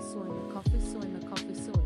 soy, me coffee soy, me coffee soy.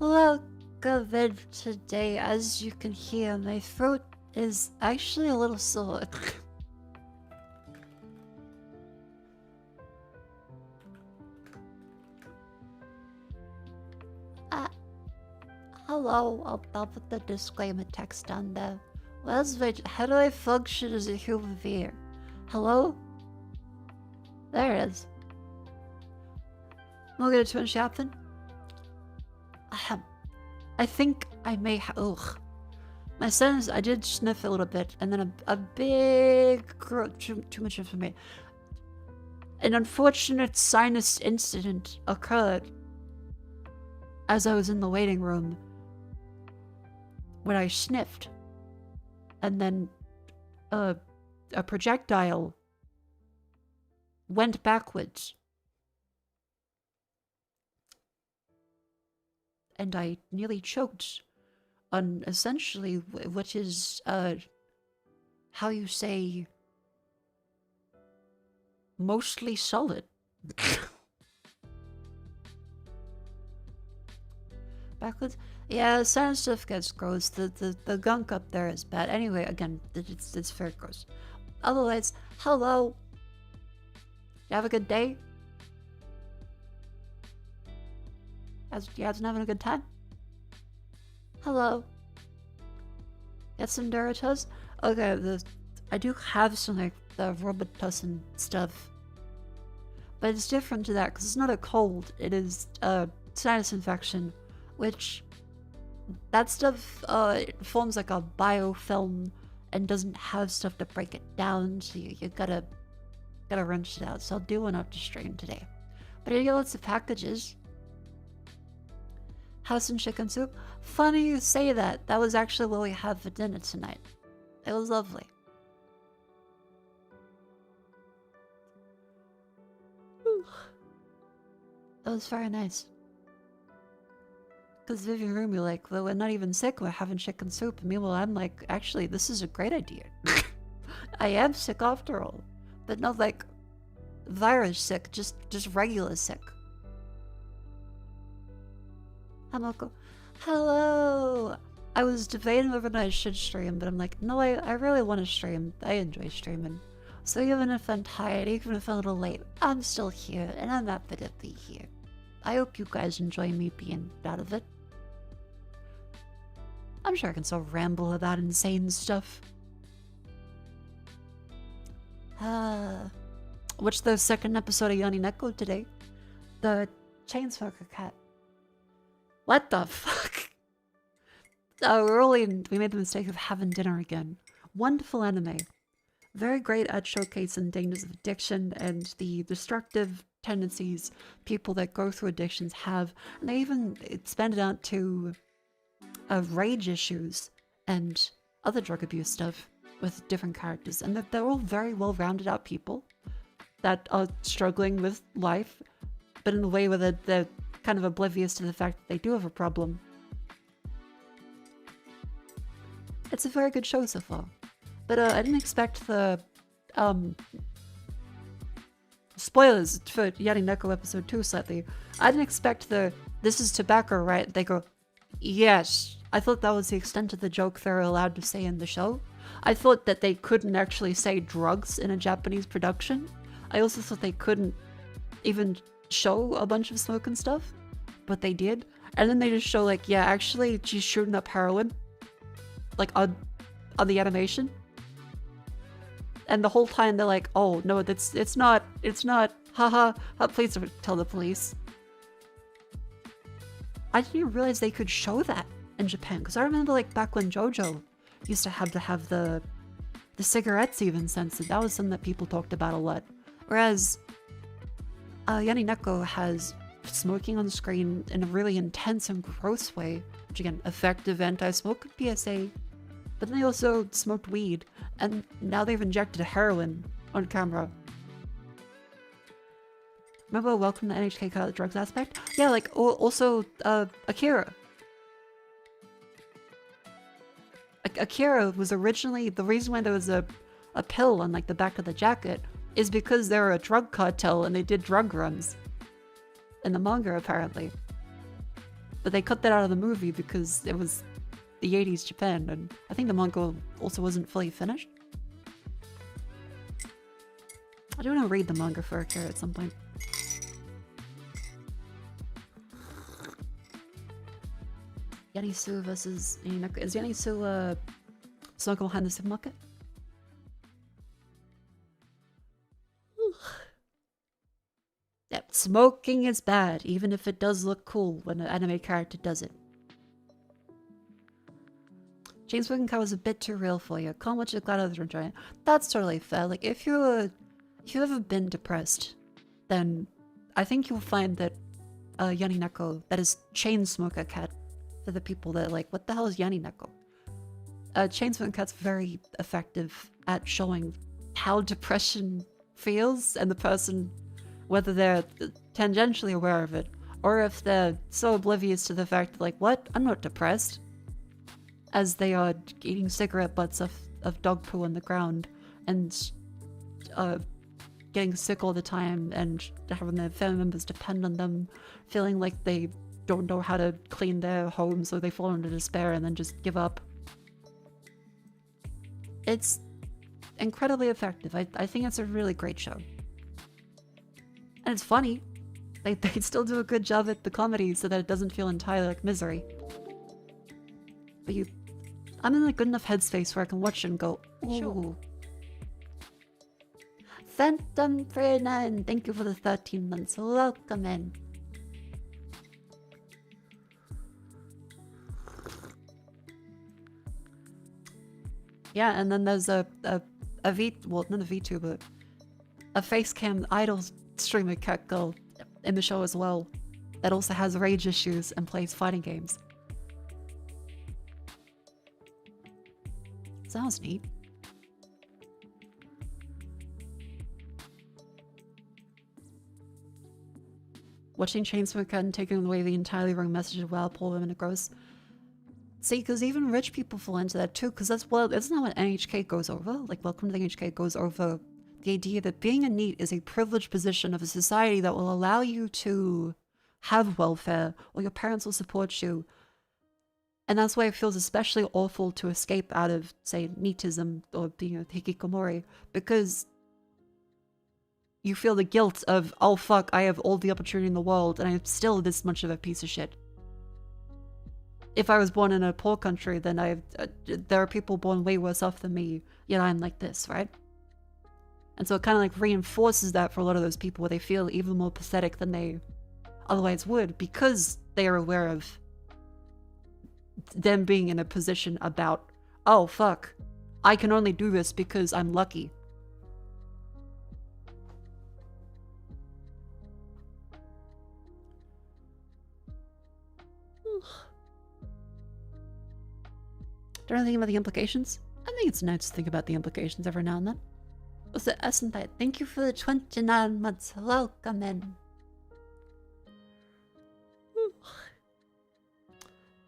Welcome in today. As you can hear, my throat is actually a little sore. uh, Hello. I'll put the disclaimer text on there. How do I function as a human being? Hello? There it is. We'll get to finish yapping. I think I may ugh. My sinus, I did sniff a little bit, and then a big too much information. An unfortunate sinus incident occurred as I was in the waiting room when I sniffed, and then a projectile went backwards. And I nearly choked on essentially what is, how you say, mostly solid. Backwards? Yeah, sinus stuff gets gross. The gunk up there is bad. Anyway, again, it's very gross. Otherwise, hello. You have a good day? You guys having a good time? Hello. Got some Doritos? Okay, I do have some like the Robitussin stuff. But it's different to that because it's not a cold, it is a sinus infection, which that stuff it forms like a biofilm and doesn't have stuff to break it down, so you gotta rinse it out. So I'll do one after stream today. But I get lots of packages. House and chicken soup. Funny you say that. That was actually what we had for dinner tonight. It was lovely. Whew. That was very nice. Because Vivian and Rumi like, well, we're not even sick, we're having chicken soup. And meanwhile, I'm like, actually, this is a great idea. I am sick after all. But not like virus sick, just regular sick. Hi, Mako. Hello! I was debating whether or not I should stream, but I'm like, no, I really want to stream. I enjoy streaming. So even if I'm tired, even if I'm a little late, I'm still here, and I'm happy to be here. I hope you guys enjoy me being out of it. I'm sure I can still ramble about insane stuff. Watched the second episode of Neko today. The Chainsmoker Cat. What the fuck? We made the mistake of having dinner again. Wonderful anime. Very great at showcasing dangers of addiction and the destructive tendencies people that go through addictions have. And they even expanded out to rage issues and other drug abuse stuff with different characters. And they're all very well-rounded out people that are struggling with life, but in a way where they're kind of oblivious to the fact that they do have a problem. It's a very good show so far. But I didn't expect the spoilers for Neko episode 2 slightly. I didn't expect this is tobacco, right? They go, yes. I thought that was the extent of the joke they're allowed to say in the show. I thought that they couldn't actually say drugs in a Japanese production. I also thought they couldn't even show a bunch of smoke and stuff, but they did. And then they just show like, yeah, actually she's shooting up heroin, like on the animation. And the whole time they're like, oh no, it's not, haha, please don't tell the police. I didn't even realize they could show that in Japan, because I remember like back when JoJo used to have the cigarettes even censored. That was something that people talked about a lot. Whereas Neko has smoking on screen in a really intense and gross way, which again, effective anti-smoke PSA. But then they also smoked weed, and now they've injected heroin on camera. Remember Welcome to NHK cut out the drugs aspect? Yeah, like also Akira. Akira was originally, the reason why there was a pill on like the back of the jacket is because they were a drug cartel and they did drug runs in the manga apparently. But they cut that out of the movie because it was the 80s Japan, and I think the manga also wasn't fully finished. I do want to read the manga for a care at some point. Yanisu versus Yaninako. Is Yanisu smoking behind the supermarket? Yep, smoking is bad, even if it does look cool when an anime character does it. Chain smoking car was a bit too real for you. Can't watch it, glad others are enjoying it. That's totally fair. Like, if you've ever been depressed, then I think you'll find that Yaninako, that is Chain Smoker Cat, for the people that are like, what the hell is Yaninako? Chain Smoker Cat's very effective at showing how depression feels, and the person, whether they're tangentially aware of it, or if they're so oblivious to the fact that, like, what? I'm not depressed. As they are eating cigarette butts of dog poo on the ground, and getting sick all the time, and having their family members depend on them, feeling like they don't know how to clean their home, so they fall into despair and then just give up. It's incredibly effective. I think it's a really great show. And it's funny. They still do a good job at the comedy so that it doesn't feel entirely like misery. But I'm in a good enough headspace where I can watch it and go, ooh. Sure. Phantom39, thank you for the 13 months. Welcome in. Yeah, and then there's well, not a VTuber, a facecam idol streamer cat girl in the show as well that also has rage issues and plays fighting games. Sounds neat. Watching Chainsmoker and taking away the entirely wrong message of wow, poor women are gross. See, because even rich people fall into that too, because that's, well, isn't that what NHK goes over? Like, Welcome to the NHK goes over the idea that being a NEET is a privileged position of a society that will allow you to have welfare, or your parents will support you. And that's why it feels especially awful to escape out of, say, NEETism or being a hikikomori, because you feel the guilt of, oh fuck, I have all the opportunity in the world and I'm still this much of a piece of shit. If I was born in a poor country, then there are people born way worse off than me, yet I'm like this, right? And so it kind of like reinforces that for a lot of those people, where they feel even more pathetic than they otherwise would, because they are aware of them being in a position about, oh fuck, I can only do this because I'm lucky. Don't think about the implications? I think it's nice to think about the implications every now and then. What's the Essentite? Thank you for the 29 months. Welcome in.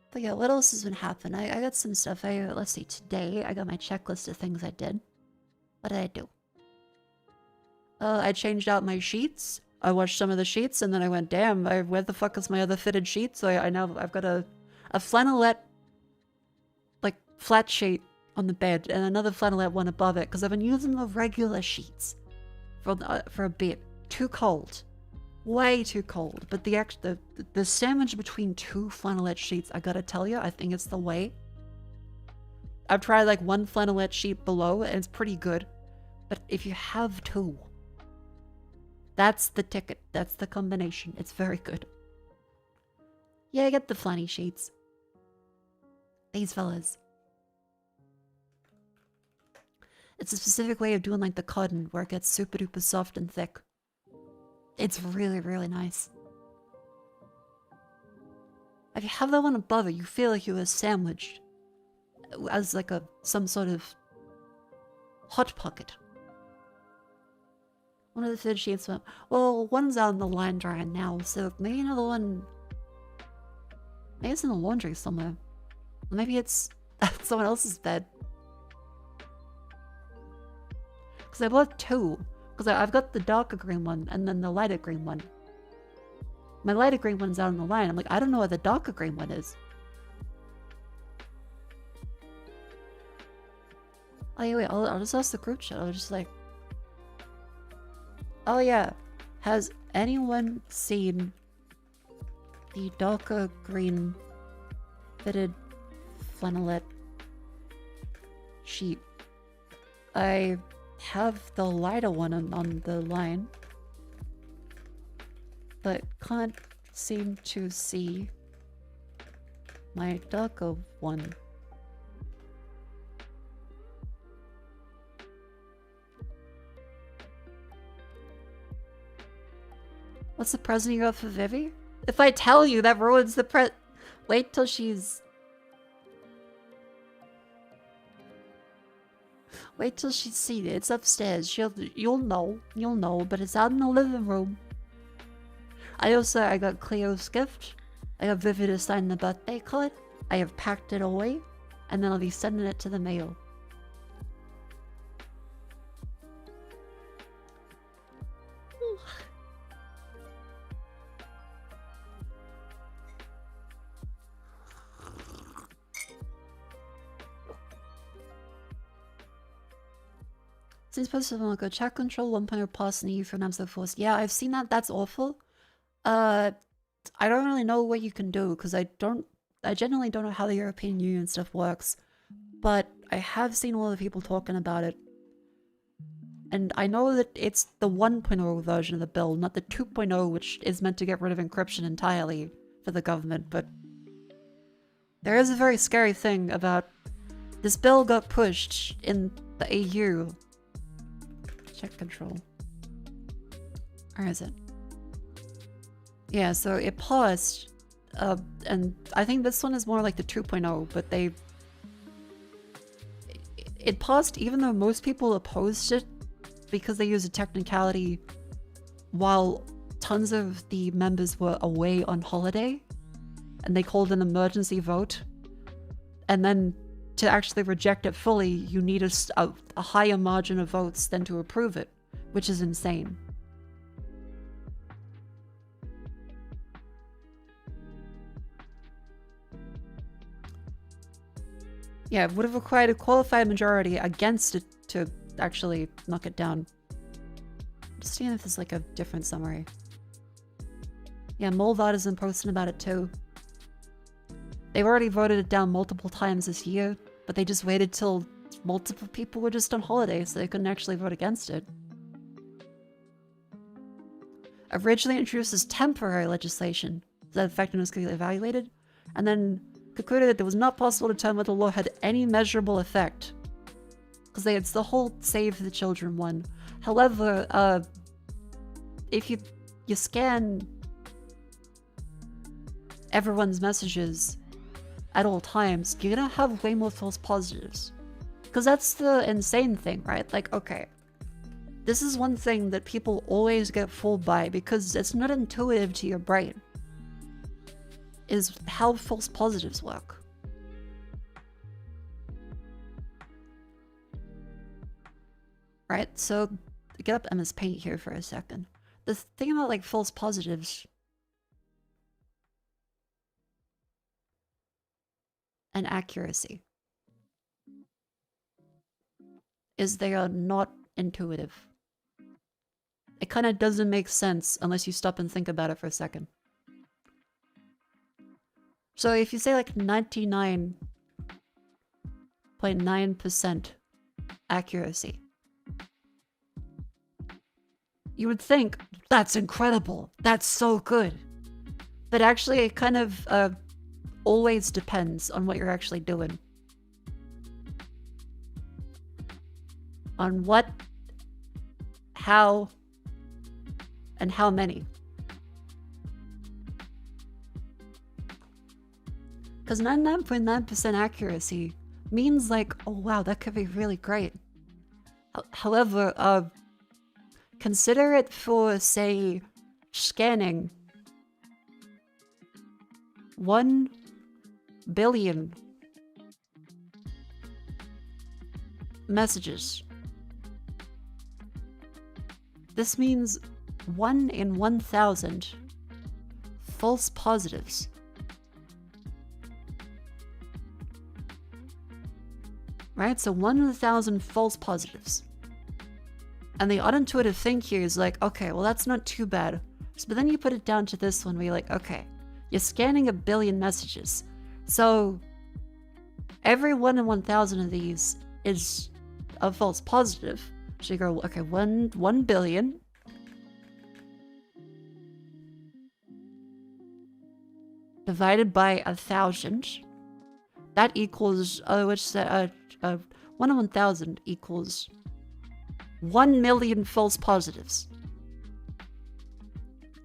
But yeah, what else has been happening? I got some stuff. Let's see, today I got my checklist of things I did. What did I do? I changed out my sheets. I watched some of the sheets and then I went, damn, where the fuck is my other fitted sheet? So I've got a flannelette, like, flat sheet on the bed and another flannelette one above it, because I've been using the regular sheets for a bit. Too cold. Way too cold. But the sandwich between two flannelette sheets, I gotta tell you, I think it's the way. I've tried like one flannelette sheet below and it's pretty good. But if you have two, that's the ticket. That's the combination. It's very good. Yeah, get the flanny sheets. These fellas. It's a specific way of doing like the cotton where it gets super duper soft and thick. It's really, really nice. If you have that one above it, you feel like you were sandwiched as like some sort of hot pocket. One of the fitted sheets went, well, one's out in the line drying now, so maybe another one, maybe it's in the laundry somewhere. Maybe it's someone else's bed. Because I bought two. Because I've got the darker green one and then the lighter green one. My lighter green one's out on the line. I'm like, I don't know what the darker green one is. Oh yeah, wait, I'll just ask the group chat. I'll just like, oh yeah, has anyone seen the darker green fitted flannelette sheet? I have the lighter one on the line, but can't seem to see my darker one. What's the present you got for Vivi? If I tell you, that ruins the Wait till she's... Wait till she's seen it. It's upstairs. You'll know, but it's out in the living room. I got Cleo's gift. I got Vivi to sign the birthday card. I have packed it away, and then I'll be sending it to the mail. Since posted on Mako, chat control 1.0 pass and EU for Namso Force. Yeah, I've seen that. That's awful. I don't really know what you can do because I generally don't know how the European Union stuff works, but I have seen a lot of people talking about it. And I know that it's the 1.0 version of the bill, not the 2.0, which is meant to get rid of encryption entirely for the government, but there is a very scary thing about this bill got pushed in the EU. Check control. Where is it? Yeah, so it paused, and I think this one is more like the 2.0, but it paused even though most people opposed it because they used a technicality while tons of the members were away on holiday, and they called an emergency vote, and then to actually reject it fully, you need a higher margin of votes than to approve it, which is insane. Yeah, it would have required a qualified majority against it to actually knock it down. Just seeing if there's like a different summary. Yeah, Molvad has been posting about it too. They've already voted it down multiple times this year, but they just waited till multiple people were just on holiday so they couldn't actually vote against it. Originally introduced as temporary legislation, so that effectiveness could be evaluated, and then concluded that it was not possible to determine whether the law had any measurable effect, because it's the whole Save the Children one. However, if you scan everyone's messages at all times, you're gonna have way more false positives. Because that's the insane thing, right? Like, okay, this is one thing that people always get fooled by because it's not intuitive to your brain, is how false positives work. Right, so get up MS Paint here for a second. The thing about like false positives and accuracy is they are not intuitive. It kind of doesn't make sense unless you stop and think about it for a second. So if you say like 99.9% accuracy, you would think, that's incredible, that's so good. But actually it kind of always depends on what you're actually doing. On what, how, and how many. Because 99.9% accuracy means like, oh wow, that could be really great. However, consider it for, say, scanning 1 billion messages. This means 1 in 1,000 false positives. Right? So 1 in 1,000 false positives. And the unintuitive thing here is like, okay, well, that's not too bad. But then you put it down to this one where you're like, okay, you're scanning 1 billion messages. So every 1 in 1,000 of these is a false positive. So you go, okay, 1 billion. Divided by 1,000. That equals, 1 in 1,000 equals 1 million false positives.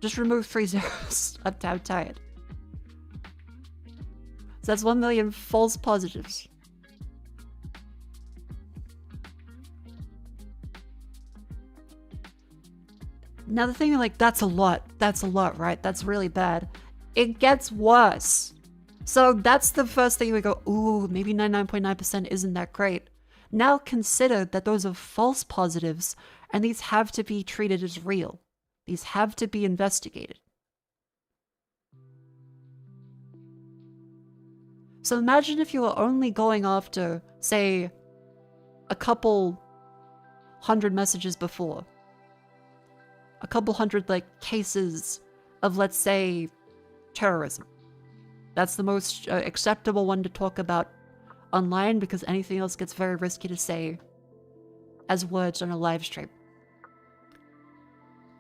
Just remove 3 zeros. I'm tired. So that's 1 million false positives. Now the thing you're like, that's a lot, right? That's really bad. It gets worse. So that's the first thing we go, ooh, maybe 99.9% isn't that great. Now consider that those are false positives, and these have to be treated as real. These have to be investigated. So imagine if you were only going after, say, a couple hundred messages before. A couple hundred, like, cases of, let's say, terrorism. That's the most acceptable one to talk about online because anything else gets very risky to say as words on a live stream.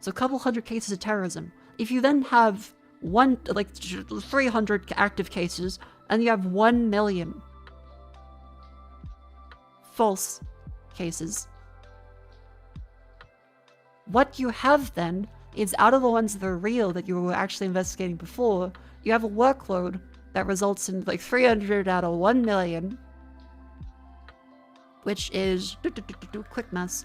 So a couple hundred cases of terrorism. If you then have 300 active cases and you have 1 million false cases, what you have then is out of the ones that are real that you were actually investigating before, you have a workload that results in like 300 out of 1 million, which is quick math.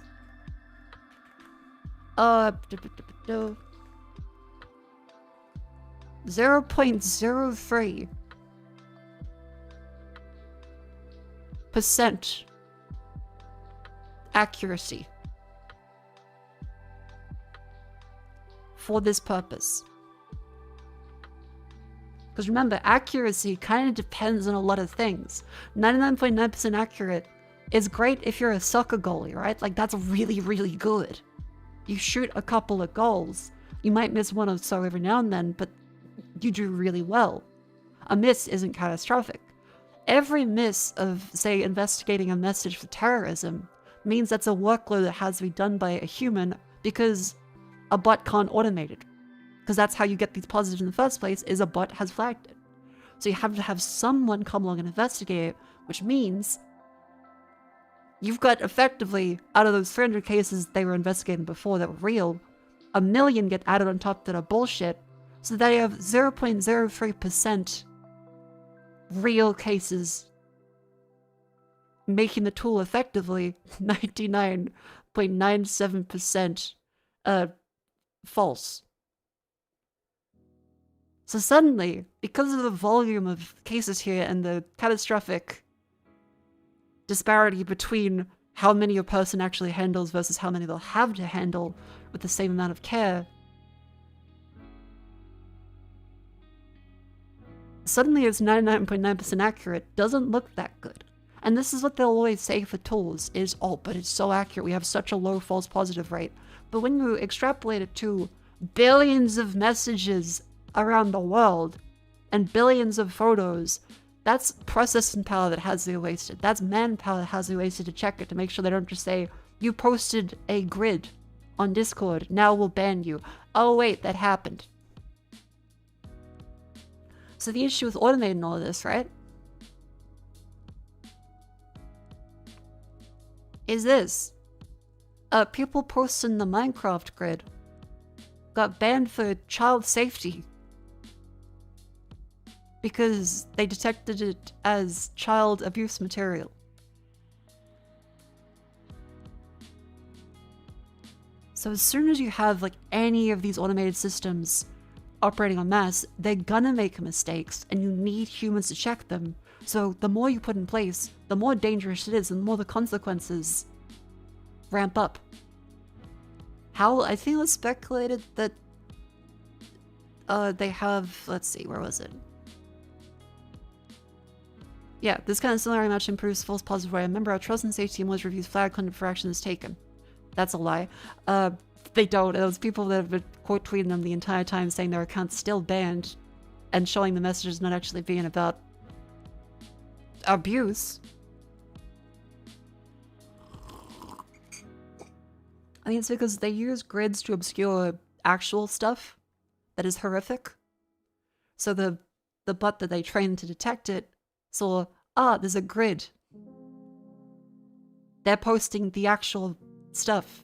0.03% accuracy for this purpose. Because remember, accuracy kind of depends on a lot of things. 99.9% accurate is great if you're a soccer goalie, right? Like, that's really, really good. You shoot a couple of goals. You might miss one or so every now and then, but you do really well. A miss isn't catastrophic. Every miss of, say, investigating a message for terrorism means that's a workload that has to be done by a human because a bot can't automate it. Because that's how you get these positives in the first place, is a bot has flagged it. So you have to have someone come along and investigate it, which means you've got effectively, out of those 300 cases they were investigating before that were real, 1 million get added on top that are bullshit, so they have 0.03% real cases, making the tool effectively 99.97% false. So suddenly, because of the volume of cases here and the catastrophic disparity between how many a person actually handles versus how many they'll have to handle with the same amount of care, suddenly it's 99.9% accurate doesn't look that good. And this is what they'll always say for tools is, oh, but it's so accurate, we have such a low false positive rate. But when you extrapolate it to billions of messages around the world and billions of photos, that's processing power that has to be wasted. That's manpower that has to be wasted to check it, to make sure they don't just say, you posted a grid on Discord, now we'll ban you. Oh wait, that happened. So the issue with automating all of this, right, is this. People posting the Minecraft grid got banned for child safety because they detected it as child abuse material. So as soon as you have like any of these automated systems operating en masse, they're gonna make mistakes and you need humans to check them. So the more you put in place, the more dangerous it is and the more the consequences ramp up. How, I think it's speculated that they have, let's see, where was it? Yeah, this kind of scenario match improves false positive way. Remember, our trust and safety was reviews flag content for actions taken. That's a lie. They don't. Those people that have been quote tweeting them the entire time saying their account's still banned and showing the messages not actually being about abuse. I think it's because they use grids to obscure actual stuff that is horrific. So the bot that they trained to detect it saw, there's a grid. They're posting the actual stuff.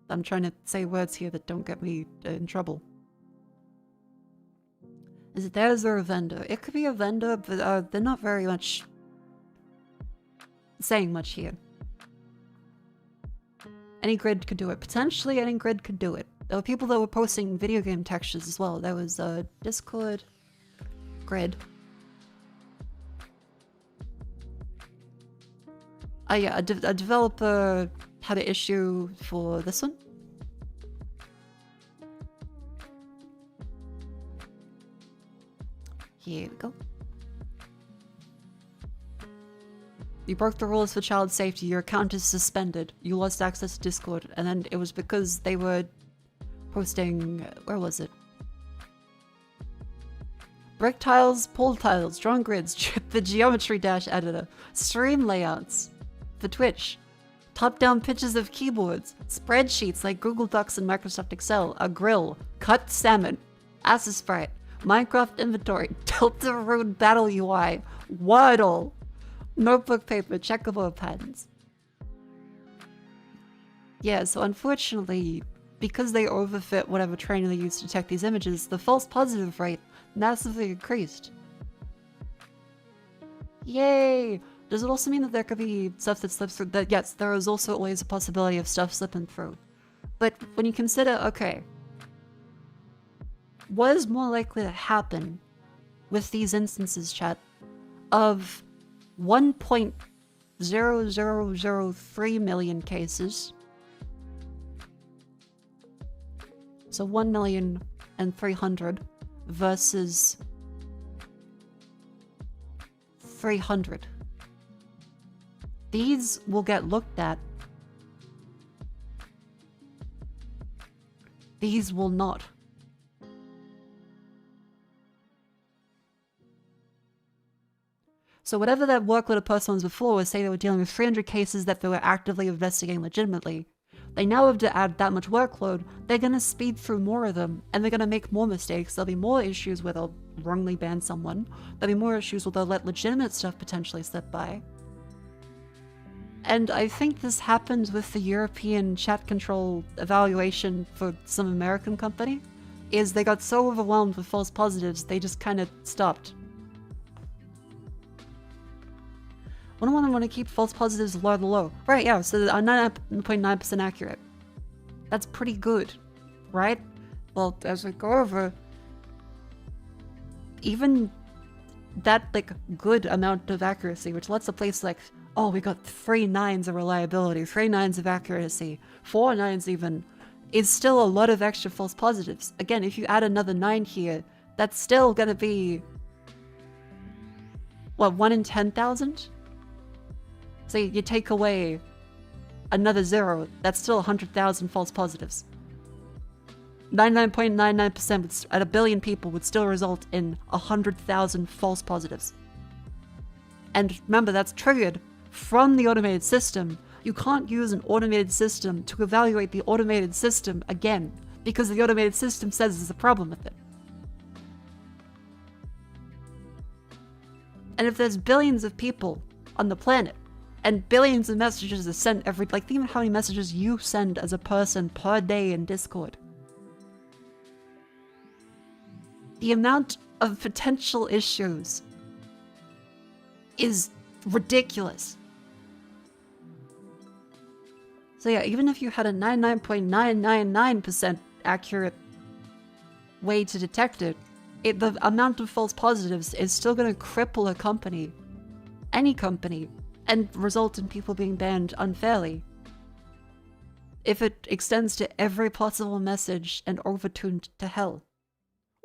I'm trying to say words here that don't get me in trouble. Is it theirs or a vendor? It could be a vendor, but they're not very much saying much here. Any grid could do it. Potentially any grid could do it. There were people that were posting video game textures as well. There was Discord grid. Yeah, a developer had an issue for this one. Here we go. You broke the rules for child safety. Your account is suspended. You lost access to Discord. And then it was because they were posting... Where was it? Brick tiles, pole tiles, drawn grids, the geometry dash editor, stream layouts for Twitch, top-down pictures of keyboards, spreadsheets like Google Docs and Microsoft Excel, a grill, cut salmon, Asus Sprite, Minecraft inventory, Tilt-a-Rune battle UI, Wordle, notebook paper, checkerboard patterns. Yeah, so unfortunately, because they overfit whatever training they used to detect these images, the false positive rate massively increased. Yay! Does it also mean that there could be stuff that slips through? That yes, there is also always a possibility of stuff slipping through. But when you consider, okay, what is more likely to happen with these instances, chat, of 1.0003 million cases, so 1,300,000 versus 300. These will get looked at. These will not. So whatever that workload of person was before was, say they were dealing with 300 cases that they were actively investigating legitimately. They now have to add that much workload. They're going to speed through more of them, and they're going to make more mistakes. There'll be more issues where they'll wrongly ban someone. There'll be more issues where they'll let legitimate stuff potentially slip by. And I think this happens with the European chat control evaluation for some American company, is they got so overwhelmed with false positives, they just kind of stopped. I don't want to keep false positives low. Right, yeah, so 99.9% accurate. That's pretty good, right? Well, as we go over, even that, like, good amount of accuracy, which lets a place like, oh, we got 3 nines of reliability, 3 nines of accuracy, 4 nines even, is still a lot of extra false positives. Again, if you add another 9 here, that's still gonna be, what, 1 in 10,000? So you take away another 0, that's still 100,000 false positives. 99.99% at a billion people would still result in 100,000 false positives. And remember, that's triggered from the automated system. You can't use an automated system to evaluate the automated system again, because the automated system says there's a problem with it. And if there's billions of people on the planet, and billions of messages are sent every, like, think of how many messages you send as a person per day in Discord. The amount of potential issues is ridiculous. So yeah, even if you had a 99.999% accurate way to detect it, the amount of false positives is still going to cripple a company, any company, and result in people being banned unfairly. If it extends to every possible message and overtuned to hell.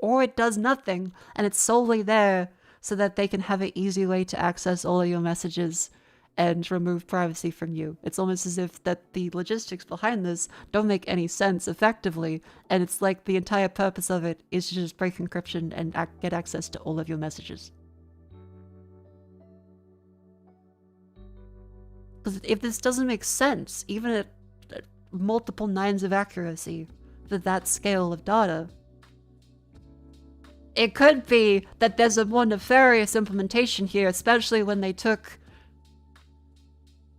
or it does nothing, and it's solely there so that they can have an easy way to access all of your messages and remove privacy from you. It's almost as if that the logistics behind this don't make any sense effectively, and it's like the entire purpose of it is to just break encryption and get access to all of your messages. Because if this doesn't make sense, even at multiple nines of accuracy for that scale of data, it could be that there's a more nefarious implementation here, especially when they took...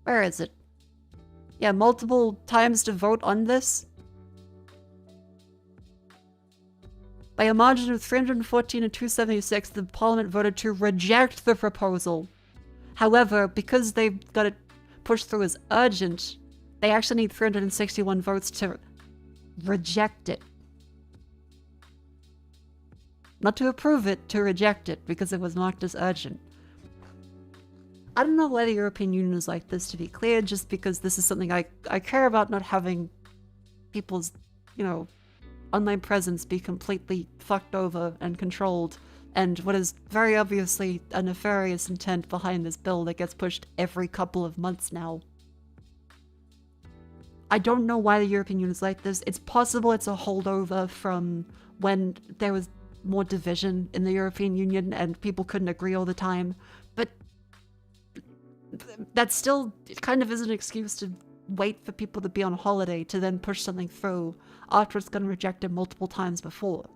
Where is it? Yeah, multiple times to vote on this. By a margin of 314 and 276, the Parliament voted to reject the proposal. However, because they've got it pushed through as urgent, they actually need 361 votes to reject it. Not to approve it, to reject it, because it was marked as urgent. I don't know why the European Union is like this, to be clear, just because this is something I care about, not having people's, online presence be completely fucked over and controlled, and what is very obviously a nefarious intent behind this bill that gets pushed every couple of months now. I don't know why the European Union is like this. It's possible it's a holdover from when there was more division in the European Union and people couldn't agree all the time, but that still kind of is an excuse to wait for people to be on holiday to then push something through after it's gotten rejected multiple times before.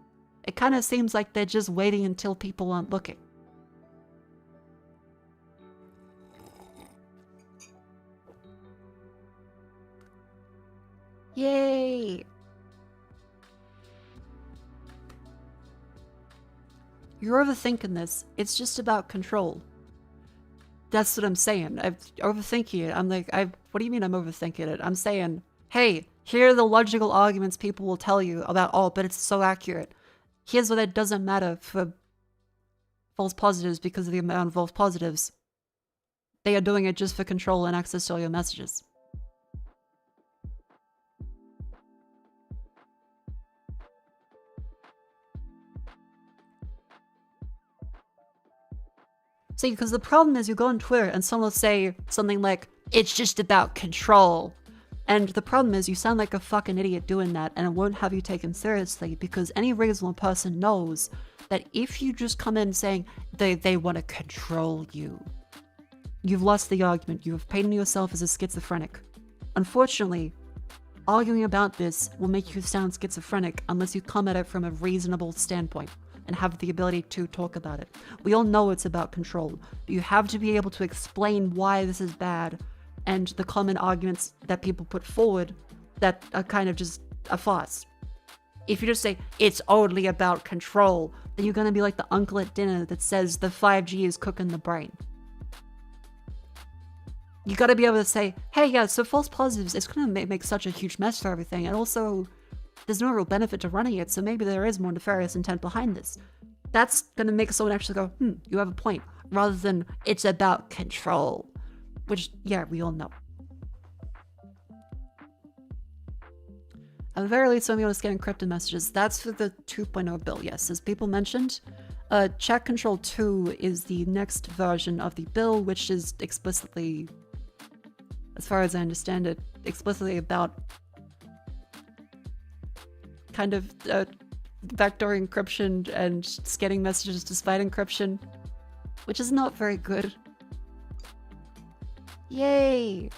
It kind of seems like they're just waiting until people aren't looking. Yay! You're overthinking this. It's just about control. That's what I'm saying. I'm overthinking it. I'm like, what do you mean I'm overthinking it? I'm saying, hey, here are the logical arguments people will tell you about, oh, but it's so accurate. Here's what it doesn't matter for false positives because of the amount of false positives. They are doing it just for control and access to all your messages. See, because the problem is you go on Twitter and someone will say something like, it's just about control. And the problem is you sound like a fucking idiot doing that, and it won't have you taken seriously, because any reasonable person knows that if you just come in saying they want to control you, you've lost the argument. You have painted yourself as a schizophrenic. Unfortunately, arguing about this will make you sound schizophrenic unless you come at it from a reasonable standpoint and have the ability to talk about it. We all know it's about control, but you have to be able to explain why this is bad and the common arguments that people put forward that are kind of just a farce. If you just say, it's only about control, then you're gonna be like the uncle at dinner that says the 5G is cooking the brain. You gotta be able to say, hey, yeah, so false positives, it's gonna make such a huge mess for everything, and also, there's no real benefit to running it, so maybe there is more nefarious intent behind this. That's gonna make someone actually go, you have a point, rather than, it's about control. Which, yeah, we all know. At the very least, somebody was getting encrypted messages. That's for the 2.0 bill, yes. As people mentioned, Chat Control 2 is the next version of the bill, which is explicitly, as far as I understand it, explicitly about kind of backdoor encryption and scanning messages despite encryption, which is not very good. Yay!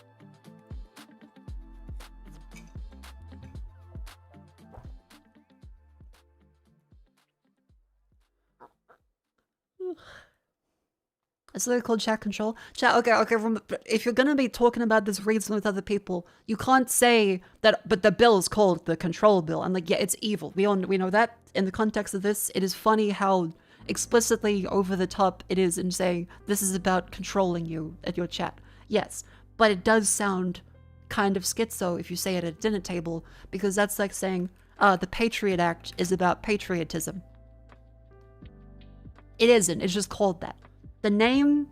Is that called chat control? Chat, okay, if you're gonna be talking about this reason with other people, you can't say that, but the bill is called the control bill. I'm like, yeah, it's evil. We know that. In the context of this, it is funny how explicitly over the top it is in saying, this is about controlling you at your chat. Yes, but it does sound kind of schizo if you say it at a dinner table, because that's like saying, the Patriot Act is about patriotism. It isn't, it's just called that. The name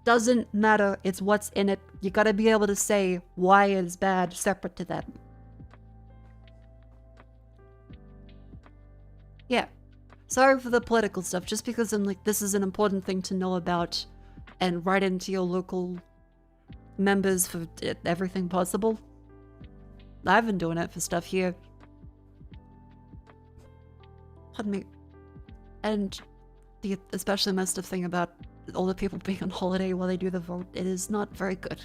doesn't matter, it's what's in it. You gotta be able to say why it's bad separate to that. Yeah. sorry for the political stuff, just because I'm like, this is an important thing to know about and write into your local members for everything possible. I've been doing it for stuff here. Pardon me. And the especially messed up thing about all the people being on holiday while they do the vote, it is not very good.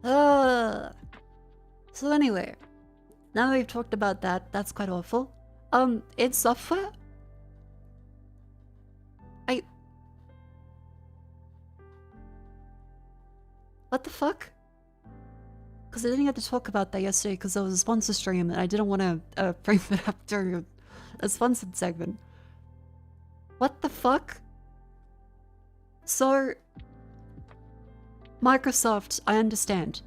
So anyway, now that we've talked about that, that's quite awful. In software, what the fuck? Because I didn't get to talk about that yesterday because there was a sponsor stream and I didn't want to bring that up during a sponsored segment. What the fuck? So, Microsoft, I understand.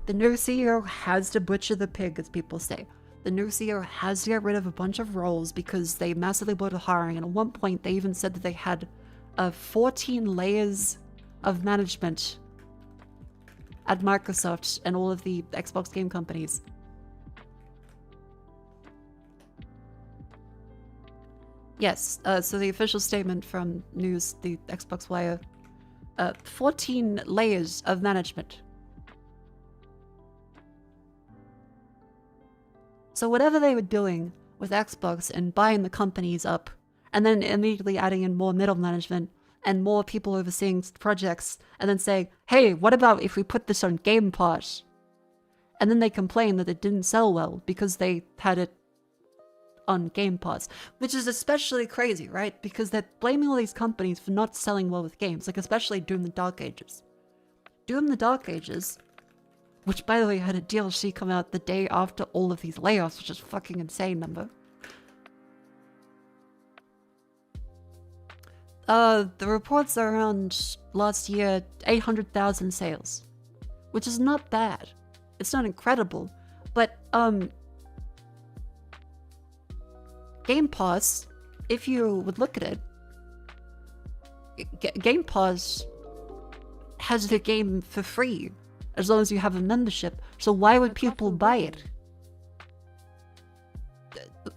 The new CEO has to butcher the pig, as people say. The new CEO has to get rid of a bunch of roles because they massively bloated hiring, and at one point they even said that they had 14 layers of management at Microsoft and all of the Xbox game companies. Yes, so the official statement from News, the Xbox Wire, 14 layers of management. So whatever they were doing with Xbox and buying the companies up, and then immediately adding in more middle management and more people overseeing projects, and then saying, hey, what about if we put this on Game Pass? And then they complain that it didn't sell well because they had it on Game Pass, which is especially crazy, right? Because they're blaming all these companies for not selling well with games, like especially Doom the Dark Ages. Doom the Dark Ages, which by the way had a DLC come out the day after all of these layoffs, which is a fucking insane number. The reports are around last year 800,000 sales, which is not bad. It's not incredible, but Game Pass, if you would look at it, Game Pass has the game for free as long as you have a membership. So why would people buy it?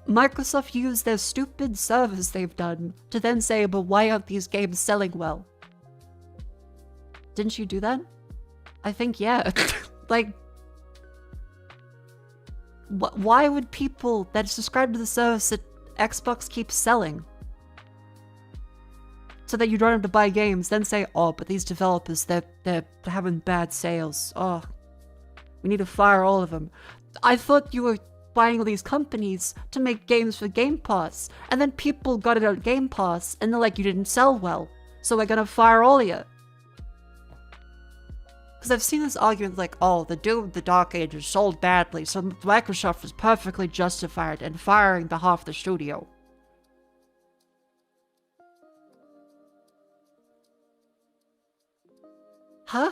Microsoft used their stupid service they've done to then say, but why aren't these games selling well? Didn't you do that? I think, yeah. Like, why would people that subscribe to the service that Xbox keeps selling so that you don't have to buy games, then say, oh, but these developers, they're having bad sales. Oh, we need to fire all of them. I thought you were buying all these companies to make games for Game Pass, and then people got it on Game Pass, and they're like, you didn't sell well, so we're gonna fire all of you. Because I've seen this argument like, oh, the Doom of the Dark Ages sold badly, so Microsoft was perfectly justified in firing the half the studio. Huh?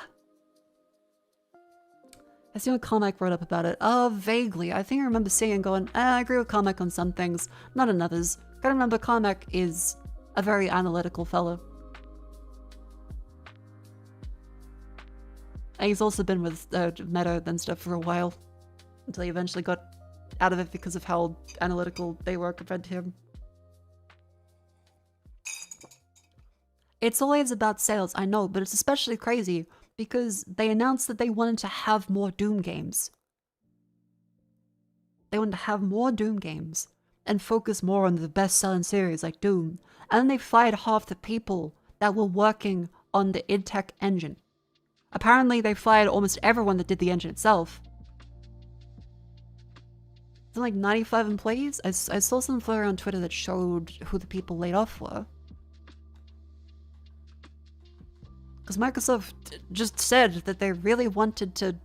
I see what Carmack wrote up about it. Oh, vaguely. I think I remember seeing and going, I agree with Carmack on some things, not on others. Gotta remember, Carmack is a very analytical fellow. And he's also been with Meta and stuff for a while, until he eventually got out of it because of how analytical they were compared to him. It's always about sales, I know, but it's especially crazy because they announced that they wanted to have more Doom games. They wanted to have more Doom games and focus more on the best-selling series like Doom. And then they fired half the people that were working on the id Tech engine. Apparently, they fired almost everyone that did the engine itself. Something like 95 employees? I saw some flyer on Twitter that showed who the people laid off were. Because Microsoft just said that they really wanted to...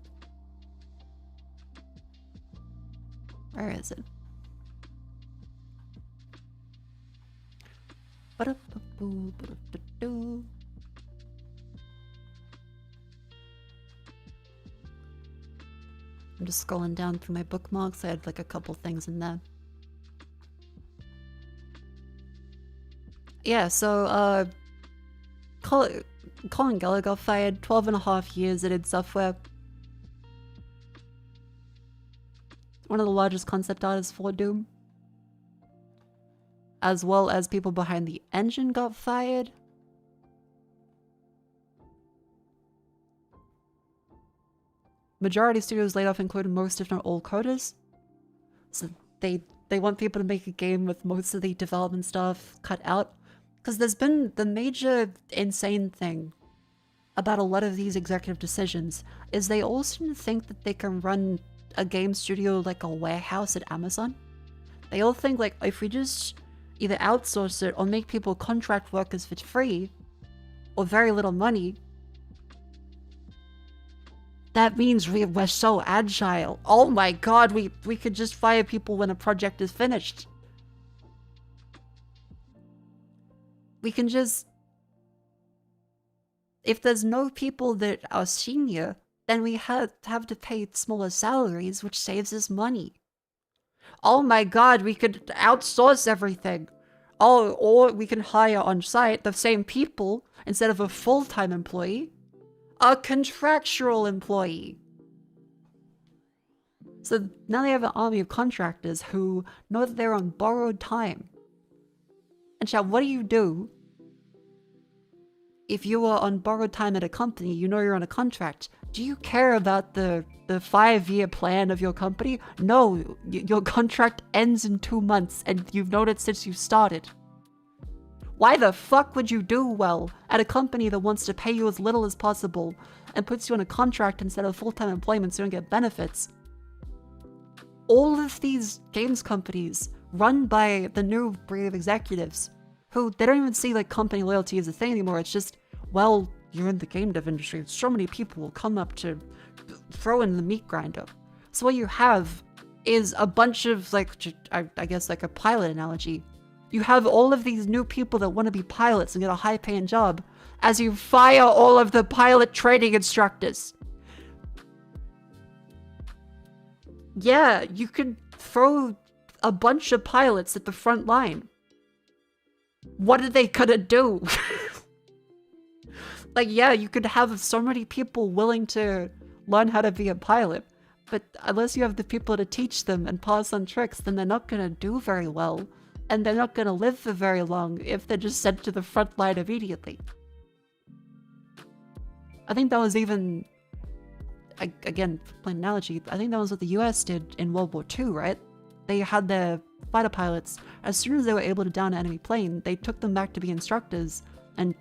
Where is it? I'm just scrolling down through my bookmarks. I had like a couple things in there. Yeah, so Colin Geller got fired, 12.5 years at id Software. one of the largest concept artists for Doom. As well as people behind the engine got fired. Majority studios laid off included most, if not all, coders. So they want people to make a game with most of the development stuff cut out. Because there's been the major insane thing about a lot of these executive decisions is they all seem to think that they can run a game studio like a warehouse at Amazon. They all think like if we just either outsource it or make people contract workers for free or very little money, that means we're so agile. Oh my god, we could just fire people when a project is finished. We can just... If there's no people that are senior, then we have to pay smaller salaries, which saves us money. Oh my god, we could outsource everything. Oh, or we can hire on site the same people instead of a full-time employee. A contractual employee. So now they have an army of contractors who know that they're on borrowed time. And chat, what do you do if you are on borrowed time at a company? You know you're on a contract. Do you care about the 5-year plan of your company? No, your contract ends in 2 months and you've known it since you started. Why the fuck would you do well at a company that wants to pay you as little as possible and puts you on a contract instead of full-time employment so you don't get benefits? All of these games companies run by the new breed of executives who they don't even see like company loyalty as a thing anymore. It's just, well, you're in the game dev industry. So many people will come up to throw in the meat grinder. So what you have is a bunch of like, I guess like a pilot analogy. You have all of these new people that want to be pilots and get a high-paying job as you fire all of the pilot training instructors. Yeah, you could throw a bunch of pilots at the front line. What are they gonna do? Like, yeah, you could have so many people willing to learn how to be a pilot, but unless you have the people to teach them and pass on tricks, then they're not gonna do very well. And they're not going to live for very long if they're just sent to the front line immediately. I think that was even, again, plain analogy, I think that was what the US did in World War II, right? They had their fighter pilots, as soon as they were able to down an enemy plane, they took them back to be instructors and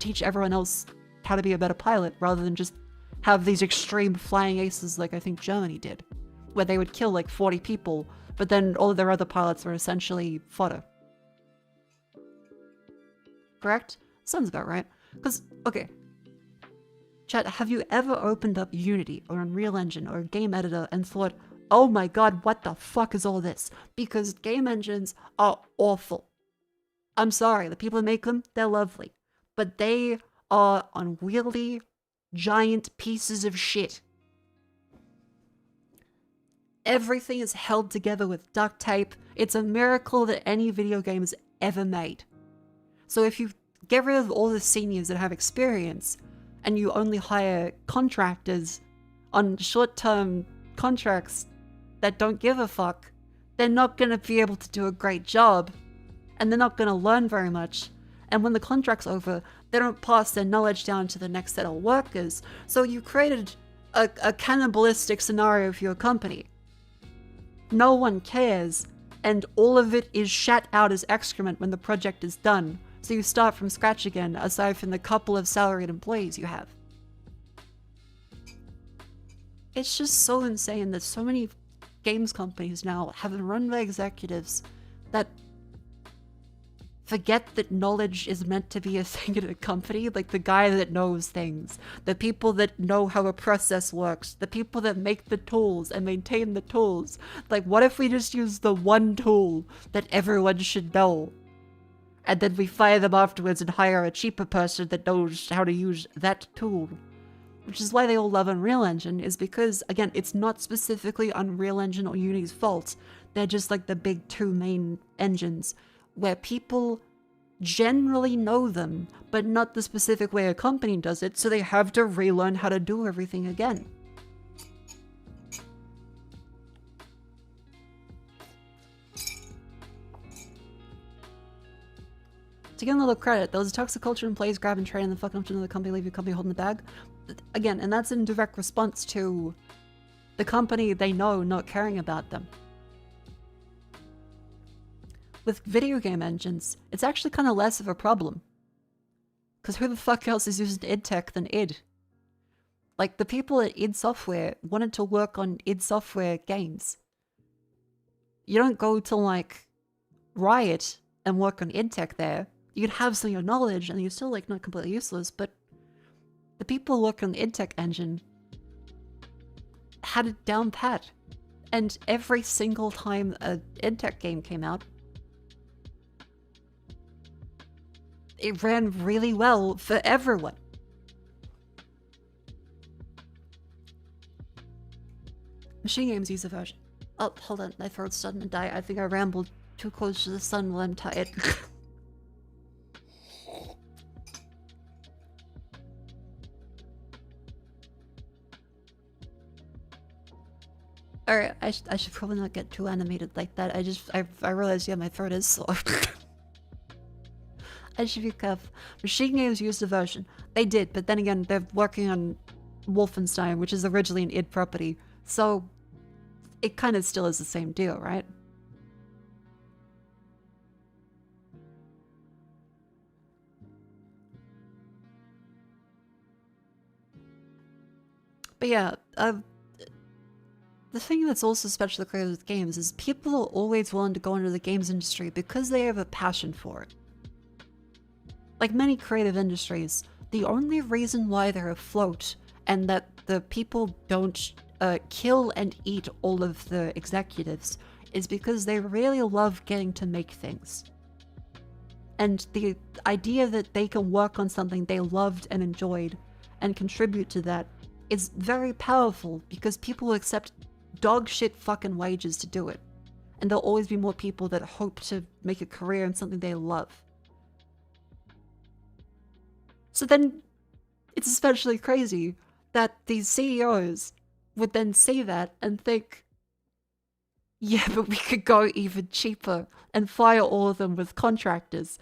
teach everyone else how to be a better pilot, rather than just have these extreme flying aces like I think Germany did, where they would kill like 40 people, but then all of their other pilots were essentially fodder. Correct? Sounds about right. Because, okay. Chat, have you ever opened up Unity or Unreal Engine or a game editor and thought, oh my god, what the fuck is all this? Because game engines are awful. I'm sorry, the people who make them, they're lovely. But they are unwieldy, giant pieces of shit. Everything is held together with duct tape. It's a miracle that any video game is ever made. So if you get rid of all the seniors that have experience, and you only hire contractors on short-term contracts that don't give a fuck, they're not going to be able to do a great job, and they're not going to learn very much. And when the contract's over, they don't pass their knowledge down to the next set of workers. So you created a cannibalistic scenario for your company. No one cares, and all of it is shat out as excrement when the project is done. So you start from scratch again, aside from the couple of salaried employees you have. It's just so insane that so many games companies now have been run by executives that forget that knowledge is meant to be a thing in a company. Like the guy that knows things, the people that know how a process works, the people that make the tools and maintain the tools. Like, what if we just use the one tool that everyone should know? And then we fire them afterwards and hire a cheaper person that knows how to use that tool. Which is why they all love Unreal Engine, is because, again, it's not specifically Unreal Engine or Unity's fault. They're just like the big two main engines, where people generally know them, but not the specific way a company does it, so they have to relearn how to do everything again. To give them a little credit, there was a toxic culture in place, grab and trade, and then fucking up to another company, leave your company holding the bag. Again, and that's in direct response to the company they know not caring about them. With video game engines, it's actually kind of less of a problem. Because who the fuck else is using id Tech than id? Like, the people at id Software wanted to work on id Software games. You don't go to, like, Riot and work on id Tech there. You could have some of your knowledge and you're still, like, not completely useless, but the people working on the id Tech engine had it down pat. And every single time a id Tech game came out, it ran really well for everyone. Machine games use a version. Oh, hold on, my throat's starting to die. I think I rambled too close to the sun while I'm tired. Alright, I should probably not get too animated like that. I realized, yeah, my throat is sore. I should be careful. Machine games used a version. They did, but then again, they're working on Wolfenstein, which is originally an id property. So, it kind of still is the same deal, right? But yeah, the thing that's also special with games is people are always willing to go into the games industry because they have a passion for it. Like many creative industries, the only reason why they're afloat and that the people don't kill and eat all of the executives is because they really love getting to make things. And the idea that they can work on something they loved and enjoyed and contribute to that is very powerful because people will accept dog shit fucking wages to do it. And there'll always be more people that hope to make a career in something they love. So then, it's especially crazy that these CEOs would then say that and think, yeah, but we could go even cheaper and fire all of them with contractors.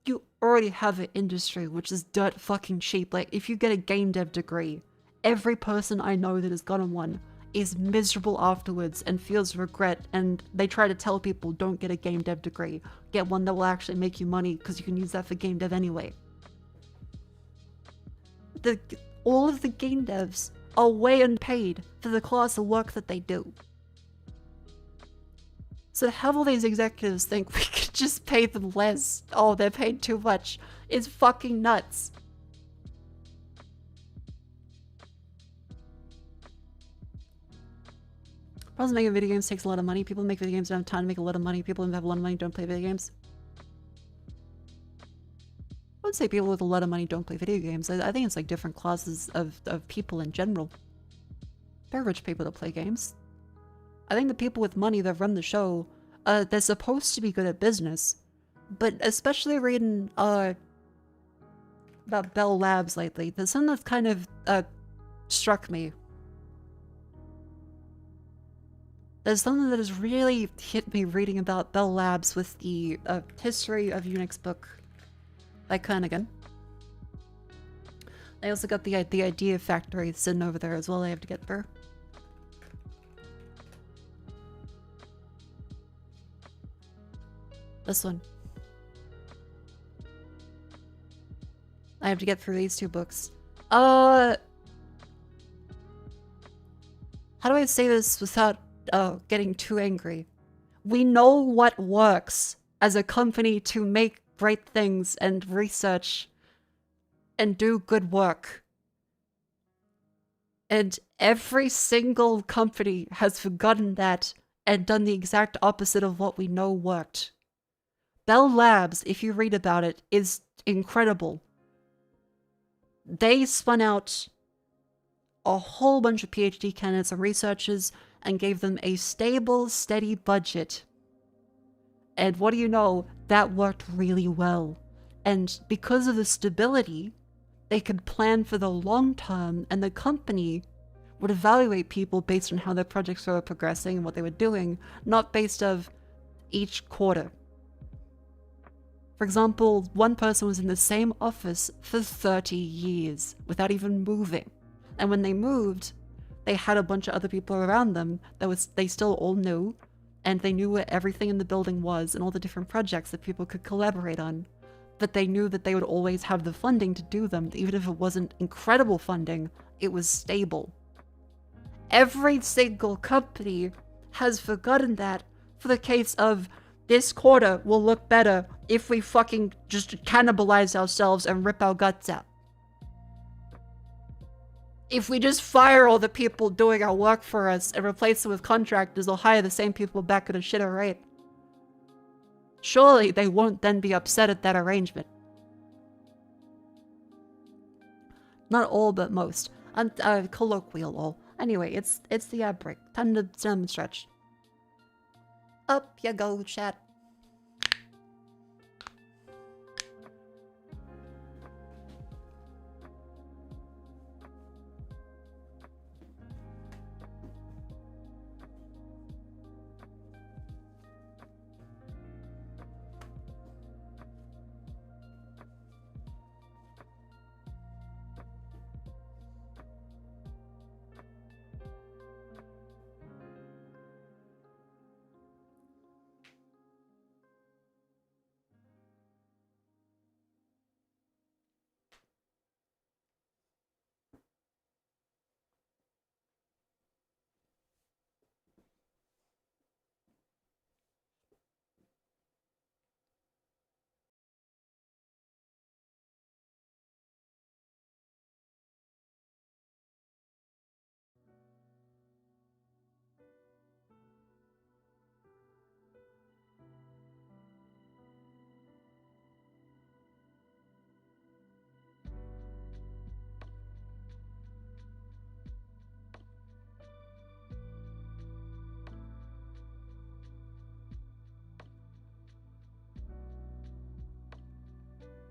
You already have an industry which is dirt fucking cheap. Like, if you get a game dev degree, every person I know that has gotten one is miserable afterwards and feels regret, and they try to tell people, don't get a game dev degree. Get one that will actually make you money because you can use that for game dev anyway. All of the game devs are way unpaid for the class of work that they do. So to have all these executives think we could just pay them less, oh, they're paid too much, is fucking nuts. Problem making video games takes a lot of money. People make video games don't have time to make a lot of money. People who have a lot of money don't play video games. I wouldn't say people with a lot of money don't play video games. I think it's like different classes of people in general. There are rich people that play games. I think the people with money that run the show, they're supposed to be good at business. But especially reading about Bell Labs lately, there's something that's kind of struck me. There's something that has really hit me reading about Bell Labs with the History of Unix book by Kernighan. I also got the Idea Factory sitting over there as well I have to get through. This one. I have to get through these two books. How do I say this without getting too angry? We know what works as a company to make great things and research and do good work. And every single company has forgotten that and done the exact opposite of what we know worked. Bell Labs, if you read about it, is incredible. They spun out a whole bunch of PhD candidates and researchers and gave them a stable, steady budget. And what do you know? That worked really well. And because of the stability, they could plan for the long term, and the company would evaluate people based on how their projects were progressing and what they were doing, not based of each quarter. For example, one person was in the same office for 30 years without even moving. And when they moved, they had a bunch of other people around them they still all knew, and they knew where everything in the building was and all the different projects that people could collaborate on. But they knew that they would always have the funding to do them. Even if it wasn't incredible funding, it was stable. Every single company has forgotten that for the case of this quarter will look better if we fucking just cannibalize ourselves and rip our guts out. If we just fire all the people doing our work for us and replace them with contractors, they'll hire the same people back at a shitter rate. Surely they won't then be upset at that arrangement. Not all, but most. Colloquial all. Anyway, it's the ad break. Time to stretch. Up you go, chat.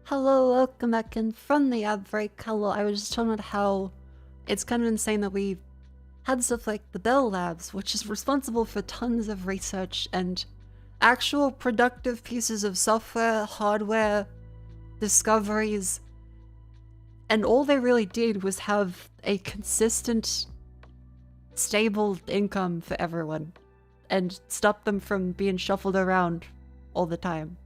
Hello, welcome back in from the ad break. Hello, I was just talking about how it's kind of insane that we had stuff like the Bell Labs, which is responsible for tons of research and actual productive pieces of software, hardware, discoveries, and all they really did was have a consistent, stable income for everyone and stop them from being shuffled around all the time.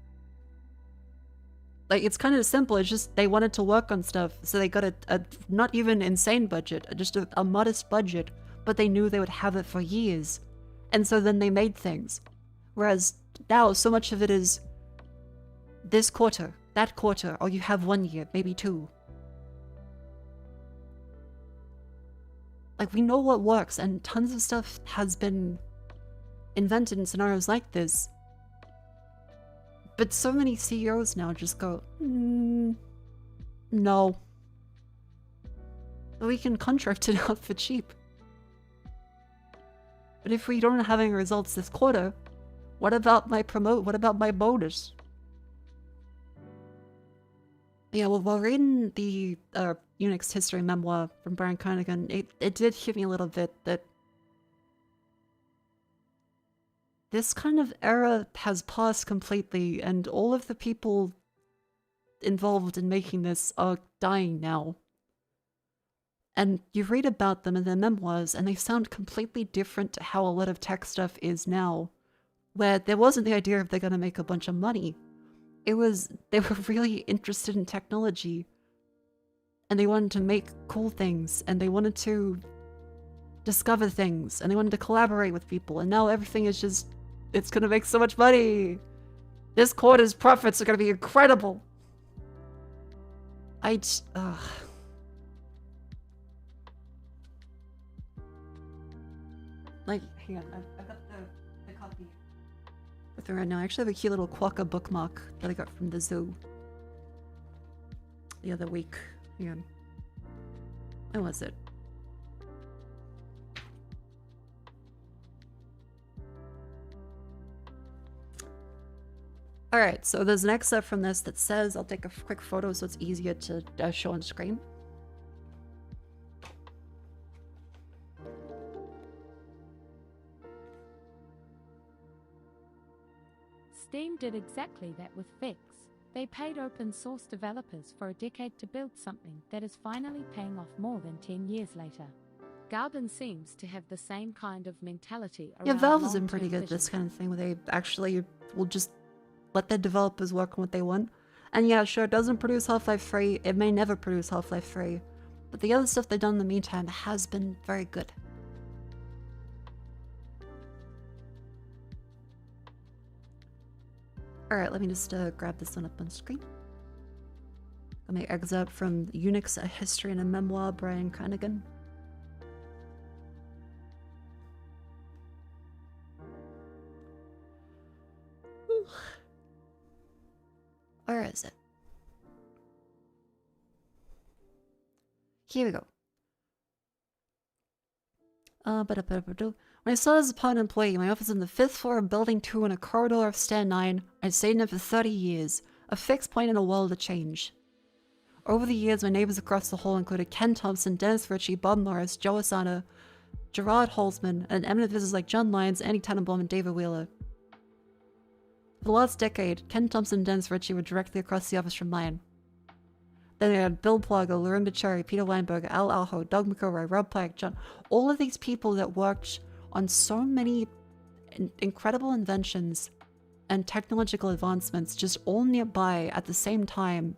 Like, it's kind of simple. It's just they wanted to work on stuff, so they got a not even insane budget, just a modest budget, but they knew they would have it for years. And so then they made things. Whereas now, so much of it is this quarter, that quarter, or you have 1 year, maybe 2. Like, we know what works, and tons of stuff has been invented in scenarios like this. But so many CEOs now just go, no. We can contract it out for cheap. But if we don't have any results this quarter, what about my bonus? Yeah, well, while reading the Unix history memoir from Brian Kernighan, it did hit me a little bit that this kind of era has passed completely, and all of the people involved in making this are dying now. And you read about them in their memoirs, and they sound completely different to how a lot of tech stuff is now, where there wasn't the idea of they're gonna make a bunch of money. It was, they were really interested in technology, and they wanted to make cool things, and they wanted to discover things, and they wanted to collaborate with people, and now everything is just, it's gonna make so much money! This quarter's profits are gonna be incredible! Like, hang on, I've got the copy with me right now. I actually have a cute little Quokka bookmark that I got from the zoo the other week. Hang on. When was it? Alright, so there's an excerpt from this that says, I'll take a quick photo so it's easier to show on screen. Steam did exactly that with Fix. They paid open source developers for a decade to build something that is finally paying off more than 10 years later. Galban seems to have the same kind of mentality around Yeah, Valve is in long-term pretty good at this vision. kind of thing where they actually will just let their developers work on what they want. And yeah, sure, it doesn't produce Half-Life 3. It may never produce Half-Life 3. But the other stuff they've done in the meantime has been very good. Alright, let me just grab this one up on screen. Let me excerpt from Unix, A History and a Memoir, Brian Krannigan. Where is it? Here we go. When I started as a part employee, my office on the 5th floor of Building 2 in a corridor of Stair 9. I'd stayed in it for 30 years, a fixed point in a world of change. Over the years, my neighbors across the hall included Ken Thompson, Dennis Ritchie, Bob Morris, Joe Asana, Gerard Holzman, and eminent visitors like John Lyons, Andy Tannenbaum, and David Wheeler. For the last decade, Ken Thompson and Dennis Ritchie were directly across the office from mine. Then they had Bill Plugger, Lorinda Cherry, Peter Weinberg, Al Alho, Doug McElroy, Rob Pike, John... All of these people that worked on so many incredible inventions and technological advancements just all nearby at the same time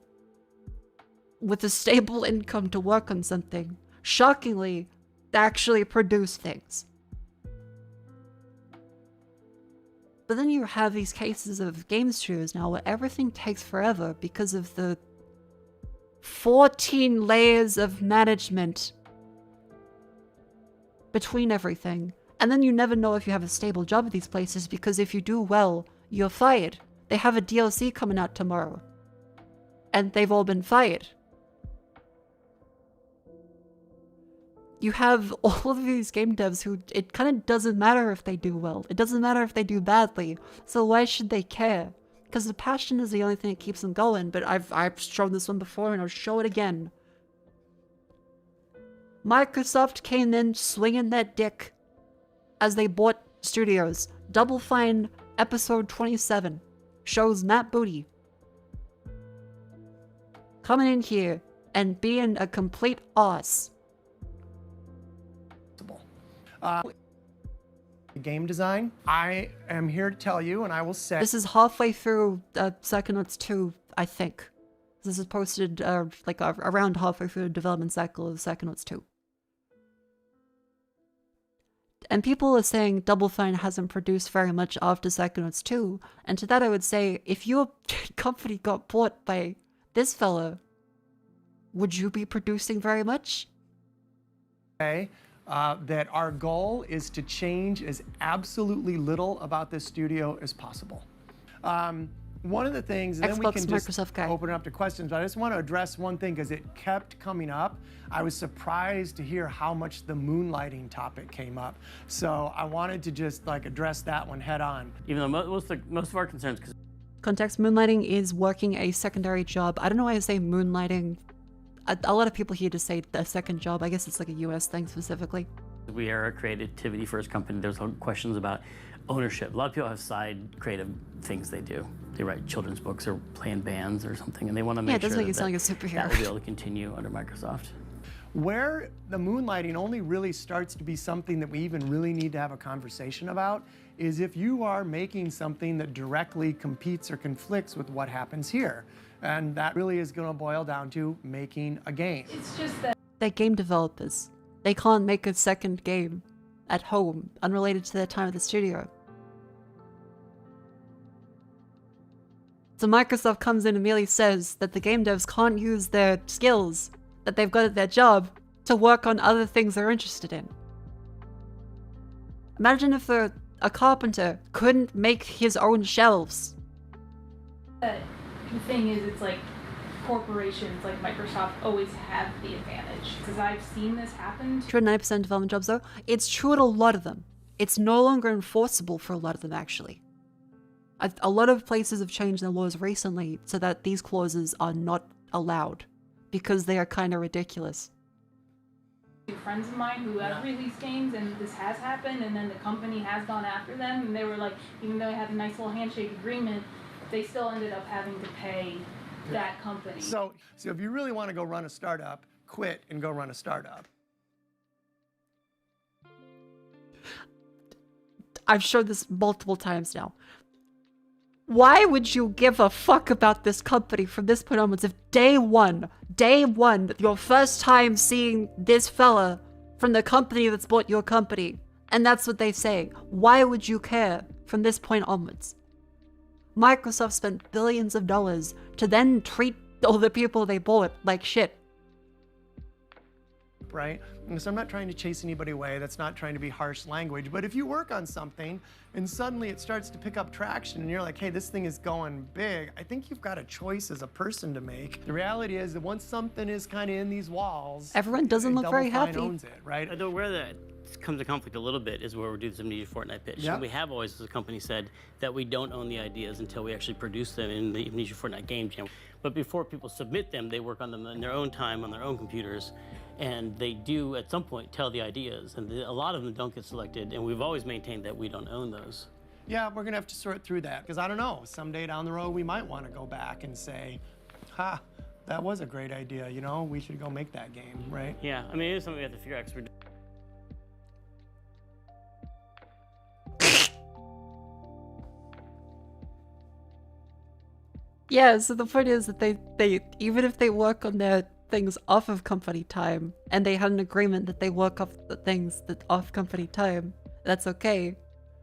with a stable income to work on something. Shockingly, they actually produce things. But then you have these cases of game studios now where everything takes forever because of the 14 layers of management between everything. And then you never know if you have a stable job at these places because if you do well, you're fired. They have a DLC coming out tomorrow. And they've all been fired. You have all of these game devs who it kind of doesn't matter if they do well. It doesn't matter if they do badly. So why should they care? Because the passion is the only thing that keeps them going. But I've shown this one before and I'll show it again. Microsoft came in swinging that dick as they bought studios. Double Fine episode 27 shows Matt Booty coming in here and being a complete ass. Game design, I am here to tell you, and I will say... This is halfway through Psychonauts 2, I think. This is posted around halfway through the development cycle of Psychonauts 2. And people are saying Double Fine hasn't produced very much after Psychonauts 2, and to that I would say, if your company got bought by this fella, would you be producing very much? Okay. That our goal is to change as absolutely little about this studio as possible. One of the things, and then we can just open it up to questions, but I just want to address one thing because it kept coming up. I was surprised to hear how much the moonlighting topic came up. So I wanted to just address that one head on. Even though most of our concerns... Context, moonlighting is working a secondary job. I don't know why I say moonlighting. A lot of people here just say the second job. I guess it's like a US thing specifically. We are a creativity first company. There's questions about ownership. A lot of people have side creative things they do. They write children's books or play in bands or something, and they want to make sure that sound like a superhero. That will be able to continue under Microsoft. Where the moonlighting only really starts to be something that we even really need to have a conversation about is if you are making something that directly competes or conflicts with what happens here. And that really is going to boil down to making a game. It's just that they're game developers. They can't make a second game at home, unrelated to their time at the studio. So Microsoft comes in and merely says that the game devs can't use their skills that they've got at their job to work on other things they're interested in. Imagine if a carpenter couldn't make his own shelves. The thing is, it's like corporations like Microsoft always have the advantage because I've seen this happen. 209% development jobs though, it's true at a lot of them. It's no longer enforceable for a lot of them actually. A lot of places have changed their laws recently so that these clauses are not allowed because they are kind of ridiculous. Friends of mine who have released games and this has happened and then the company has gone after them and they were like, even though they had a nice little handshake agreement, they still ended up having to pay that company. So if you really want to go run a startup, quit and go run a startup. I've showed this multiple times now. Why would you give a fuck about this company from this point onwards if day one, your first time seeing this fella from the company that's bought your company, and that's what they say, why would you care from this point onwards? Microsoft spent billions of dollars to then treat all the people they bought like shit. Right? And so I'm not trying to chase anybody away. That's not trying to be harsh language. But if you work on something and suddenly it starts to pick up traction and you're like, hey, this thing is going big, I think you've got a choice as a person to make. The reality is that once something is kind of in these walls, everyone doesn't look very happy. Owns it, right? Although where that comes to conflict a little bit is where we do this Amnesia Fortnite pitch. Yep. We have always, as a company, said that we don't own the ideas until we actually produce them in the Amnesia Fortnite game jam. But before people submit them, they work on them in their own time, on their own computers, and they do, at some point, tell the ideas. And a lot of them don't get selected, and we've always maintained that we don't own those. Yeah, we're gonna have to sort through that, because I don't know, someday down the road, we might want to go back and say, ha, that was a great idea, you know, we should go make that game, right? Yeah, I mean, it is something we have to figure out, 'cause we're Yeah, so the point is that they even if they work on their things off of company time, and they had an agreement that they work off the things that off company time, that's okay.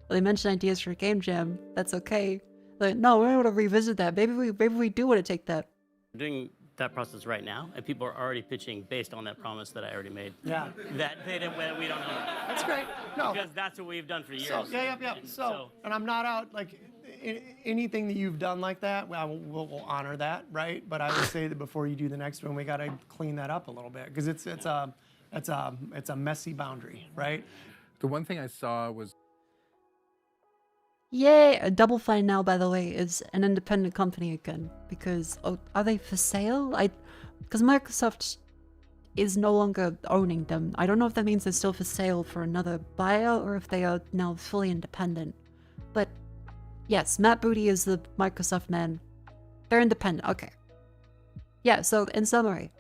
Well, they mentioned ideas for a game jam, that's okay. Like, no, we don't want to revisit that. Maybe we do want to take that. We're doing that process right now, and people are already pitching based on that promise that I already made. Yeah. That we don't own it. That's great. No. Because that's what we've done for years. So, yeah. And I'm not out, like, anything that you've done like that, we'll honor that, right? But I would say that before you do the next one, we got to clean that up a little bit, because it's a messy boundary, right? The one thing I saw was... Yay! Double Fine now, by the way, is an independent company again. Because, are they for sale? Because Microsoft is no longer owning them. I don't know if that means they're still for sale for another buyer, or if they are now fully independent. But, yes, Matt Booty is the Microsoft man. They're independent, okay. Yeah, so, in summary,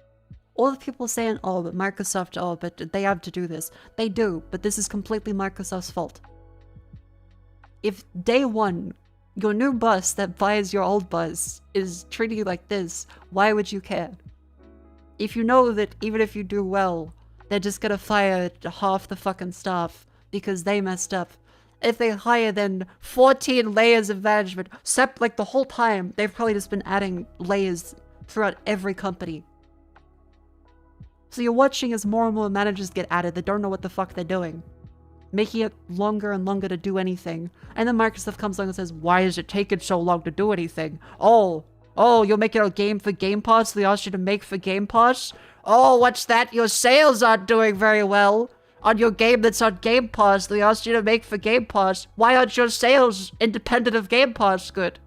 all the people saying, oh, but Microsoft, oh, but they have to do this. They do, but this is completely Microsoft's fault. If day one, your new boss that buys your old boss is treating you like this, why would you care? If you know that even if you do well, they're just gonna fire half the fucking staff because they messed up. If they hire then 14 layers of management, like the whole time, they've probably just been adding layers throughout every company. So you're watching as more and more managers get added that don't know what the fuck they're doing, making it longer and longer to do anything. And then Microsoft comes along and says, why is it taking so long to do anything? Oh, you're making a game for Game Pass they asked you to make for Game Pass? Oh, what's that? Your sales aren't doing very well on your game that's on Game Pass they asked you to make for Game Pass. Why aren't your sales independent of Game Pass good?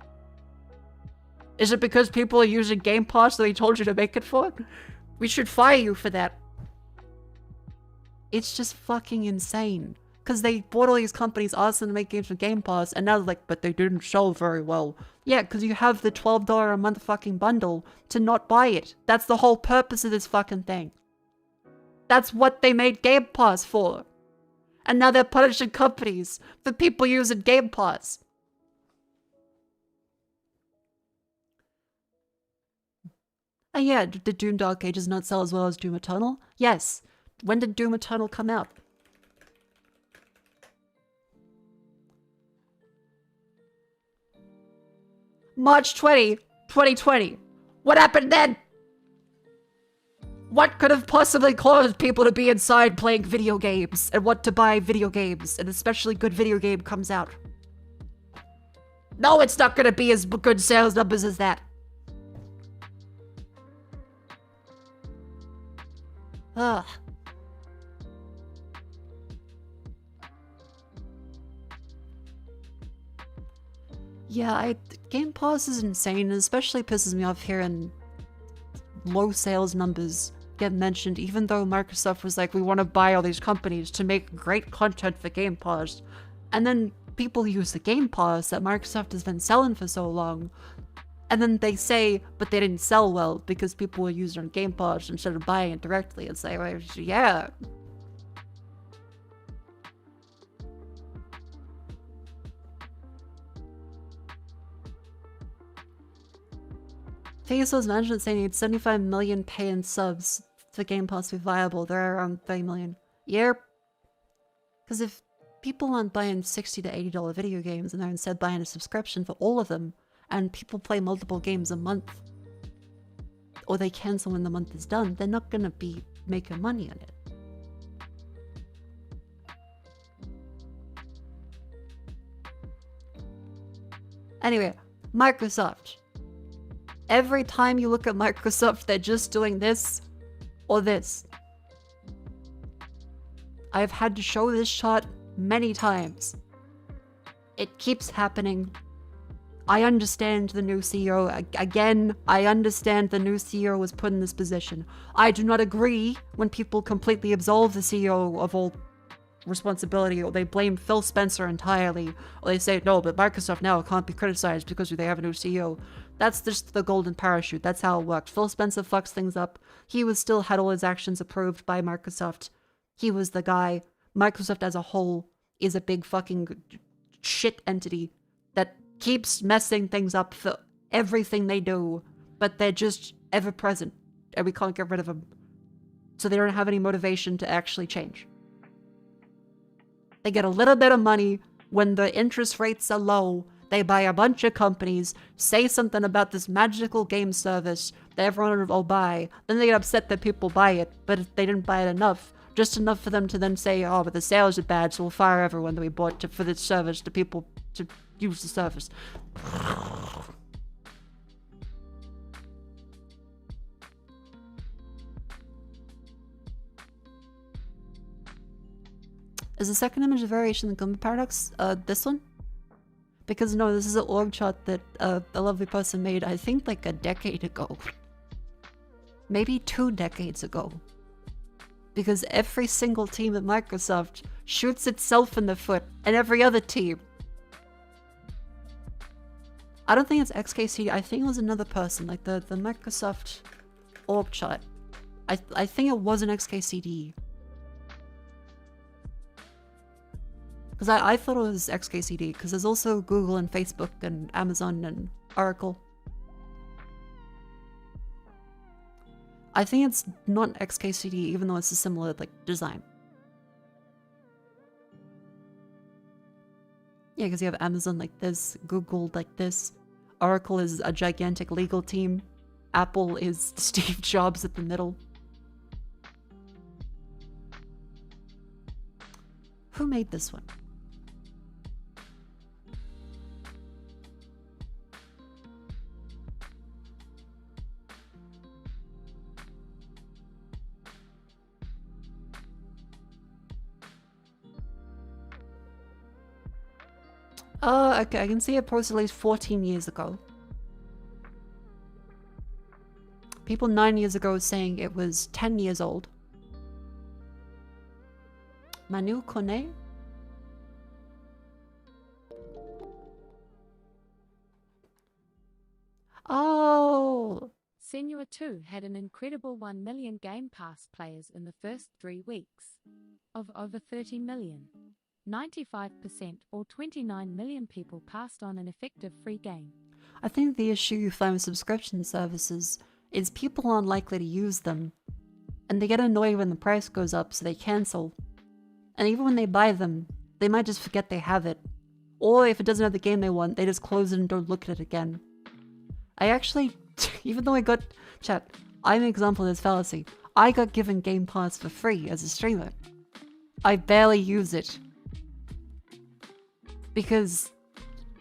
Is it because people are using Game Pass that they told you to make it for? We should fire you for that. It's just fucking insane. Because they bought all these companies, asked them to make games for Game Pass, and now they're like, but they didn't sell very well. Yeah, because you have the $12 a month fucking bundle to not buy it. That's the whole purpose of this fucking thing. That's what they made Game Pass for. And now they're punishing companies for people using Game Pass. And yeah, did Doom Dark Ages not sell as well as Doom Eternal? Yes. When did Doom Eternal come out? March 20, 2020. What happened then? What could have possibly caused people to be inside playing video games and want to buy video games, and especially good video game comes out? No, it's not gonna be as good sales numbers as that. Ugh. Yeah, Game Pass is insane, and especially pisses me off hearing low sales numbers get mentioned, even though Microsoft was like, we want to buy all these companies to make great content for Game Pass. And then people use the Game Pass that Microsoft has been selling for so long, and then they say, but they didn't sell well because people were using Game Pass instead of buying it directly. It's like, well, yeah. Facebook's management saying it's 75 million paying subs for Game Pass to be viable. There are around 30 million. Yep. Because if people aren't buying $60 to $80 video games and they're instead buying a subscription for all of them, and people play multiple games a month, or they cancel when the month is done, they're not gonna be making money on it. Anyway, Microsoft. Every time you look at Microsoft, they're just doing this or this. I've had to show this shot many times. It keeps happening. I understand the new CEO. Again, I understand the new CEO was put in this position. I do not agree when people completely absolve the CEO of all responsibility, or they blame Phil Spencer entirely, or they say, no, but Microsoft now can't be criticized because they have a new CEO. That's just the golden parachute. That's how it worked. Phil Spencer fucks things up. He was still had all his actions approved by Microsoft. He was the guy. Microsoft as a whole is a big fucking shit entity that keeps messing things up for everything they do, but they're just ever present, and we can't get rid of them. So they don't have any motivation to actually change. They get a little bit of money when the interest rates are low. They buy a bunch of companies, say something about this magical game service that everyone will buy. Then they get upset that people buy it, but if they didn't buy it enough, just enough for them to then say, oh, but the sales are bad, so we'll fire everyone that we bought for this service to people to use the service. Is the second image a variation of the Gummy Paradox? This one? Because no, this is an org chart that a lovely person made, I think like a decade ago. Maybe 2 decades ago. Because every single team at Microsoft shoots itself in the foot, and every other team. I don't think it's XKCD, I think it was another person, like the Microsoft org chart. I think it was an XKCD. Because I thought it was XKCD, because there's also Google and Facebook and Amazon and Oracle. I think it's not XKCD, even though it's a similar, like, design. Yeah, because you have Amazon like this, Google like this, Oracle is a gigantic legal team, Apple is Steve Jobs at the middle. Who made this one? Oh, okay, I can see it posted at least 14 years ago. People 9 years ago saying it was 10 years old. Manu Kone? Oh! Senua 2 had an incredible 1 million Game Pass players in the first 3 weeks. Of over 30 million. 95% or 29 million people passed on an effective free game. I think the issue you find with subscription services is people aren't likely to use them, and they get annoyed when the price goes up, so they cancel. And even when they buy them, they might just forget they have it. Or if it doesn't have the game they want, they just close it and don't look at it again. I actually, even though I got, chat, I'm an example of this fallacy. I got given Game Pass for free as a streamer. I barely use it. Because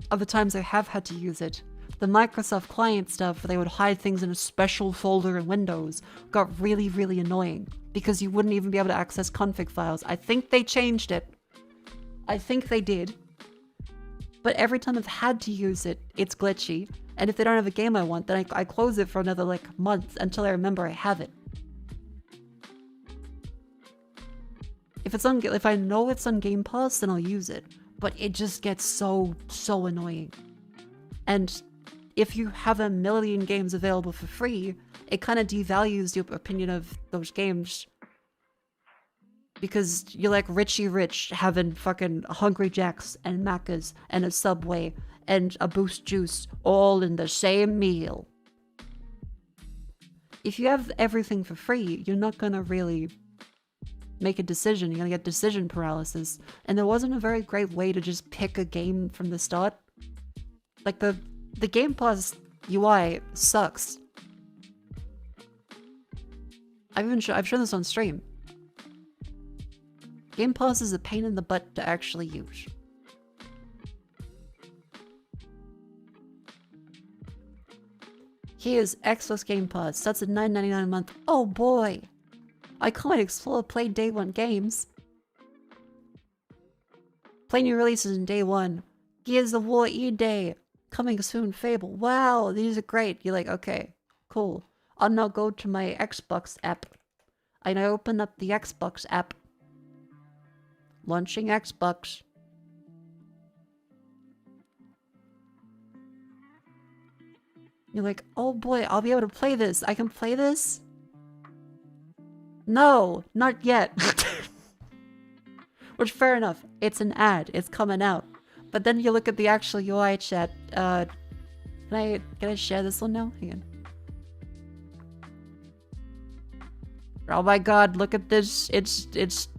of the times I have had to use it, the Microsoft client stuff where they would hide things in a special folder in Windows got really, really annoying because you wouldn't even be able to access config files. I think they changed it. I think they did. But every time I've had to use it, it's glitchy. And if they don't have a game I want, then I close it for another like month until I remember I have it. If I know it's on Game Pass, then I'll use it. but it just gets so annoying. And if you have a million games available for free, it kind of devalues your opinion of those games. Because you're like Richie Rich having fucking Hungry Jacks and Macca's and a Subway and a Boost Juice all in the same meal. If you have everything for free, you're not gonna really make a decision. You're gonna get decision paralysis. And there wasn't a very great way to just pick a game from the start. Like the Game Pass UI sucks. I've shown this on stream. Game Pass is a pain in the butt to actually use. Here's Xbox Game Pass. That's at $9.99 a month. Oh boy! I can't explore play day one games. Play new releases in day one. Gears of War E-Day. Coming soon, Fable. Wow, these are great. You're like, okay, cool. I'll now go to my Xbox app. And I open up the Xbox app. Launching Xbox. You're like, oh boy, I'll be able to play this. I can play this? No, not yet. Which, fair enough. It's an ad. It's coming out. But then you look at the actual UI chat. Can I share this one now? Hang on. Oh my god, look at this. It's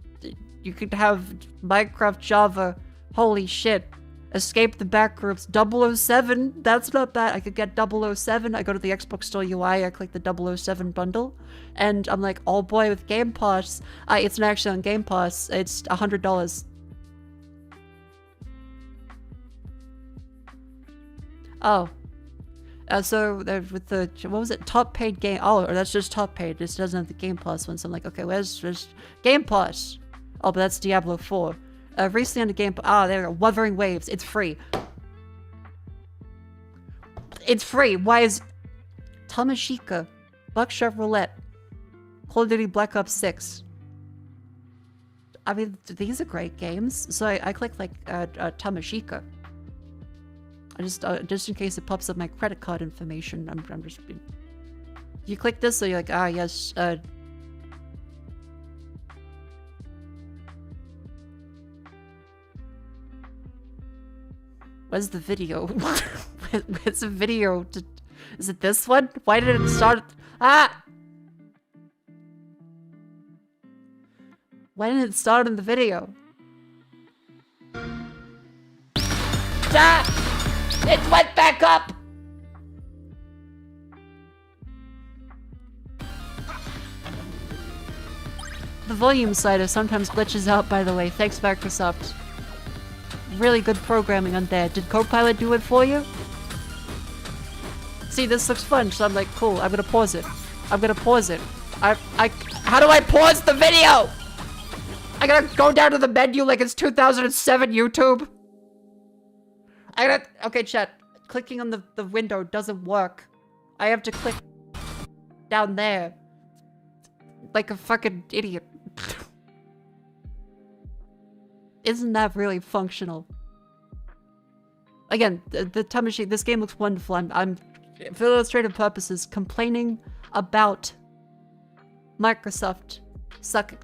you could have Minecraft Java. Holy shit. Escape the Backrooms. 007. That's not bad. I could get 007. I go to the Xbox Store UI. I click the 007 bundle. And I'm like, oh boy, with Game Pass. It's not actually on Game Pass. It's $100. Oh. So with the, what was it? Top paid game. Oh, or that's just top paid. This doesn't have the Game Pass one. So I'm like, okay, where's Game Pass? Oh, but that's Diablo 4. Recently on the Game Pass. There we go. Wuthering Waves. It's free. It's free. Why is Tamashika, Buckshot Roulette, Call of Duty Black Ops 6. I mean, these are great games. So I click like Tamashika. Just in case it pops up my credit card information. I'm just. You click this, so you're like, ah, yes. Where's the video? Where's the video? Is it this one? Why did it start? Ah! Why didn't it start in the video? Ah! It went back up! The volume slider sometimes glitches out, by the way. Thanks, Microsoft. Really good programming on there. Did Copilot do it for you? See, this looks fun, so I'm like, cool, I'm gonna pause it. I'm gonna pause it. How do I pause the video? I gotta go down to the menu like it's 2007 YouTube. Okay, chat. Clicking on the window doesn't work. I have to click down there. Like a fucking idiot. Isn't that really functional? Again, the time machine, this game looks wonderful. I'm for illustrative purposes, complaining about Microsoft sucking.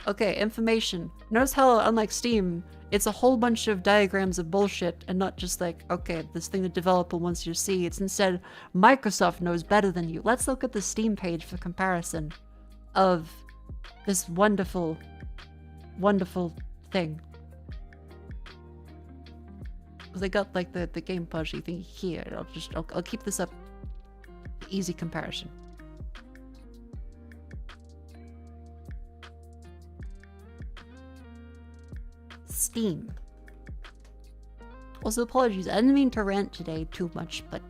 Okay, information. Notice how, unlike Steam, it's a whole bunch of diagrams of bullshit and not just like, okay, this thing the developer wants you to see. It's instead, Microsoft knows better than you. Let's look at the Steam page for comparison of this wonderful, wonderful thing. Because they got like the game pudgy thing here. I'll keep this up. Easy comparison. Steam. Also, apologies. I didn't mean to rant today too much, but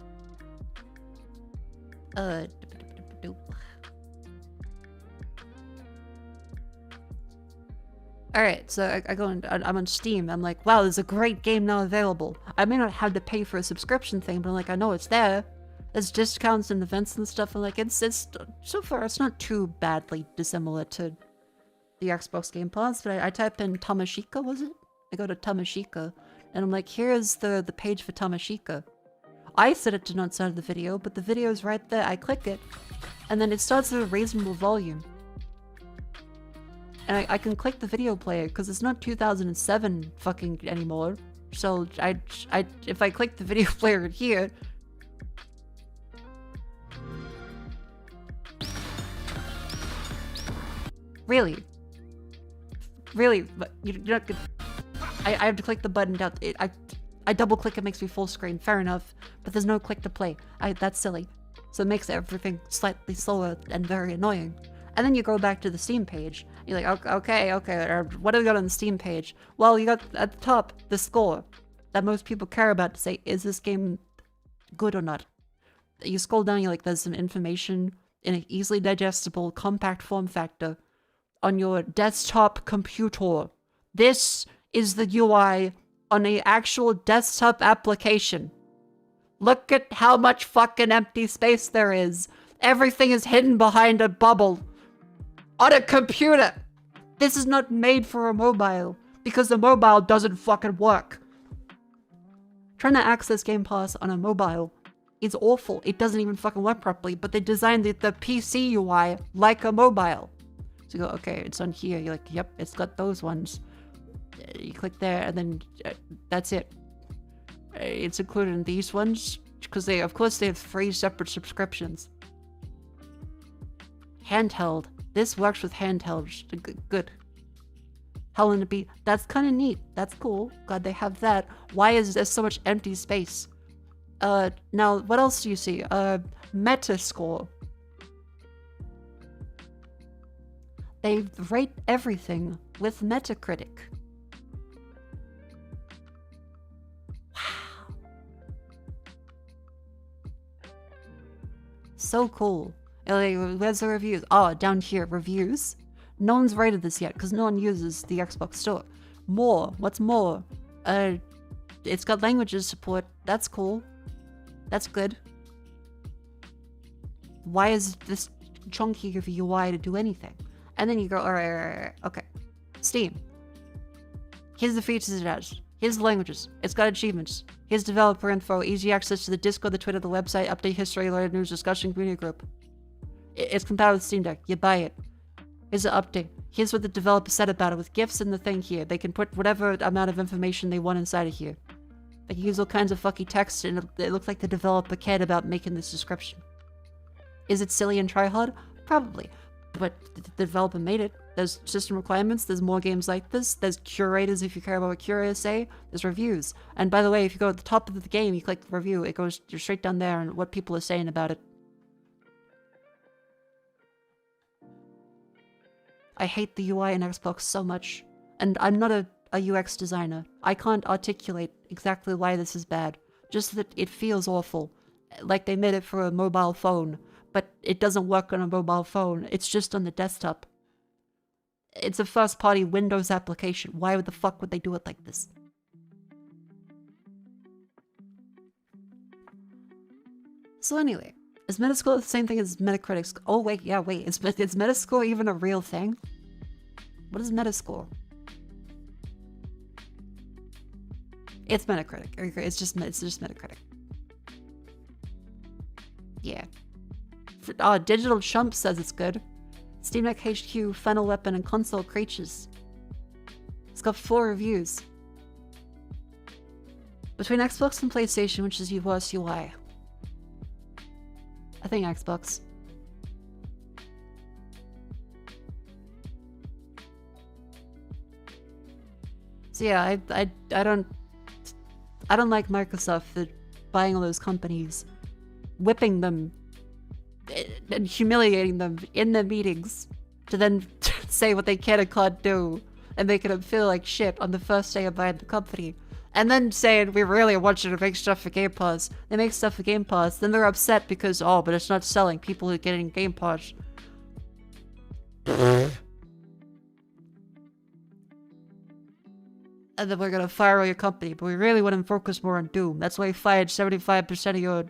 Alright, so I go and I'm on Steam. I'm like, wow, there's a great game now available. I may not have to pay for a subscription thing, but I'm like, I know it's there. There's discounts and events and stuff. I'm like, it's so far it's not too badly dissimilar to the Xbox Game Pass, but I type in Tamashika, was it? I go to Tamashika, and I'm like, here's the page for Tamashika. I set it to not start the video, but the video is right there. I click it, and then it starts at a reasonable volume. And I can click the video player, because it's not 2007 fucking anymore. So if I click the video player here... Really? Really? But you're not gonna... I have to click the button down. I double click, it makes me full screen. Fair enough. But there's no click to play. That's silly. So it makes everything slightly slower and very annoying. And then you go back to the Steam page. You're like, okay, what do we got on the Steam page? Well, you got at the top the score that most people care about to say, is this game good or not? You scroll down, you're like, there's some information in an easily digestible, compact form factor on your desktop computer. This is the UI on an actual desktop application. Look at how much fucking empty space there is. Everything is hidden behind a bubble. On a computer. This is not made for a mobile, because the mobile doesn't fucking work. Trying to access Game Pass on a mobile is awful. It doesn't even fucking work properly, but they designed the PC UI like a mobile. So you go, okay, it's on here. You're like, yep, it's got those ones. You click there, and then that's it. It's included in these ones, because of course they have 3 separate subscriptions. Handheld. This works with handhelds. Good. How will it be? That's kind of neat. That's cool. Glad they have that. Why is there so much empty space? Now, what else do you see? Metascore. They rate everything with Metacritic. Wow. So cool. Like, where's the reviews? Oh, down here, reviews. No one's rated this yet, because no one uses the Xbox Store. More. What's more? It's got languages support. That's cool. That's good. Why is this chunky of a UI to do anything? And then you go, alright, okay. Steam. Here's the features it has. Here's the languages. It's got achievements. Here's developer info, easy access to the Discord, the Twitter, the website, update history, alert news, discussion, community group. It's compatible with Steam Deck. You buy it. Here's an update. Here's what the developer said about it with GIFs and the thing here. They can put whatever amount of information they want inside of here. They can use all kinds of fucky text, and it looks like the developer cared about making this description. Is it silly and try hard? Probably. But the developer made it. There's system requirements. There's more games like this. There's curators if you care about what curators say. There's reviews. And by the way, if you go at the top of the game, you click review. It goes straight down there and what people are saying about it. I hate the UI in Xbox so much. And I'm not a UX designer. I can't articulate exactly why this is bad. Just that it feels awful. Like they made it for a mobile phone. But it doesn't work on a mobile phone. It's just on the desktop. It's a first-party Windows application. Why the fuck would they do it like this? So anyway, is Metascore the same thing as Metacritic? Oh wait, yeah, wait. Is Metascore even a real thing? What is Metascore? It's Metacritic. It's just Metacritic. Yeah. Digital Chump says it's good. Steam Deck HQ, Final Weapon, and Console Creatures. It's got 4 reviews. Between Xbox and PlayStation, which is worse UI? I think Xbox. So yeah, I don't like Microsoft for buying all those companies, whipping them, and humiliating them in the meetings to then say what they can and can't do and making them feel like shit on the first day of buying the company. And then saying, we really want you to make stuff for Game Pass. They make stuff for Game Pass, then they're upset because, oh, but it's not selling. People are getting Game Pass. And then we're gonna fire all your company, but we really want to focus more on Doom. That's why we fired 75% of your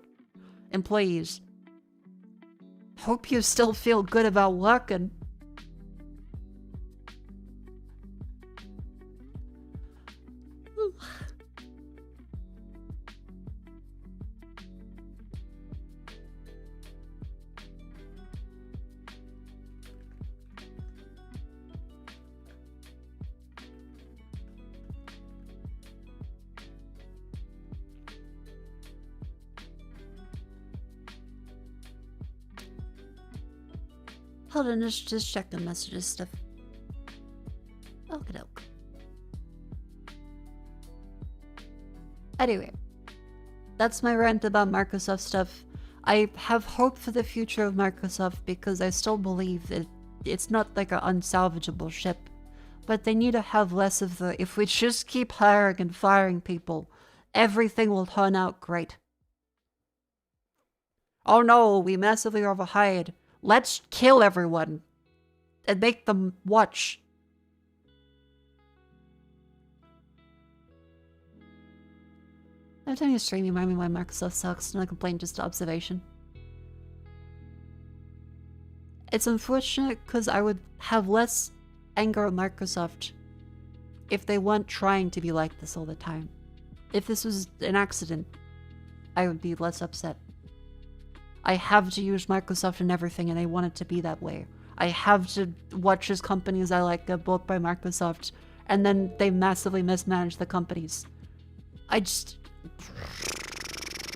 employees. Hope you still feel good about working. Hold on, just check the messages stuff. Okey doke. Anyway, that's my rant about Microsoft stuff. I have hope for the future of Microsoft because I still believe that it's not like an unsalvageable ship. But they need to have less of the, if we just keep hiring and firing people, everything will turn out great. Oh no, we massively overhired. Let's kill everyone and make them watch. Every time you stream, you remind me why Microsoft sucks. Not a complaint, just observation. It's unfortunate because I would have less anger at Microsoft if they weren't trying to be like this all the time. If this was an accident, I would be less upset. I have to use Microsoft in everything and they want it to be that way. I have to watch as companies I like get bought by Microsoft and then they massively mismanage the companies.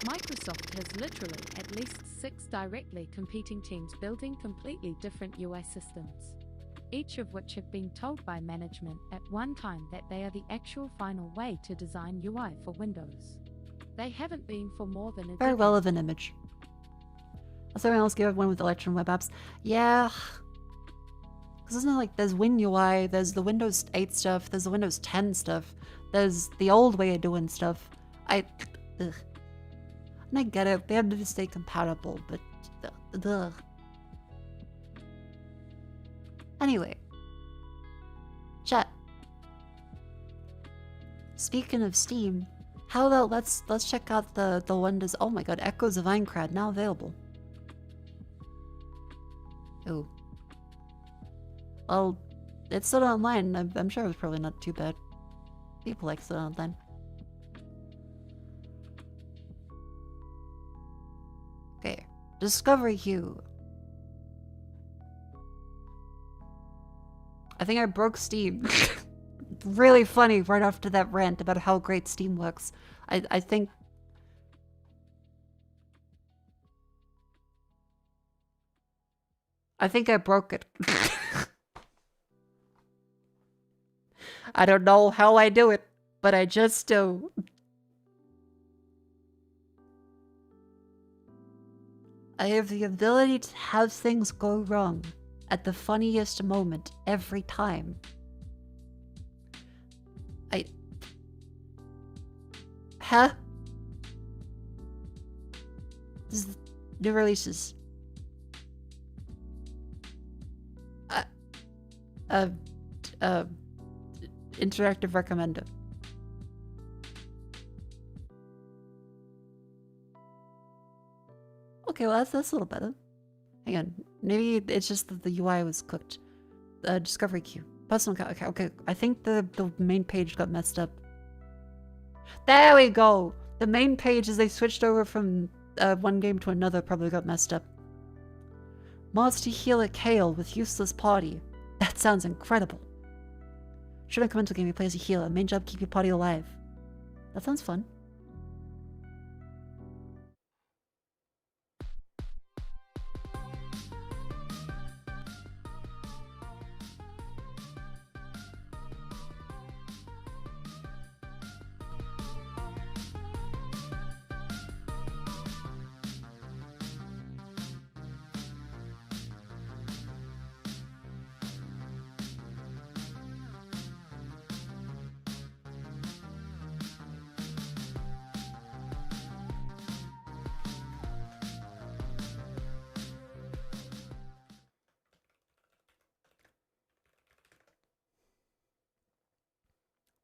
Microsoft has literally at least 6 directly competing teams building completely different UI systems, each of which have been told by management at one time that they are the actual final way to design UI for Windows. They haven't been for more than a very decade. relevant image. Someone else gave everyone with Electron web apps. Yeah. Because isn't it like there's WinUI, there's the Windows 8 stuff, there's the Windows 10 stuff, there's the old way of doing stuff. Ugh. And I get it, they have to stay compatible, but ugh. Anyway. Chat. Speaking of Steam, how about let's check out the Windows. Oh my god, Echoes of Aincrad now available. Oh. Well, it's still online. I'm sure it was probably not too bad. People like still online. Okay. Discovery Hue. I think I broke Steam. Really funny right after that rant about how great Steam works. I think... I think I broke it. I don't know how I do it, but I just do. I have the ability to have things go wrong at the funniest moment every time. Huh? This is new releases. Interactive recommender. Okay, well that's a little better. Hang on, maybe it's just that the UI was cooked. Discovery queue. Personal account. Okay. I think the main page got messed up. There we go! The main page as they switched over from one game to another probably got messed up. Monster Healer Kale with Useless Party. That sounds incredible. Shouldn't come into the game, you play as a healer. Main job, keep your party alive. That sounds fun.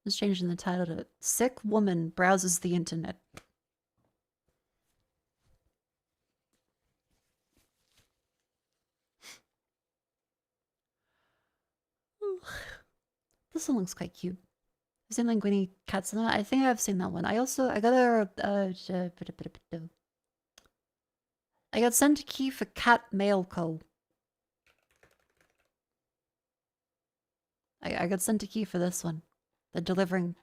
Just changing the title to Sick Woman Browses the Internet. This one looks quite cute. Is it Linguini Katsuna? I think I've seen that one. I got I got sent a key for Cat Mail Co. I got sent a key for this one. The delivering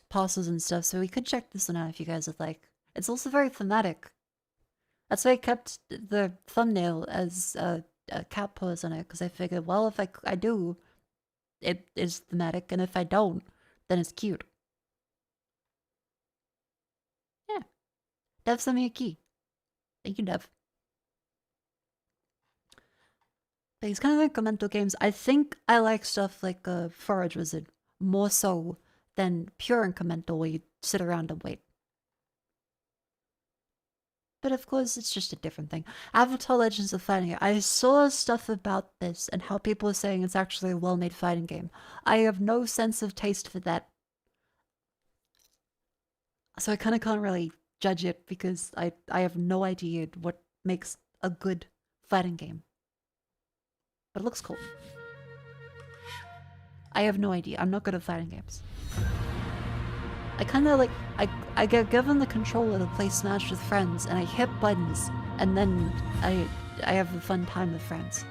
parcels and stuff, so we could check this one out if you guys would like. It's also very thematic. That's why I kept the thumbnail as cat paws on it because I figured, well, if I do, it is thematic, and if I don't, then it's cute. Yeah. Dev sent me a key. Thank you, Dev. But these kind of incremental games, I think I like stuff like Forage Wizard more so than pure incremental where you sit around and wait. But of course, it's just a different thing. Avatar Legends of Fighting. I saw stuff about this and how people are saying it's actually a well-made fighting game. I have no sense of taste for that. So I kind of can't really judge it because I have no idea what makes a good fighting game. But it looks cool. I have no idea. I'm not good at fighting games. I kind of like, I get given the controller to play Smash with friends, and I hit buttons, and then I have a fun time with friends.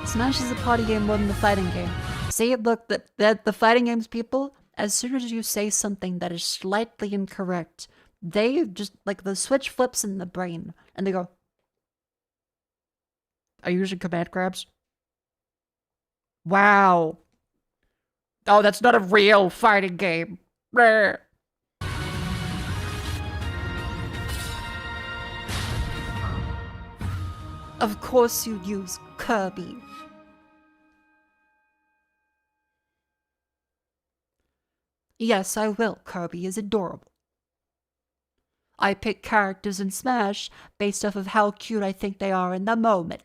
Smash is a party game more than the fighting game. See, look, the fighting games people, as soon as you say something that is slightly incorrect, they just, like, the switch flips in the brain, and they go, are you using command grabs? Wow. Oh, that's not a real fighting game. Bleh. Of course you use Kirby. Yes, I will. Kirby is adorable. I pick characters in Smash based off of how cute I think they are in the moment.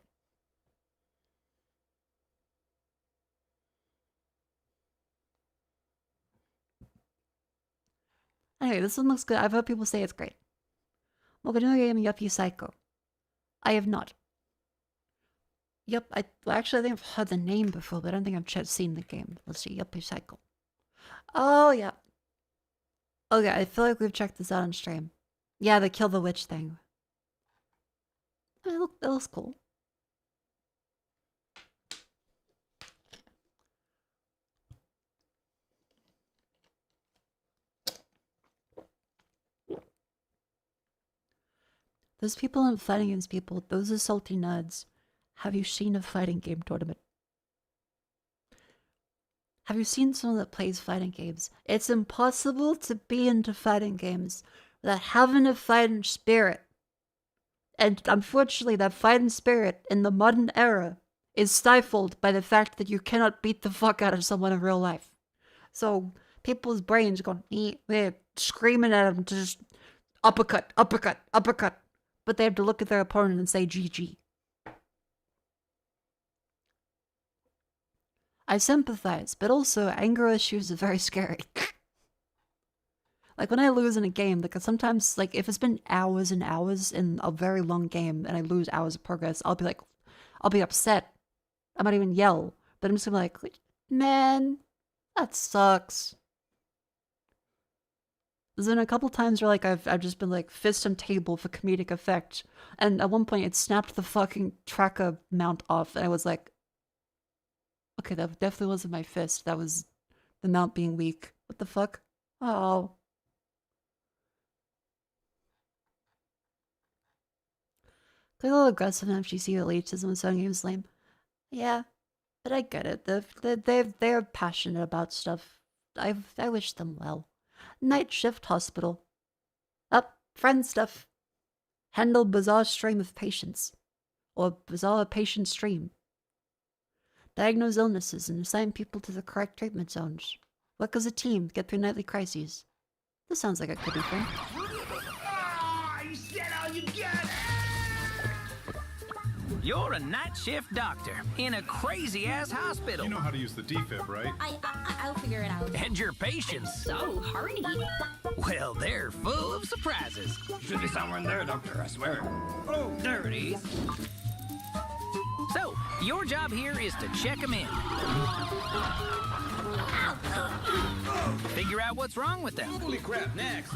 Anyway, this one looks good. I've heard people say it's great. Well, the new game, Yuppie Psycho. I have not. Yup, well, actually, I think I've heard the name before, but I don't think I've seen the game. Let's see, Yuppie Psycho. Oh, yeah. Okay, I feel like we've checked this out on stream. Yeah, the kill the witch thing. That looks cool. Those people aren't fighting against people. Those are salty nerds. Have you seen a fighting game tournament? Have you seen someone that plays fighting games? It's impossible to be into fighting games without having a fighting spirit. And unfortunately, that fighting spirit in the modern era is stifled by the fact that you cannot beat the fuck out of someone in real life. So people's brains go, they're screaming at them to just uppercut, uppercut, uppercut. But they have to look at their opponent and say GG. I sympathize, but also anger issues are very scary. Like when I lose in a game, like sometimes, like if it's been hours and hours in a very long game and I lose hours of progress, I'll be upset. I might even yell, but I'm just gonna be like, man, that sucks. There's been a couple times where like I've just been like fist on table for comedic effect, and at one point it snapped the fucking tracker mount off, and I was like, okay, that definitely wasn't my fist. That was the mount being weak. What the fuck? Oh. They're a little aggressive in FGC elitism when some games lame. Yeah, but I get it. They're passionate about stuff. I wish them well. Night Shift Hospital. Up, friend stuff. Handle bizarre stream of patients. Or bizarre patient stream. Diagnose illnesses and assign people to the correct treatment zones. Work as a team, get through nightly crises. This sounds like it could be fun. You said all you got. You're a night shift doctor in a crazy-ass hospital. You know how to use the defib, right? I'll figure it out. And your patients. So hardy. Well, they're full of surprises. Should be somewhere in there, Doctor, I swear. Oh, there it is. So, your job here is to check them in. Figure out what's wrong with them. Holy crap, next.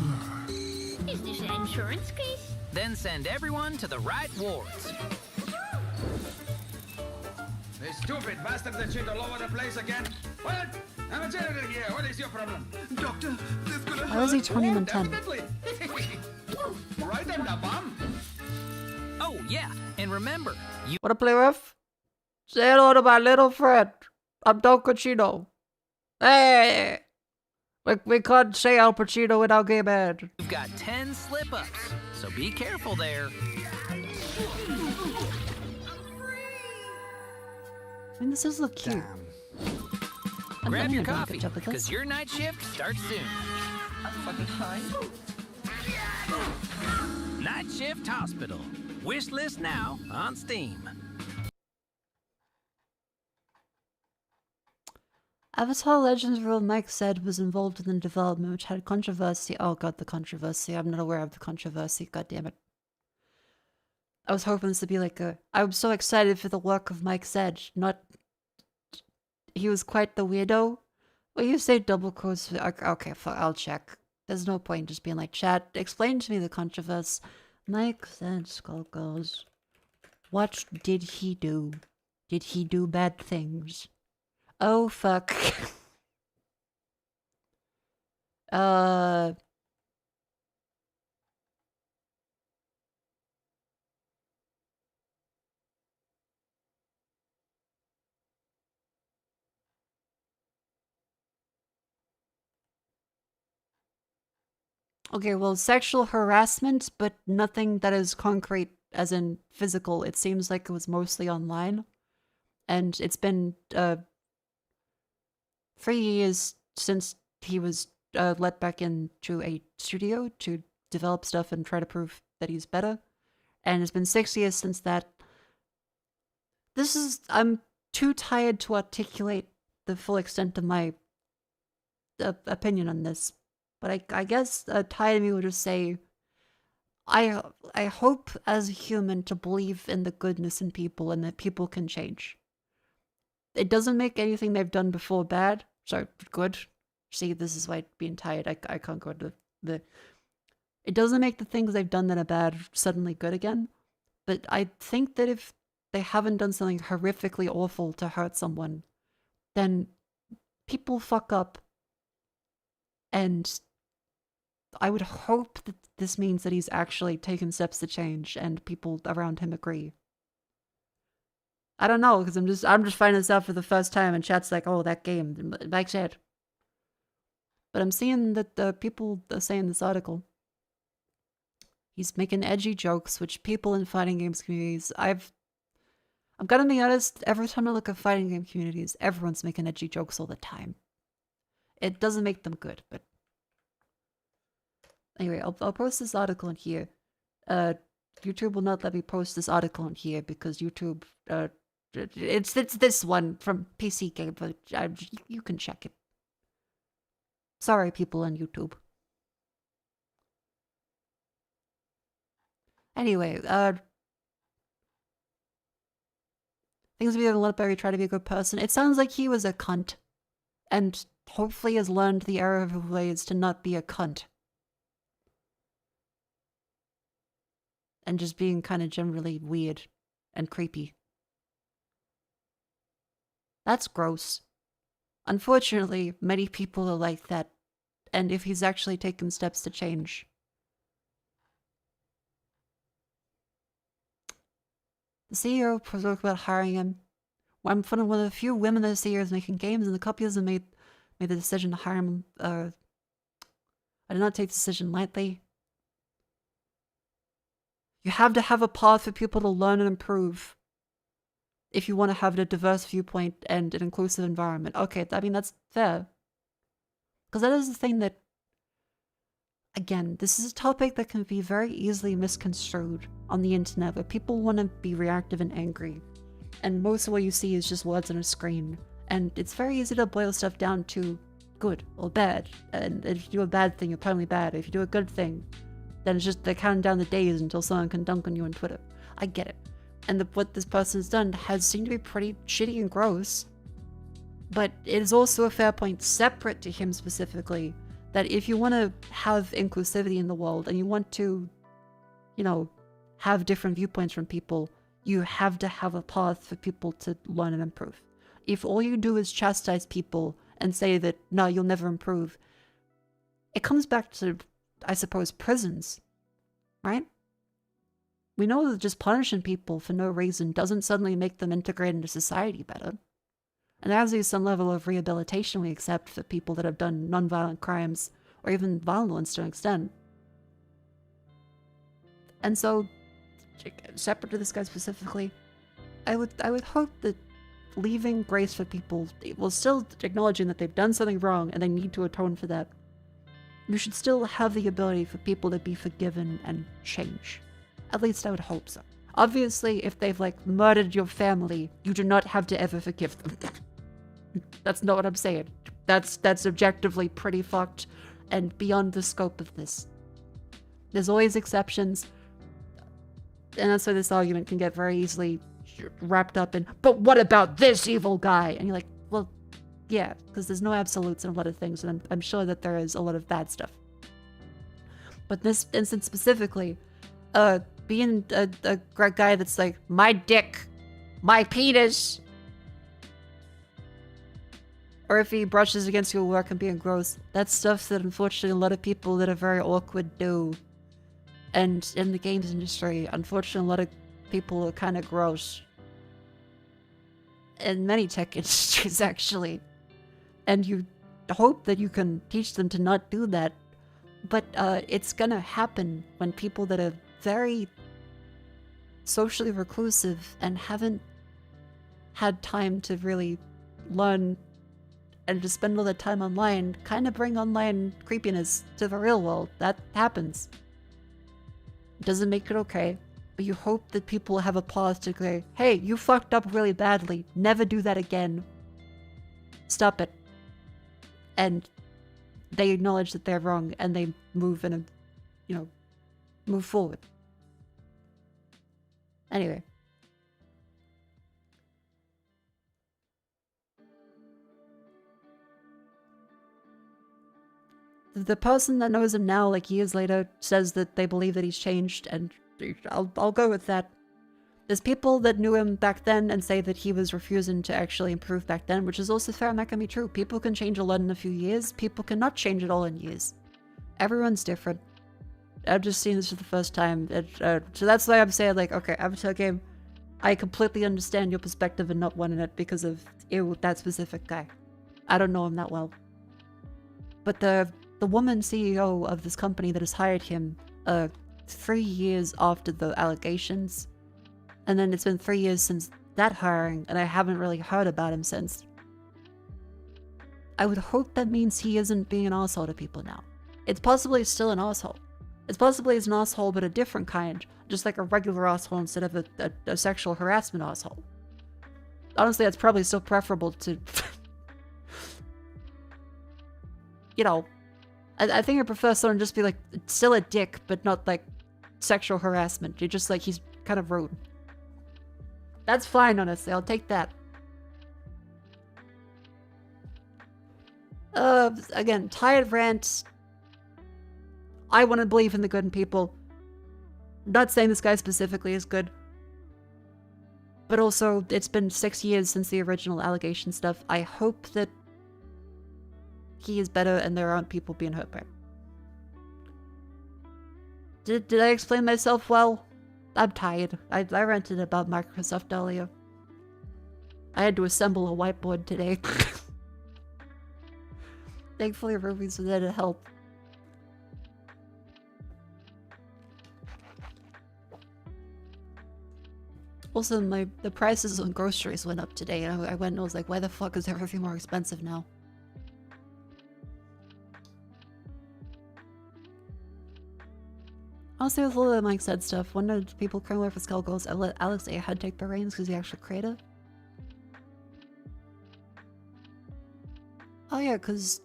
Is this an insurance case? Then send everyone to the right wards. Hey, stupid bastard that shit all over the place again. What? I'm a janitor here. What is your problem? Doctor, this is gonna hurt. How is he turning them 10? Definitely. Right on the bum. Oh, yeah. And remember, you Wanna play with? Say hello to my little friend. I'm Don Cochino. Hey! We can't say Al Pacino without Gay Man. you've got 10 slip-ups. So be careful there. I mean, this does look cute. I'm Grab your gonna do a coffee, good job with because this. your night shift starts soon. Night Shift Hospital. Wish list now on Steam. Avatar Legends World Mike said was involved in the development, which had controversy. Oh god, the controversy. I'm not aware of the controversy. God damn it. I was hoping this to be like a... I'm so excited for the work of Mike said. Not... He was quite the weirdo. Well, you say double quotes... Okay, I'll check. There's no point just being like, chat, explain to me the controversy. Mike said, Skullgirls. What did he do? Did he do bad things? Oh, fuck. Okay, well, sexual harassment, but nothing that is concrete, as in physical. It seems like it was mostly online. And it's been 3 years since he was let back into a studio to develop stuff and try to prove that he's better. And it's been 6 years since that. I'm too tired to articulate the full extent of my opinion on this. But I guess a tired me would just say, I hope as a human to believe in the goodness in people and that people can change. It doesn't make anything they've done before bad. So good. See, this is why being tired, I can't go to the... It doesn't make the things they've done that are bad suddenly good again. But I think that if they haven't done something horrifically awful to hurt someone, then people fuck up. And I would hope that this means that he's actually taken steps to change and people around him agree. I don't know, because I'm just finding this out for the first time and chat's like, oh, that game, Mike said. But I'm seeing that the people are saying this article. He's making edgy jokes, which people in fighting games communities, I'm gonna be honest, every time I look at fighting game communities, everyone's making edgy jokes all the time. It doesn't make them good, but... Anyway, I'll post this article in here. YouTube will not let me post this article in here because YouTube, it's this one from PC Game, but you can check it. Sorry, people on YouTube. Anyway, things we have a lot better. Try to be a good person. It sounds like he was a cunt, and hopefully has learned the error of his ways to not be a cunt. And just being kind of generally weird and creepy. That's gross. Unfortunately, many people are like that, and if he's actually taken steps to change. The CEO spoke about hiring him. I'm one of the few women that CEOs making games, and the companies have made the decision to hire him. I did not take the decision lightly. You have to have a path for people to learn and improve if you want to have a diverse viewpoint and an inclusive environment. Okay, I mean, that's fair. Because that is the thing that, again, this is a topic that can be very easily misconstrued on the internet, where people want to be reactive and angry. And most of what you see is just words on a screen. And it's very easy to boil stuff down to good or bad. And if you do a bad thing, you're probably bad. If you do a good thing, then it's just they're counting down the days until someone can dunk on you on Twitter. I get it. And what this person's done has seemed to be pretty shitty and gross. But it is also a fair point, separate to him specifically, that if you want to have inclusivity in the world and you want to, you know, have different viewpoints from people, you have to have a path for people to learn and improve. If all you do is chastise people and say that, no, you'll never improve, it comes back to, I suppose, prisons, right? We know that just punishing people for no reason doesn't suddenly make them integrate into society better. And there has to be some level of rehabilitation we accept for people that have done non-violent crimes, or even violent ones to an extent. And so, separate to this guy specifically, I would hope that leaving grace for people, while still acknowledging that they've done something wrong and they need to atone for that, you should still have the ability for people to be forgiven and change. At least I would hope so. Obviously, if they've, like, murdered your family, you do not have to ever forgive them. That's not what I'm saying. That's objectively pretty fucked and beyond the scope of this. There's always exceptions, and that's why this argument can get very easily wrapped up in, but what about this evil guy? And you're like, well, yeah, because there's no absolutes in a lot of things, and I'm sure that there is a lot of bad stuff. But this instance specifically, being a guy that's like, my dick, my penis, or if he brushes against your work and being gross, that's stuff that unfortunately a lot of people that are very awkward do. And in the games industry, unfortunately a lot of people are kind of gross. In many tech industries, actually. And you hope that you can teach them to not do that. But it's gonna happen when people that are very socially reclusive and haven't had time to really learn and to spend all their time online kind of bring online creepiness to the real world. That happens. It doesn't make it okay, but you hope that people have a pause to say, hey, you fucked up really badly. Never do that again. Stop it. And they acknowledge that they're wrong and they move in a, you know, move forward. Anyway. The person that knows him now, like years later, says that they believe that he's changed, and I'll go with that. There's people that knew him back then and say that he was refusing to actually improve back then, which is also fair and that can be true. People can change a lot in a few years. People cannot change it all in years. Everyone's different. I've just seen this for the first time. So that's why I'm saying, like, okay, Avatar game, I completely understand your perspective and not wanting it because of that specific guy. I don't know him that well. But the woman CEO of this company that has hired him 3 years after the allegations, and then it's been 3 years since that hiring, and I haven't really heard about him since. I would hope that means he isn't being an asshole to people now. It's possibly still an asshole. It's possibly he's an asshole, but a different kind, just like a regular asshole instead of a sexual harassment asshole. Honestly, that's probably still preferable to, you know, I think I prefer someone just be like, still a dick, but not like sexual harassment. You're just like, he's kind of rude. That's fine, honestly. I'll take that. Again, tired rants. I want to believe in the good in people. I'm not saying this guy specifically is good. But also, it's been 6 years since the original allegation stuff. I hope that he is better and there aren't people being hurt by it. Did I explain myself well? I'm tired. I ranted about Microsoft earlier. I had to assemble a whiteboard today. Thankfully, Ruby's there to help. Also, the prices on groceries went up today, and I went and I was like, why the fuck is everything more expensive now? Also, with all the Mike said stuff, one of the people currently work for Skull goes, I let Alex A. Head take the reins because he's the actual creator. Oh yeah, because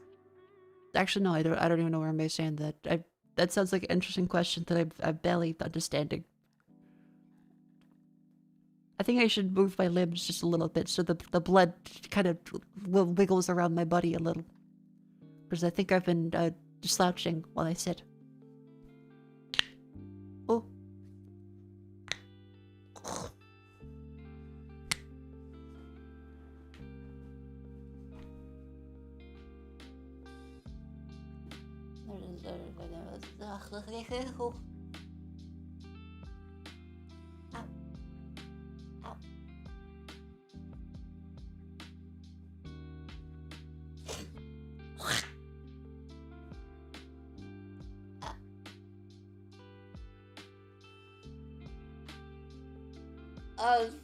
actually no, I don't even know where I'm saying that. That sounds like an interesting question that I'm barely understanding. I think I should move my limbs just a little bit so the blood kind of wiggles around my body a little. Because I think I've been slouching while I sit. Oh.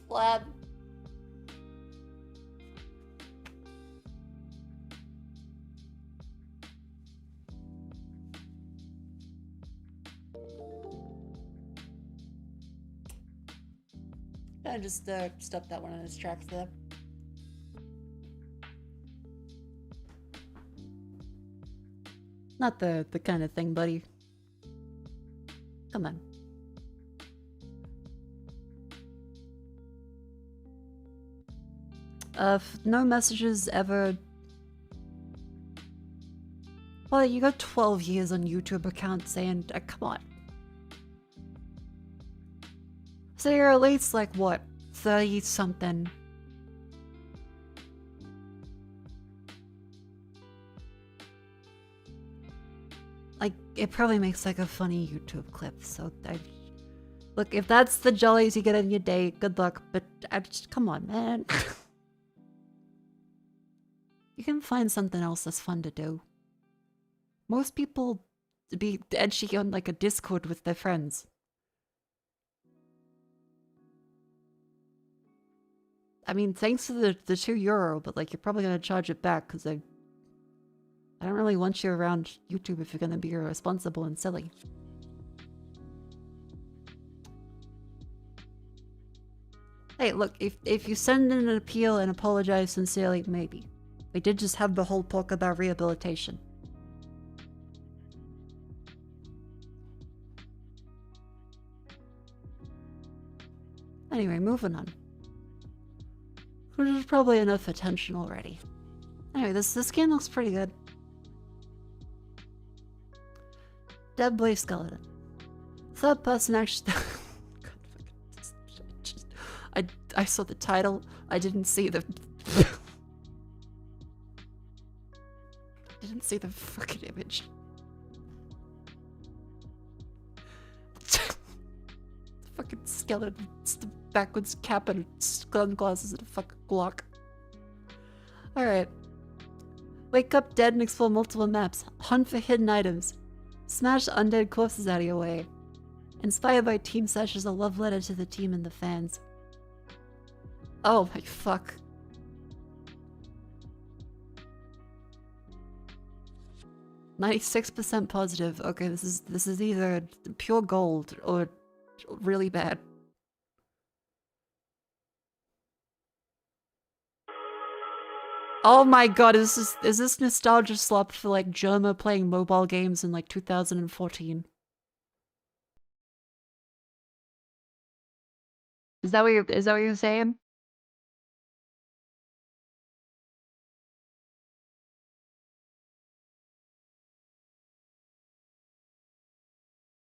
Flab. I just stopped that one on its tracks there. Not the kind of thing, buddy. Come on. No messages ever. Well, you got 12 years on YouTube account saying, come on. So you're at least like, what, 30 something? Like, it probably makes like a funny YouTube clip, so look, if that's the jollies you get in your day, good luck, but come on, man. You can find something else that's fun to do. Most people be edgy on like a Discord with their friends. I mean, thanks to the €2, but like you're probably gonna charge it back because I don't really want you around YouTube if you're gonna be irresponsible and silly. Hey, look, if you send in an appeal and apologize sincerely, maybe. We did just have the whole talk about rehabilitation. Anyway, moving on. Which is probably enough attention already. Anyway, this game looks pretty good. Dead Boy Skeleton. Third person action. I saw the title. I didn't see the. Didn't see the fucking image. The fucking skeleton. It's the backwards cap and sunglasses and a fucking Glock. Alright. Wake up dead and explore multiple maps. Hunt for hidden items. Smash undead corpses out of your way. Inspired by Team Sesh is a love letter to the team and the fans. Oh my fuck. %96 positive. Okay, this is either pure gold or really bad. Oh my god, is this nostalgia slop for like Germa playing mobile games in like 2014? Is that what you're saying?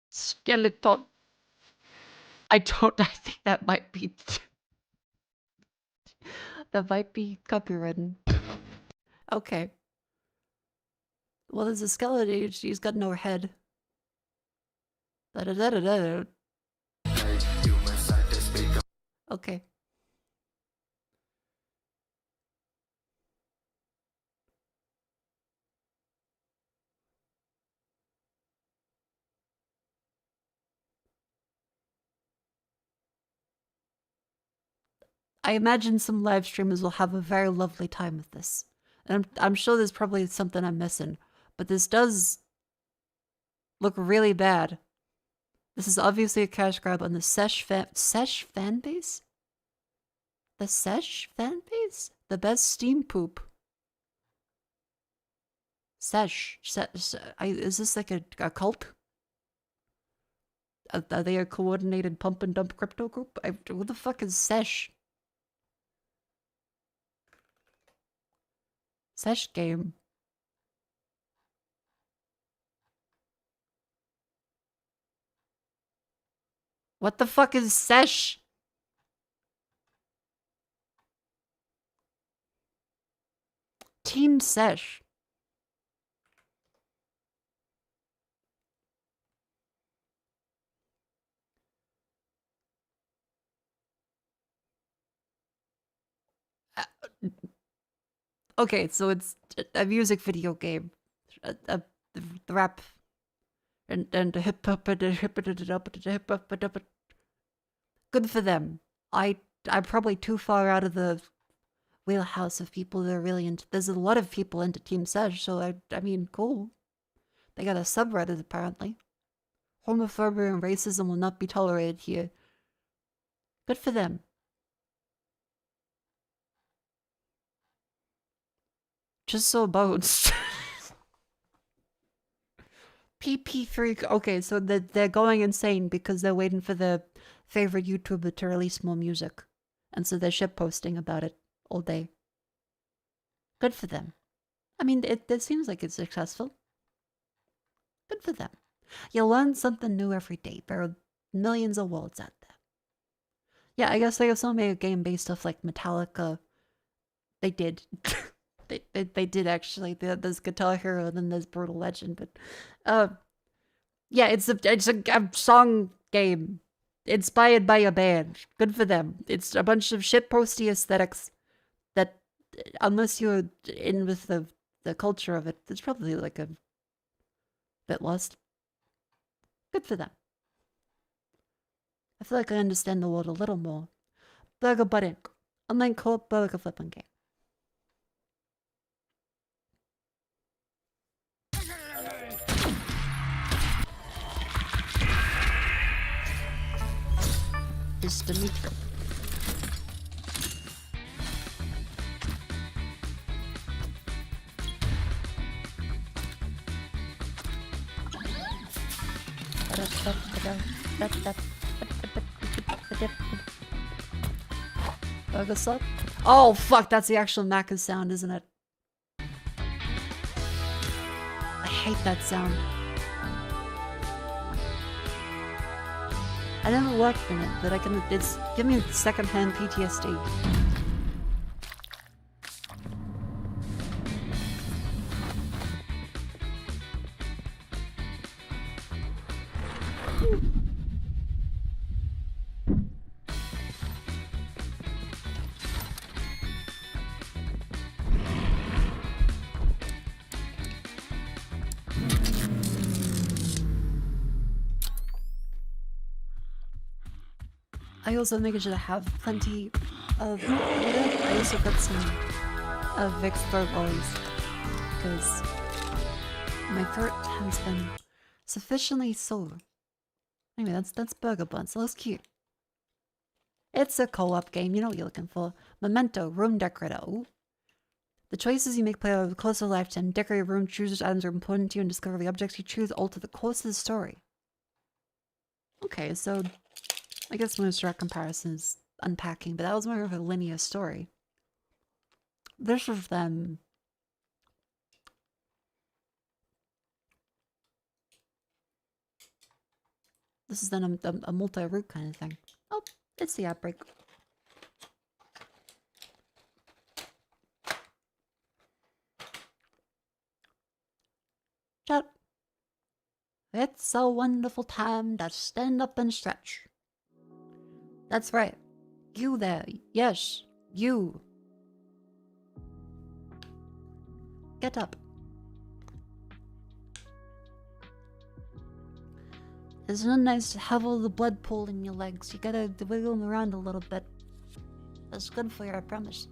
Skeleton. I think that might be that might be copywritten. Okay. Well, there's a skeleton. She's got no head. Da-da-da-da-da. Okay. I imagine some live streamers will have a very lovely time with this. And I'm sure there's probably something I'm missing. But this does look really bad. This is obviously a cash grab on the Sesh fan base? The Sesh fan base? The best Steam poop. Sesh. Is this like a cult? Are they a coordinated pump and dump crypto group? Who the fuck is Sesh? Sesh game. What the fuck is Sesh? Team Sesh. Okay, so it's a music video game. The rap and the hip hop and the hip hop. Good for them. I'm probably too far out of the wheelhouse of people that are really into. There's a lot of people into Team Sesh, so I mean, cool. They got a subreddit apparently. Homophobia and racism will not be tolerated here. Good for them. Just so bones. PP3. Okay, so they're going insane because they're waiting for their favorite YouTuber to release more music. And so they're shitposting about it all day. Good for them. I mean, it seems like it's successful. Good for them. You learn something new every day. There are millions of worlds out there. Yeah, I guess they also made a game based off like Metallica. They did. they did actually. There's Guitar Hero and then there's Brutal Legend, but yeah, it's a song game inspired by a band. Good for them. It's a bunch of shitposty aesthetics that, unless you're in with the culture of it, it's probably like a bit lost. Good for them. I feel like I understand the world a little more. Burger Budding. Online co-op burger flipping game. Is Dimitri. Burger sub? Oh fuck, that's the actual Mako sound, isn't it? I hate that sound. I never worked in it, but it's give me secondhand PTSD. I also make sure to have plenty of water. I also got some of Vicks throat rolls because my throat has been sufficiently sore. Anyway, that's Burger Bun, so that's cute. It's a co-op game, you know what you're looking for. Memento, room decorator. Ooh. The choices you make play over the course of a lifetime. Decorate your room, choose which items are important to you, and discover the objects you choose alter the course of the story. Okay, so I guess most direct comparison is unpacking, but that was more of a linear story. This is them. This is then a multi-route kind of thing. Oh, it's the outbreak. Chat. It's a wonderful time to stand up and stretch. That's right. You there. Yes, you. Get up. Isn't it nice to have all the blood pool in your legs? You gotta wiggle them around a little bit. That's good for you, I promise.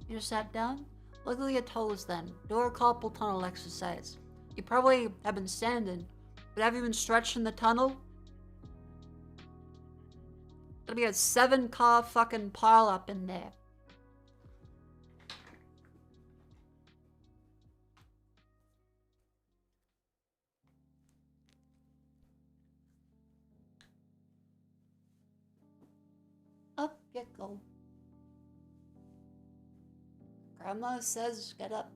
You sat down? Wiggle your toes then. Do a carpal tunnel exercise. You probably have been standing, but have you been stretching the tunnel? There'll be a 7-car fucking pile up in there. Pickle. Grandma says get up.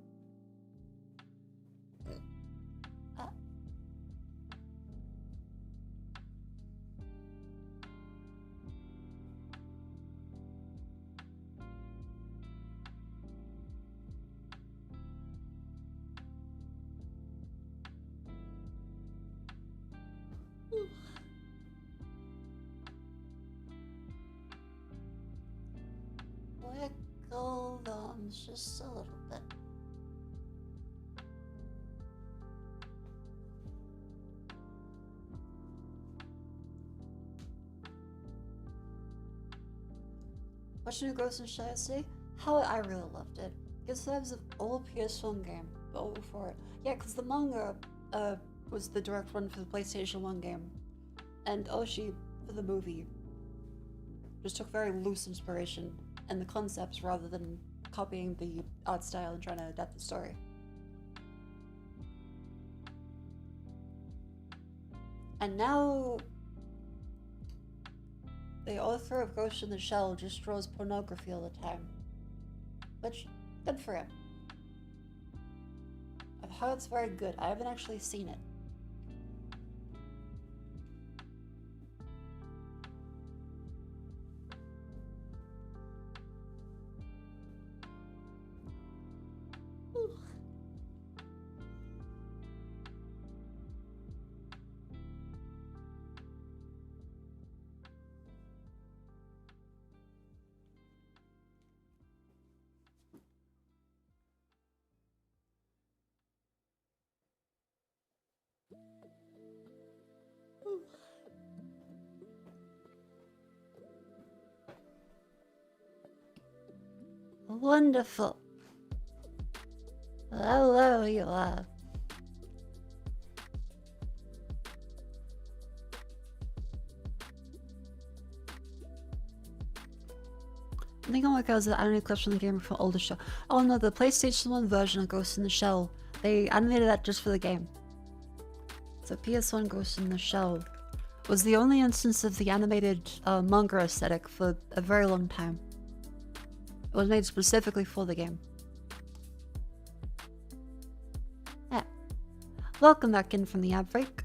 Wiggle thumbs just a little bit. Watching a Ghost in Shell yesterday, how I really loved it. Gives vibes of old PS1 game, but over for it. Yeah, because the manga was the direct one for the PlayStation 1 game, and Oshi for the movie just took very loose inspiration and the concepts rather than copying the art style and trying to adapt the story. And now the author of Ghost in the Shell just draws pornography all the time. Which, good for him. I've heard it's very good. I haven't actually seen it. Wonderful. Hello, you are. I think I'll work out the anime clips from the game from older show. Oh no, the PlayStation 1 version of Ghost in the Shell. They animated that just for the game. So PS1 Ghost in the Shell was the only instance of the animated manga aesthetic for a very long time. It was made specifically for the game. Yeah. Welcome back in from the ad break.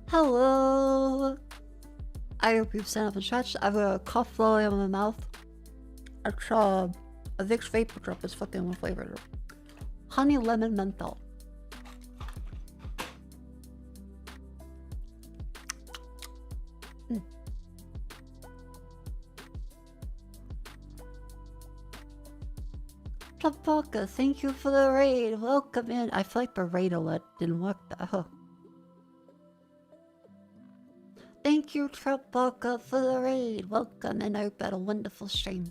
Hello! I hope you've sent up and stretched. I've got a cough flowing in my mouth. It's a Vicks Vapor Drop. It's fucking one flavor. Honey Lemon Menthol. Trapaka, thank you for the raid. Welcome in. I feel like the raid alert didn't work though. Thank you, Trapaka, for the raid. Welcome in. I hope you had a wonderful stream.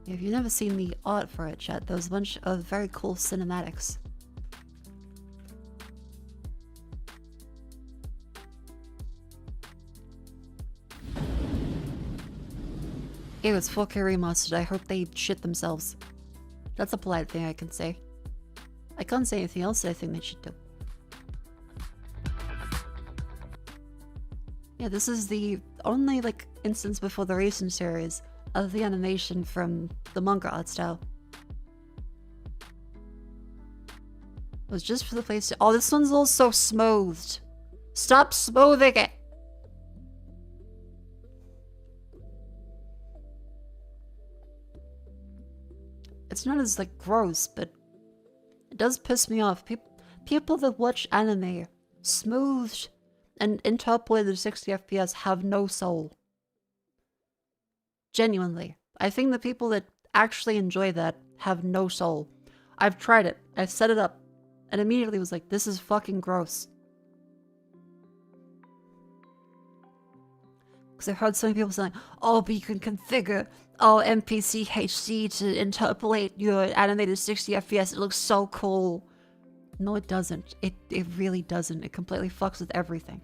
If you've never seen the art for it yet, there's a bunch of very cool cinematics. It was 4K remastered. I hope they shit themselves. That's a polite thing I can say. I can't say anything else that I think they should do. Yeah, this is the only instance before the recent series of the animation from the manga art style. It was just for the place. Oh, this one's all so smoothed. Stop smoothing it! It's not as gross, but it does piss me off. People that watch anime smoothed and interpolated to 60 FPS have no soul. Genuinely. I think the people that actually enjoy that have no soul. I've tried it. I've set it up. And immediately was like, this is fucking gross. Because I've heard some people saying, oh, but you can configure NPC HD to interpolate your animated 60 FPS. It looks so cool. No, it doesn't. It really doesn't. It completely fucks with everything.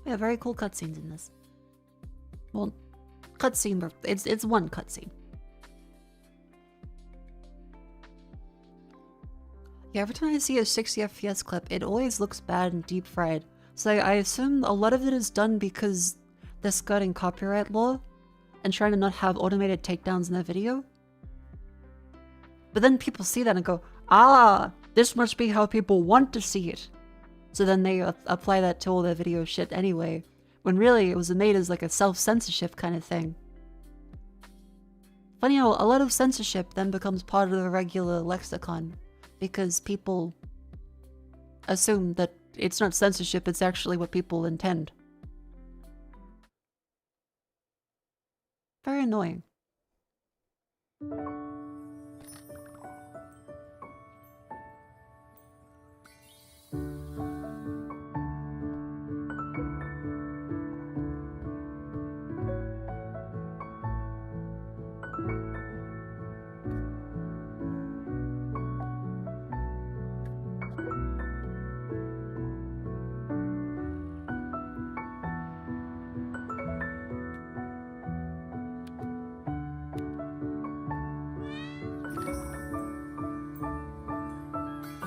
Yeah, very cool cutscenes in this. Well, cutscene, but it's one cutscene. Yeah, every time I see a 60 FPS clip, it always looks bad and deep fried. So I assume a lot of it is done because they're skirting copyright law and trying to not have automated takedowns in their video. But then people see that and go, ah, this must be how people want to see it. So then they apply that to all their video shit anyway, when really it was made as like a self-censorship kind of thing. Funny how a lot of censorship then becomes part of the regular lexicon, because people assume that it's not censorship, it's actually what people intend. Very annoying.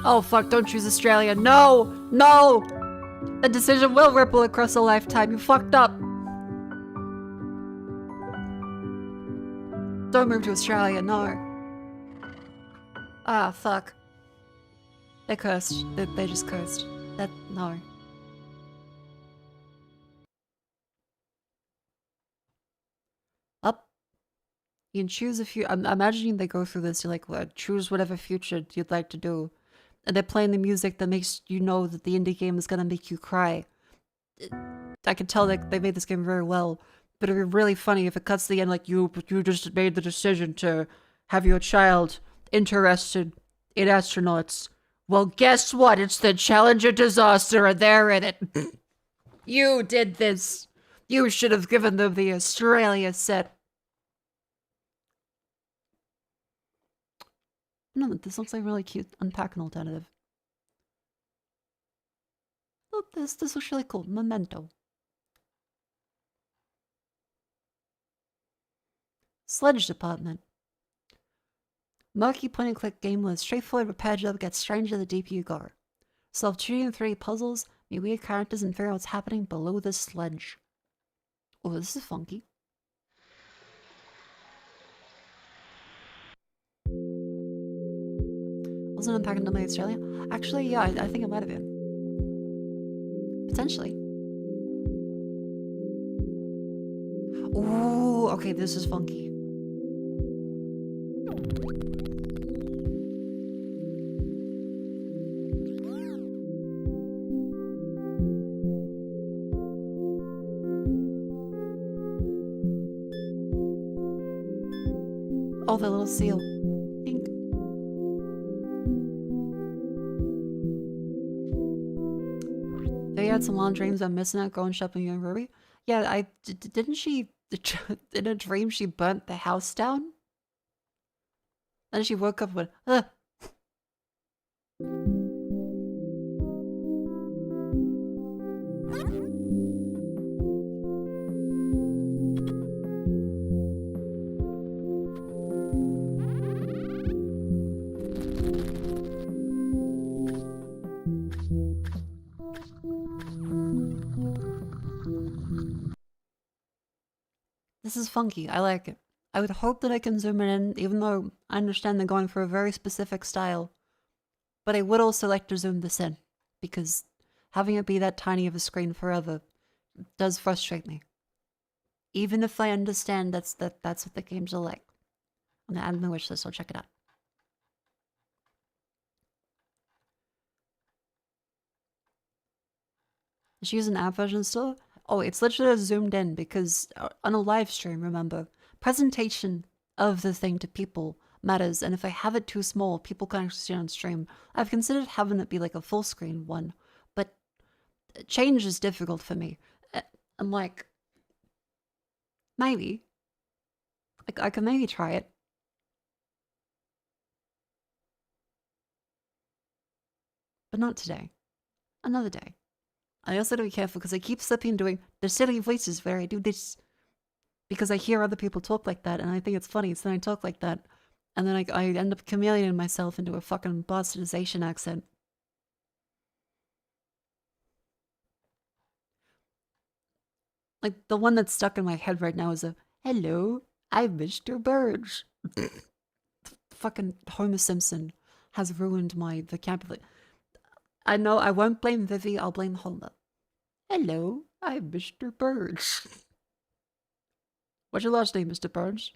Oh fuck, don't choose Australia. No! No! A decision will ripple across a lifetime. You fucked up. Don't move to Australia, no. Ah, fuck. They cursed. They just cursed. No. Up. You can choose a few. I'm imagining they go through this. You're like, well, choose whatever future you'd like to do. And they're playing the music that makes you know that the indie game is gonna make you cry. I can tell that they made this game very well, but it'd be really funny if it cuts to the end like, you just made the decision to have your child interested in astronauts. Well, guess what? It's the Challenger disaster and they're in it. You did this. You should have given them the Australia set. No, this looks like a really cute unpacking alternative. Oh, this looks really cool. Memento. Sledge department. Murky point-and-click game with straightforward repair job gets stranger the deeper you go. Solve 2 and 3 puzzles, meet weird characters, and figure out what's happening below the sledge. Oh, this is funky. Wasn't unpacking to my Australia? Actually, yeah, I think it might have been. Potentially. Ooh, okay, this is funky. Oh, the little seal. Pink. They had some long dreams I'm missing out going shopping young Ruby. Yeah, didn't she, in a dream she burnt the house down? And she woke up and went, ugh. This is funky. I like it. I would hope that I can zoom it in, even though I understand they're going for a very specific style. But I would also like to zoom this in, because having it be that tiny of a screen forever does frustrate me. Even if I understand that's what the games are like. I'm gonna add it to my wish list, I'll check it out. Is she using app version still? Oh, it's literally zoomed in because on a live stream, remember, presentation of the thing to people matters, and if I have it too small, people can't actually see it on stream. I've considered having it be like a full screen one, but change is difficult for me. I'm like, maybe. I could maybe try it. But not today. Another day. I also gotta be careful because I keep slipping doing the silly voices where I do this because I hear other people talk like that and I think it's funny, so then I talk like that. And then I end up chameleoning myself into a fucking bastardization accent. Like, the one that's stuck in my head right now is a, hello, I'm Mr. Burge. Fucking Homer Simpson has ruined my vocabulary. I know, I won't blame Vivi, I'll blame Homer. Hello, I'm Mr. Burge. What's your last name, Mr. Burge?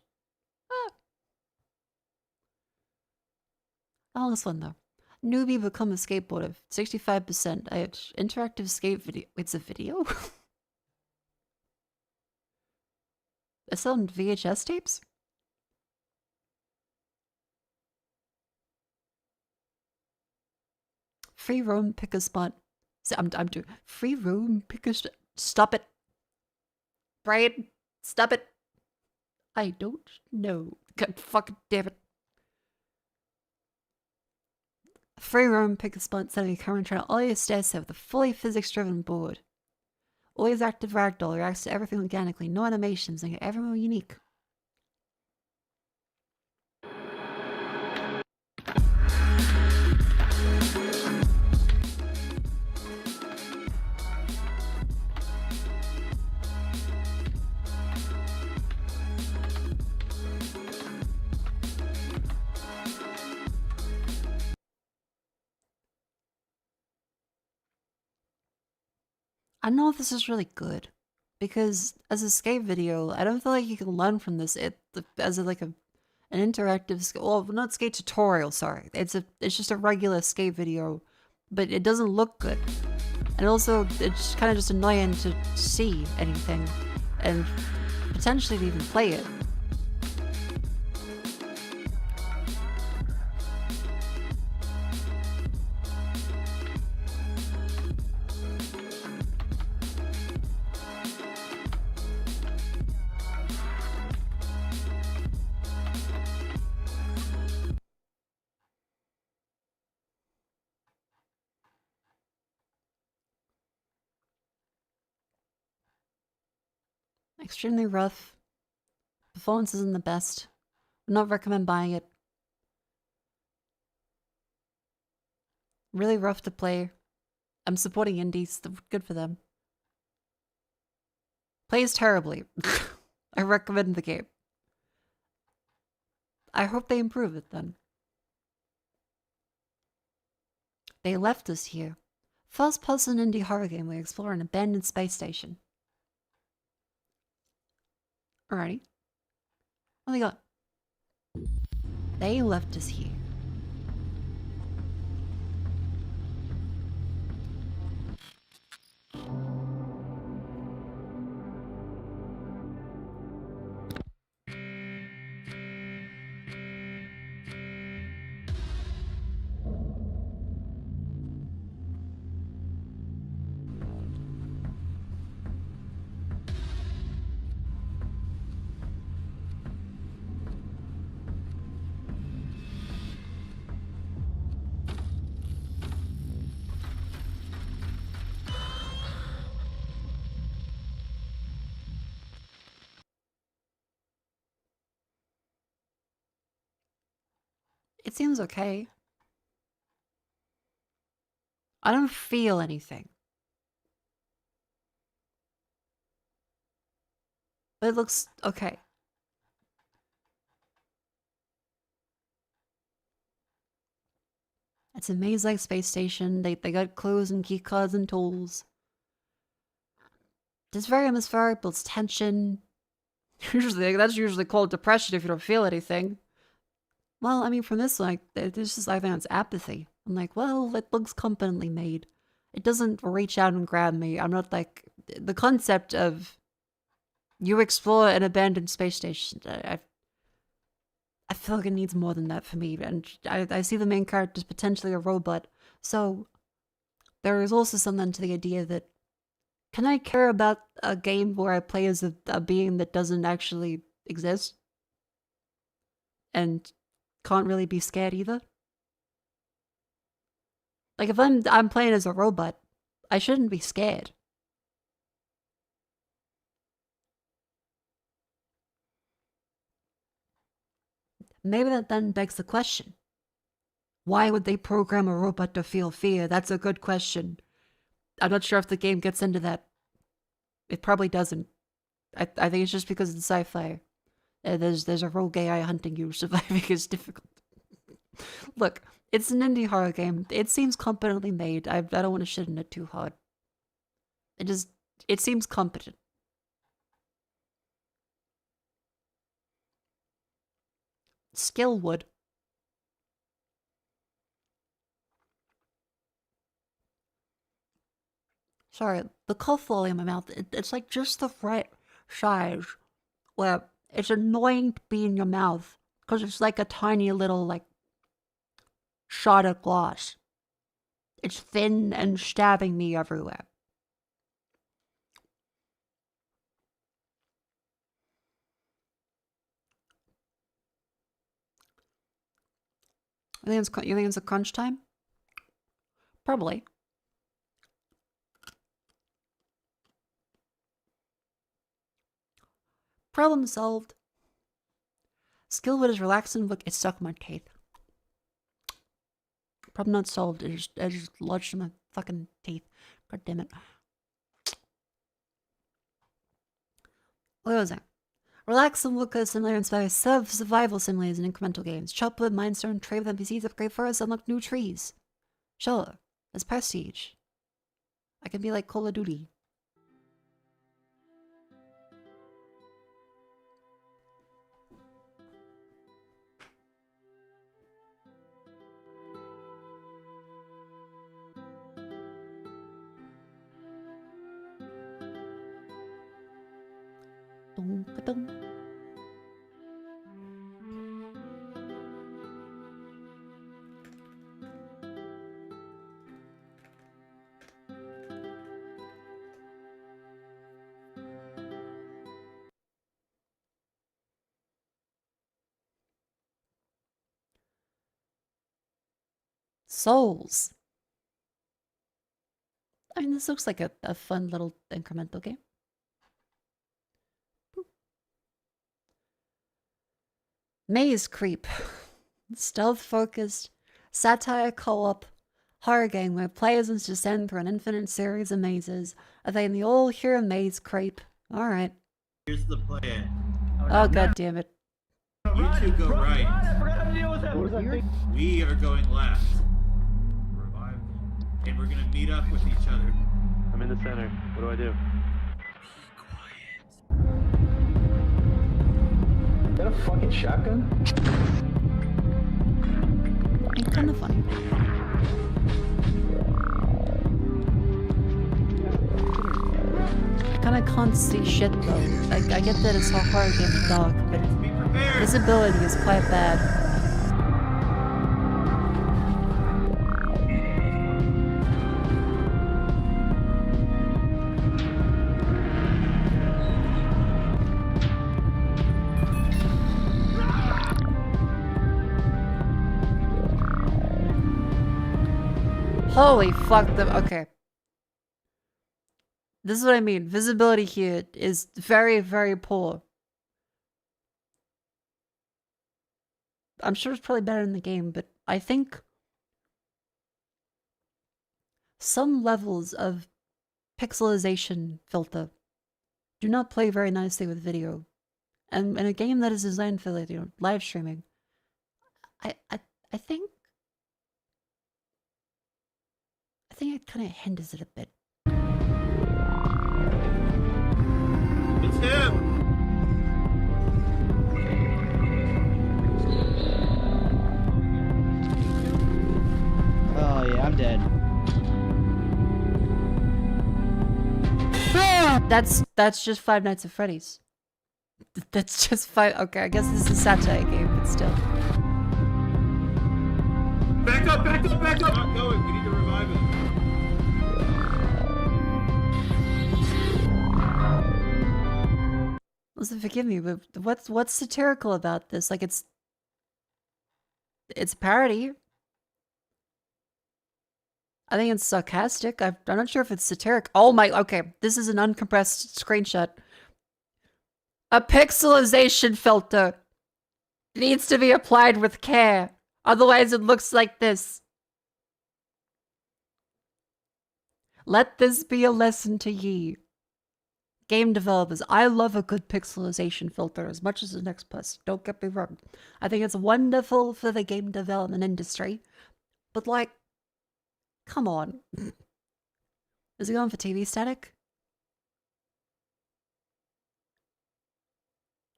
Oh, this one though. Newbie become a skateboarder. 65%. Interactive skate video. It's a video? It's on VHS tapes? Free roam, pick a spot. So I'm doing free roam, pick a stop it. Brian, stop it. I don't know. God fucking damn it. Free roam, pick a spot, set a current channel. All your stairs have the fully physics-driven board. Always active ragdoll, reacts to everything organically, no animations, and everyone unique. I don't know if this is really good, because as a skate video, I don't feel like you can learn from this. As an interactive, well, not skate tutorial. Sorry, it's just a regular skate video, but it doesn't look good, and also it's kind of just annoying to see anything, and potentially to even play it. Extremely rough. Performance isn't the best. Would not recommend buying it. Really rough to play. I'm supporting indies. Good for them. Plays terribly. I recommend the game. I hope they improve it then. They left us here. First-person indie horror game where you explore an abandoned space station. Alrighty. What do we got? They left us here. It seems okay. I don't feel anything. But it looks okay. It's a maze-like space station. They got clues and key cards and tools. It's very atmospheric, builds tension. That's usually called depression if you don't feel anything. Well, I mean, from this, like, this is, I think it's apathy. I'm like, well, it looks competently made. It doesn't reach out and grab me. I'm not like, the concept of you explore an abandoned space station, I feel like it needs more than that for me. And I see the main character as potentially a robot. So there is also something to the idea that, can I care about a game where I play as a being that doesn't actually exist? And can't really be scared either? Like, if I'm playing as a robot, I shouldn't be scared. maybe that then begs the question. Why would they program a robot to feel fear? That's a good question. I'm not sure if the game gets into that. It probably doesn't. I think it's just because it's sci-fi. There's a rogue AI hunting you. Surviving is difficult. Look, it's an indie horror game. It seems competently made. I don't want to shit in it too hard. It seems competent. Skill would. Sorry, the cough volume in my mouth, it's like just the right size where it's annoying to be in your mouth because it's like a tiny little, like, shot of glass. It's thin and stabbing me everywhere. You think it's a crunch time? Probably. Problem solved. Skillwood is relaxing, but it's stuck in my teeth. Problem not solved. It just lodged in my fucking teeth. God damn it. What was that? Relax and look at similar inspired survival simulators and incremental games. Chop wood, mindstone, trade with NPCs, upgrade forests, unlock new trees. Sure, that's prestige. I can be like Call of Duty. Dum-ba-dum. Souls. I mean, this looks like a fun little incremental game. Maze Creep. Stealth-focused, satire co-op, horror game where players must descend through an infinite series of mazes. Are they in the all-hero Maze Creep? Alright. Here's the plan. Oh, god damn it. You two go right. I forgot how to deal with that. We are going left. Revive. And we're gonna meet up with each other. I'm in the center. What do I do? Is that a fucking shotgun? It's kind of funny. I kind of can't see shit though. I get that it's a horror game in dark, but visibility is quite bad. Holy fuck them. Okay. This is what I mean. Visibility here is very, very poor. I'm sure it's probably better in the game, but I think some levels of pixelization filter do not play very nicely with video. And in a game that is designed for, like, live streaming, I think it kind of hinders it a bit. It's him! Oh yeah, I'm dead. That's just Five Nights at Freddy's. That's just five. Okay, I guess this is a satire game, but still. Back up, back up, back up! Not going, we need to revive him. Listen, forgive me, but what's satirical about this? Like, it's a parody. I think it's sarcastic. I'm not sure if it's satiric. Oh my, okay, this is an uncompressed screenshot. A pixelization filter. It needs to be applied with care. Otherwise it looks like this. Let this be a lesson to ye. Game developers, I love a good pixelization filter as much as the next person. Don't get me wrong. I think it's wonderful for the game development industry. But like, come on. Is it going for TV static?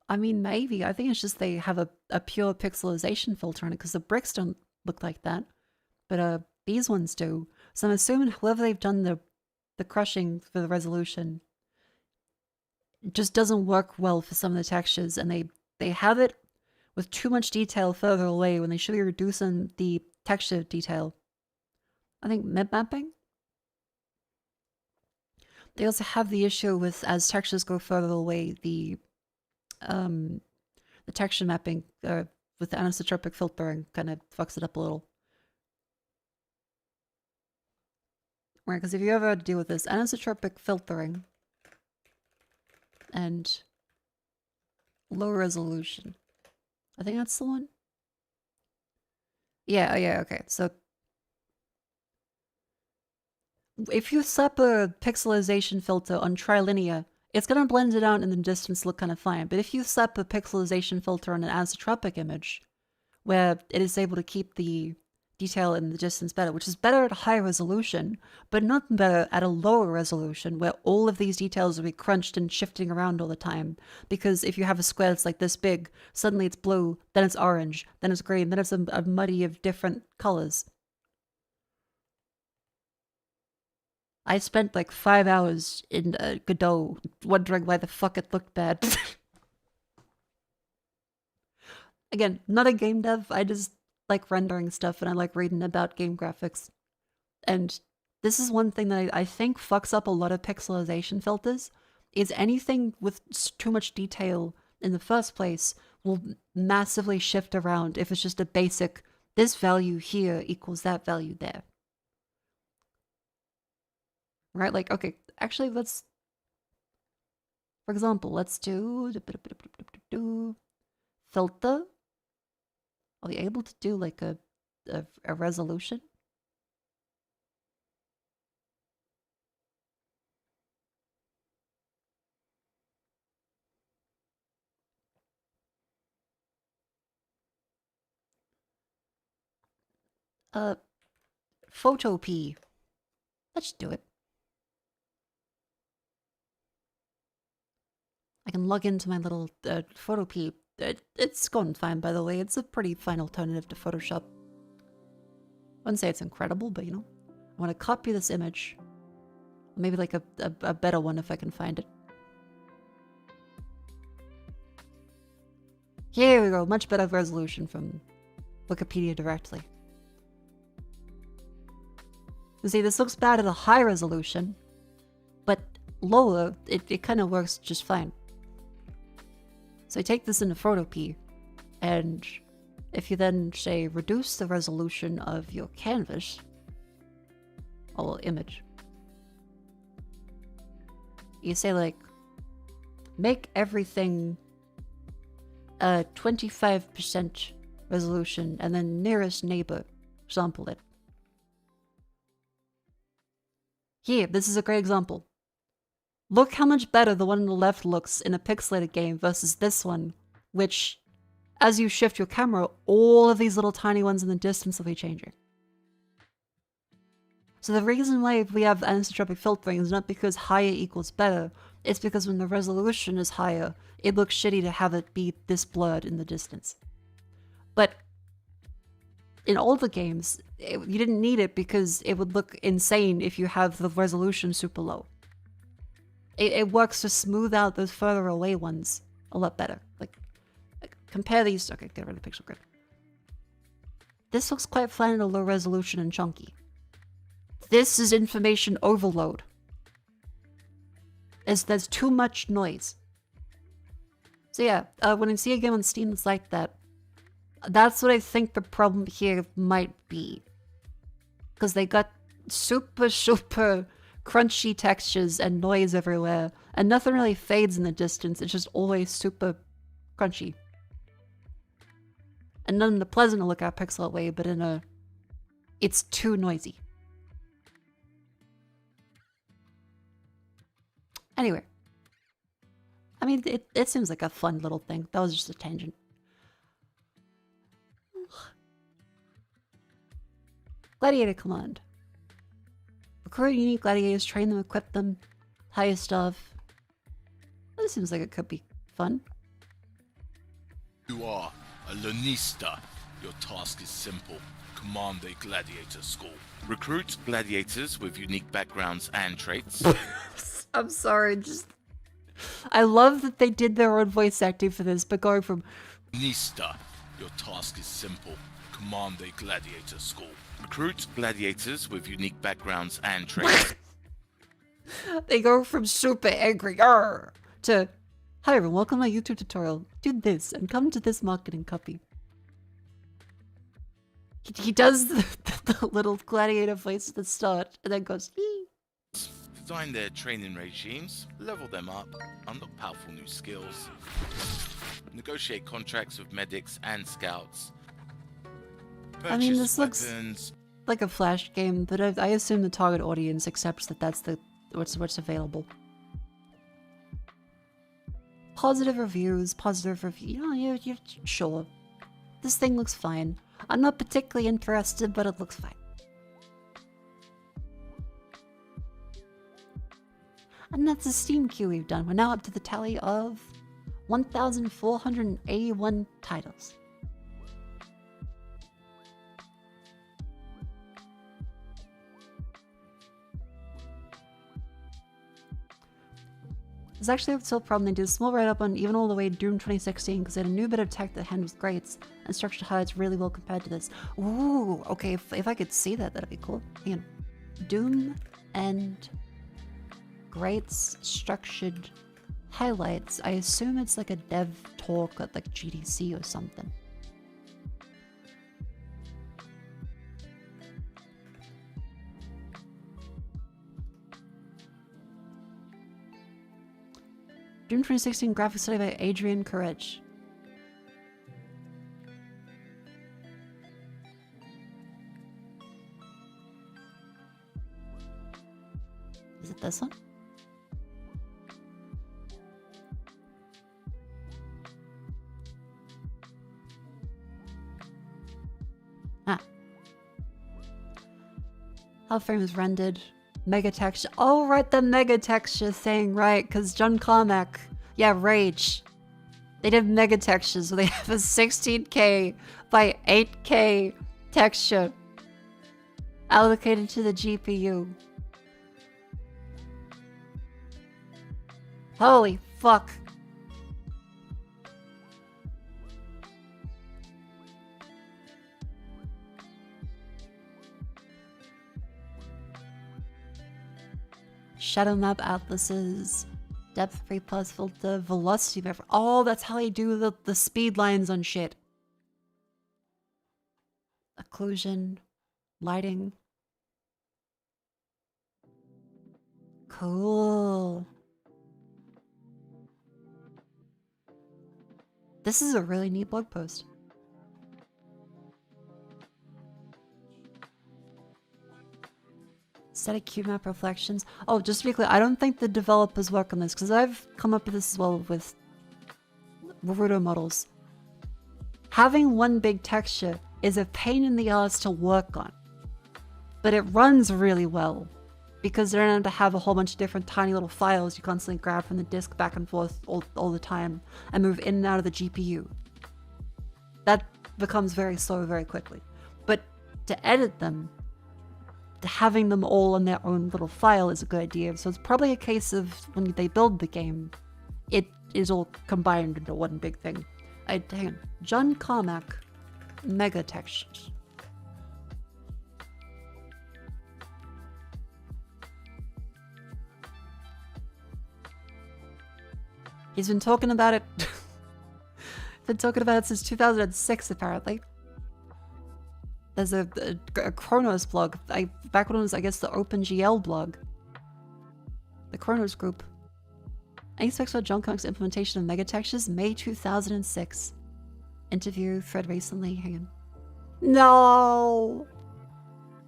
I mean, maybe. I think it's just they have a pure pixelization filter on it because the bricks don't look like that. But these ones do. So I'm assuming whoever they've done the crushing for the resolution just doesn't work well for some of the textures, and they have it with too much detail further away when they should be reducing the texture detail. I think mid mapping? They also have the issue with, as textures go further away, the texture mapping with the anisotropic filtering kind of fucks it up a little. Right, because if you ever deal with this anisotropic filtering and low resolution, I think that's the one. Yeah, okay. So if you slap a pixelization filter on trilinear, it's going to blend it out in the distance, look kind of fine. But if you slap a pixelization filter on an anisotropic image, where it is able to keep the detail in the distance better, which is better at high resolution, but not better at a lower resolution, where all of these details will be crunched and shifting around all the time. Because if you have a square that's like this big, suddenly it's blue, then it's orange, then it's green, then it's a muddy of different colors. I spent like 5 hours in Godot wondering why the fuck it looked bad. Again, not a game dev, I just like rendering stuff and I like reading about game graphics. And this is one thing that I think fucks up a lot of pixelization filters, is anything with too much detail in the first place will massively shift around if it's just a basic, this value here equals that value there. Right, like, okay, actually let's, for example, let's do filter. Are we able to do like a resolution? Photo P. Let's do it. I can log into my little Photo P. It's gone fine, by the way. It's a pretty fine alternative to Photoshop. I wouldn't say it's incredible, but you know. I want to copy this image. Maybe like a better one if I can find it. Here we go. Much better resolution from Wikipedia directly. You see, this looks bad at a high resolution, but lower, it kind of works just fine. So I take this into Photo P, and if you then say reduce the resolution of your canvas, or image, you say like, make everything 25% resolution, and then nearest neighbor, sample it. Here, this is a great example. Look how much better the one on the left looks in a pixelated game versus this one, which, as you shift your camera, all of these little tiny ones in the distance will be changing. So the reason why we have anisotropic filtering is not because higher equals better, it's because when the resolution is higher, it looks shitty to have it be this blurred in the distance. But in older games, you didn't need it because it would look insane if you have the resolution super low. It works to smooth out those further away ones a lot better. Like, compare these. Okay, get rid of the pixel grid. This looks quite fine at a low resolution and chunky. This is information overload. There's too much noise. So yeah, when I see a game on Steam that's like that, that's what I think the problem here might be. Because they got super crunchy textures and noise everywhere, and nothing really fades in the distance, it's just always super crunchy. And not in the pleasant to look at pixel way, but in a... It's too noisy. Anyway. I mean, it seems like a fun little thing. That was just a tangent. Gladiator command. Recruit unique gladiators, train them, equip them, hire stuff. This seems like it could be fun. You are a Lanista. Your task is simple. Command a gladiator school. Recruit gladiators with unique backgrounds and traits. I'm sorry, just... I love that they did their own voice acting for this, but going from... Lanista. Your task is simple. Command a gladiator school. Recruit gladiators with unique backgrounds and traits. They go from super angry to, hi everyone, welcome to my YouTube tutorial. Do this and come to this marketing copy. He does the little gladiator voice at the start and then goes, hee. Design their training regimes, level them up, unlock powerful new skills, negotiate contracts with medics and scouts. I mean, this looks like a Flash game, but I assume the target audience accepts that that's what's available. Positive reviews, yeah, sure. This thing looks fine. I'm not particularly interested, but it looks fine. And that's the Steam queue we've done. We're now up to the tally of 1,481 titles. There's actually still a problem. They did a small write-up on even all the way Doom 2016 because they had a new bit of tech that handles grades and structured highlights really well compared to this. Ooh, okay, if I could see that, that'd be cool. Hang on. Doom and grades structured highlights. I assume it's like a dev talk at like GDC or something. Doom 2016 graphic study by Adrian Courage. Is it this one? Ah. How frame is rendered. Mega texture. Oh, right, the mega texture thing, right? Because John Carmack, yeah, Rage. They did mega textures, so they have a 16K by 8K texture allocated to the GPU. Holy fuck. Shadow map atlases, depth 3+ filter, velocity map. Oh, that's how they do the speed lines on shit. Occlusion, lighting. Cool. This is a really neat blog post. Static cube map reflections. Oh, just to be clear, I don't think the developers work on this because I've come up with this as well with Naruto models. Having one big texture is a pain in the ass to work on, but it runs really well because they don't have to have a whole bunch of different tiny little files you constantly grab from the disk back and forth all the time and move in and out of the GPU. That becomes very slow very quickly. But to edit them, having them all in their own little file is a good idea. So it's probably a case of when they build the game, it is all combined into one big thing. Hang on. John Carmack, mega textures. He's been talking about it. Been talking about it since 2006, apparently. There's a Chronos blog. Back when it was, I guess, the OpenGL blog. The Chronos group. Any specs about John Carmack's implementation of megatextures? May 2006. interview thread recently. Hang on. No!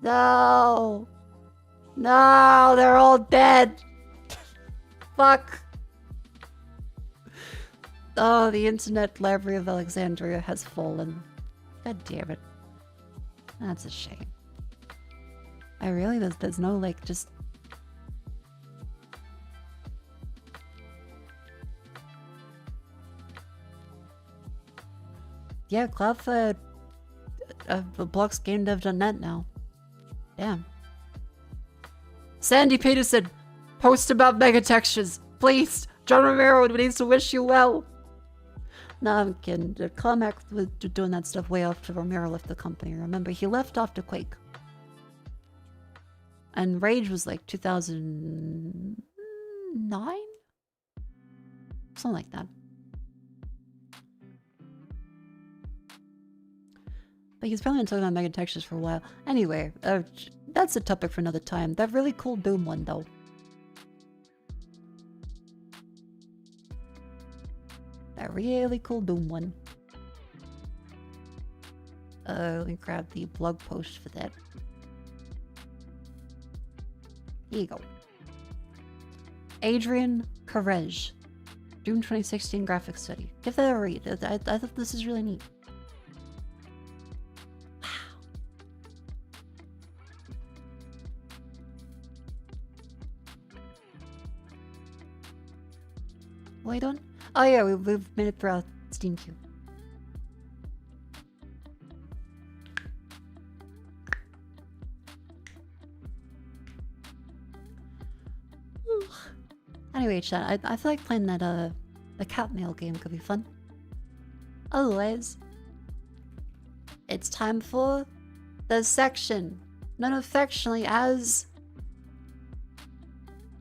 No! No! They're all dead! Fuck! Oh, the internet library of Alexandria has fallen. God damn it. That's a shame. I really, there's no, like, just... Yeah, Cloudflare blocks gamedev.net now. Damn. Sandy Peterson, post about mega textures. Please, John Romero needs to wish you well. No, I'm kidding. Carmack was doing that stuff way after Romero left the company. Remember, he left after Quake. And Rage was like 2009? Something like that. But he's probably been talking about mega textures for a while. Anyway, that's a topic for another time. That really cool Doom one, though. That really cool Doom one. Let me grab the blog post for that. Here you go. Adrian Karej. Doom 2016 graphics study. Give that a read. I thought this is really neat. Wait on. Oh yeah, we've made it throughout Steam queue. Anyway, chat, I feel like playing that the cat mail game could be fun. Otherwise, it's time for the section known affectionately as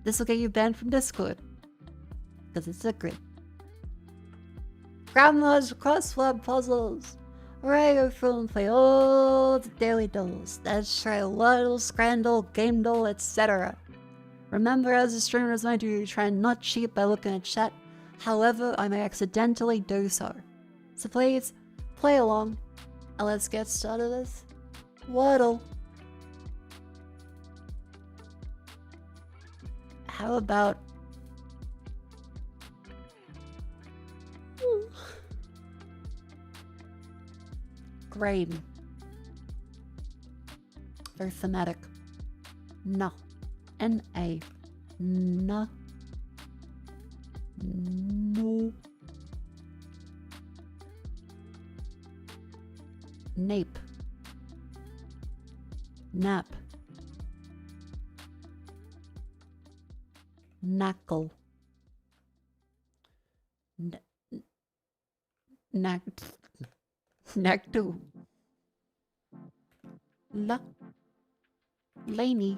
"This will get you banned from Discord." Because it's secret. Grandma's crossword puzzles. Regular film play all the daily doubles. That's right, Waddle, Scrandle, Game Doll, etc. Remember, as a streamer as I do, try and not cheat by looking at chat. However, I may accidentally do so. So please, play along. And let's get started with Waddle. How about Grain? Very thematic. No. N-A. No. No. Nape. Nap. Knackle. Nakdu. La. Laney.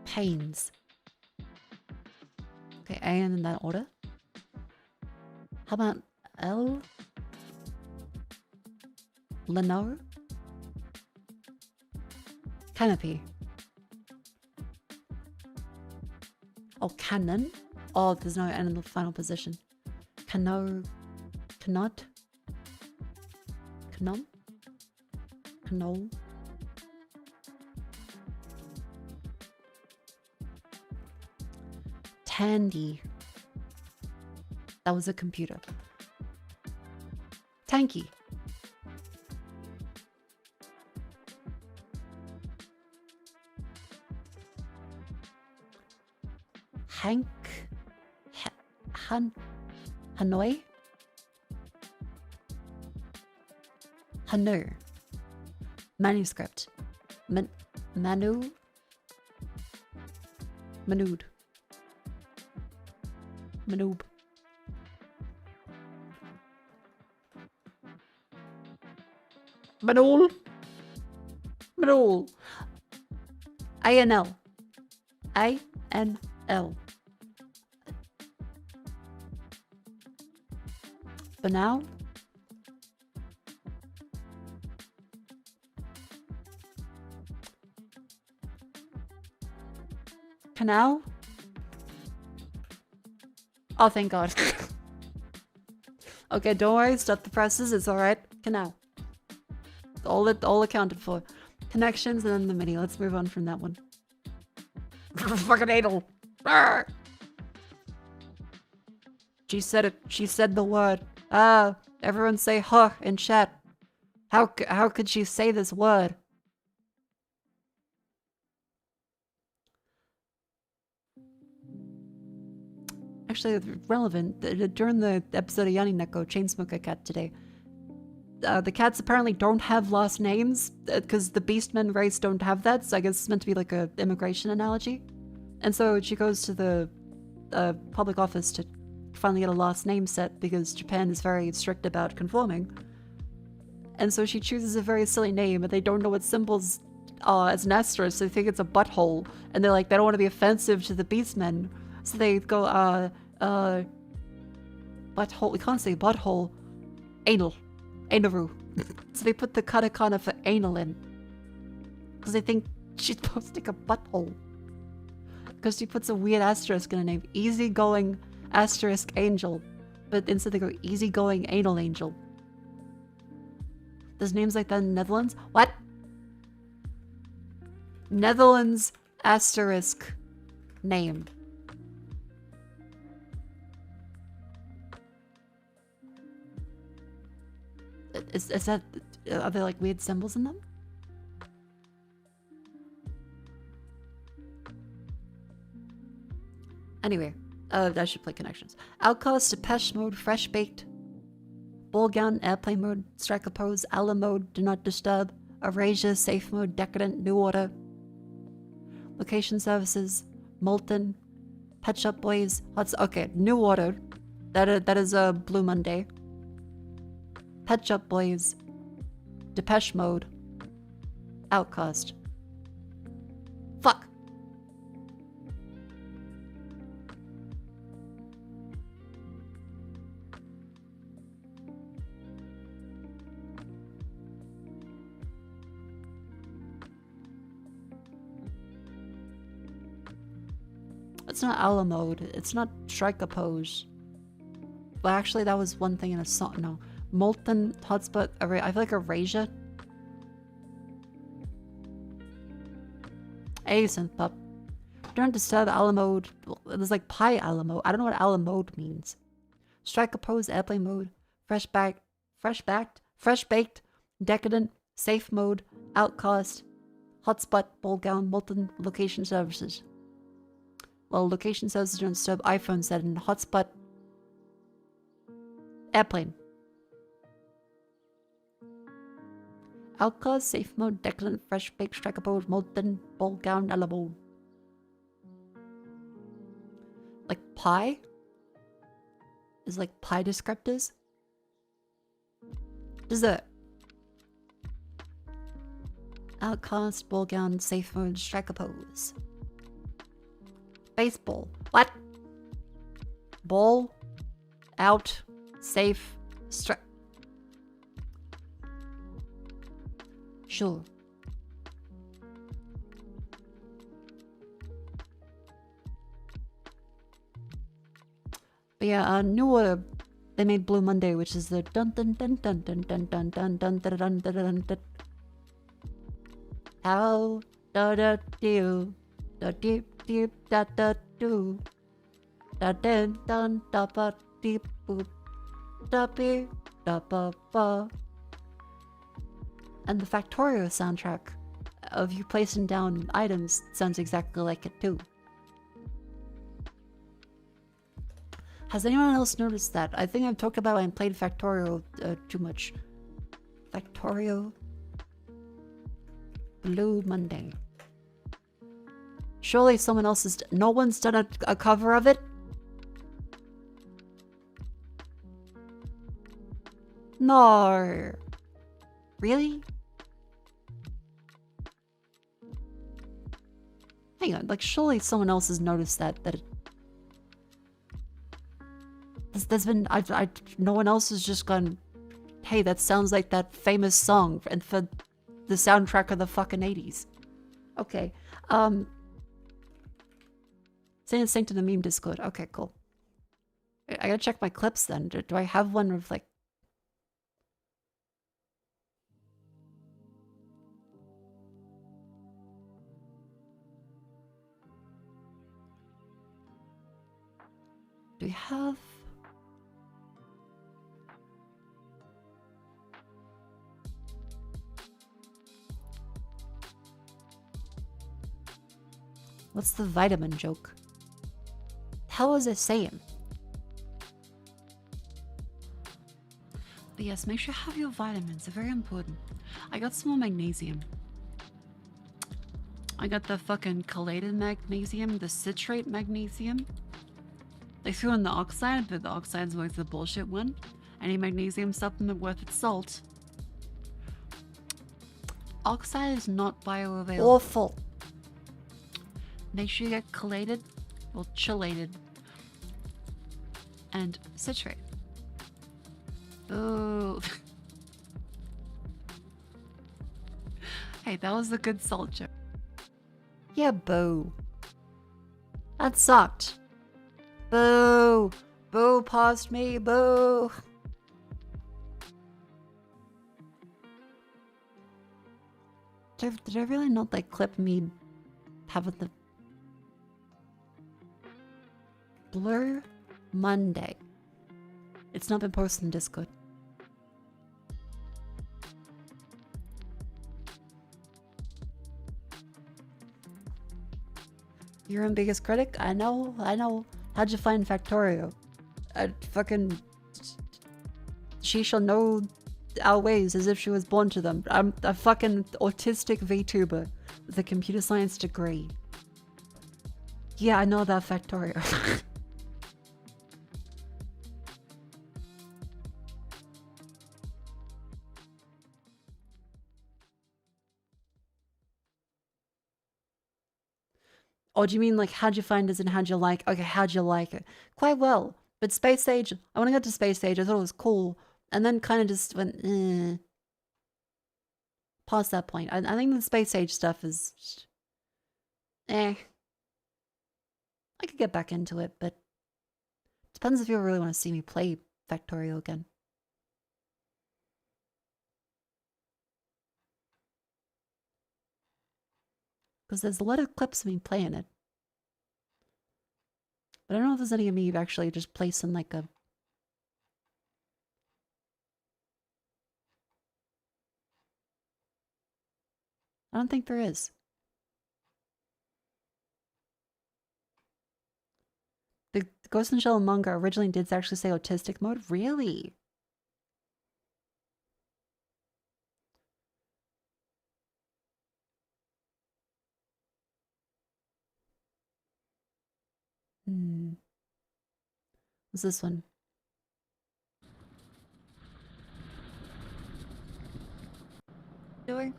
Pains. Okay, A in that order. How about L? Lenore? Canopy. Oh, cannon. Oh, there's no N in the final position. Cano. Cannot. Canom. Canol. Tandy. That was a computer. Tanky. Hank. Hanoi. Hanu. Manuscript. Manu. Manood. Manoob. Manool. Manool. A-N-L. A-N-L. For now, Canal? Oh, thank God. Okay, don't worry. Stop the presses. It's alright. Canal. All accounted for. Connections and then the mini. Let's move on from that one. Fucking anal. Arr! She said it. She said the word. Everyone say huh in chat. How could she say this word? Actually, relevant. During the episode of Yanni Neko, Chainsmoker Cat today, the cats apparently don't have last names because the Beastmen race don't have that, so I guess it's meant to be like a immigration analogy. And so she goes to the public office to finally get a last name set because Japan is very strict about conforming. And so she chooses a very silly name, and they don't know what symbols are as an asterisk, so they think it's a butthole, and they're like, they don't want to be offensive to the Beastmen. So they go, butthole, we can't say butthole, anal, anaru. So they put the katakana for anal in. Because they think she's supposed to take a butthole. Because she puts a weird asterisk in her name, easygoing asterisk angel. But instead they go easygoing anal angel. There's names like that in the Netherlands? What? Netherlands asterisk name. Is that, are there like weird symbols in them? Anyway, I should play Connections. Outcast, Depeche Mode, Fresh Baked, Ball Gown, Airplane Mode, Striker Pose, Allah Mode, Do Not Disturb, Erasure, Safe Mode, Decadent, New Order, Location Services, Molten, Pet Shop Boys, okay, New Order, that is a Blue Monday. Pet Shop Boys, Depeche Mode, Outcast. Fuck. It's not Allah Mode. It's not Striker Pose. Well, actually, that was one thing in a song. No. Molten Hotspot. I feel like Erasure. Hey, Synthpup. Don't disturb Allah Mode. There's like Pi Allah Mode. I don't know what Allah Mode means. Striker Pose, Airplane Mode, Fresh Baked, Decadent, Safe Mode, Outcast, Hotspot, Ball Gown, Molten, Location Services. Well, Location Services don't disturb iPhone set in Hotspot, Airplane. Outcast, Safe Mode, Decadent, Fresh Baked, Striker Pose, Molten, Ball Gown, Allah Mode. Like Pi? Is like Pi descriptors? Dessert. Outcast, Ball Gown, Safe Mode, Striker Pose. Baseball. What? Ball. Out. Safe. Strike. Sure. But yeah, New Order, they made Blue Monday, which is the dun dun dun dun dun dun dun dun dun dun dun dun dun dun. How da da do da deep deep da da do da dun dun da ba deep boop da be da ba ba. And the Factorio soundtrack of you placing down items sounds exactly like it too. Has anyone else noticed that? I think I've talked about and played Factorio too much. Factorio Blue Monday. Surely someone else has... No one's done a cover of it? No. Really? Hang on, like surely someone else has noticed that it... There's been... no one else has just gone, hey, that sounds like that famous song and for the soundtrack of the fucking 80s. Okay, Saying it's synced in the meme Discord. Okay, cool. I gotta check my clips then. Do I have one of like... Do we have... What's the vitamin joke? How is it saying? But yes, make sure you have your vitamins. They're very important. I got some more magnesium. I got the fucking chelated magnesium, the citrate magnesium. They threw in the oxide, but the oxide's always the bullshit one. Any magnesium supplement worth its salt. Oxide is not bioavailable. Awful. Make sure you get chelated, well, chelated, and citrate. Oh. Hey, that was a good salt joke. Yeah, boo. That sucked. Boo. Boo past me, boo. Did I really not like clip me having the Blur Monday? It's not been posted in Discord. Your own biggest critic? I know. How'd you find Factorio? She shall know our ways as if she was born to them. I'm a fucking autistic VTuber with a computer science degree. Yeah, I know that Factorio. Oh, do you mean like how'd you find us and how'd you like? Okay, how'd you like it? Quite well. But Space Age, I want to go to Space Age. I thought it was cool. And then kind of just went, past that point. I think the Space Age stuff is just, I could get back into it, but depends if you really want to see me play Factorio again. Because there's a lot of clips of me playing it. But I don't know if there's any of me actually just placing like a... I don't think there is. The Ghost in the Shell manga originally did actually say autistic mode? Really? What's this one? Doing?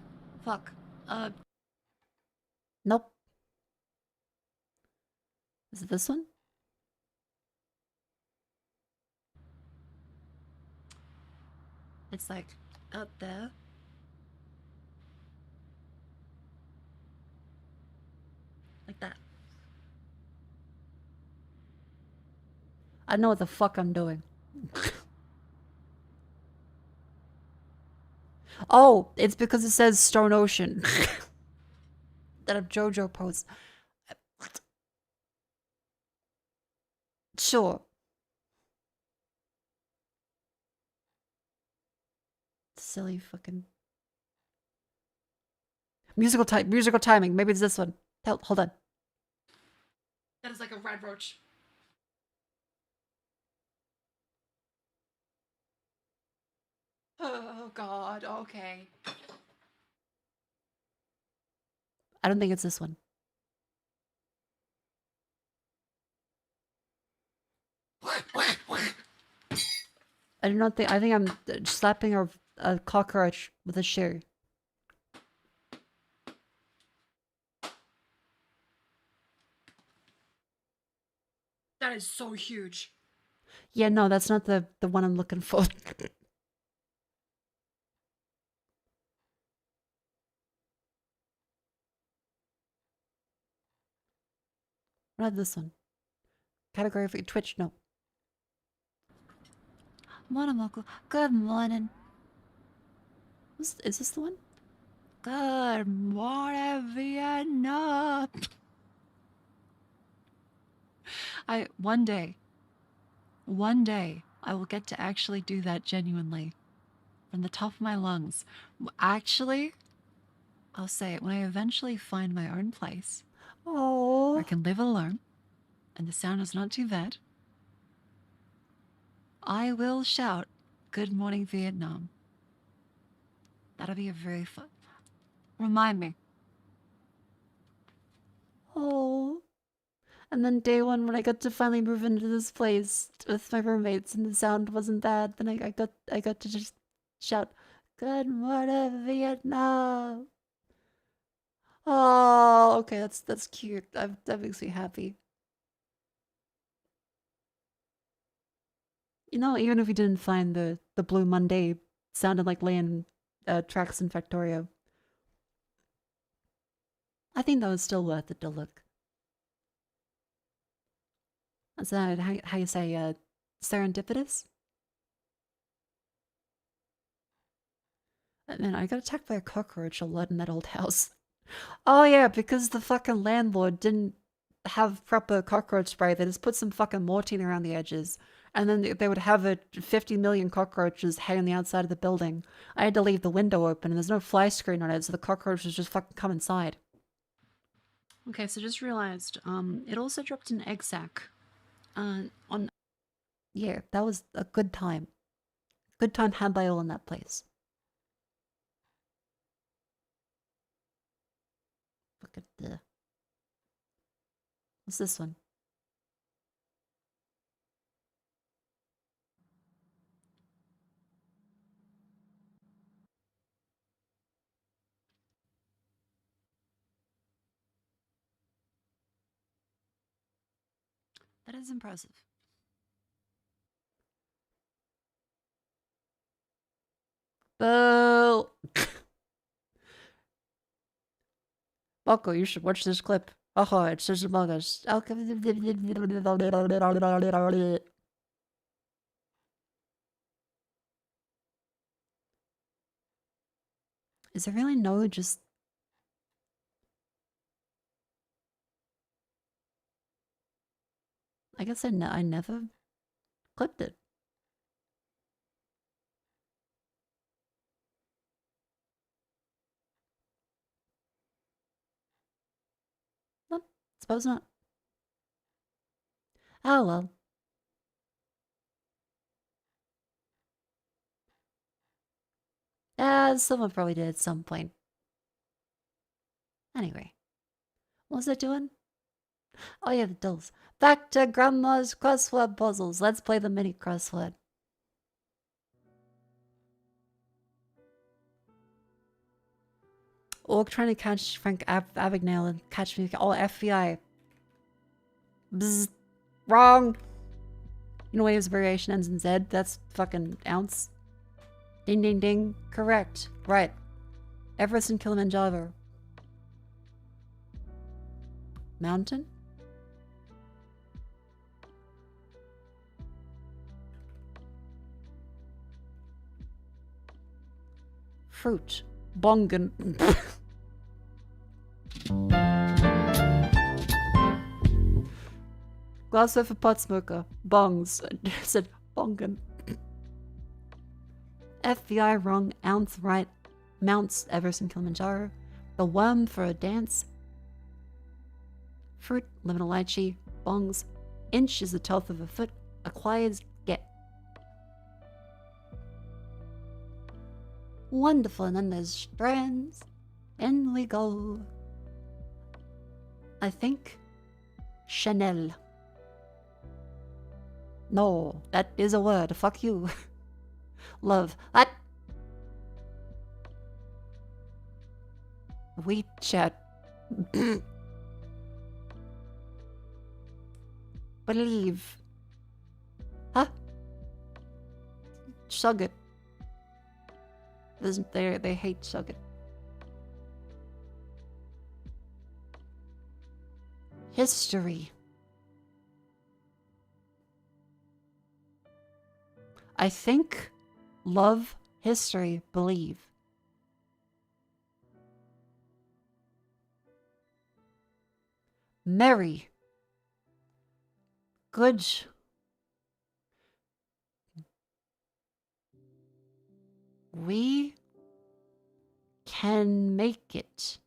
Fuck. Nope. Is it this one? It's like up there. Like that. I know what the fuck I'm doing. Oh, it's because it says Stone Ocean. That a JoJo post. Sure. Silly fucking... Musical timing. Maybe it's this one. Hold on. That is like a red roach. Oh god, okay. I don't think it's this one. I do not think... I think I'm slapping a cockroach with a shoe. That is so huge. Yeah, no, that's not the one I'm looking for. Not this one. Category for Twitch, no. Morning, Mako. Good morning. Is this the one? Good morning, Vietnam. One day, I will get to actually do that genuinely. From the top of my lungs. Actually, I'll say it when I eventually find my own place. Oh. I can live alone, and the sound is not too bad. I will shout, "Good morning, Vietnam." That'll be a very fun. Remind me. Oh. And then day one, when I got to finally move into this place with my roommates, and the sound wasn't bad, then I got to just shout, "Good morning, Vietnam." Oh, okay, that's cute. That makes me happy. You know, even if we didn't find the Blue Monday, sounded like laying tracks in Factorio. I think that was still worth it to look. Is that how you say serendipitous? And then I got attacked by a cockroach a lot in that old house. Oh yeah, because the fucking landlord didn't have proper cockroach spray. They just put some fucking Mortine around the edges. And then they would have 50 million cockroaches hanging on the outside of the building. I had to leave the window open, and there's no fly screen on it, so the cockroaches just fucking come inside. Okay, so just realized, it also dropped an egg sack. On... Yeah, that was a good time. Good time had by all in that place. Look at the... What's this one? That is impressive. Boo! Mako, you should watch this clip. Oh, it says Among Us. Is there really no just... I guess I never clipped it. No, suppose not. Oh well. Someone probably did at some point. Anyway. What was I doing? Oh yeah, the dolls. Back to Grandma's crossword puzzles. Let's play the mini crossword. Orc trying to catch Frank Abagnale and catch me. Oh, FBI. Bzz. Wrong. You know why his variation ends in Z? That's fucking ounce. Ding ding ding. Correct. Right. Everest and Kilimanjaro. Mountain? Fruit. Bongan. Glassware for pot smoker. Bongs. I said bongan. FBI wrong. Ounce right. Mounts Everest and Kilimanjaro. The worm for a dance. Fruit. Lemon lychee. Bongs. Inch is the 12th of a foot. Acquires get. Wonderful, and then there's strands. In we go. I think Chanel. No, that is a word. Fuck you. Love. That. WeChat. Believe. Huh? Shug it. They hate shug it. History. I think, love, history, believe. Merry. Good. We can make it.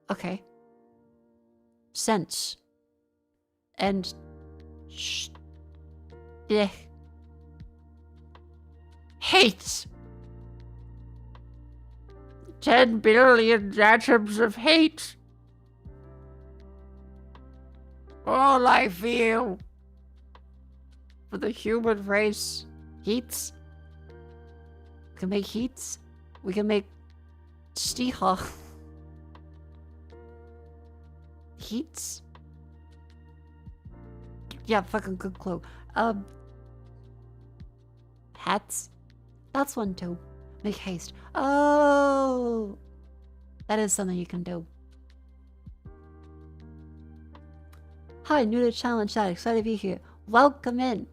Okay. Sense. And yeah. Hate. 10 billion atoms of hate. All I feel for the human race. Heats. We can make heats. We can make stiha. Heats? Yeah, fucking good clue. Hats? That's one too. Make haste. Oh! That is something you can do. Hi, new to challenge chat. Excited to be here. Welcome in.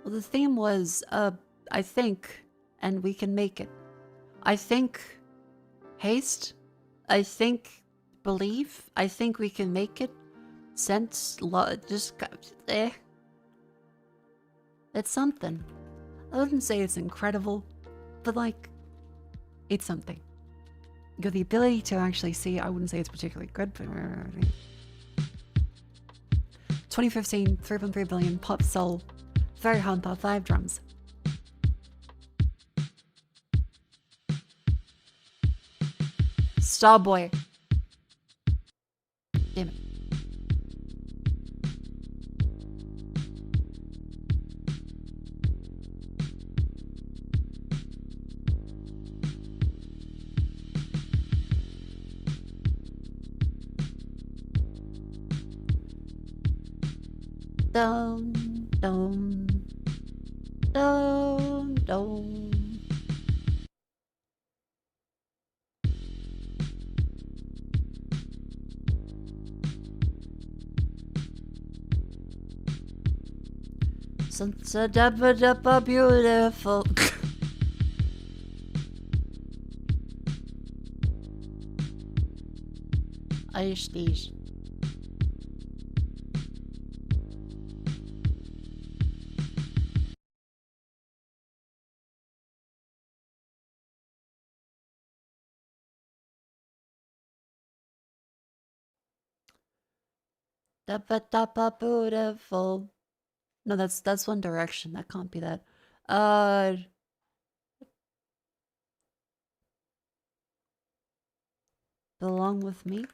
Well, the theme was, I think, and we can make it. I think, haste. I think, believe. I think we can make it. Sense, just, It's something. I wouldn't say it's incredible, but like, it's something. You got the ability to actually see. I wouldn't say it's particularly good, but 2015, 3.3 billion pop soul. Very hard top 5 drums. Starboy. Damn it. Dum, dum, dum, dum. Such a dabba beautiful. Irish these. Dabba beautiful. No, that's One Direction. That can't be that. Belong with me.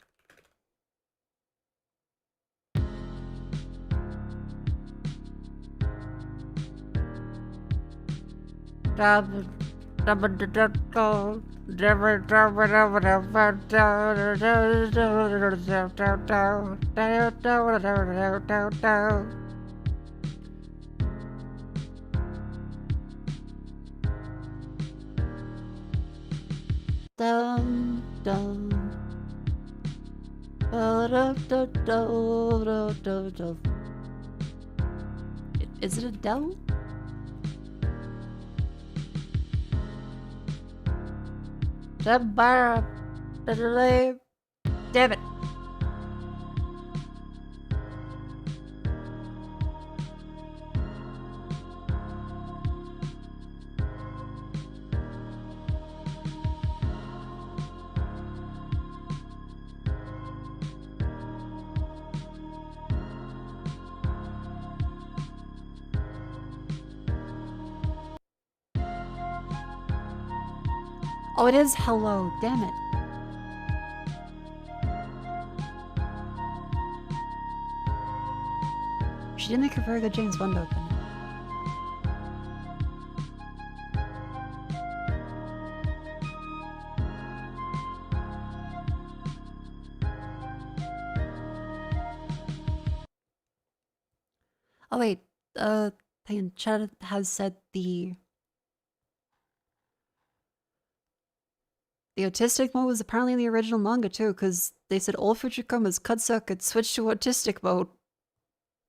Dum dum. Is it Adele? Damn it. Oh, it is hello. Damn it. She did make a very good James Bond opening. Oh wait, Chad has said the The autistic mode was apparently in the original manga too, because they said all Fuchikomas cut circuit switched to autistic mode.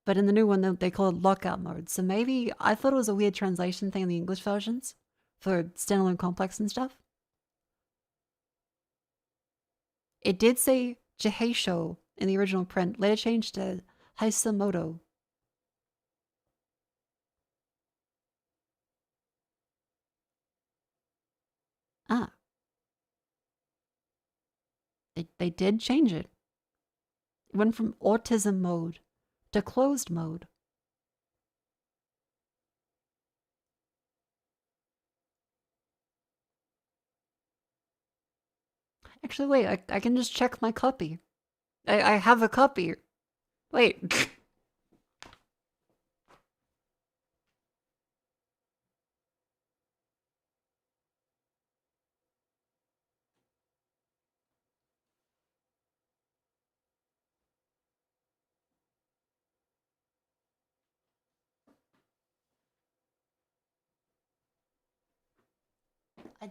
But in the new one, they call it lockout mode. So maybe, I thought it was a weird translation thing in the English versions for standalone complex and stuff. It did say Jiheisho in the original print, later changed to Heisamoto. Ah. They did change it. It went from autism mode to closed mode. Actually, wait, I can just check my copy. I have a copy. Wait.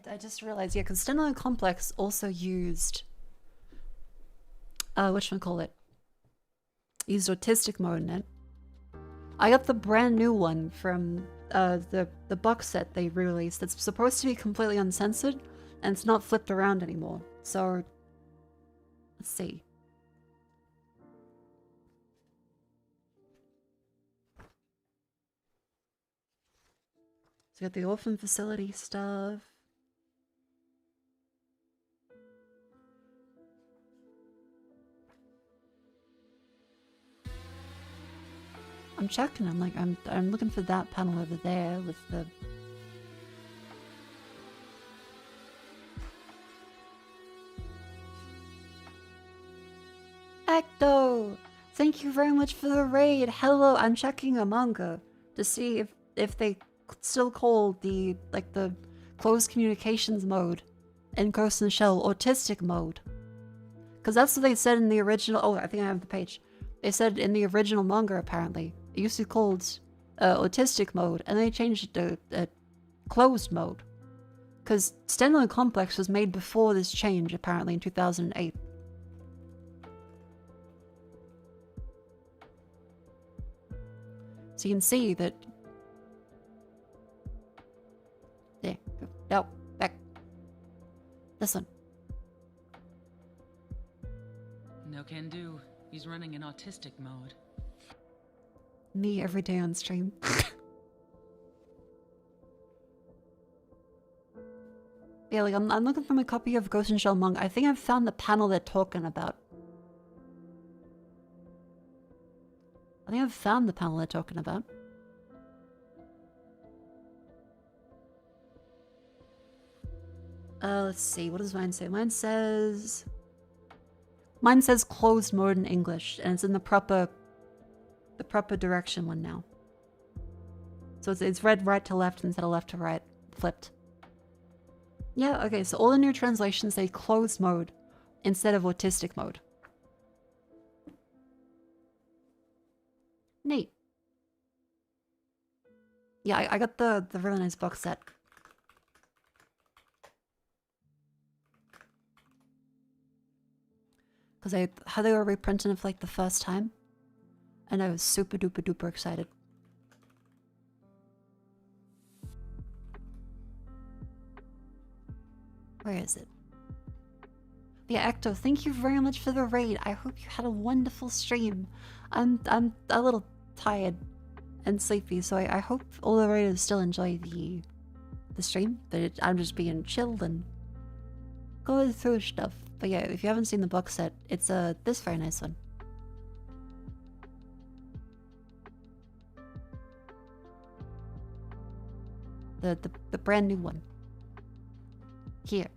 I just realized, yeah, because standalone complex also used whatchamacallit? Used autistic mode in it. I got the brand new one from the box set they released that's supposed to be completely uncensored, and it's not flipped around anymore. So let's see. So we got the orphan facility stuff. I'm checking. I'm looking for that panel over there with the. Ecto, thank you very much for the raid. Hello, I'm checking a manga to see if they still call the the closed communications mode in Ghost in the Shell autistic mode, because that's what they said in the original. Oh, I think I have the page. They said in the original manga apparently. It used to be called autistic mode, and they changed it to closed mode. Because standalone complex was made before this change, apparently, in 2008. So you can see that... There. No, back. This one. No can do. He's running in autistic mode. Me every day on stream. Yeah, like I'm looking for my copy of Ghost in Shell manga. I think I've found the panel they're talking about. I think I've found the panel they're talking about. Let's see. What does mine say? Mine says closed mode in English, and it's in the proper direction one now. So it's read right to left instead of left to right, flipped. Yeah, okay, so all the new translations say closed mode instead of autistic mode. Neat. Yeah, I got the really nice box set. Because I had they were reprinting it for the first time. And I was super duper duper excited. Where is it? Yeah, Ecto, thank you very much for the raid. I hope you had a wonderful stream. I'm a little tired and sleepy, so I hope all the raiders still enjoy the stream. But I'm just being chilled and going through stuff. But yeah, if you haven't seen the box set, it's this very nice one. The brand new one. Here.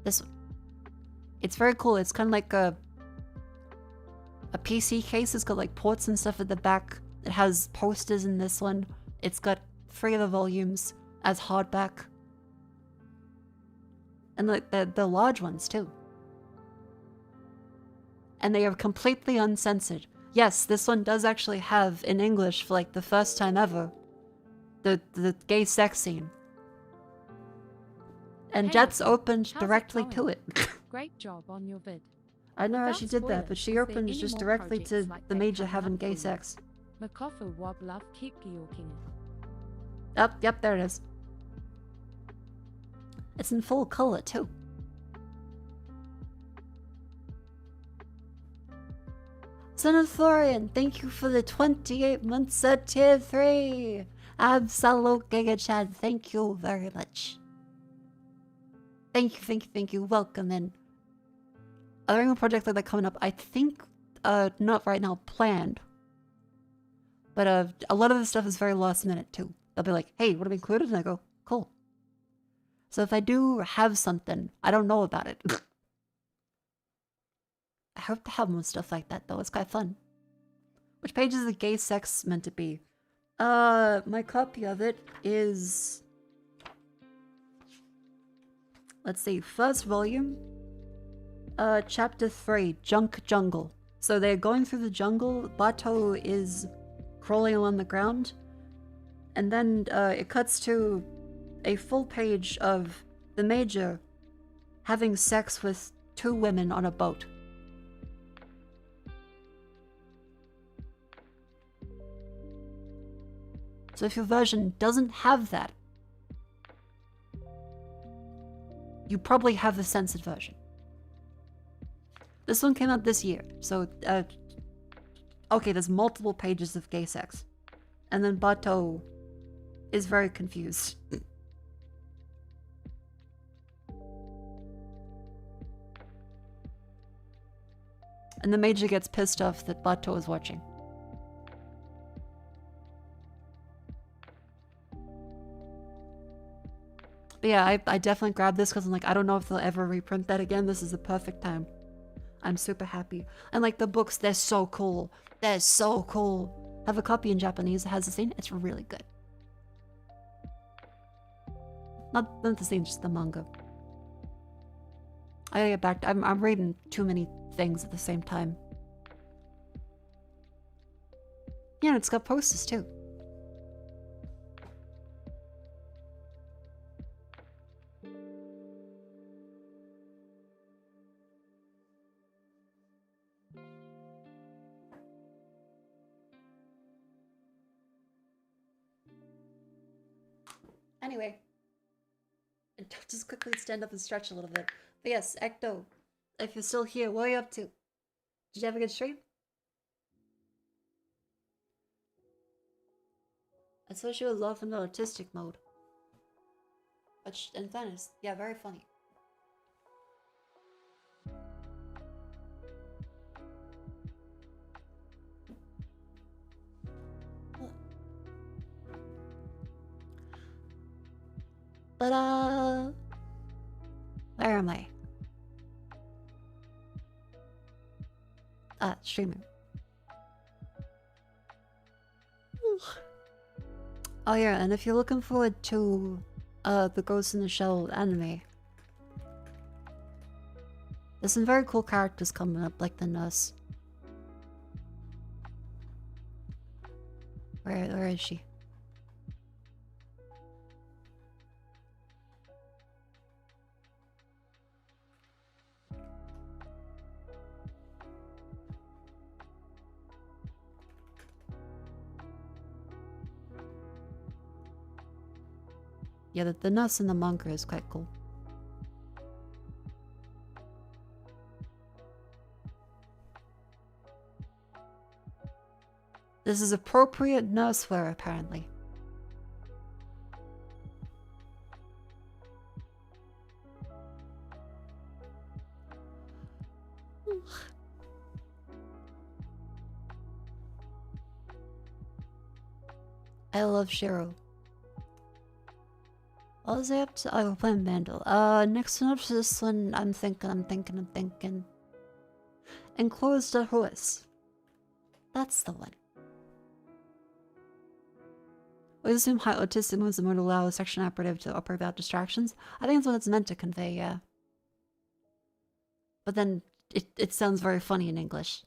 This one. It's very cool. It's kind of like a PC case. It's got ports and stuff at the back. It has posters in this one. It's got 3 of the volumes as hardback. And the large ones too. And they are completely uncensored. Yes, this one does actually have in English for the first time ever the gay sex scene. And Hey, Jet's opened how's it directly going? to it. Great job on your vid. I know how Without she did that, spoilers, but she is there opened any just more directly to projects like the that major coming having up gay for you? sex. Makofu wob love keep yorking. Yep, there it is. It's in full color too. Sanathorian, thank you for the 28 months at tier 3. Absolute Giga Chad, thank you very much. Thank you. Welcome in. Other new projects like that coming up, I think, not right now, planned. But a lot of the stuff is very last minute too. They'll be like, hey, what have we included? And I go, cool. So if I do have something, I don't know about it. I hope to have more stuff like that though, it's quite fun. Which page is the gay sex meant to be? My copy of it is... Let's see, first volume. Chapter 3, Junk Jungle. So they're going through the jungle, Bato is crawling along the ground, and then it cuts to a full page of the Major having sex with 2 women on a boat. So if your version doesn't have that, you probably have the censored version. This one came out this year, so okay, there's multiple pages of gay sex. And then Bato is very confused. And the Major gets pissed off that Bato is watching. But yeah, I definitely grabbed this because I'm like, I don't know if they'll ever reprint that again. This is the perfect time. I'm super happy. And like the books, they're so cool. They're so cool. I have a copy in Japanese that has the scene. It's really good. Not the scene, just the manga. I gotta get back to, I'm reading too many things at the same time. Yeah, it's got posters too. Anyway, just quickly stand up and stretch a little bit. But yes, Ecto, if you're still here, what are you up to? Did you have a good stream? I saw she was off in the autistic mode. But in fairness, yeah, very funny. But where am I? Streaming. Oh yeah, and if you're looking forward to the Ghost in the Shell anime, there's some very cool characters coming up, like the nurse. Where is she? Yeah, the nurse in the manga is quite cool. This is appropriate nurse wear, apparently. I love Shiro. What was I up to? Oh, playing Vandal. Next synopsis one, I'm thinking. Enclosed a horse. That's the one. We assume high autistic moves the mode to allow a section operative to operate without distractions. I think that's what it's meant to convey, yeah. But then it sounds very funny in English.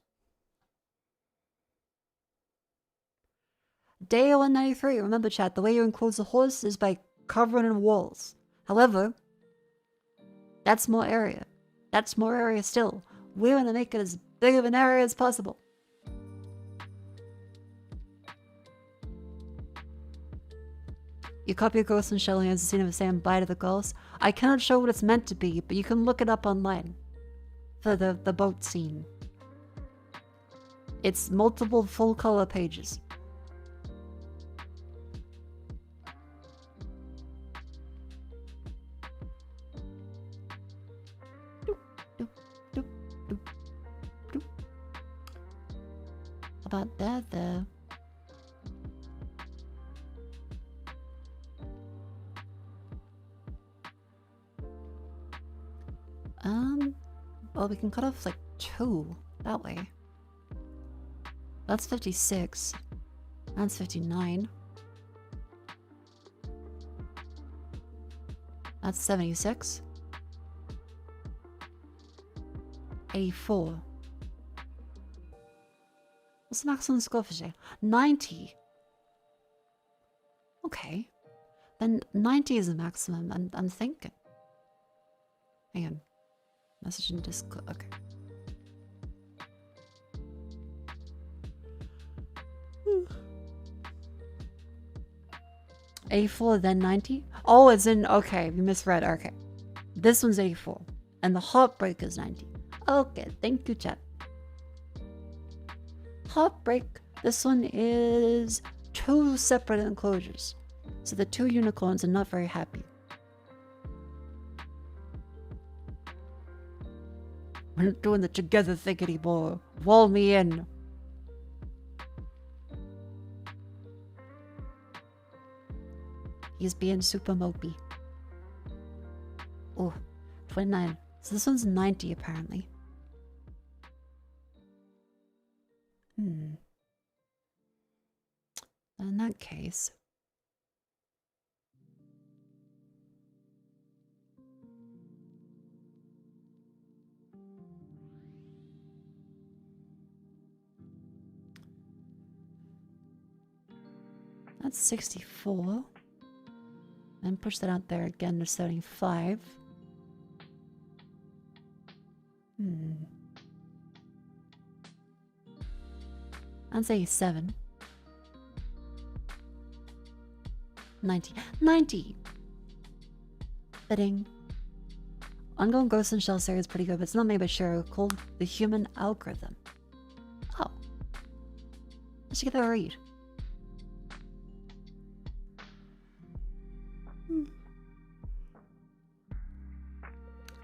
Day 193, remember chat, the way you enclose the horse is by covering in walls. However, That's more area. That's more area still. We want to make it as big of an area as possible. You copy a ghost in Shelley as a scene of a Sam bite of the ghost. I cannot show what it's meant to be, but you can look it up online for the boat scene. It's multiple full color pages. About that though. Well, we can cut off like 2 that way. That's 56. That's 59. That's 76. 84. What's the maximum score for today? 90. Okay. Then 90 is the maximum, I'm thinking. Hang on. Message in Discord. Okay. A4 then 90? Oh, it's in. Okay, we misread. Okay. This one's 84. And the Heartbreak is 90. Okay, thank you, chat. Heartbreak. This one is 2 separate enclosures. So the 2 unicorns are not very happy. We're not doing the together thing anymore. Wall me in. He's being super mopey. Oh, 29. So this one's 90 apparently. In that case... That's 64. And push that out there again to 75. That's 87. 90. 90! Bidding. Ongoing Ghost in Shell series is pretty good, but it's not made by Shiro, called The Human Algorithm. Oh. I should get that read.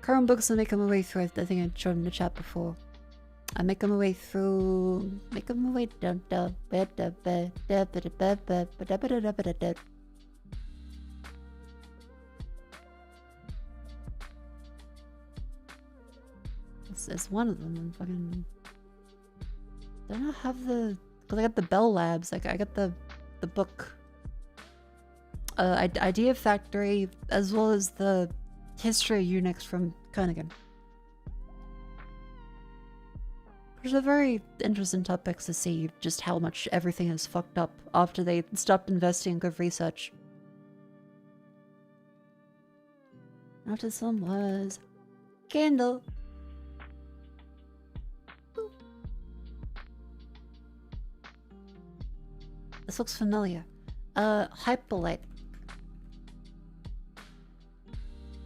Current books I'm making my way through. I think I showed in the chat before. I'm making my way through. Making my way down. It's one of them. I'm fucking. Do I not have the? Because I got the Bell Labs. Like I got the book. Idea Factory, as well as the History of Unix from Kernighan. Which are very interesting topics to see just how much everything is fucked up after they stopped investing in good research. After this one was Candle. Ooh. This looks familiar. Hyperlight.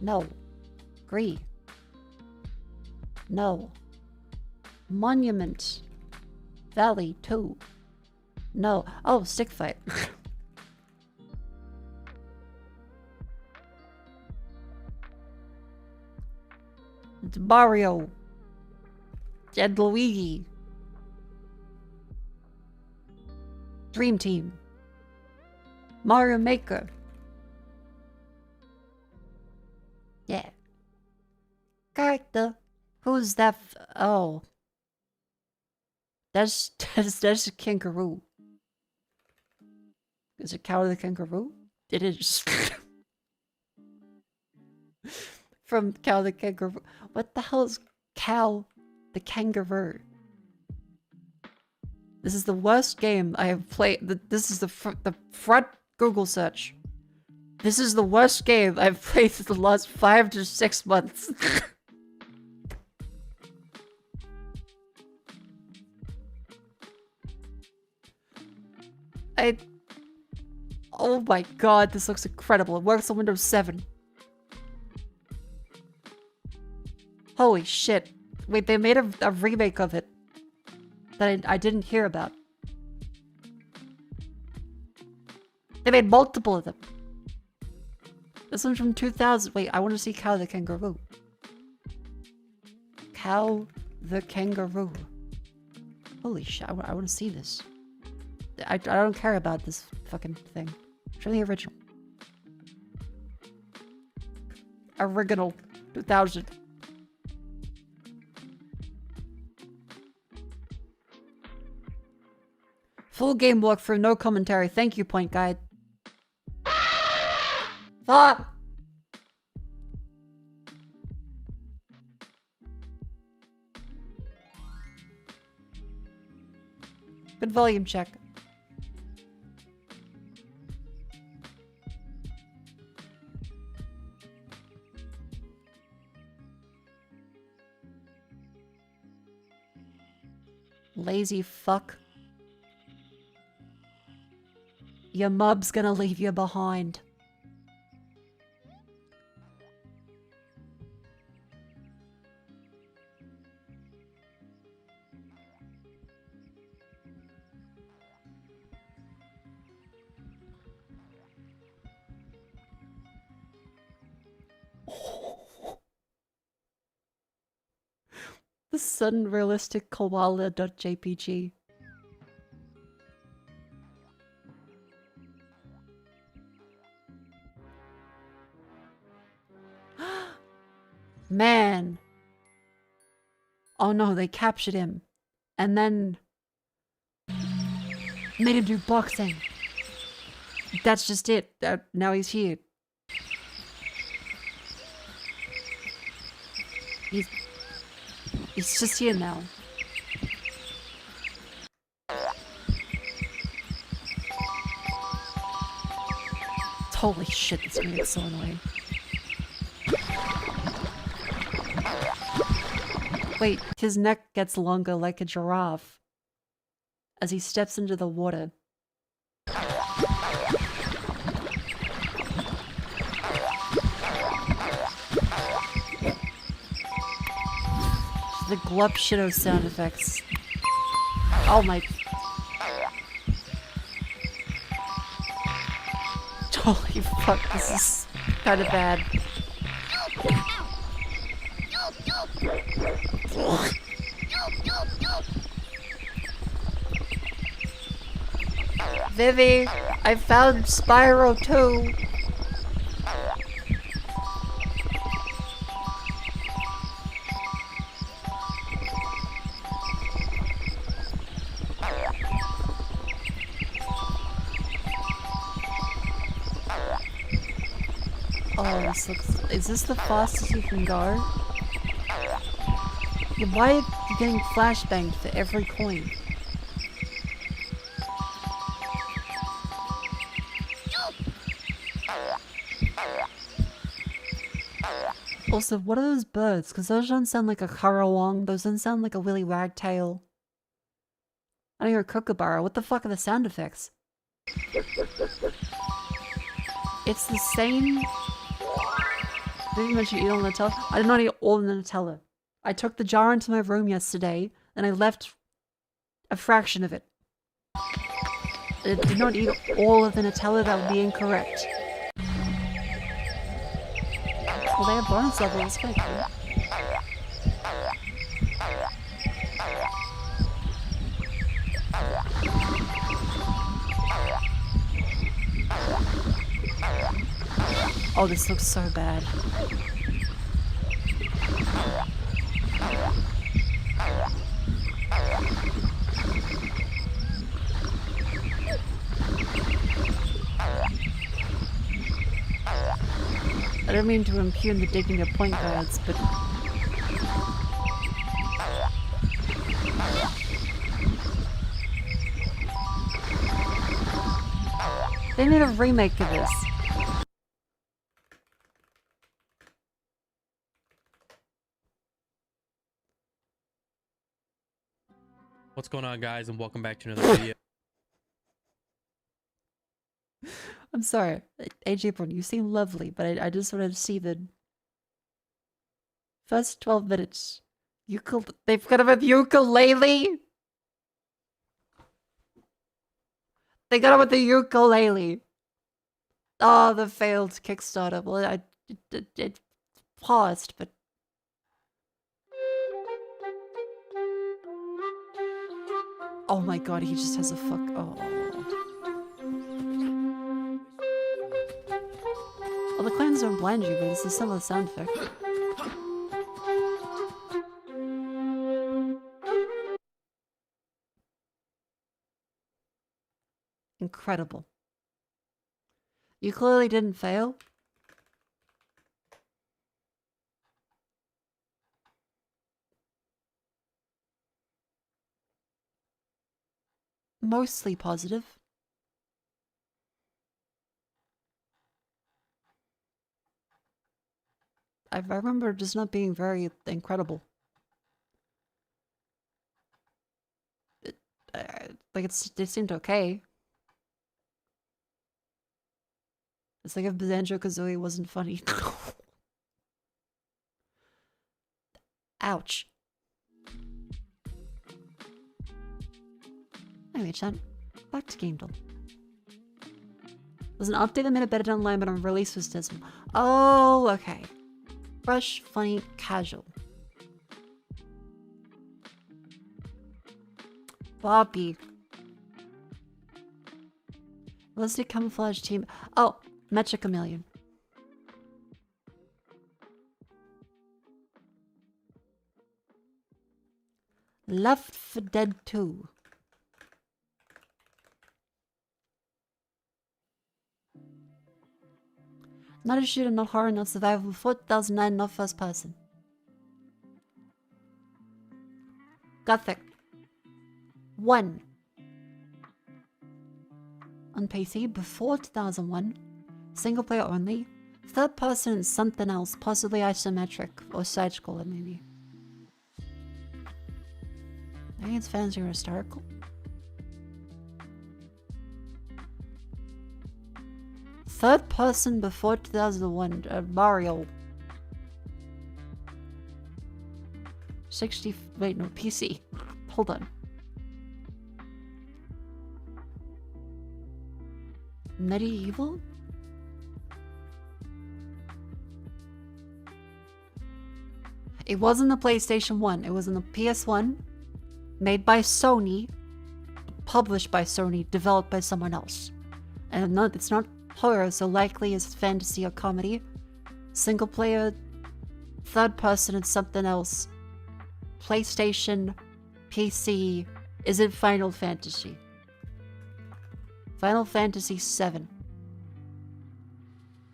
No. Agree. No. Monument. Valley 2. No. Oh, Stick Fight. It's Mario. Dead Luigi. Dream Team. Mario Maker. Yeah. Character. Who's that? Oh. That's a kangaroo. Is it Cow the Kangaroo? It is. From Cow the Kangaroo. What the hell is Cow the Kangaroo? This is the worst game I have played. This is the front Google search. This is the worst game I've played for the last 5 to 6 months. Oh my god, this looks incredible. It works on Windows 7. Holy shit. Wait, they made a remake of it that I didn't hear about. They made multiple of them. This one's from 2000. Wait, I want to see Cow the Kangaroo. Cow the Kangaroo. Holy shit, I want to see this. I don't care about this fucking thing. Show the original. Original 2000. Full game walkthrough, no commentary. Thank you, Point Guide. Fuck! Good volume check. Lazy fuck. Your mob's gonna leave you behind. The sudden realistic koala.jpg. Man. Oh no, they captured him. And then made him do boxing. That's just it. Now he's here. He's just here now. Holy shit, this music's so annoying. Wait, his neck gets longer like a giraffe as he steps into the water. The glop shitto sound effects. Oh my. Holy fuck, this is kind of bad. Vivi, I found Spyro 2. Oh, this looks... Is this the fastest you can go? Yeah, why are you getting flashbanged for every coin? Also, what are those birds? Because those don't sound like a currawong. Those don't sound like a willy wagtail. I don't hear a kookaburra. What the fuck are the sound effects? It's the same... Did you mention you eat all the Nutella? I did not eat all the Nutella. I took the jar into my room yesterday, and I left a fraction of it. I did not eat all of the Nutella, that would be incorrect. Well, they have bonus levels, kind of cool. Oh, this looks so bad. I don't mean to impugn the digging of point guards, but... They made a remake of this. What's going on, guys, and welcome back to another video. I'm sorry, AJ Brown, you seem lovely, but I just wanted to see the first 12 minutes. They've got him with ukulele. They got him with the ukulele. Oh, the failed Kickstarter. Well, it paused, but. Oh my god, he just has a fuck. Oh. Well, the clowns don't blind you, but it's a similar sound effect. Incredible. You clearly didn't fail. Mostly positive. I remember just not being very incredible. Like it seemed okay. It's like if Banjo-Kazooie wasn't funny. Ouch. Anyway, chat. Back to Gamedom. There's an update that made it better online, but on release was dismal. Oh, okay. Fresh, funny, casual. Bobby. Realistic camouflage team. Oh, Mecha Chameleon. Left 4 Dead 2. Not a shooter, not horror, not survival. 4009, not first person. Gothic. 1. On PC before 2001. Single player only. Third person and something else, possibly isometric or side-scroller maybe. I think it's fantasy or historical. Third person before 2001, Mario. 60, wait, no, PC. Hold on. Medieval? It wasn't the PlayStation 1, it was in the PS1, made by Sony, published by Sony, developed by someone else. And no, it's not horror, so likely is fantasy or comedy. Single player, third person, and something else. PlayStation, PC. Is it Final Fantasy? Final Fantasy VII.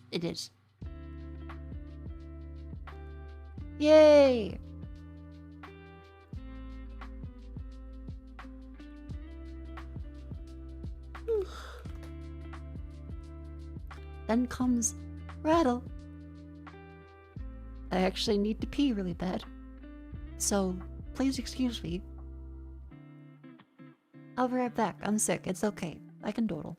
It is. Yay! Then comes Rattle. I actually need to pee really bad. So, please excuse me. I'll be right back. I'm sick. It's okay. I can dawdle.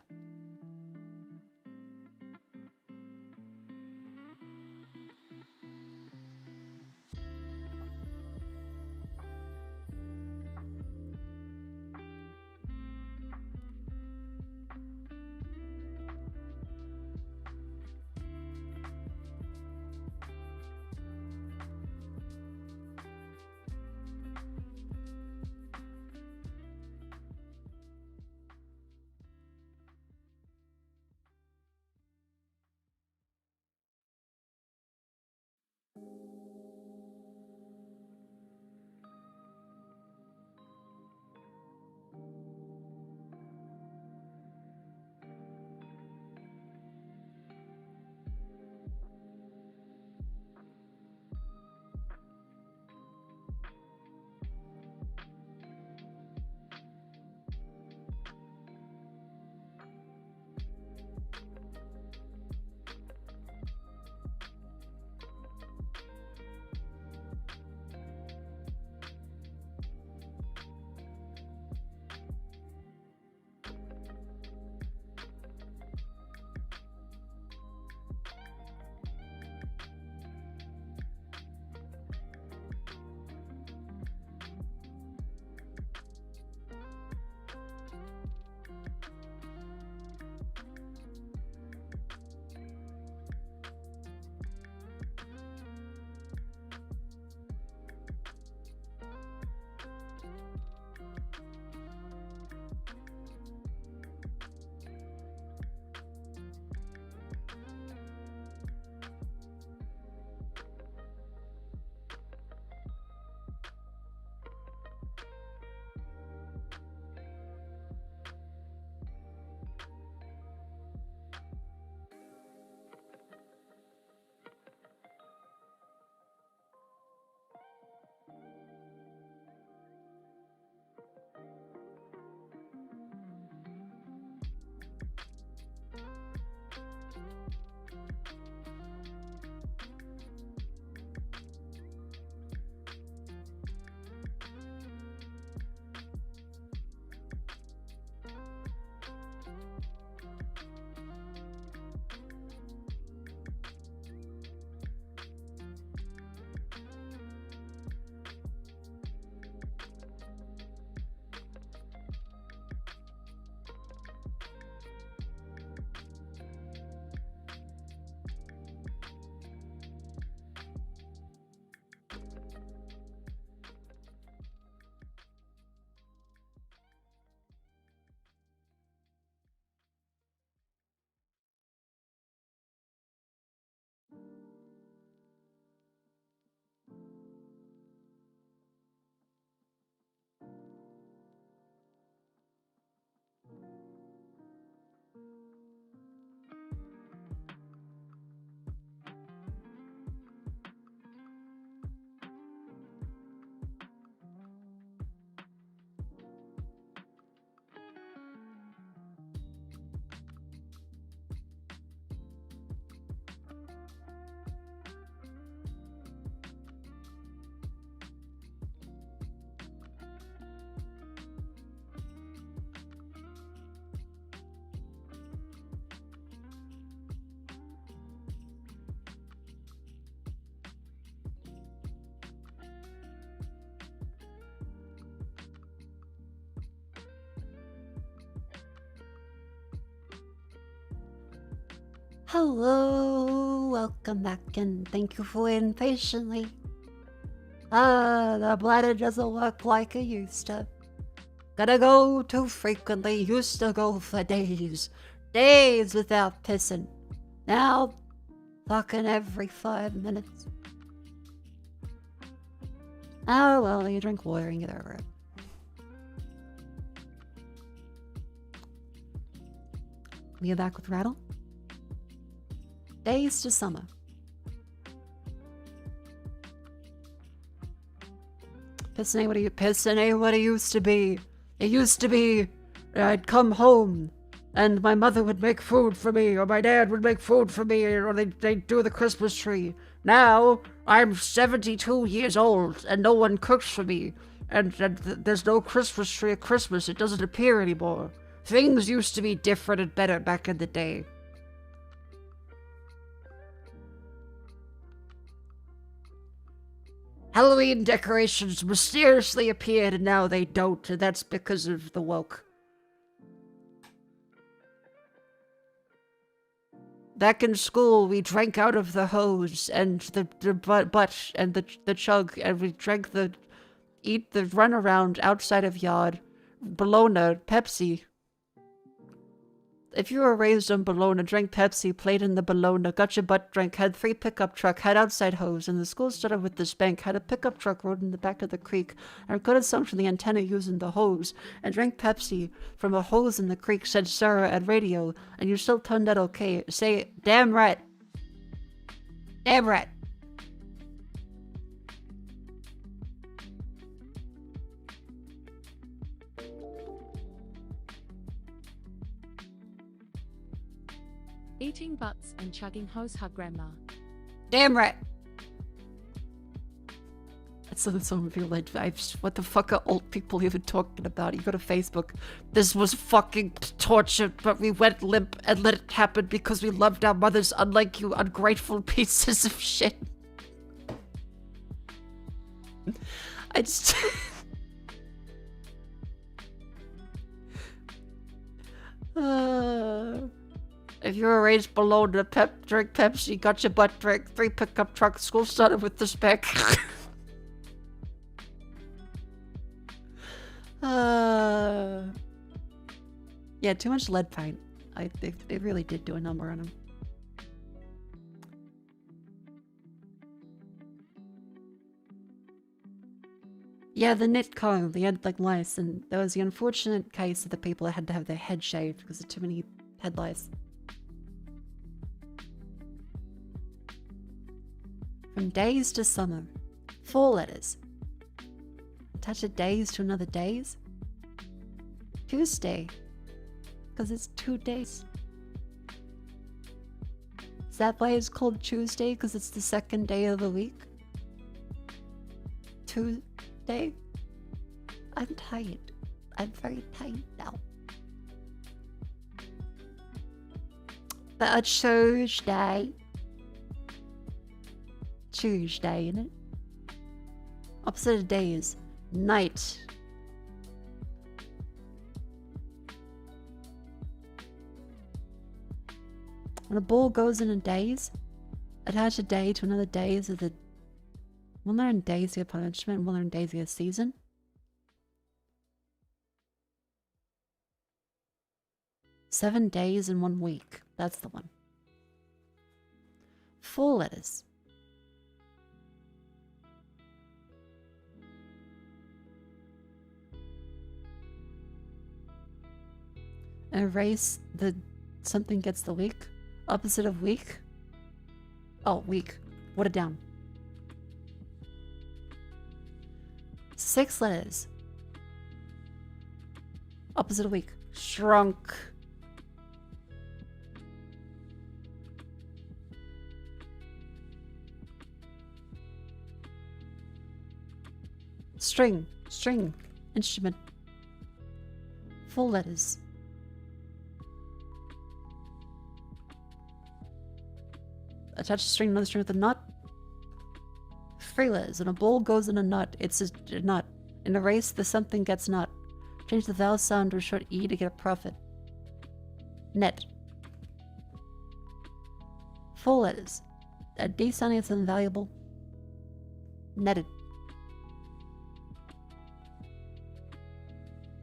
Hello, welcome back and thank you for waiting patiently. The bladder doesn't work like it used to. Gotta go too frequently, used to go for days. Days without pissing. Now, fucking every 5 minutes. Oh well, you drink water and get over it. We are back with Rattle. Days to summer. Pissing ain't what it used to be. It used to be I'd come home and my mother would make food for me, or my dad would make food for me, or they'd do the Christmas tree. Now I'm 72 years old and no one cooks for me, and there's no Christmas tree at Christmas. It doesn't appear anymore. Things used to be different and better back in the day. Halloween decorations mysteriously appeared and now they don't, and that's because of the woke. Back in school, we drank out of the hose and the butt and the chug, and we drank eat the runaround outside of yard, Bologna, Pepsi. If you were raised on Bologna, drank Pepsi, played in the Bologna, got your butt drank, had 3 pickup truck, had outside hose, and the school started with this bank, had a pickup truck rode in the back of the creek, and could have sung from the antenna using the hose, and drank Pepsi from a hose in the creek, said Sarah at radio, and you still turned out okay. Say, damn right. Damn right. Eating butts and chugging hose, her grandma. Damn right. That's some of your like, what the fuck are old people even talking about? You go to Facebook. This was fucking torture, but we went limp and let it happen because we loved our mothers, unlike you ungrateful pieces of shit. I just... If you were raised below the drink Pepsi, got your butt drank, 3 pickup trucks, school started with the spec. Yeah, too much lead paint. They really did do a number on him. Yeah, the knit comb, they had like lice, and there was the unfortunate case of the people that had to have their head shaved because of too many head lice. From days to summer. 4 letters. Attach a days to another days. Tuesday. Because it's 2 days. Is that why it's called Tuesday? Because it's the 2nd day of the week? Tuesday? I'm tired. I'm very tired now. But a Tuesday. Tuesday, innit? Opposite of day is night. When a ball goes in days, attach a day to another days of the... One learn days your punishment, one learn days your season. Seven days in 1 week. That's the one. 4 letters. Erase the something gets the week. Opposite of week. Oh, week. Put it down. 6 letters. Opposite of week. Shrunk. String. String. Instrument. 4 letters. Attach a string, another string with a knot. 3 letters. When a ball goes in a knot, it's a knot. In a race, the something gets knot. Change the vowel sound to a short E to get a profit. Net. 4 letters. A D sounding is invaluable. Netted.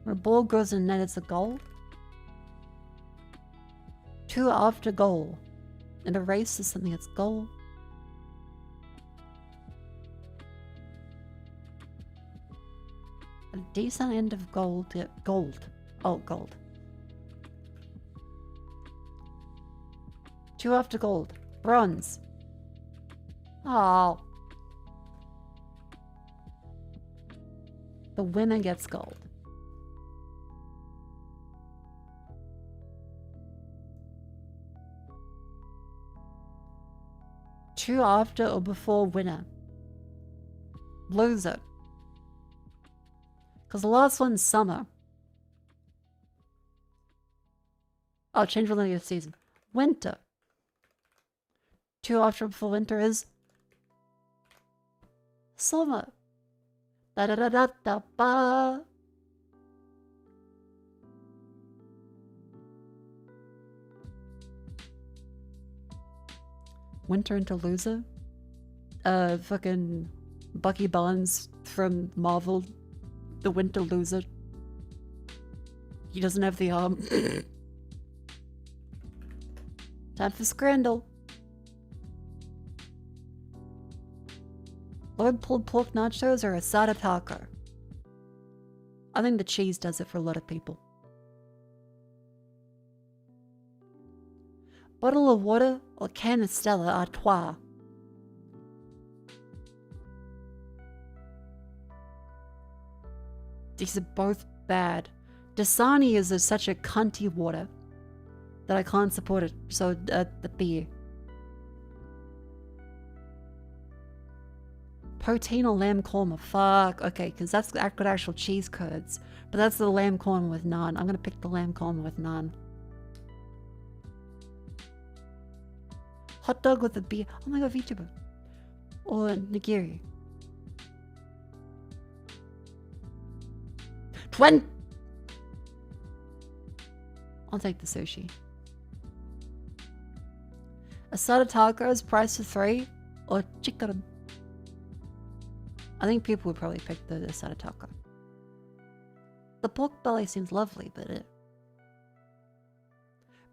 When a ball goes in net, it's a goal. 2 after goal. And a race is something that's goal. A decent end of gold. Gold. Oh, gold. 2 after gold. Bronze. Oh. The winner gets gold. Two after or before winner. Loser. Because the last one's summer. Oh, change relating to season. Winter. Two after or before winter is summer. Da da da da da ba. Winter into loser. Fucking Bucky Barnes from Marvel. The winter loser. He doesn't have the arm. Time for scrandle. Lord pulled pork nachos or asada taco? I think the cheese does it for a lot of people. Bottle of water or can of Stella Artois? These are both bad. Dasani is such a cunty water that I can't support it, so the beer. Protein or lamb korma? Fuck. Okay, because that's got actual cheese curds. But that's the lamb korma with naan. I'm gonna pick the lamb korma with naan. Hot dog with a beer. Oh my god, vtuber. Or nigiri. I'll take the sushi. Asada tacos, price of 3, or chicken. I think people would probably pick the asada taco. The pork belly seems lovely, but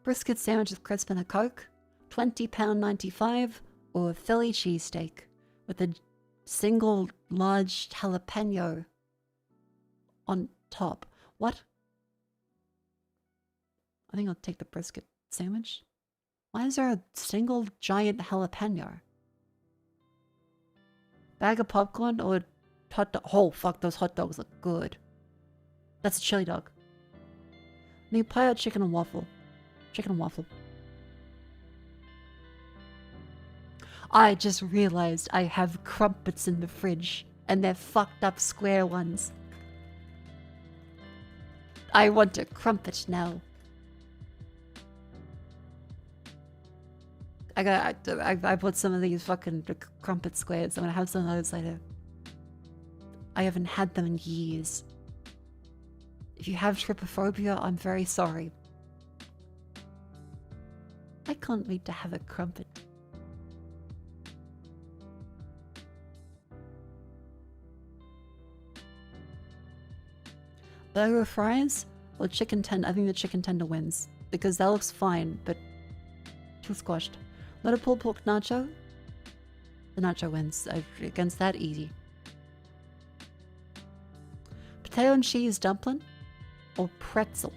brisket sandwich with crisp and a Coke, £20.95, or Philly cheesesteak with a single large jalapeno on top. What? I think I'll take the brisket sandwich. Why is there a single giant jalapeno? Bag of popcorn or hot dog? Oh fuck, those hot dogs look good. That's a chili dog. Need pie out chicken and waffle. Chicken and waffle. I just realized I have crumpets in the fridge and they're fucked up square ones. I want a crumpet now. I bought some of these fucking crumpet squares. I'm gonna have some of those later. I haven't had them in years. If you have trypophobia, I'm very sorry. I can't wait to have a crumpet. Burger fries or chicken tender? I think the chicken tender wins because that looks fine, but too squashed. Let a pulled pork nacho. The nacho wins. Against that, easy. Potato and cheese dumpling or pretzel?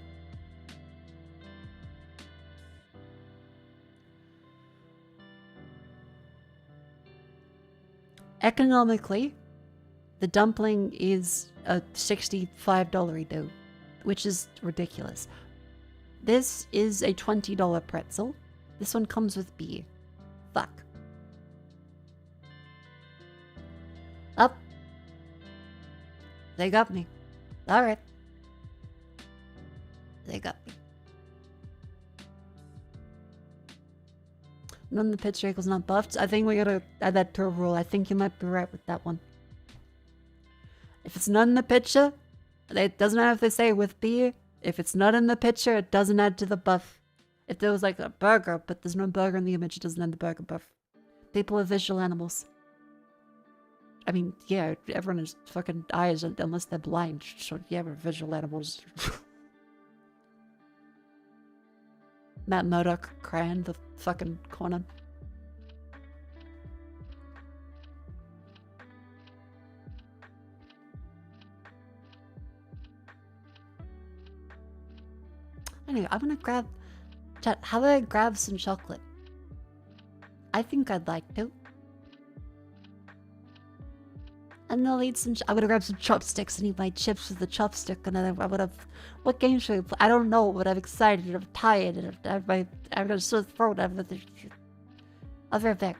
Economically, the dumpling is a $65 dough, which is ridiculous. This is a $20 pretzel. This one comes with beer. Fuck. Up. They got me. Alright. They got me. None of the pitcher equals not buffed. I think we gotta add that to a rule. I think you might be right with that one. If it's not in the picture, it doesn't matter if they say with beer. If it's not in the picture, it doesn't add to the buff. If there was like a burger, but there's no burger in the image, it doesn't have the burger buff. People are visual animals. I mean, yeah, everyone has fucking eyes unless they're blind. So yeah, we're visual animals. Matt Murdock crying the fucking corner. Anyway, I'm gonna grab... Chat, how about I grab some chocolate? I think I'd like to. And I'll eat some... I'm gonna grab some chopsticks and eat my chips with the chopstick, and then I would have... What game should we play? I don't know, but I'm excited and I'm tired and I'm gonna sore throat. I'll be right back.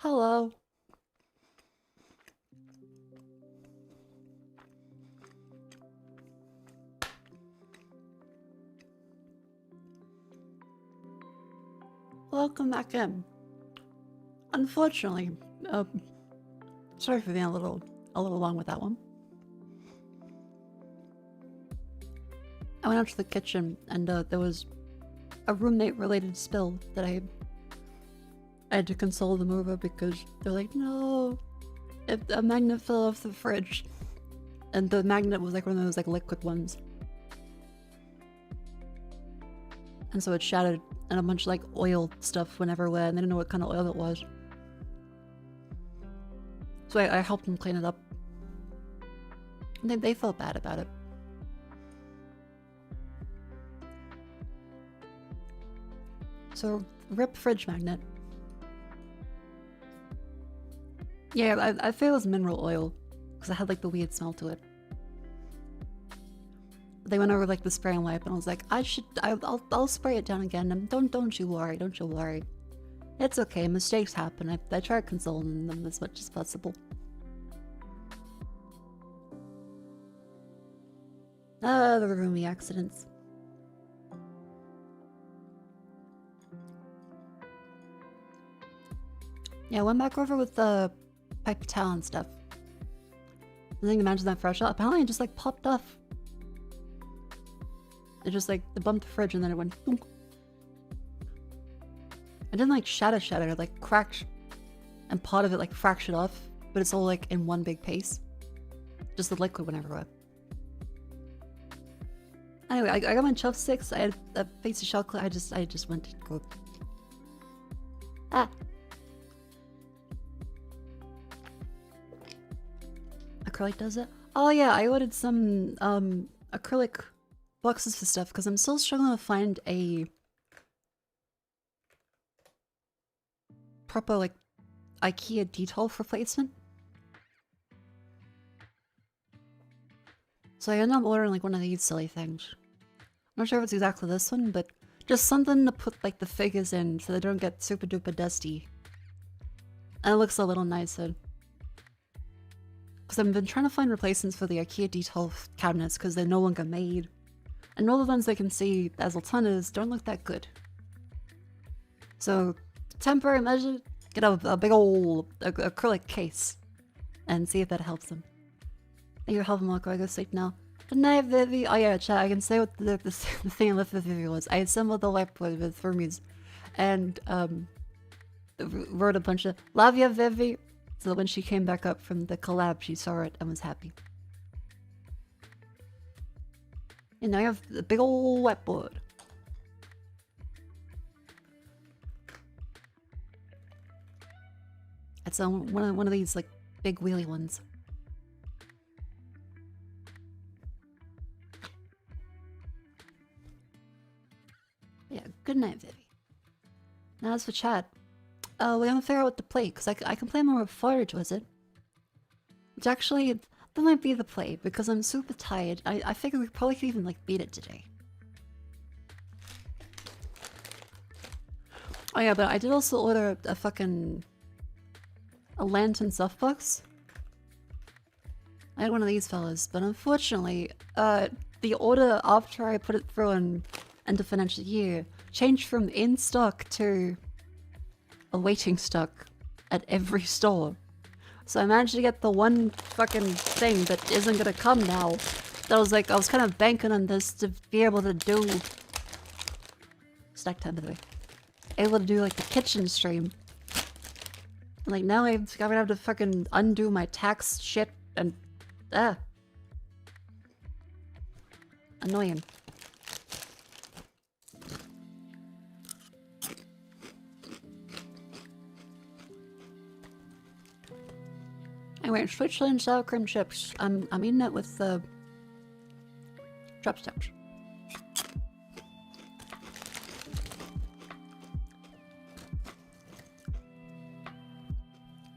Hello. Welcome back in. Unfortunately, sorry for being a little long with that one. I went out to the kitchen and there was a roommate-related spill that I had to console them over because they're like, no, a magnet fell off the fridge, and the magnet was like one of those like liquid ones, and so it shattered, and a bunch of like oil stuff went everywhere, and they didn't know what kind of oil it was. So I helped them clean it up. And they felt bad about it. So, rip fridge magnet. Yeah, I feel it was mineral oil, because it had like the weird smell to it. They went over like the spray and wipe, and I was like, I'll spray it down again, and don't you worry. It's okay, mistakes happen. I try consoling them as much as possible. Ah, the roomy accidents. Yeah, I went back over with the paper towel and stuff. I think imagine that fresh up. Apparently it just like popped off. It just like, it bumped the fridge and then it went boom. It didn't like shatter, it like cracked. And part of it like fractured off. But it's all like in one big piece. Just the liquid went everywhere. Anyway, I got my chopsticks. I had a piece of chocolate. I just went to go. Ah. Acrylic does it? Oh yeah, I ordered some acrylic boxes for stuff because I'm still struggling to find a proper like IKEA Detolf replacement. So I ended up ordering like one of these silly things. I'm not sure if it's exactly this one, but just something to put like the figures in so they don't get super duper dusty. And it looks a little nicer. Because I've been trying to find replacements for the IKEA Detolf cabinets because they're no longer made. And all the ones I can see as alternatives don't look that good. So, temporary measure, get a big old acrylic case and see if that helps them. Thank you for helping, Mako. I go sleep now. Good night, Vivi. Oh yeah, chat, I can say what the thing I left with Vivi was. I assembled the whiteboard with Fermi's and wrote a bunch of love ya, Vivi. So that when she came back up from the collab, she saw it and was happy. And now I have a big old whiteboard. It's one of these like big wheelie ones. Yeah, good night, Vivi. Now as for chat. We haven't figured out what to play, because I can play more of Forge, was it? Which actually, that might be the play, because I'm super tired. I figure we probably could even, like, beat it today. Oh yeah, but I did also order a lantern softbox. I had one of these fellas, but unfortunately, the order after I put it through in end of financial year changed from in stock to awaiting stock at every store. So I managed to get the one fucking thing that isn't gonna come now. That I was kind of banking on this to be able to do stack time, by the way. Able to do like the kitchen stream. And like now I'm gonna have to fucking undo my tax shit and annoying. Anyway, Switzerland sour cream chips. I'm eating it with the chopsticks.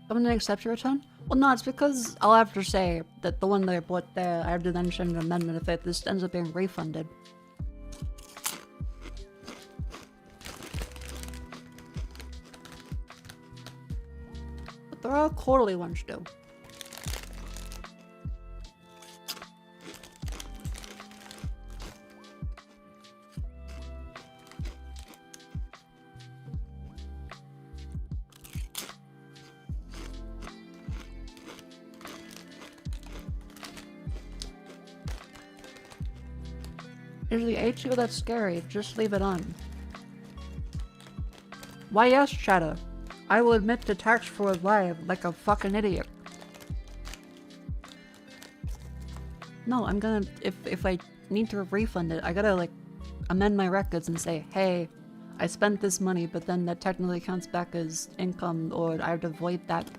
I'm gonna accept your return? Well, no, it's because I'll have to say that the one that I bought there, I have to then send an amendment if this ends up being refunded. There are quarterly ones too. Is the HO that's scary? Just leave it on. Why yes, Shadow. I will admit to tax fraud live like a fucking idiot. No, I'm gonna, if I need to refund it, I gotta like amend my records and say, hey, I spent this money, but then that technically counts back as income, or I have to void that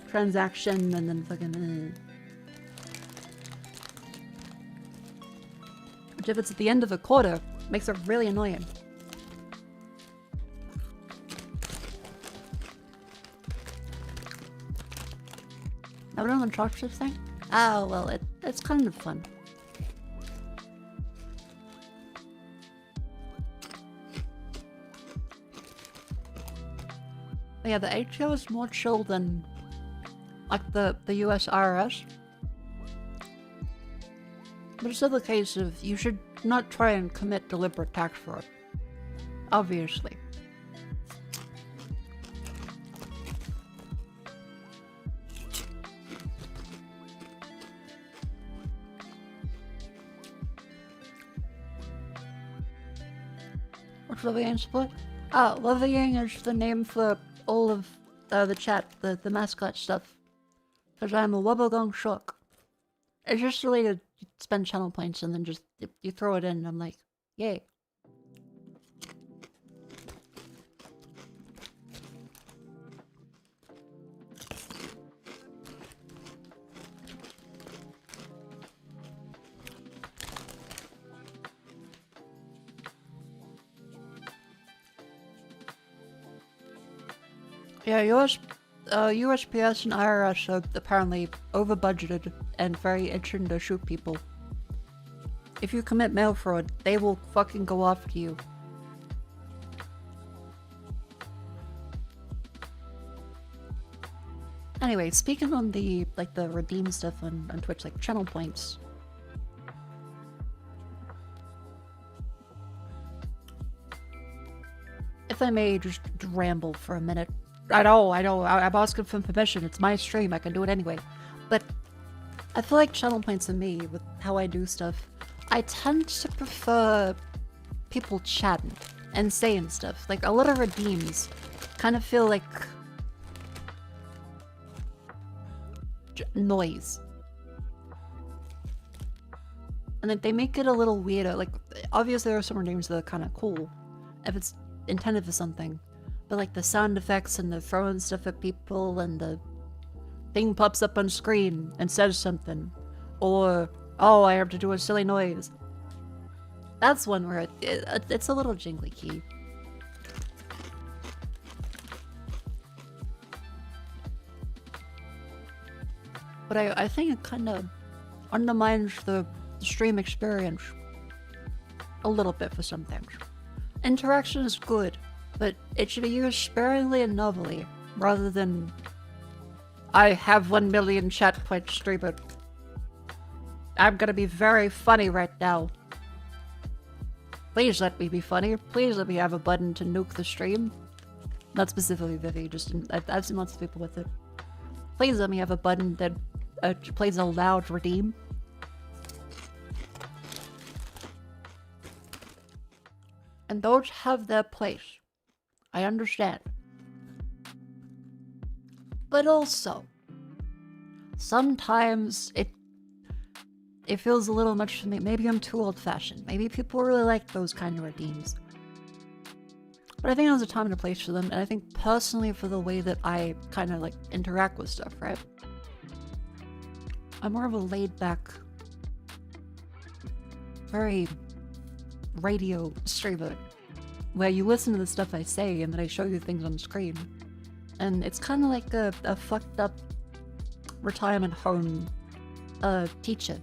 transaction, and then fucking which if it's at the end of a quarter, makes it really annoying. Now we're on the chalk chip thing? Oh, well, it's kind of fun. But yeah, the HO is more chill than like the US IRS. But it's still the case of you should not try and commit deliberate tax fraud. Obviously. What's Love Yang split? Oh, Love Yang is the name for all of the chat, the mascot stuff. Because I'm a Wobblegong Shook. It's just a way to spend channel points and then just you throw it in and I'm like, yay. Yeah, USPS and IRS are apparently over-budgeted and very itching to shoot people. If you commit mail fraud, they will fucking go after you. Anyway, speaking on the redeem stuff on Twitch, like channel points. If I may just ramble for a minute. I know, I'm asking for permission, it's my stream, I can do it anyway. But I feel like channel points and me, with how I do stuff, I tend to prefer people chatting and saying stuff. Like, a lot of redeems kind of feel like noise. And like, they make it a little weirder. Like, obviously there are some redeems that are kind of cool, if it's intended for something. But like the sound effects and the throwing stuff at people and the thing pops up on screen and says something. Or, oh, I have to do a silly noise. That's one where it's a little jingly key. But I think it kind of undermines the stream experience a little bit for some things. Interaction is good, but it should be used sparingly and novelly, rather than I have 1 million chat points streamer. I'm gonna be very funny right now. Please let me be funny. Please let me have a button to nuke the stream. Not specifically Vivi, just I've seen lots of people with it. Please let me have a button that plays a loud redeem. And those have their place. I understand. But also, sometimes it feels a little much for me. Maybe I'm too old-fashioned. Maybe people really like those kind of redeems. But I think there's a time and a place for them, and I think personally for the way that I kind of like interact with stuff, right? I'm more of a laid-back, very radio streamer, where you listen to the stuff I say and then I show you things on screen. And it's kind of like a fucked up retirement home teacher.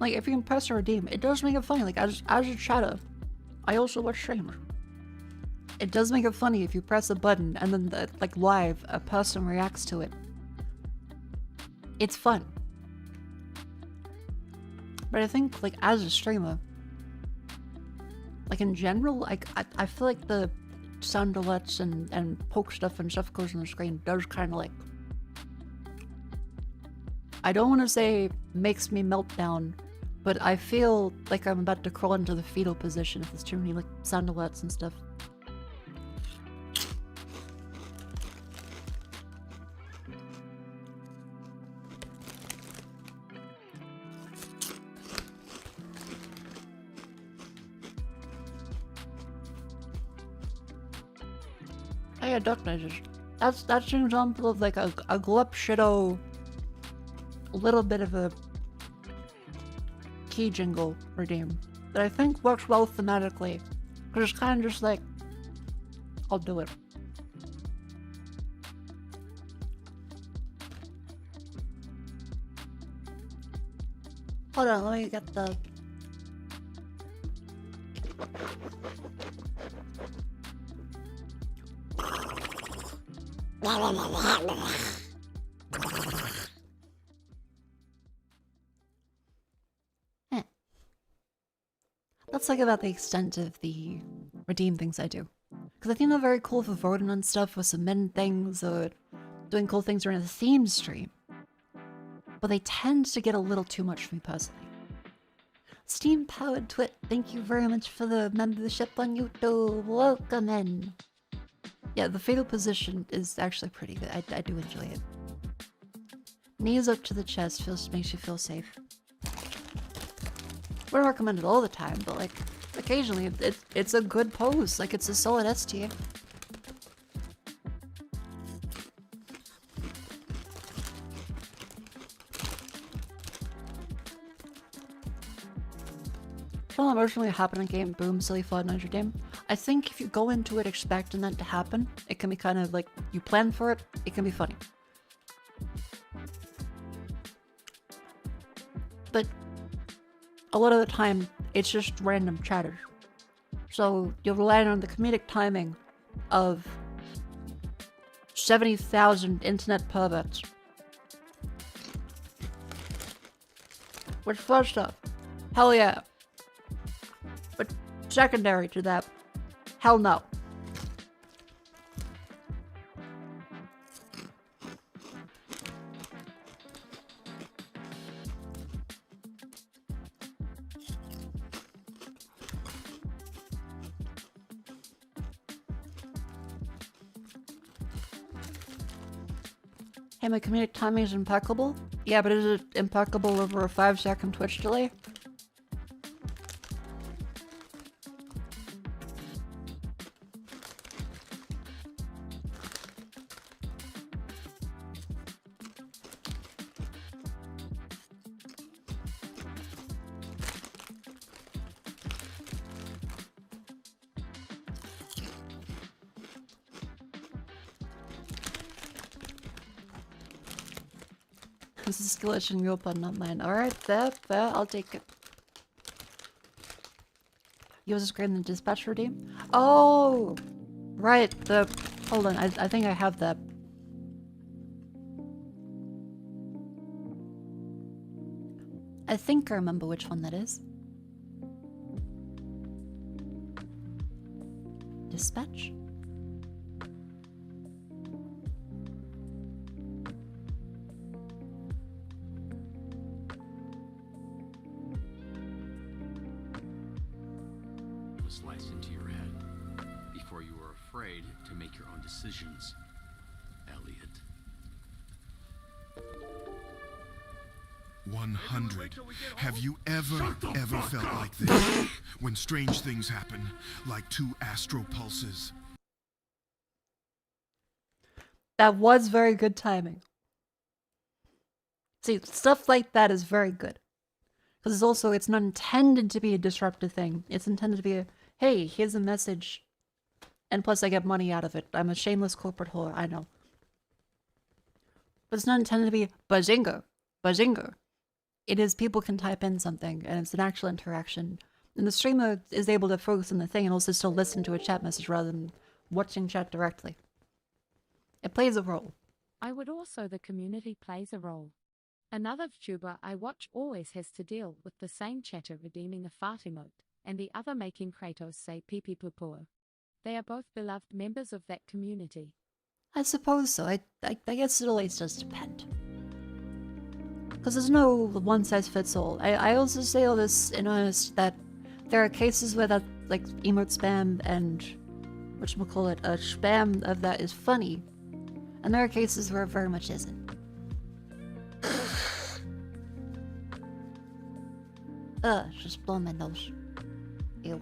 Like, if you can press a redeem, it does make it funny. Like, as a chatter, I also watch streamers. It does make it funny if you press a button and then, like, live, a person reacts to it. It's fun. But I think, like, as a streamer, like, in general, like, I feel like the sound alerts and poke stuff and stuff goes on the screen does kind of, like, I don't want to say makes me melt down, but I feel like I'm about to crawl into the fetal position if there's too many, like, sound alerts and stuff. Oh yeah, duck noises. That's an example of, like, a glup shitto, little bit of a key jingle redeem that I think works well thematically, because it's kind of just like, I'll do it. Hold on, let me get the... That's like about the extent of the redeem things I do. Because I think they're very cool for voting on stuff or submitting things or doing cool things during the theme stream. But they tend to get a little too much for me personally. Steam Powered Twit, thank you very much for the membership on YouTube. Welcome in. Yeah, the fatal position is actually pretty good. I do enjoy it. Knees up to the chest makes you feel safe. We don't recommend it all the time, but, like, occasionally it's a good pose. Like, it's a solid S tier. Something emotionally happen in a game, boom, silly Fortnite game. I think if you go into it expecting that to happen, it can be kind of like, you plan for it, it can be funny. But a lot of the time, it's just random chatter. So you're relying on the comedic timing of 70,000 internet perverts. Which, first off, hell yeah. But secondary to that, hell no. Hey, my comedic timing is impeccable? Yeah, but is it impeccable over a 5-second Twitch delay? This is glitch in your button, not mine. Alright, fair, I'll take it. Yours is greater than dispatch redeem? Oh! Right, hold on, I think I have that. I think I remember which one that is. Dispatch? Sliced into your head before you were afraid to make your own decisions, Elliot. 100. Have you ever felt like this? When strange things happen, like two astral pulses. That was very good timing. See, stuff like that is very good. Because it's not intended to be a disruptive thing. It's intended to be a, hey, here's a message. And plus I get money out of it. I'm a shameless corporate whore, I know. But it's not intended to be bazinga. Bazinga. it is people can type in something and it's an actual interaction. And the streamer is able to focus on the thing and also still listen to a chat message rather than watching chat directly. It plays a role. I would also the community plays a role. Another vtuber I watch always has to deal with the same chatter redeeming a fart emote, and the other making Kratos say pee pee poo poo. They are both beloved members of that community. I suppose so. I guess it always does depend. Because there's no one size fits all. I also say all this in earnest that there are cases where that, like, emote spam and whatchamacallit, spam of that is funny. And there are cases where it very much isn't. Just blow my nose. Ew.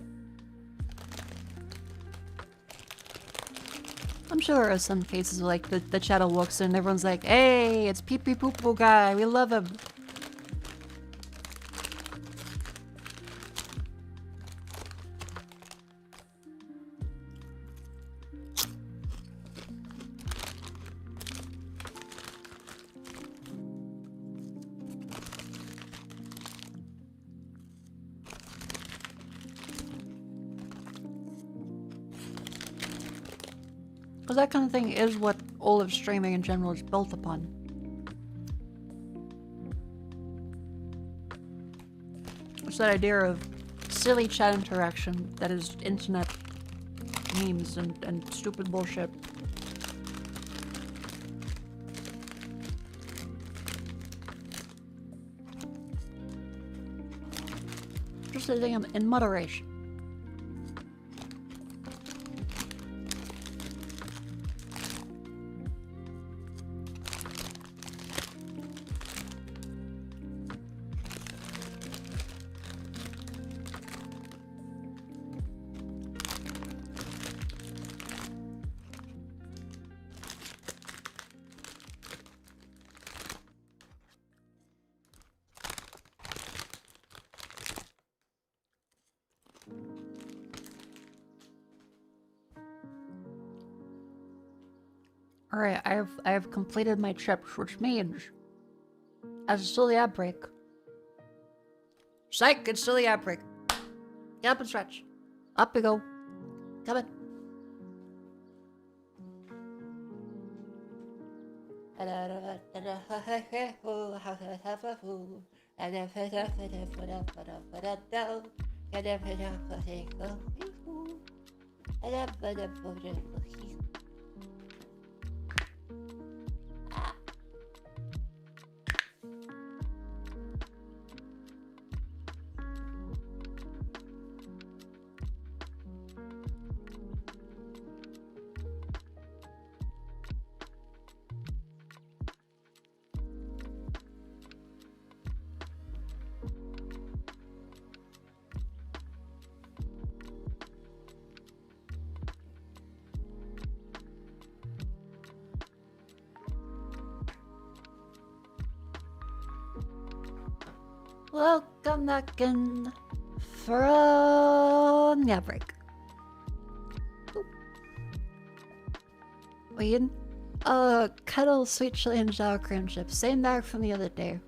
I'm sure there are some cases where, like, the channel walks in and everyone's like, hey, it's pee pee poo poo guy, we love him. Because that kind of thing is what all of streaming in general is built upon. It's that idea of silly chat interaction that is internet memes and stupid bullshit. Just a thing in moderation. Alright, I have completed my trips, which means as it's still the ad break. Psych, it's still the ad break. Get up and stretch. Up we go. Come in. Welcome back in from the break. Wait, kettle, sweet chili, and sour cream chips. Same bag from the other day.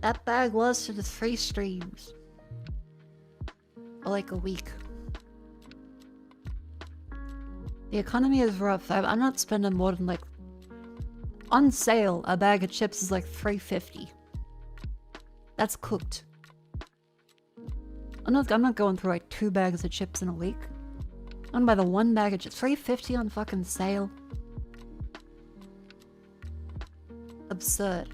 That bag was for the 3 streams. Or like a week. The economy is rough. I'm not spending more than like... On sale, a bag of chips is like $3.50. That's cooked. I'm not going through like 2 bags of chips in a week. I'm gonna buy the 1 bag of chips. $3.50 on fucking sale. Absurd.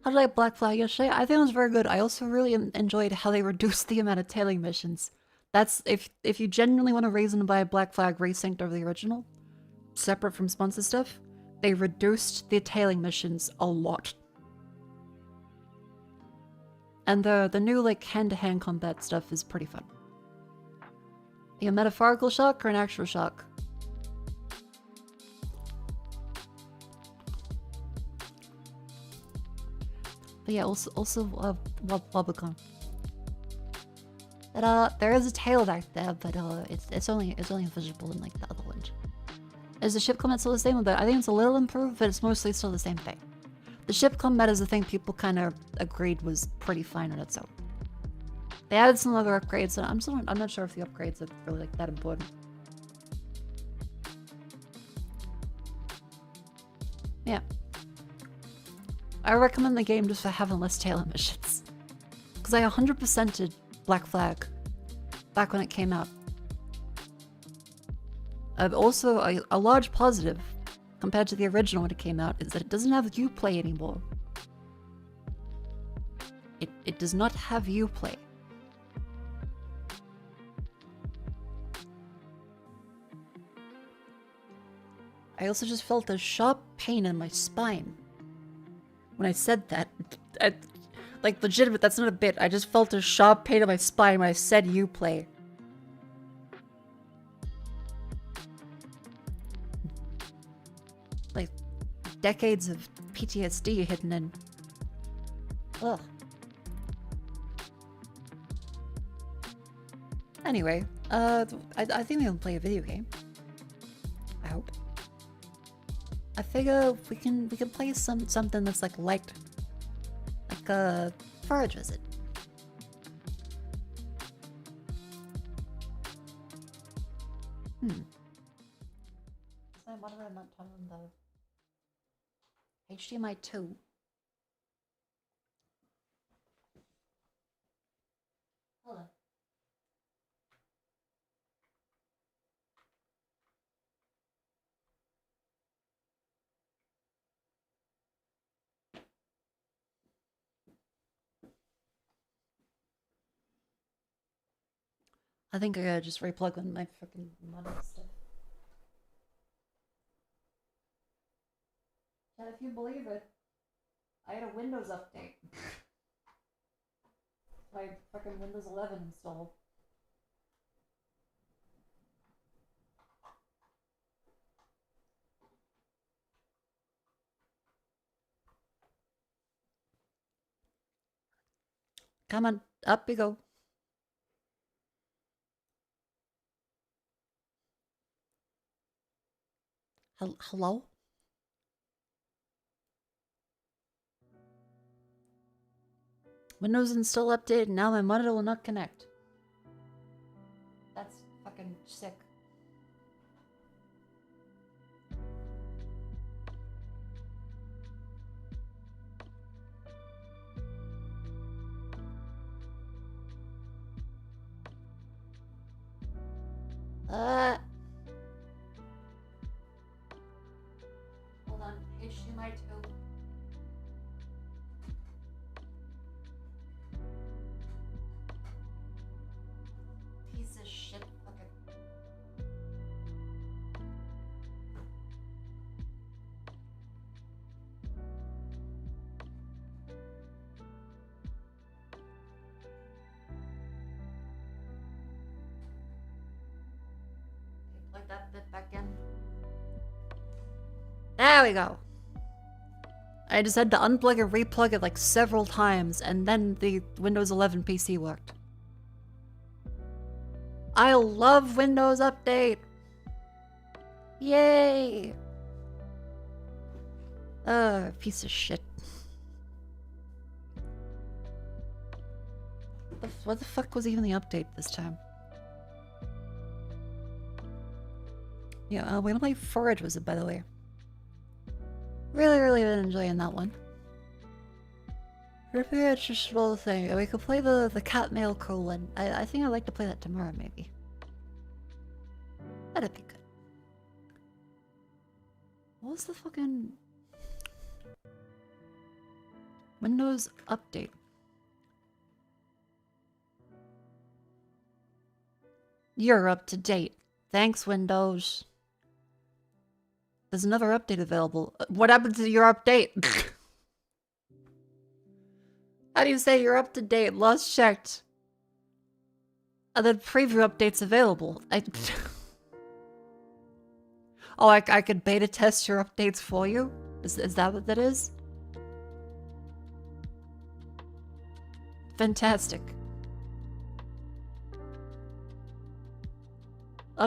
How did I like Black Flag yesterday? I think it was very good. I also really enjoyed how they reduced the amount of tailing missions. That's if you genuinely want a reason to buy Black Flag resynced over the original, separate from sponsor stuff, they reduced the tailing missions a lot. And the new like hand-to-hand combat stuff is pretty fun. A metaphorical shock or an actual shock? But yeah, also WobbleCon. But there is a tail back there, but it's only visible in like the other one. Is the ship combat still the same? But I think it's a little improved, but it's mostly still the same thing. The ship combat is the thing people kind of agreed was pretty fine on its own. They added some other upgrades, and I'm not sure if the upgrades are really like that important. Yeah. I recommend the game just for having less tail emissions. Because I 100%ed Black Flag back when it came out. Also, a large positive compared to the original when it came out is that it doesn't have Uplay anymore. It does not have Uplay. I also just felt a sharp pain in my spine when I said that. Like, legitimate, that's not a bit. I just felt a sharp pain in my spine when I said Uplay. Like, decades of PTSD hidden in. Ugh. Anyway, I think we can play a video game. I hope. I figure we can play something that's like light. Like a forage visit. So what am I not talking about? HDMI 2. Hold on. I think I gotta just replug in my freaking modem stuff. And if you believe it, I had a Windows update. My freaking Windows 11 installed. Come on, up we go. Hello? Windows install update, now my monitor will not connect. That's fucking sick. Hold on, HDMI 2. Piece of shit. Okay. Plug that bit back in. There we go. I just had to unplug and replug it like several times, and then the Windows 11 PC worked. I love Windows Update! Yay! Piece of shit. What the fuck was even the update this time? Yeah, we're gonna play Forage Wizard, by the way. Really been enjoying that one. Maybe it's just a little thing. We could play the cat mail colon. I think I'd like to play that tomorrow, maybe. That'd be good. What was the fucking Windows update? You're up to date. Thanks, Windows. There's another update available. What happened to your update? How do you say you're up to date? Last checked. And then preview updates available. Oh, I could beta test your updates for you? Is that what that is? Fantastic.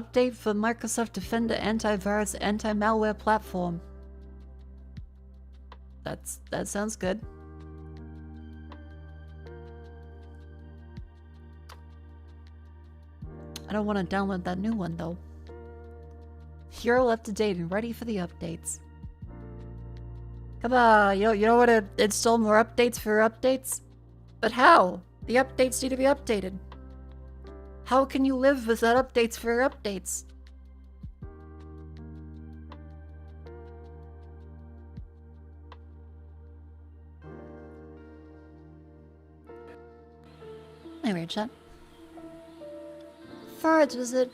update for Microsoft Defender antivirus anti-malware platform. That sounds good. I don't want to download that new one though. You're all up to date and ready for the updates. Come on, you don't want to install more updates for updates? But how? The updates need to be updated. How can you live without updates for updates? Anyway, chat. Forage visit.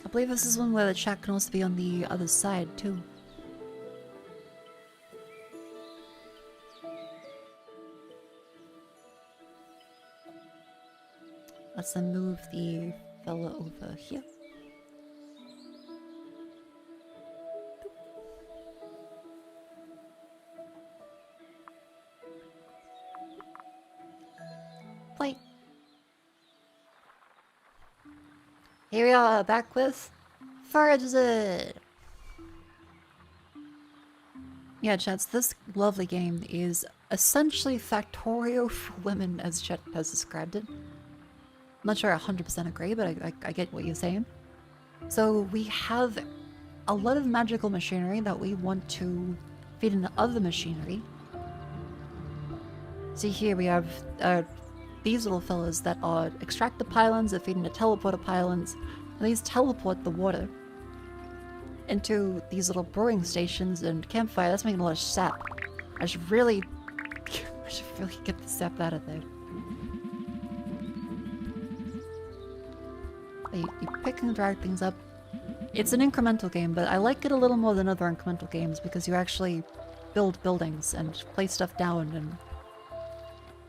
I believe this is one where the chat can also be on the other side too. Let's then move the fella over here. Play. Here we are, back with Forage Visit. Yeah, chats, this lovely game is essentially Factorio for women, as Chet has described it. I'm not sure I 100% agree, but I get what you're saying. So we have a lot of magical machinery that we want to feed into other machinery. See here we have these little fellas that are extractor pylons that feed into teleporter pylons, and these teleport the water into these little brewing stations and campfire. That's making a lot of sap. I should really get the sap out of there. You pick and drag things up. It's an incremental game, but I like it a little more than other incremental games because you actually build buildings and place stuff down, and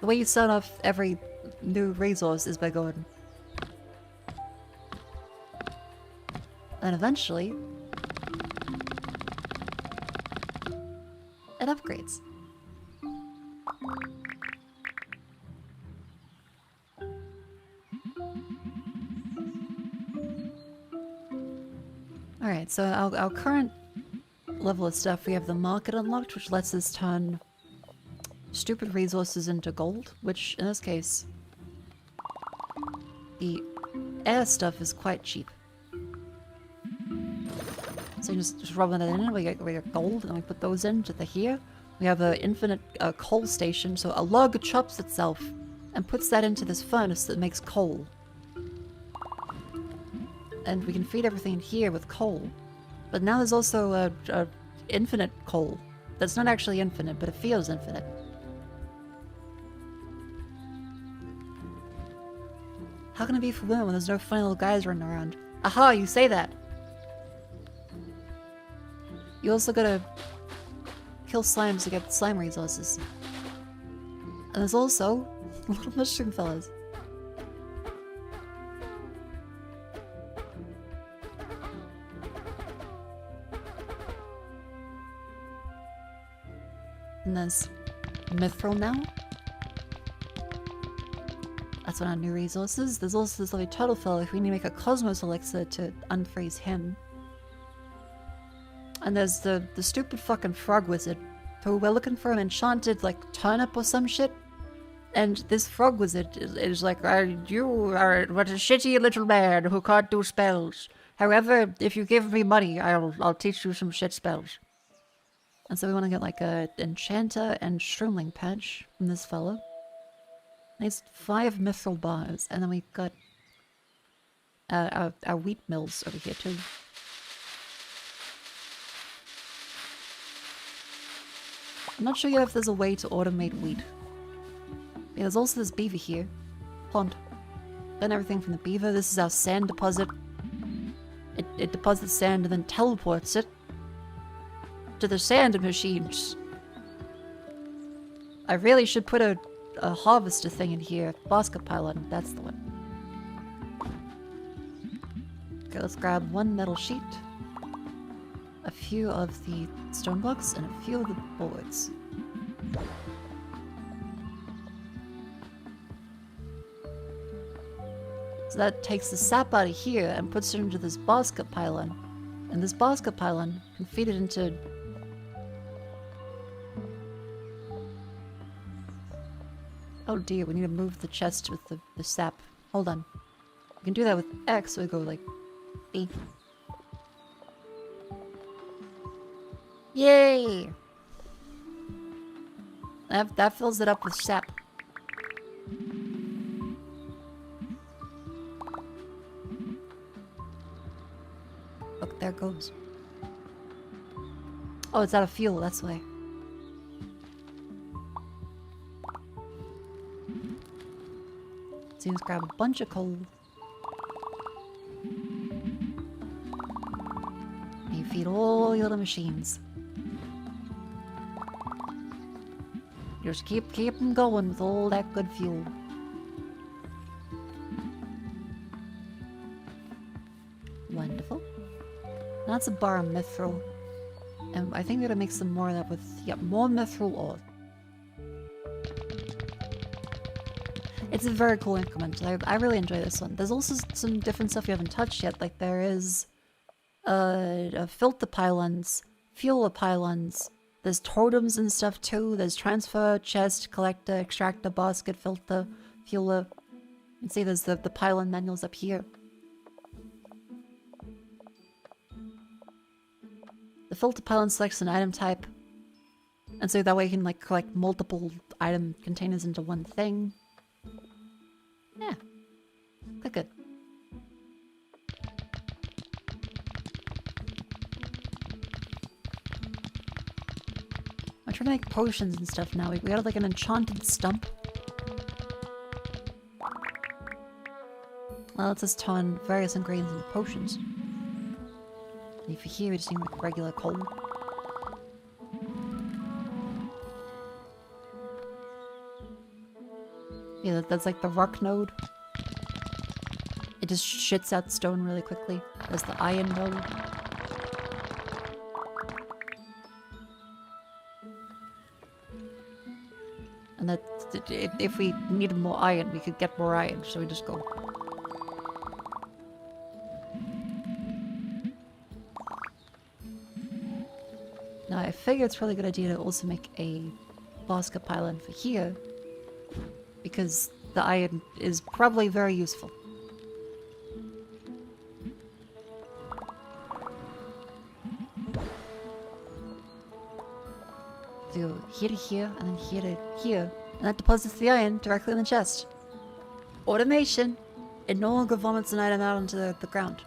the way you start off every new resource is by going. And eventually it upgrades. Alright, so our current level of stuff, we have the market unlocked, which lets us turn stupid resources into gold, which in this case, the air stuff is quite cheap. So you just rub it in, we get gold, and we put those into here. We have an infinite coal station, so a log chops itself and puts that into this furnace that makes coal. And we can feed everything in here with coal. But now there's also a infinite coal. That's not actually infinite, but it feels infinite. How can it be for women when there's no funny little guys running around? Aha, you say that! You also gotta kill slimes to get slime resources. And there's also little mushroom fellas. And there's mithril now. That's one of our new resources. There's also this lovely turtle fellow if we need to make a cosmos elixir to unfreeze him. And there's the stupid fucking frog wizard, who we're looking for an enchanted, like, turnip or some shit. And this frog wizard is like, you are what a shitty little man who can't do spells. However, if you give me money, I'll teach you some shit spells. And so we want to get like a enchanter and shroomling patch from this fellow. Needs 5 mithril bars, and then we've got our wheat mills over here too. I'm not sure yet if there's a way to automate wheat. Yeah, there's also this beaver here. Pond. Then everything from the beaver. This is our sand deposit. It deposits sand and then teleports it to the sand machines. I really should put a harvester thing in here. Basket pylon, that's the one. Okay, let's grab 1 metal sheet, a few of the stone blocks, and a few of the boards. So that takes the sap out of here and puts it into this basket pylon. And this basket pylon can feed it into... Oh dear, we need to move the chest with the sap. Hold on. We can do that with X, so we go like... B. Yay! That fills it up with sap. Look, there it goes. Oh, it's out of fuel, that's why. So let's grab a bunch of coal. And you feed all your little machines. Just keep them going with all that good fuel. Wonderful. That's a bar of mithril. And I think we're gonna make some more of that with, yeah, more mithril ore. It's a very cool increment. I really enjoy this one. There's also some different stuff you haven't touched yet. Like there is filter pylons, fuel pylons. There's totems and stuff too. There's transfer, chest, collector, extractor, basket, filter, fueler. You can see there's the pylon manuals up here. The filter pylon selects an item type. And so that way you can like collect multiple item containers into one thing. Yeah. Quite good. I'm trying to make potions and stuff now. We got like an enchanted stump. Well, let's just turn various ingredients into potions. And if you hear, we just need like regular coal. Yeah, that's like the rock node. It just shits out stone really quickly. There's the iron node. And that, if we needed more iron, we could get more iron, so we just go. Now I figure it's probably a good idea to also make a basket pylon for here, because the iron is probably very useful. So here to here, and then here to here, and that deposits the iron directly in the chest. Automation! It no longer vomits an item out onto the ground.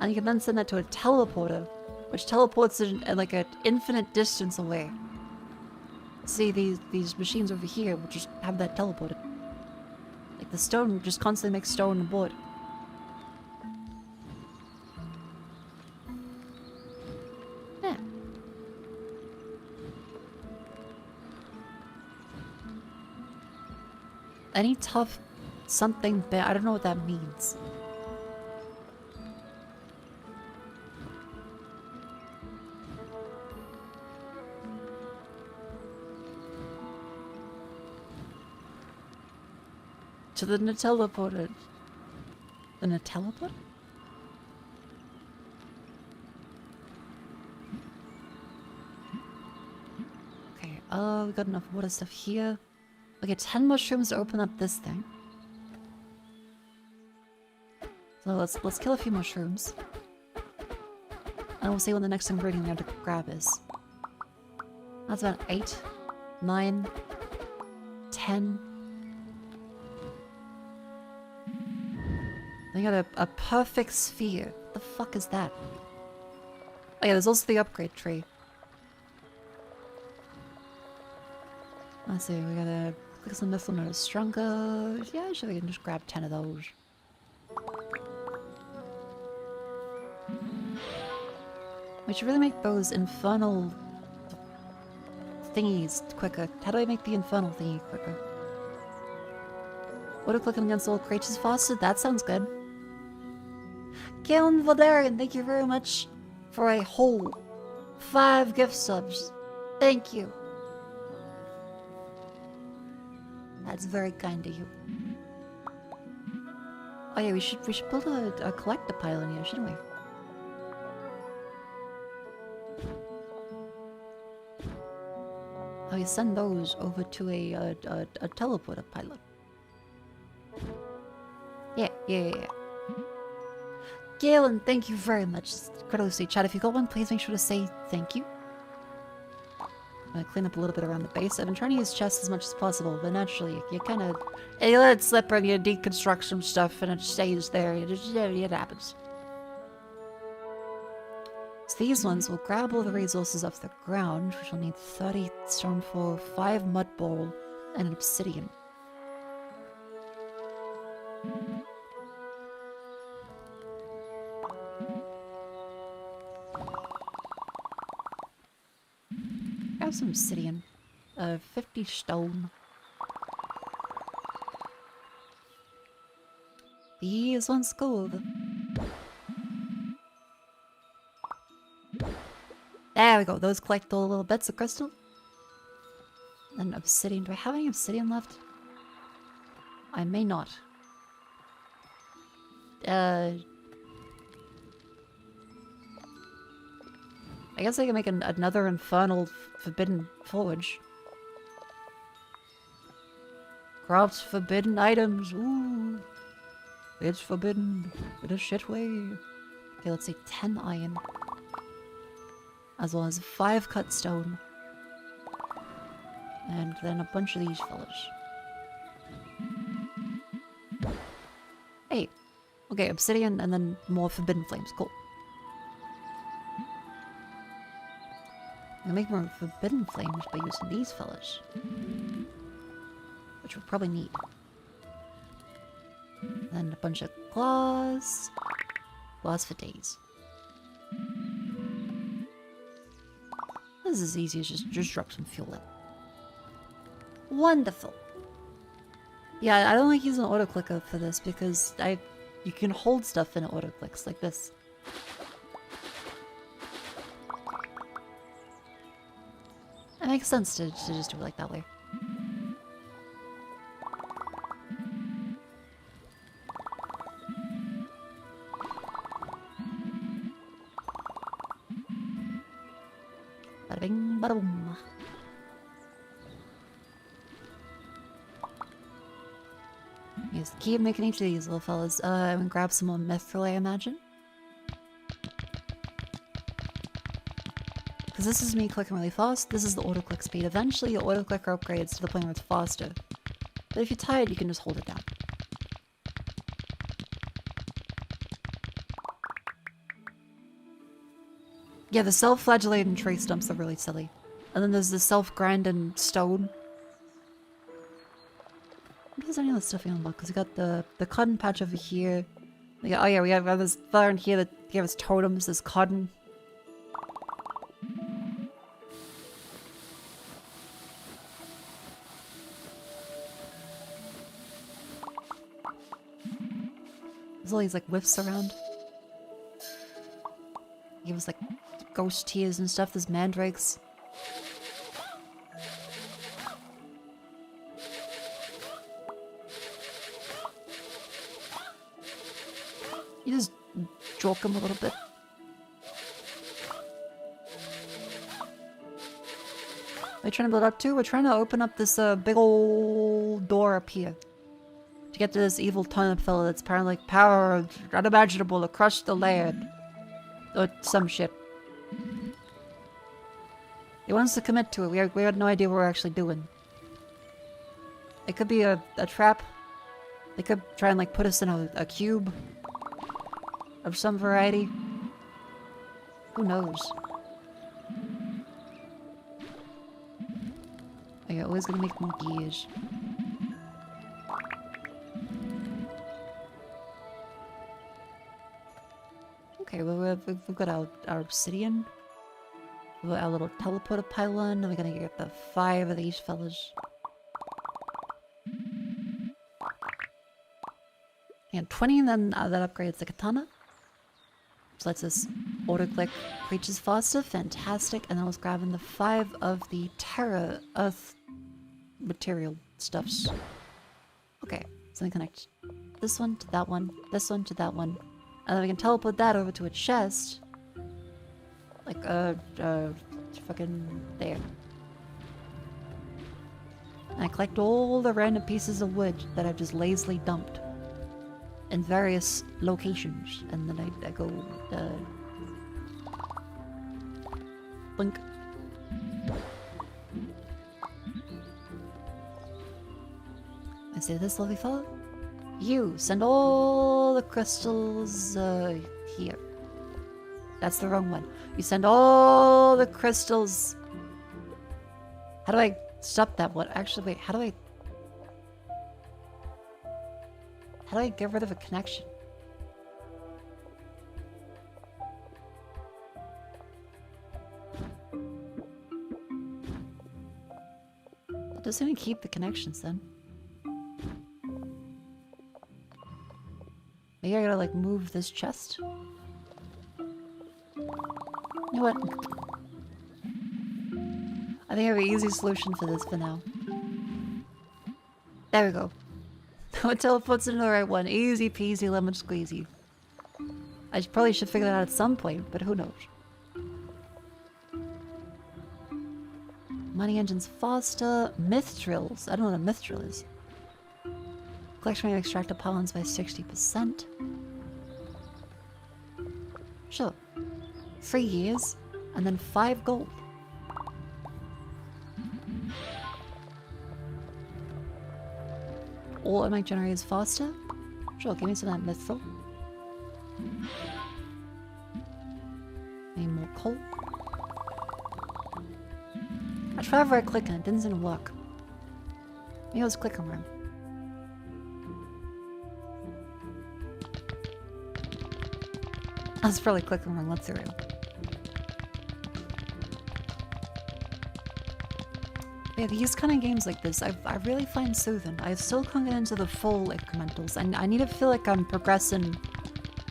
And you can then send that to a teleporter, which teleports it at like an infinite distance away. See, these machines over here will just have that teleported. Like the stone just constantly makes stone and wood. Yeah. Any tough something bad, I don't know what that means. To the teleporter. The teleporter? Okay, we got enough water stuff here. Okay, 10 mushrooms to open up this thing. So let's kill a few mushrooms. And we'll see what the next ingredient we have to grab is. That's about 8, 9, 10. I got a perfect sphere. What the fuck is that? Oh yeah, there's also the upgrade tree. Let's see, we gotta click some mithril node stronger. Yeah, sure, we can just grab 10 of those. We should really make those infernal thingies quicker. How do I make the infernal thingy quicker? Auto clicking against all creatures faster? That sounds good. Galen Valdarian, thank you very much for a whole 5 gift subs. Thank you. That's very kind of you. Oh yeah, we should build a collector pylon here, shouldn't we? Oh, you send those over to a teleporter pylon. Yeah. Galen, thank you very much. Incredibly chat. If you got one, please make sure to say thank you. I'm gonna clean up a little bit around the base. I've been trying to use chests as much as possible, but naturally, you kind of... You let it slip and you deconstruct some stuff and it stays there. It happens. So these ones will grab all the resources off the ground, which will need 30 stone for 5 mud ball and an obsidian. Grab some obsidian. 50 stone. These ones gold. There we go. Those collect all the little bits of crystal. And obsidian. Do I have any obsidian left? I may not. I guess I can make another infernal forbidden forge. Craft forbidden items. Ooh. It's forbidden. In a shit way. Okay, let's say 10 iron. As well as 5 cut stone. And then a bunch of these fellas. Hey. Okay, obsidian and then more forbidden flames. Cool. I'm gonna make more forbidden flames by using these fellas. Which we'll probably need. Then a bunch of glass. Glass for days. This is easy as just drop some fuel in. Wonderful. Yeah, I don't like using auto clicker for this because you can hold stuff in auto clicks like this. It makes sense to just do it like that way. Bada bing, bada boom. Yes, keep making each of these little fellas. I'm gonna grab some more mithril, I imagine. Because this is me clicking really fast, this is the auto click speed. Eventually your auto clicker upgrades to the point where it's faster. But if you're tired, you can just hold it down. Yeah, the self-flagellating tree stumps are really silly. And then there's the self-grinding stone. What is any other stuff we unlock? Because we got the cotton patch over here. We got, oh yeah, we have this fire in here that gave us totems, this cotton. There's all these like whiffs around. Give us like ghost tears and stuff. There's mandrakes. You just joke them a little bit. What are you trying to build up to? We're trying to open up this big old door up here. To get to this evil turnip fella that's apparently like power unimaginable to crush the land. Or some shit. He wants to commit to it. We had no idea what we're actually doing. It could be a trap. They could try and like put us in a cube. Of some variety. Who knows? I always gonna make more gears. Okay, well we've got our obsidian. We've got our little teleporter pylon, and we're gonna get the 5 of these fellas. And 20, and then that upgrades the katana. Which lets us auto-click creatures faster. Fantastic. And then I was grabbing the 5 of the Terra Earth material stuffs. Okay, so they connect. this one to that one, this one to that one. And then we can teleport that over to a chest. Like, fucking there. And I collect all the random pieces of wood that I've just lazily dumped in various locations. And then I go, blink. I say this, lovely fella. You send all the crystals here. That's the wrong one. You send all the crystals. How do I stop that one? Actually, wait. How do I get rid of a connection? It doesn't even keep the connections then. Maybe I gotta like move this chest. You know what? I think I have an easy solution for this for now. There we go. It teleports into the right one. Easy peasy lemon squeezy. I probably should figure that out at some point, but who knows? Mining engines faster. Mithrils. I don't know what a mithril is. Collection rate of extracted pollens by 60%. Sure. 3 years, and then 5 gold. All of my generators faster? Sure, give me some of that mithril. Need more coal. I tried right clicking, it didn't seem to work. Maybe I was clicking wrong. I was probably clicking wrong, let's see real. Yeah, these kind of games like this, I really find soothing. I still can't get into the full incrementals. I need to feel like I'm progressing.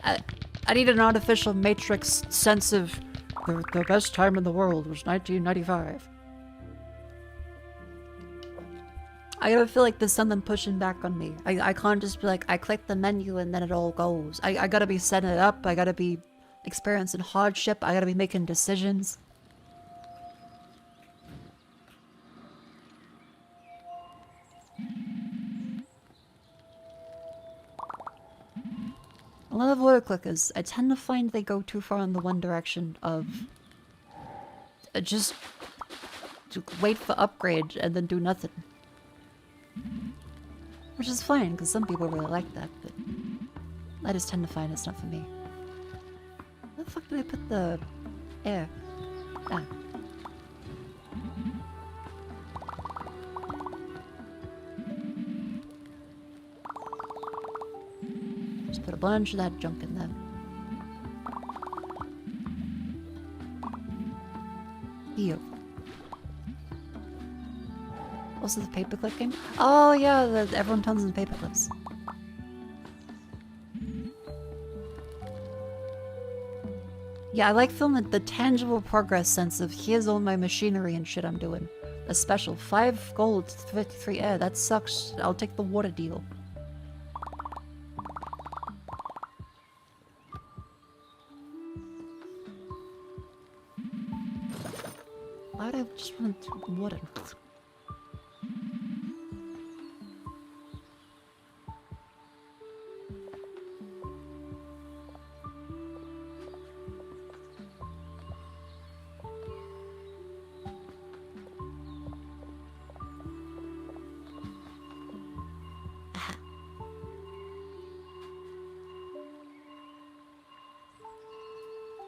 I need an artificial matrix sense of the best time in the world was 1995. I gotta feel like there's something pushing back on me. I can't just be like, I click the menu and then it all goes. I gotta be setting it up, I gotta be experiencing hardship, I gotta be making decisions. A lot of auto clickers, I tend to find they go too far in the one direction of just to wait for upgrade and then do nothing. Which is fine, because some people really like that, but I just tend to find it's not for me. Where the fuck did I put the air? Ah. Just put a bunch of that junk in there. Here. Also the paperclip game? Oh yeah, everyone turns into paperclips. Yeah, I like feeling the tangible progress sense of here's all my machinery and shit I'm doing. A special 5 gold, 53 air, that sucks. I'll take the water deal. Why would I just want water?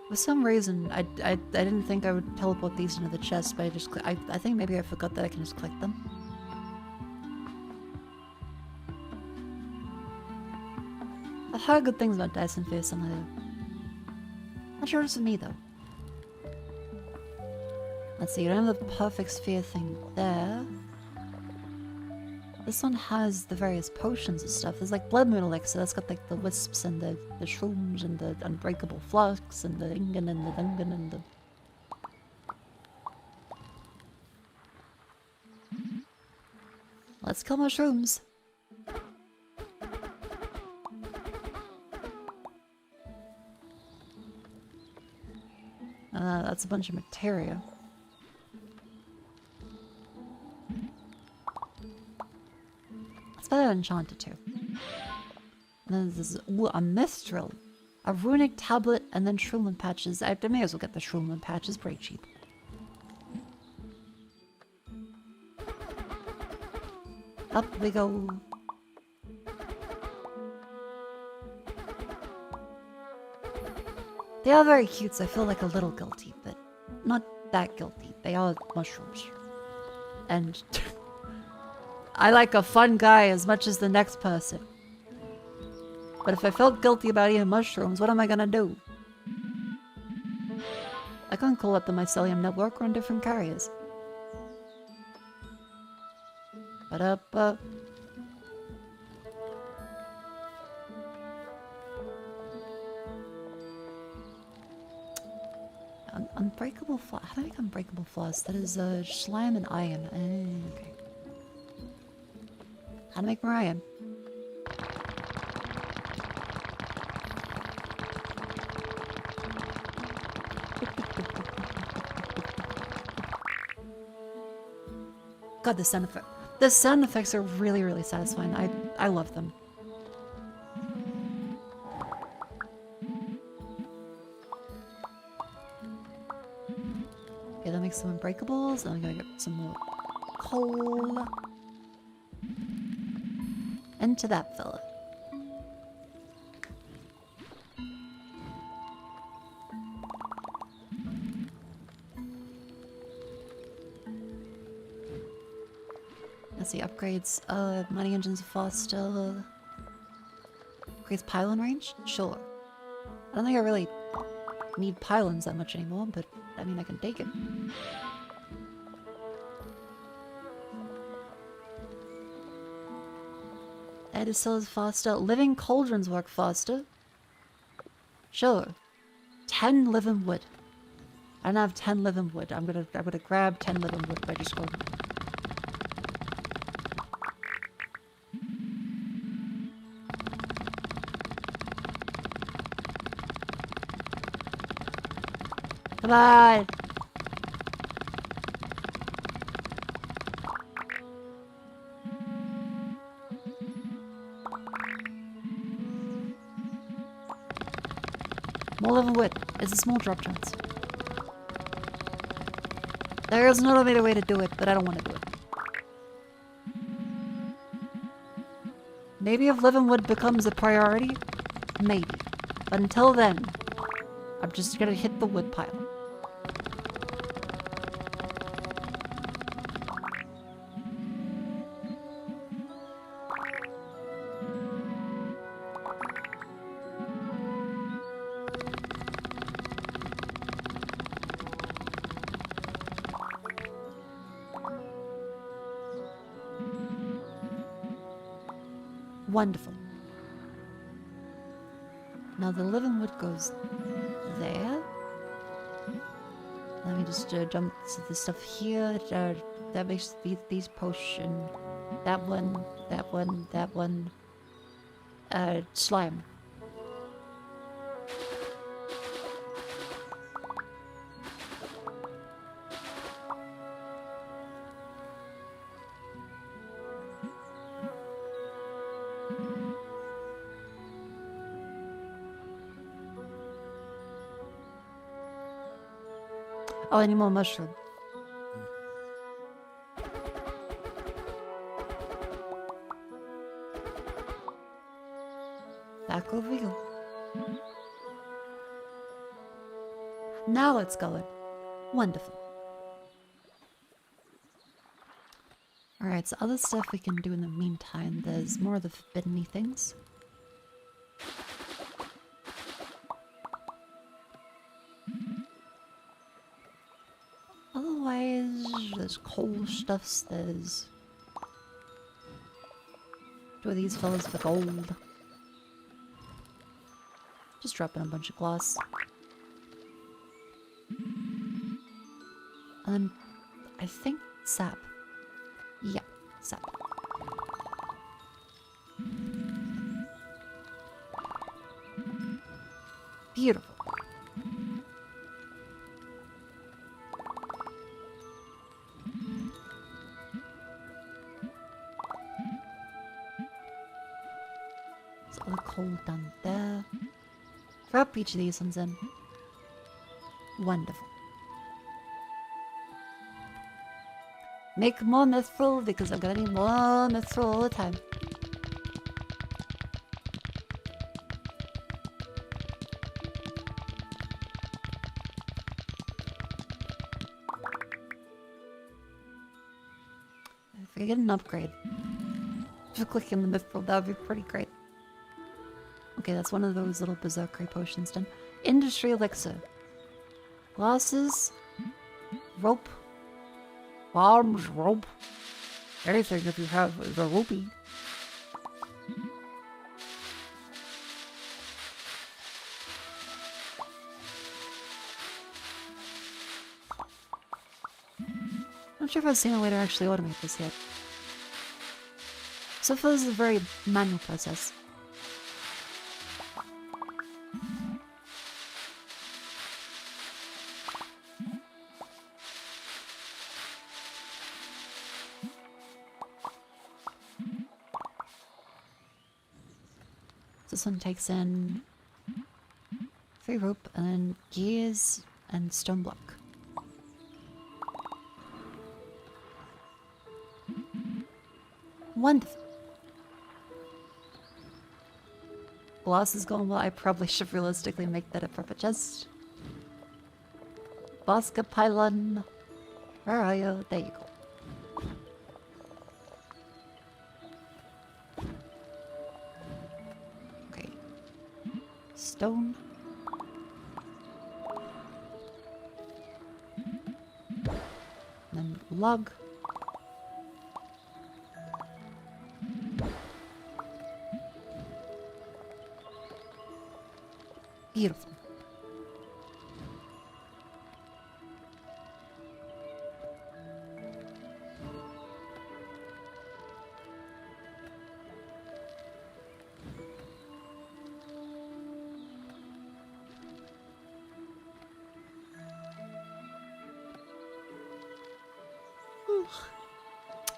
For some reason, I didn't think I would teleport these into the chest, but I think maybe I forgot that I can just click them. I've heard good things about Dyson Sphere somehow. Not sure it's for me though. Let's see, you don't have the perfect sphere thing there. This one has the various potions and stuff. There's like Blood Moon Elixir, that's got like the wisps and the shrooms and the unbreakable flux and the ingen and the dungan and the... Let's kill mushrooms. That's a bunch of materia. It's better than enchanted too. And then this is a Mistral. A runic tablet and then shroomland patches. I may as well get the shroomland patches, pretty cheap. Up we go. They are very cute, so I feel like a little guilty, but not that guilty. They are mushrooms. And I like a fun guy as much as the next person. But if I felt guilty about eating mushrooms, what am I gonna do? I can call up the mycelium network, run different carriers. Ba-da-ba. Unbreakable flaws. How do I make unbreakable flaws? That is slime and iron. Okay. How to make more iron? God, the sound effect. The sound effects are really, really satisfying. I love them. Okay, that makes some unbreakables. Then I'm gonna get some more coal. Into that fella. Let's see, upgrades, mining engines faster. Upgrades pylon range? Sure. I don't think I really need pylons that much anymore, but I mean, I can take it. Edicels faster. Living cauldrons work faster. Sure. 10 living wood. I don't have 10 living wood. I'm gonna grab 10 living wood by just going. Come on! More living wood. It's a small drop chance. There is no other way to do it, but I don't want to do it. Maybe if living wood becomes a priority, maybe. But until then, I'm just gonna hit the wood pile. Wonderful. Now the living wood goes there. Let me just jump to the stuff here. That makes these potion. That one, that one, that one. Slime. Oh, I need more mushroom. Back over we go. Now it's going. Wonderful. Alright, so other stuff we can do in the meantime. There's more of the forbidden-y things. Otherwise, there's coal stuffs, there's... Two of these fellas for gold. Just drop in a bunch of glass. And then, I think sap. Yeah, sap. Beautiful. hole down there. Drop each of these ones in. Wonderful. Make more mithril because I'm gonna need more mithril all the time. If I get an upgrade for clicking the mithril, that would be pretty great. Okay, that's one of those little berserker potions done. Industry elixir. Glasses. Rope. Arms, rope. Anything if you have the rupee. I'm not sure if I've seen a way to actually automate this yet. So far this is a very manual process. This one takes in 3 rope and then gears and stone block. Wonderful. Glass is gone well. I probably should realistically make that a proper chest. Basket pylon. Where are you? There you go. Stone. And then log. Beautiful.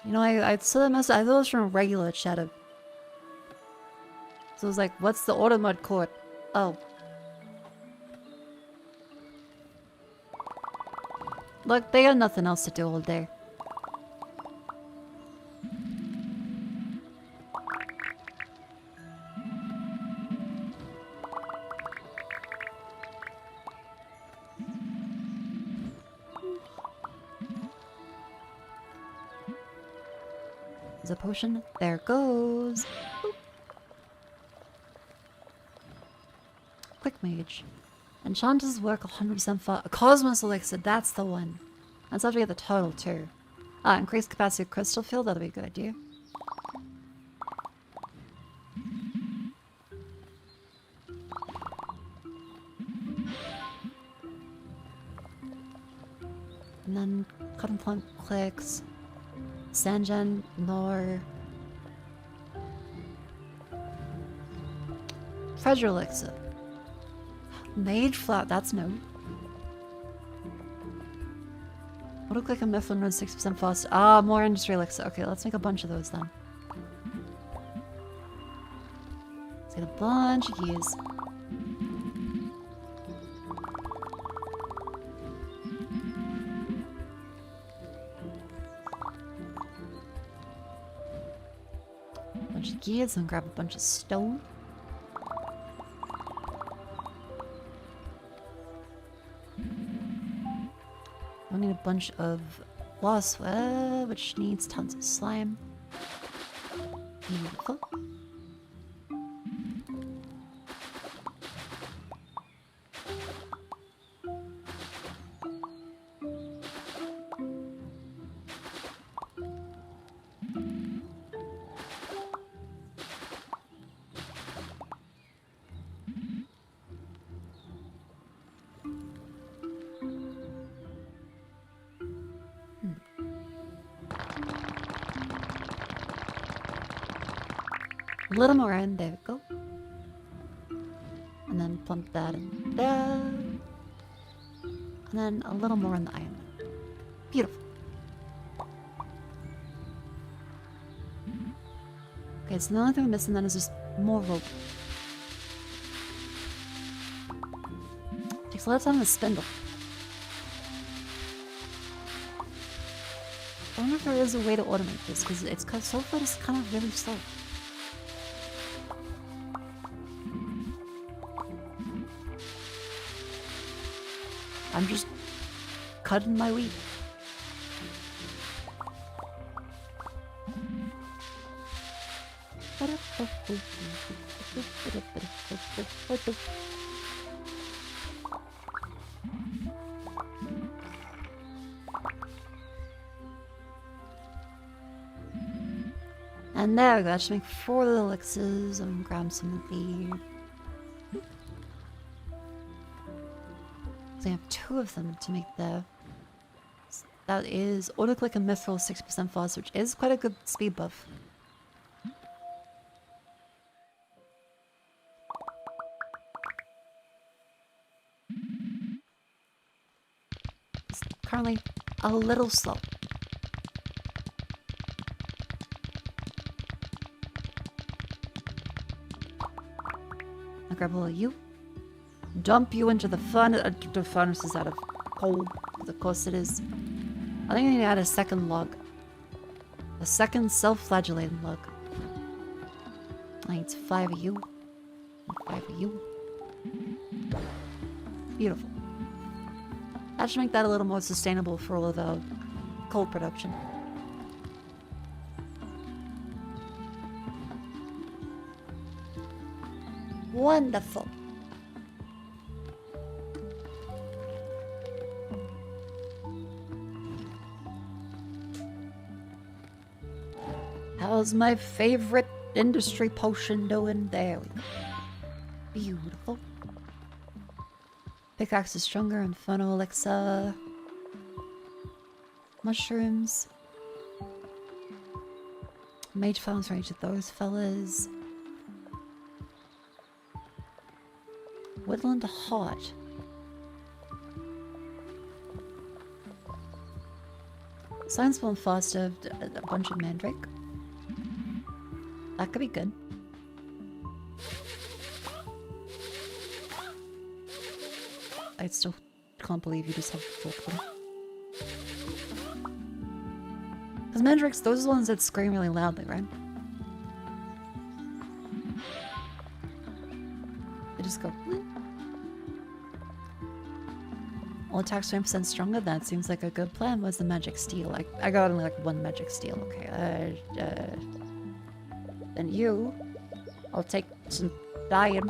You know, I saw that message. I thought it was from regular chatter. So I was like, what's the auto mod court? Oh. Look, they got nothing else to do all day. There's a potion. There it goes. Boop. Quick mage. Enchanters work 100% for Cosmos Elixir. That's the one. Let's have to get the total too. Increased capacity of crystal field. That'll be a good idea. And then cotton plant clicks. Sanjan, nor treasure elixir. Mage flat, that's no. Auto click and Mifflin runs 6% fast. Ah, more industry elixir. Okay, let's make a bunch of those then. Let's get a bunch of gears. Bunch of gears and grab a bunch of stone. I need a bunch of wasp, which needs tons of slime. Beautiful. A little more in, there we go. And then plump that in there. And then a little more in the iron. Beautiful. Okay, so the only thing we're missing then is just more rope. Takes a lot of time to spindle. I wonder if there is a way to automate this, because it's so far it's kind of really slow. I'm just cutting my wheat. And there we go. I should make 4 little elixirs and grab some of the. So I have 2 of them to make the. That is autoclick and mithril 6% fast, which is quite a good speed buff. It's currently a little slow. I'll grab a little you. Dump you into the furnace. The furnace is out of coal. Of course it is. I think I need to add a second log. A second self-flagellating log. I need 5 of you. And 5 of you. Beautiful. That should make that a little more sustainable for all of the coal production. Wonderful. How's my favorite industry potion doing? There we go. Beautiful. Pickaxe is stronger, Inferno elixir. Mushrooms. Mage farms for each of those fellas. Woodland Heart. Science spawn faster, a bunch of mandrake. That could be good. I still can't believe you just have 4 of them. Because mandrakes, those are the ones that scream really loudly, right? They just go. All attacks 20% stronger. That seems like a good plan. What's the magic steel? I got only like 1 magic steel. Okay. Then you, I'll take some dying.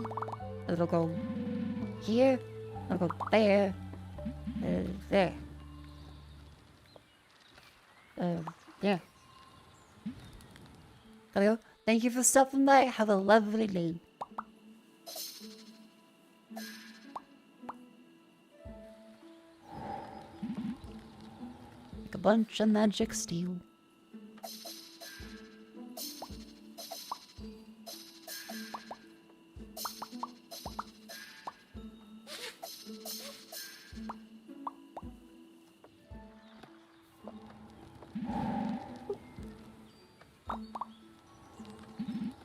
It'll go here. It'll go there. There. Yeah. Gotta go. Thank you for stopping by. Have a lovely day. Like a bunch of magic steel.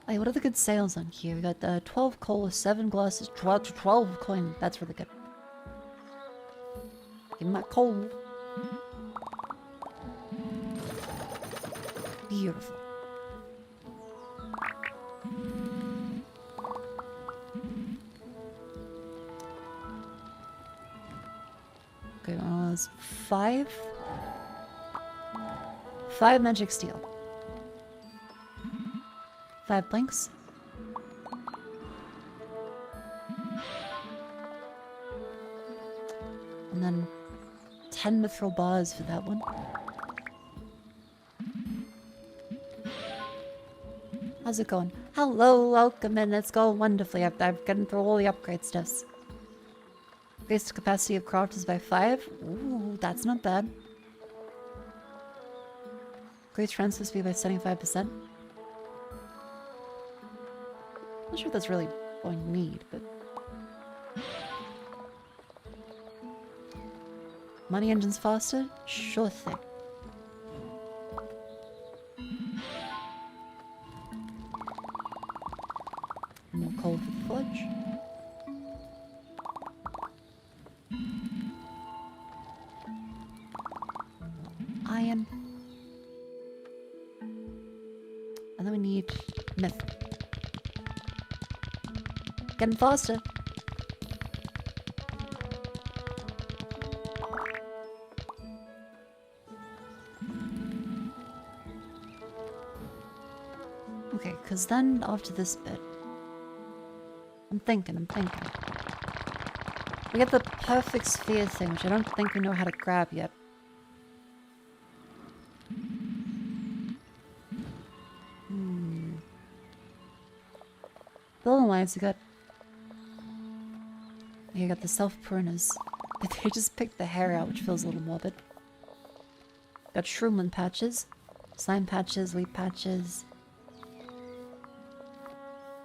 Hey, what are the good sales on here? We got 12 coal, 7 glasses, 12 coin. That's really good. Give me my coal. Beautiful. Okay, well, that's 5. 5 magic steel. 5 planks. And then 10 mithril bars for that one. How's it going? Hello, welcome in. It's going wonderfully. I've gotten through all the upgrade stuffs. Increased capacity of crafters by 5. Ooh, that's not bad. Increased transfer speed by 75%. Not sure if that's really what I need, but... Money engines faster? Sure thing. More coal for the forge. then we need myth. Getting faster. Okay, because then after this bit, I'm thinking. We get the perfect sphere thing, which I don't think we know how to grab yet. Building lines, you got the self-pruners. They just picked the hair out, which feels a little morbid. Got shroomland patches, slime patches, wheat patches,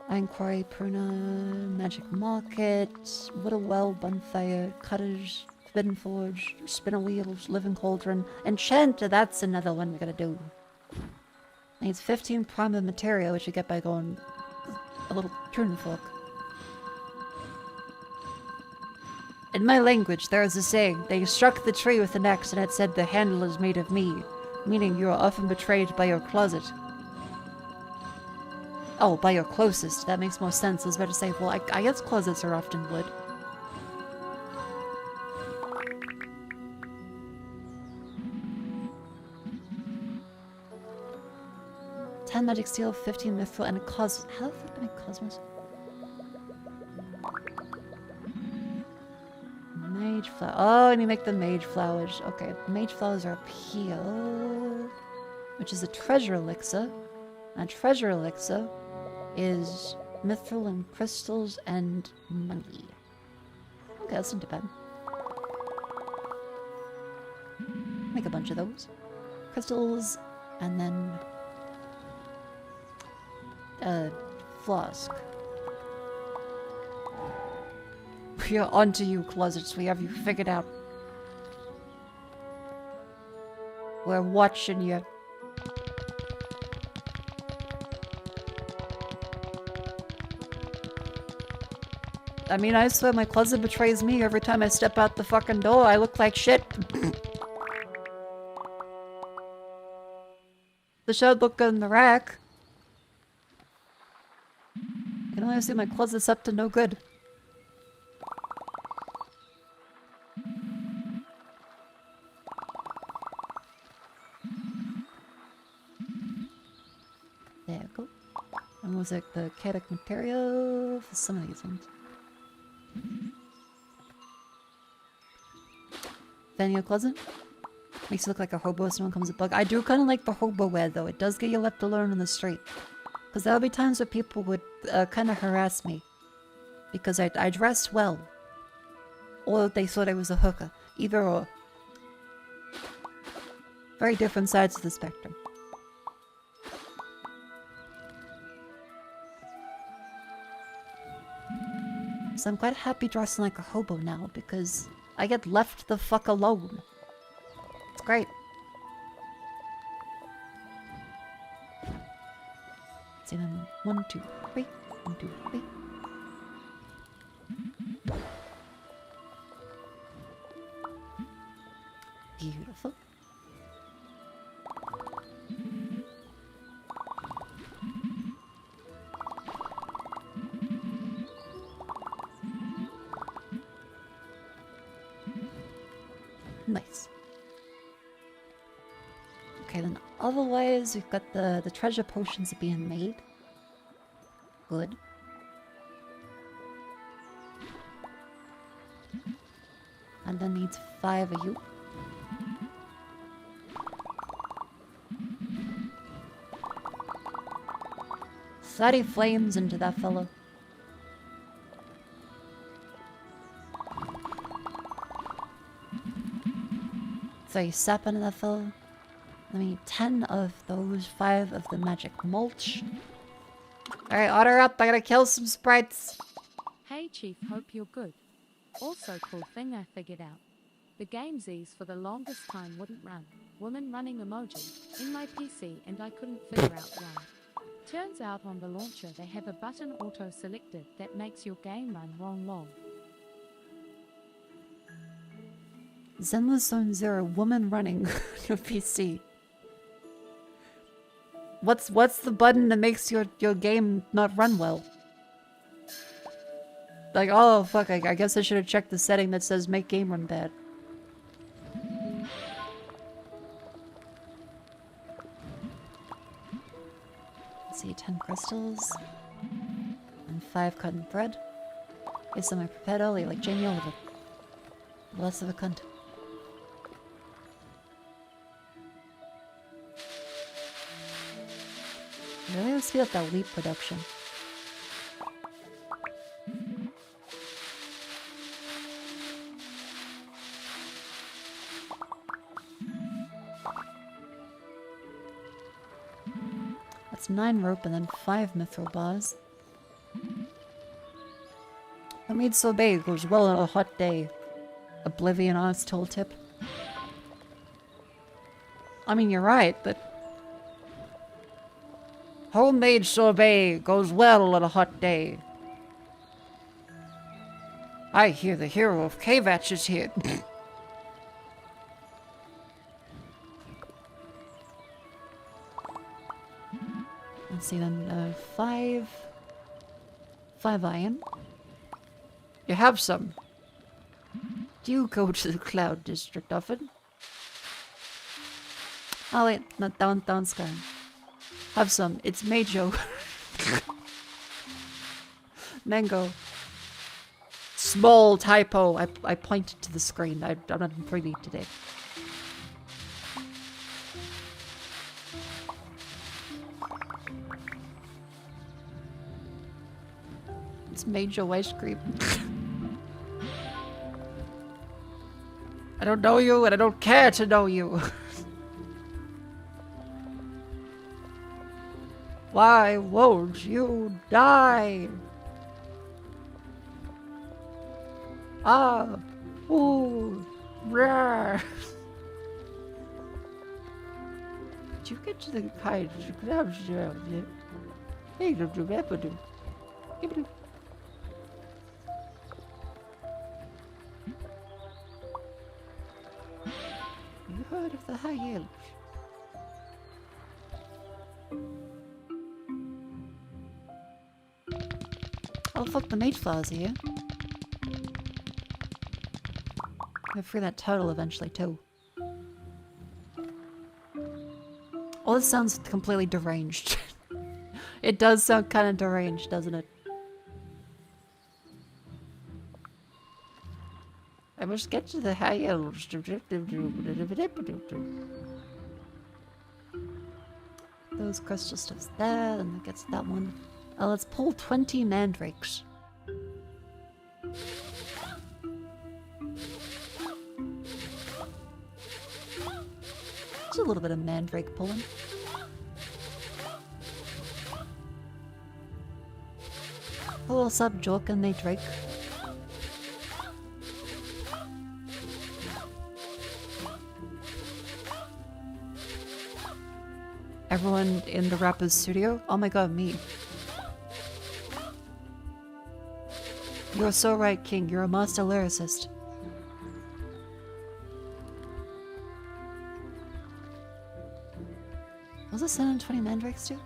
iron quarry, pruner, magic market, wood well, bonfire, cutters, forbidden forge, spinner wheels, living cauldron, enchanter. That's another one we gotta do. Needs 15 prime of materia, which you get by going a little turn fork. In my language, there is a saying, they struck the tree with an axe and it said the handle is made of me, meaning you are often betrayed by your closet. Oh, by your closest. That makes more sense. I was about to say, well, I guess closets are often wood. Ten magic steel, 15 mithril, and a cos. How the fuck do I make cosmos? Mage flower. Oh, and you make the mage flowers. Okay, the mage flowers are up here, which is a treasure elixir. And treasure elixir is mithril and crystals and money. Okay, that's not too bad. Make a bunch of those. Crystals, and then flask. We are onto you, closets. We have you figured out. We're watching you. I mean, I swear my closet betrays me every time I step out the fucking door. I look like shit. The shed look good in the rack. I can only see my closet's up to no good. There we go. And was it the chaotic material for some of these ones? Fanny your closet? Makes you look like a hobo if someone comes a bug. I do kind of like the hobo wear though. It does get you left alone on the street. Because there'll be times where people would kind of harass me. Because I dressed well. Or they thought I was a hooker. Either or. Very different sides of the spectrum. So I'm quite happy dressing like a hobo now because I get left the fuck alone. It's great. See then 1, 2, 3. 1, 2, 3. Beautiful. Nice. Okay, then otherwise we've got the treasure potions being made. Good. And then needs 5 of you. Thirty flames into that fellow. So you sap into that fellow. I need 10 of those, 5 of the magic mulch. Alright, order up, I gotta kill some sprites. Hey Chief, hope you're good. Also cool thing I figured out. The game Z's for the longest time wouldn't run. Woman running emoji in my PC and I couldn't figure out why. Turns out on the launcher they have a button auto-selected that makes your game run wrong lol. Zenless Zone Zero, woman running on your PC. What's the button that makes your game not run well? Like, oh fuck, I guess I should have checked the setting that says make game run bad. Let's see, 10 crystals. And 5 cotton thread. It's on my prepared earlier, like Jamie Oliver. Less of a cunt. Really, let's speed up that wheat production. That's 9 rope and then 5 mithril bars. That made sorbet goes well on a hot day. Oblivion honest tooltip. I mean, you're right, but homemade sorbet goes well on a hot day. I hear the hero of Kvatch is here. Let's see then, 5 iron. You have some. Do you go to the Cloud District often? Oh wait, not down Sky. Have some. It's Majo. Mango. Small typo. I pointed to the screen. I'm not in 3D today. It's Majo ice cream. I don't know you and I don't care to know you. Why won't you die? Ah, ooh, rah. Did you get to the kite? Hey, don't do that, but do. You heard of the high elves? Oh fuck, the mage flowers are here. I'm gonna free that turtle eventually too. Oh, this sounds completely deranged. It does sound kind of deranged, doesn't it? I must get to the high elves. Those crystal stuff's there, and that gets that one. Let's pull 20 mandrakes. Just a little bit of mandrake pulling. Oh, what's up, Joke and they Drake? Everyone in the rapper's studio? Oh my god, me. You're so right, King. You're a master lyricist. Was it sending 20 mandrakes too?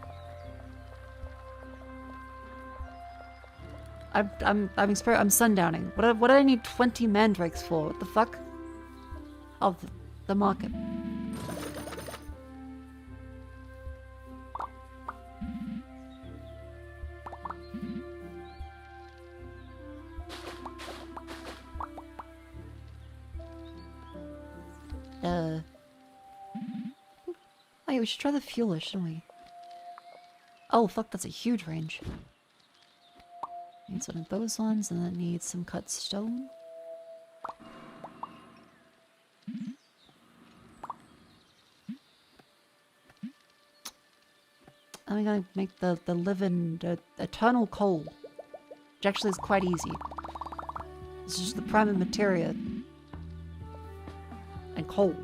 I'm sundowning. What do I need 20 mandrakes for? What the fuck? Oh, the market. Oh, we should try the fueler, shouldn't we? Oh, fuck, that's a huge range. Needs one of those ones, and then needs some cut stone. I'm gonna make the living eternal coal, which actually is quite easy. It's just the prime materia and coal.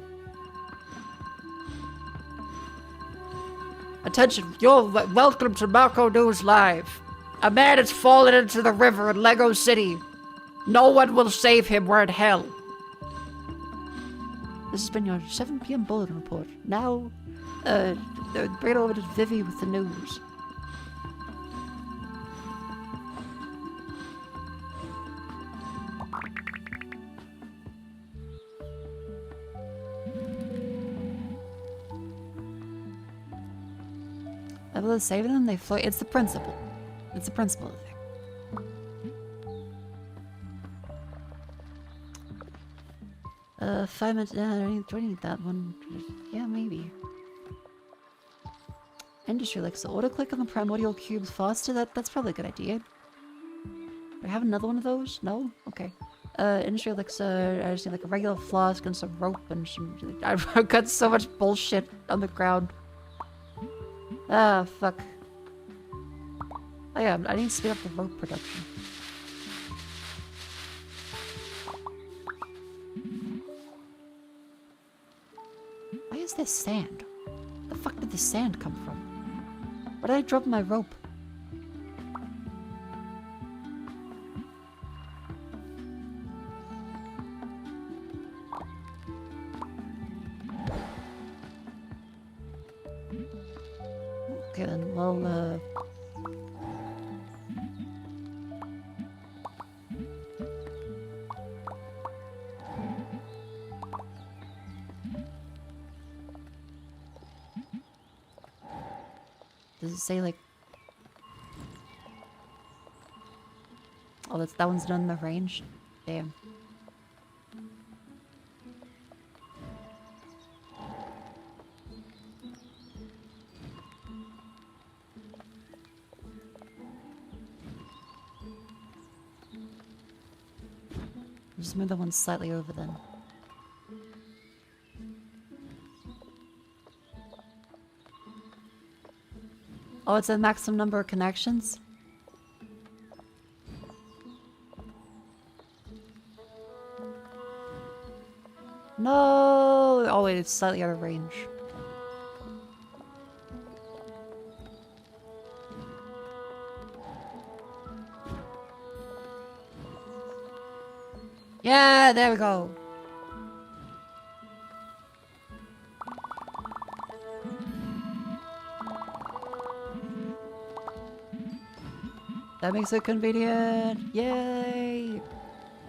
Attention, you're welcome to Mako News Live. A man has fallen into the river in Lego City. No one will save him, we're in hell. This has been your 7 PM bulletin report. Now, bring it over to Vivi with the news. Able to save them, they float. It's the principle. It's the principle of the thing. 5 minutes. Do I need that one? Yeah, maybe. Industry elixir. Auto click on the primordial cubes faster. That's probably a good idea. Do I have another one of those? No? Okay. Industry elixir. I just need like a regular flask and some rope and some. I've got so much bullshit on the ground. Ah, fuck. Oh yeah, I need to speed up the rope production. Why is there sand? Where the fuck did the sand come from? Where did I drop my rope? Okay then, well, does it say like... Oh, that one's done in the range? Damn. Just move that one slightly over then. Oh, it's a maximum number of connections? No! Oh wait, it's slightly out of range. Yeah, there we go. That makes it convenient. Yay!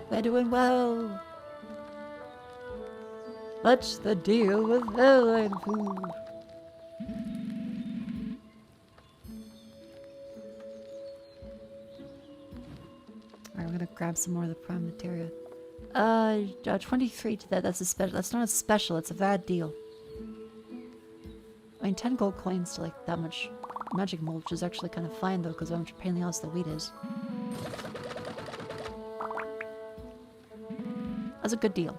We're doing well. What's the deal with airline food? Alright, we're gonna grab some more of the prime materia. 23 to that. That's a special. That's not a special. It's a bad deal. I mean, 10 gold coins to like that much magic mulch is actually kind of fine though, because how much pain in the ass the wheat is. That's a good deal.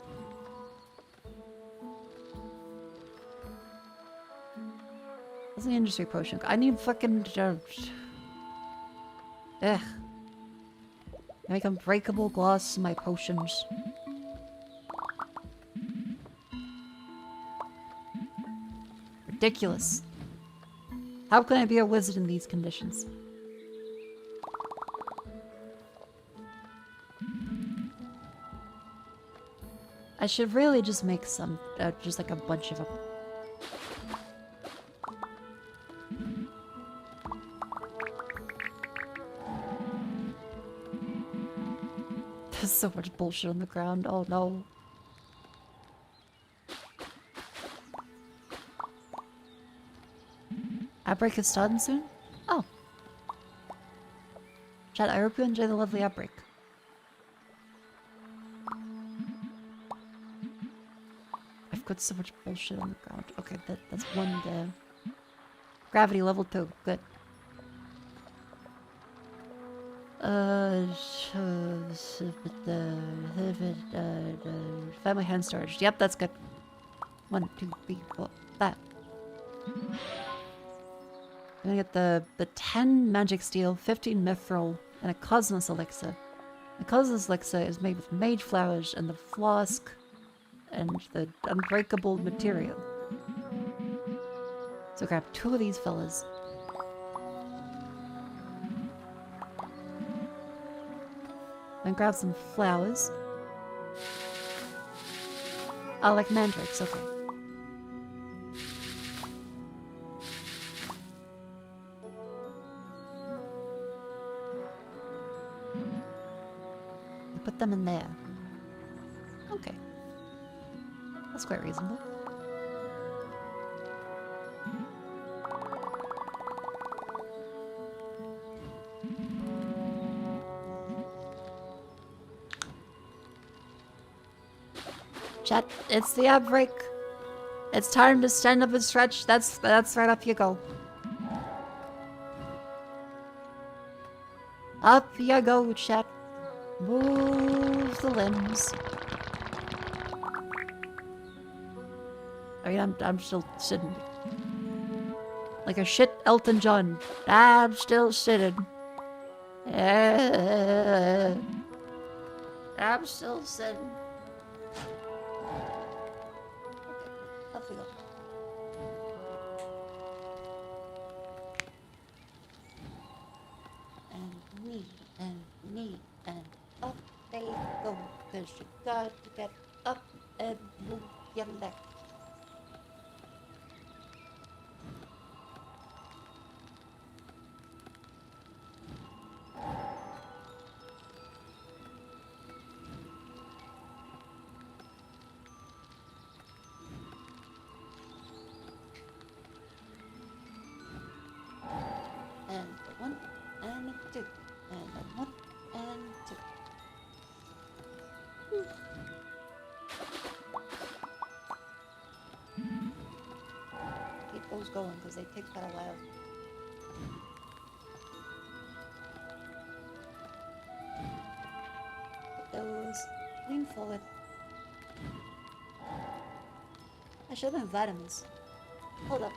That's an industry potion. I need fucking. Ugh. Make unbreakable glass in my potions. Ridiculous. How can I be a wizard in these conditions? I should really just make some, just like a bunch of them. There's so much bullshit on the ground. Oh no. Outbreak is starting soon? Oh. Chat, I hope you enjoy the lovely outbreak. I've got so much bullshit on the ground. Okay, that's one down. Gravity level 2. Good. Family hand storage. Yep, that's good. 1, 2, 3, 4. That. I'm gonna get the 10 magic steel, 15 mithril, and a cosmos elixir. The cosmos elixir is made with mage flowers and the flask and the unbreakable material. So grab 2 of these fellas. Then grab some flowers. Oh, like mandrakes, okay. put them in there. Okay. That's quite reasonable. Chat, it's the ad break. It's time to stand up and stretch. That's right, up you go. Up you go, chat. Move the limbs. I mean, I'm still sitting. Like a shit Elton John. I'm still sitting. I'm still sitting. Okay, off we go. And knee, and up they go. Cause you got to get up and move your leg. And a 1, and a 2, and a 1, and 2. Whew. Keep those going, because they take quite a while. Put those, lean forward. I should have vitamins. Hold up.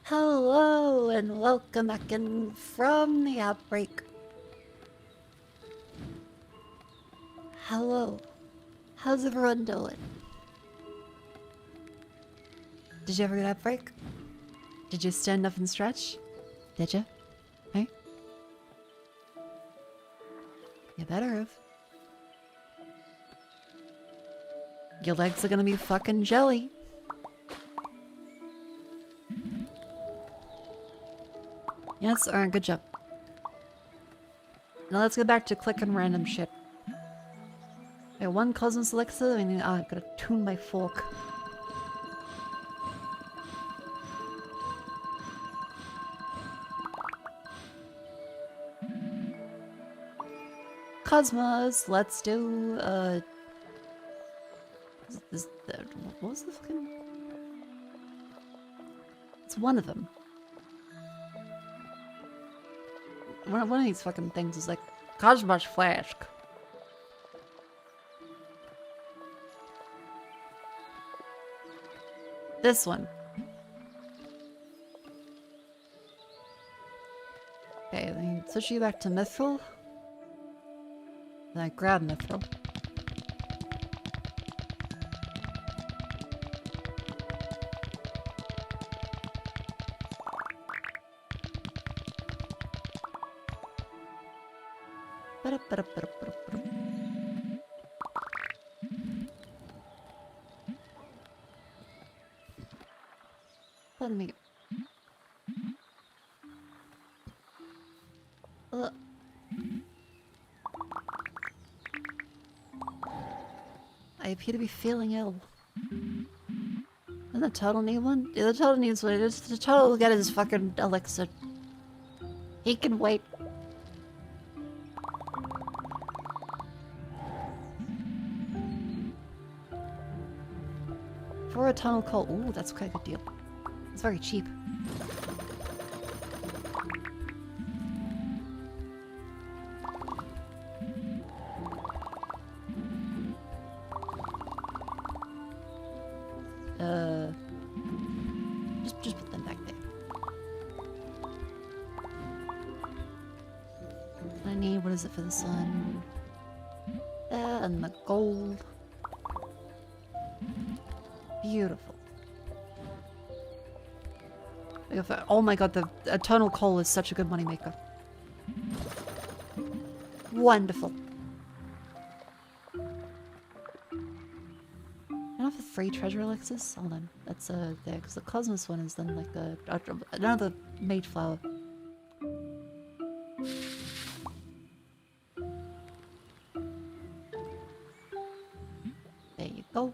Hello and welcome back in from the outbreak. Hello. How's everyone doing? Did you ever get outbreak? Did you stand up and stretch? Did you? Hey? You better have. Your legs are gonna be fucking jelly. Yes, alright, good job. Now let's get back to clicking random shit. Okay, one cousin selected, I mean, I gotta tune my fork. Cosmos, let's do, what was the fucking... It's one of them. One of these fucking things is like Cosmos Flask. This one. Okay, let me switch you back to Mithril. Then I grab Mithril. Pardon me. I appear to be feeling ill. Doesn't the turtle need one? Yeah, the turtle needs one. The turtle will get his fucking elixir. He can wait. For a tunnel coal. Ooh, that's quite a good deal. It's very cheap. Just put them back there. I need, what is it for the sun? And the gold. Beautiful. Oh my god, the eternal coal is such a good moneymaker. Wonderful. I have the free treasure elixirs. Hold on, that's there, because the Cosmos one is then like another mage flower. There you go.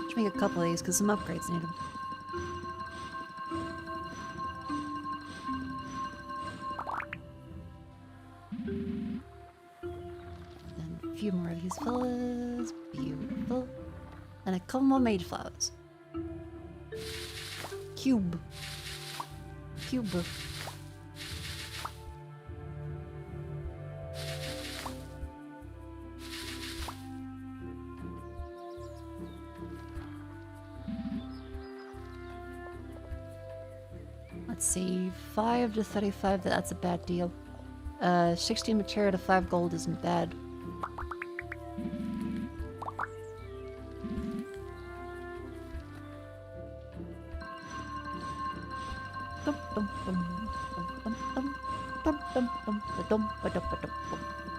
Should make a couple of these because some upgrades need them. And a few more of these fellas. Beautiful. And a couple more mage flowers. Cube. Let's see, 5 to 35, that's a bad deal. 16 materia to 5 gold isn't bad.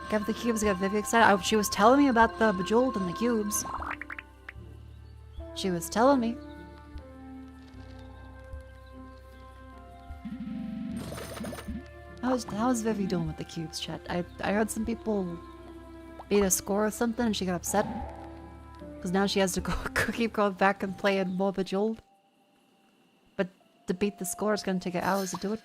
Got the cubes, got very excited. Oh, she was telling me about the bejeweled and the cubes. She was telling me. How's Vivi doing with the cubes, chat? I heard some people beat a score or something and she got upset. Because now she has to keep going back and playing more Bejeweled. But to beat the score is going to take her hours to do it.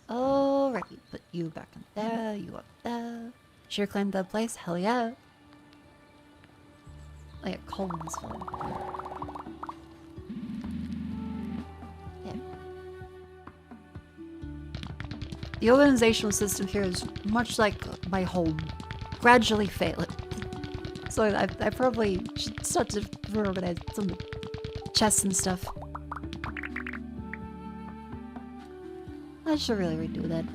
Alrighty, put you back in there, you up there. Sure claimed that place? Hell yeah. Oh yeah, colon is fun. Yeah. The organizational system here is much like my home. Gradually failing. So I probably should start to reorganize some chests and stuff. I should really redo that.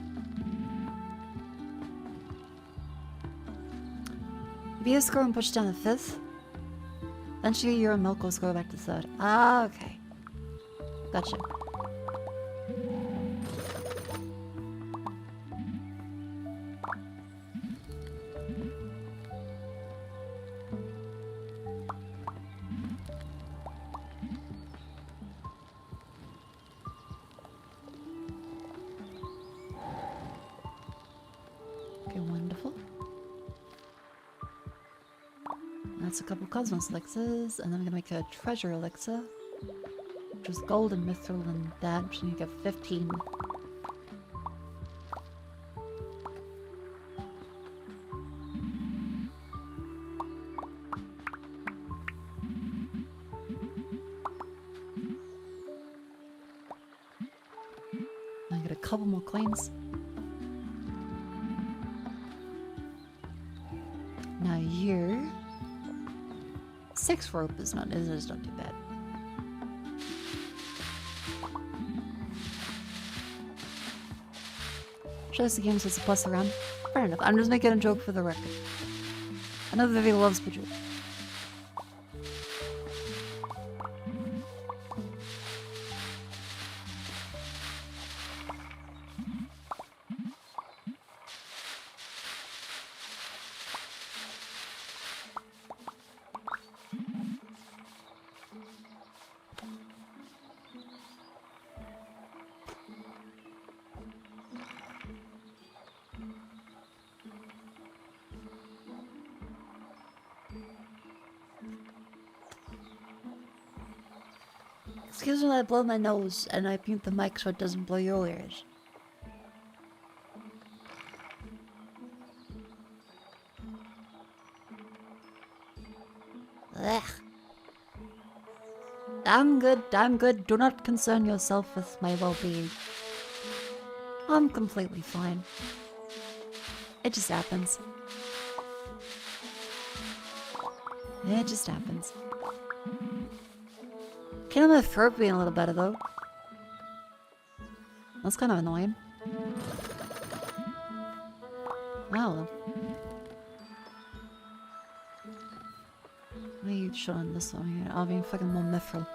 Be a score and push down the 5th. Then she get your and Mako score back to 3rd. Ah, okay. Gotcha. Okay, wonderful. That's a couple Cosmos elixirs, and then I'm gonna make a treasure elixir, which is gold and mithril and that, which I need to get 15. I get a couple more coins. Now you're 6 rope is not too bad. Shows the games with a plus around. Fair enough. I'm just making a joke for the record. I know Vivi loves Bejeweled. Excuse me while I blow my nose and I mute the mic so it doesn't blow your ears. Ugh. I'm good, I'm good. Do not concern yourself with my well-being. I'm completely fine. It just happens. It just happens. Can't my throat being a little better though. That's kind of annoying. Wow. Why are you showing this one? I'll be fucking more mithril.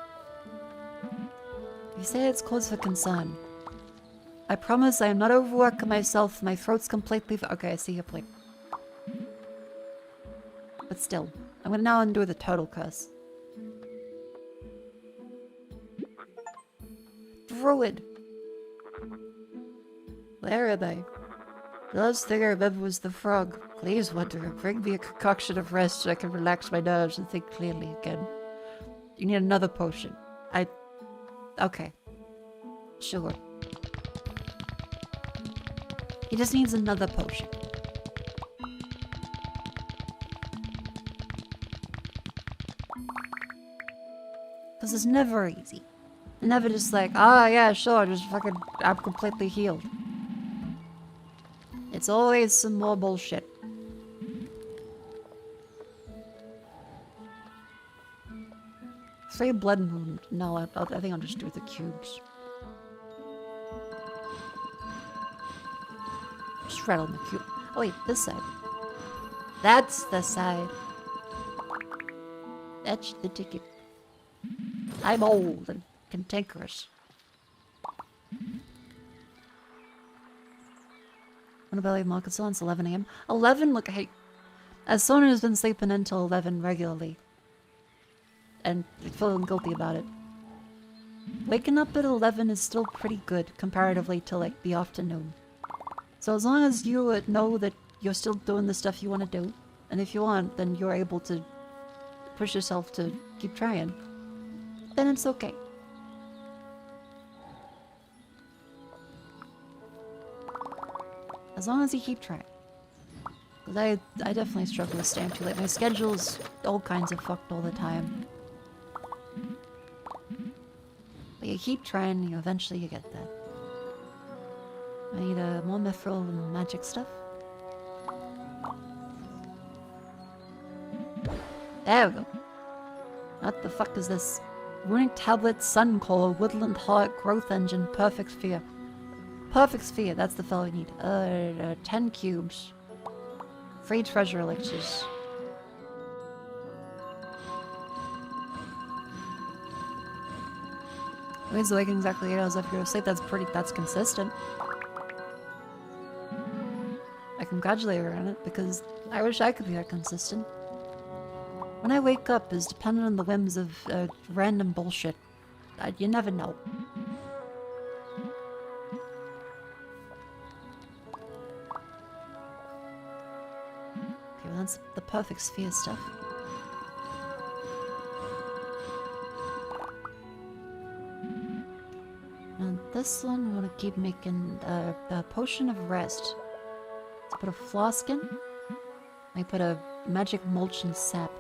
You say it's cause for concern. I promise I am not overworking myself. My throat's completely okay, I see your point. But still, I'm gonna now undo the total curse. Druid! Where are they? The last thing I remember was the frog. Please, Wanderer, bring me a concoction of rest so I can relax my nerves and think clearly again. You need another potion. Okay. Sure. He just needs another potion. Because it's never easy. Never just like, yeah, sure, just fucking, I'm completely healed. It's always some more bullshit. 3 blood moon. No, I think I'll just do the cubes. Just rattle the cube. Oh wait, this side. That's the side. That's the ticket. I'm old and cantankerous. What about Mako? It's 11 AM. 11? Look, hey. As someone who's been sleeping until 11 regularly. And feeling guilty about it. Waking up at 11 is still pretty good comparatively to like the afternoon. So as long as you know that you're still doing the stuff you want to do, and if you want, then you're able to push yourself to keep trying, then it's okay. As long as you keep trying. Because I definitely struggle with staying too late. My schedule's all kinds of fucked all the time. But you keep trying, and eventually you get that. I need more mithril and magic stuff. There we go. What the fuck is this? Runic Tablet, Sun Core, Woodland Heart, Growth Engine, Perfect Sphere. Perfect Sphere, that's the fellow we need. 10 cubes. 3 treasure elixirs. Wade's awake exactly 8 hours after you go to sleep. That's consistent. I congratulate her on it because I wish I could be that consistent. When I wake up is dependent on the whims of random bullshit. You never know. Okay, well that's the perfect sphere stuff. And this one, I want to keep making a potion of rest. Let's put a flask in. I put a magic mulch and sap.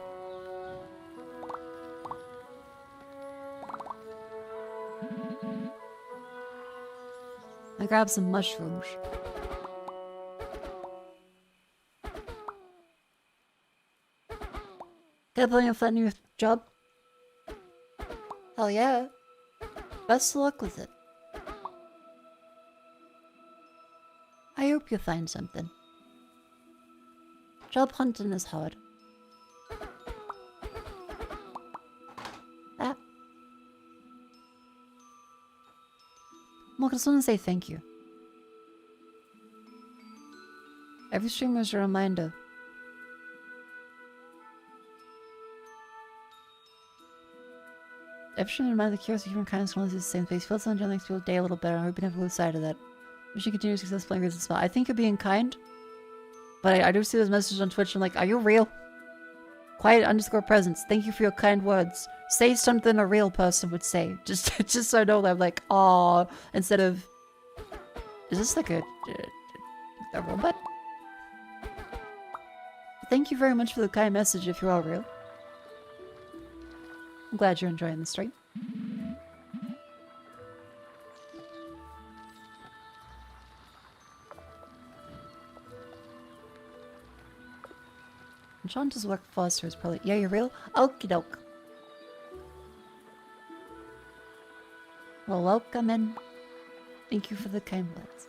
I grab some mushrooms. Get applying for that new job? Hell yeah. Best of luck with it. I hope you find something. Job hunting is hard. Well, I just want to say thank you. Every stream is a reminder. Every stream is a reminder the curious human kindness one is the same place. Feel something makes people day a little better. I hope you never lose sight of that. Wish you continue success playing as a spot. I think you're being kind. But I do see those messages on Twitch. I'm like, are you real? Quiet_presence. Thank you for your kind words. Say something a real person would say. Just so I know that I'm like, aw, instead of... Is this like a robot? Thank you very much for the kind message if you're all real. I'm glad you're enjoying the stream. Enchanter's work Foster is probably... Yeah, you're real? Okie doke. Well, welcome in. Thank you for the kind words.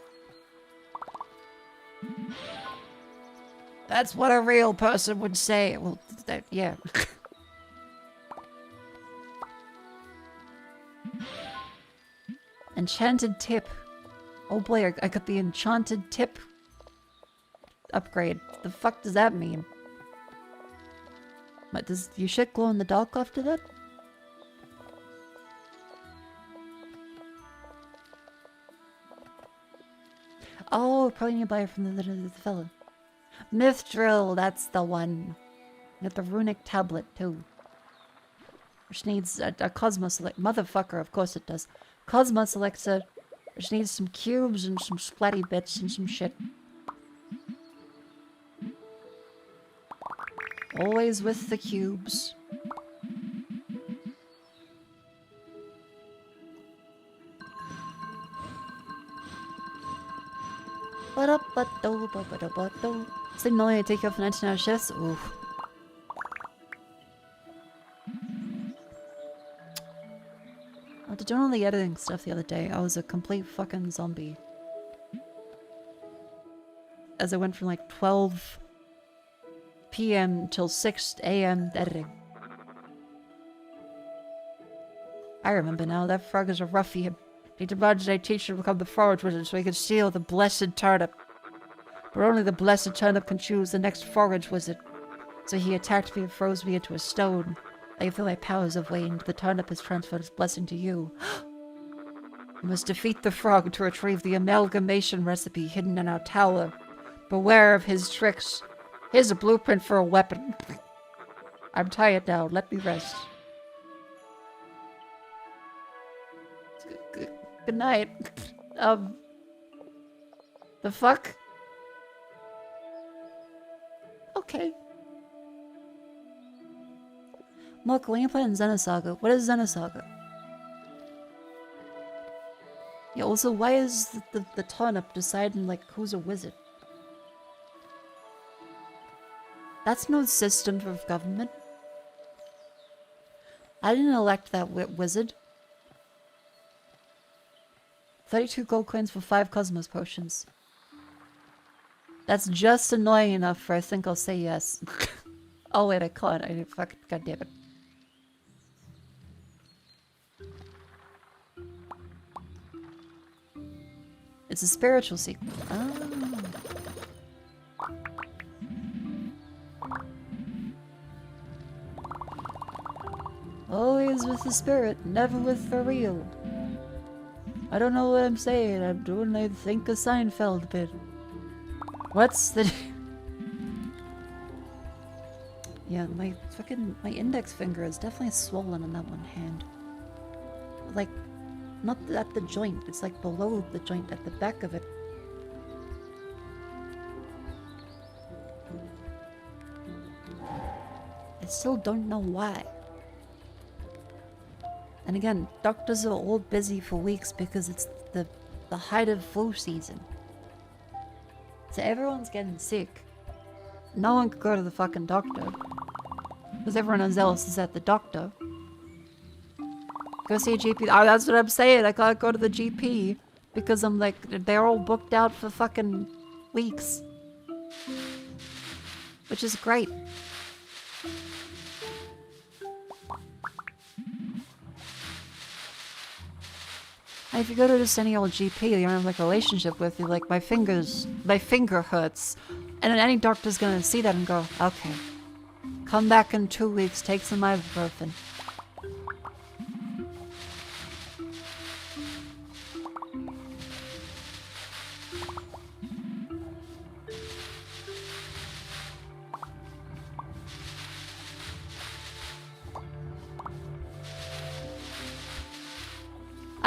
That's what a real person would say. Well, yeah. Enchanted tip. Oh boy, I got the enchanted tip upgrade. The fuck does that mean? What, does your shit glow in the dark after that? Oh, probably need to buy it from the fella. Myth drill, that's the one. Got the runic tablet too. Which needs a Cosmos Elixir. Motherfucker, of course it does. Cosmos Elixir. Which needs some cubes and some splatty bits and some shit. Always with the cubes. Sleep only take you off 19 hour shifts? Oof. After doing all the editing stuff the other day, I was a complete fucking zombie. As I went from like 12 PM till 6 AM editing. I remember now, that frog is a ruffian. Need to budget teacher to become the forage wizard so he could steal the blessed turnip. But only the blessed turnip can choose the next forage wizard. So he attacked me and froze me into a stone. I feel my powers have waned. The turnip has transferred its blessing to you. You must defeat the frog to retrieve the amalgamation recipe hidden in our tower. Beware of his tricks. Here's a blueprint for a weapon. I'm tired now. Let me rest. Good night. The fuck? Okay. Mako, when you play in Xenosaga, what is Xenosaga? Yeah, also, why is the turnip deciding, like, who's a wizard? That's no system of government. I didn't elect that wizard. 32 gold coins for 5 Cosmos potions. That's just annoying enough for I think I'll say yes. Oh wait, I can't. I fuck. God damn it. It's a spiritual sequel. Oh. Always with the spirit, never with the real. I don't know what I'm saying. I'm doing, I think, a Seinfeld bit. What's the... Yeah, my index finger is definitely swollen in that one hand. Like, not at the joint, it's like below the joint, at the back of it. I still don't know why. And again, doctors are all busy for weeks because it's the height of flu season. So everyone's getting sick. No one could go to the fucking doctor. Because everyone else is at the doctor. Go see a GP. Oh, that's what I'm saying. I can't go to the GP. Because I'm like, they're all booked out for fucking weeks. Which is great. And if you go to just any old GP you don't have like a relationship with, you're like, my finger hurts. And then any doctor's gonna see that and go, okay. Come back in 2 weeks, take some ibuprofen.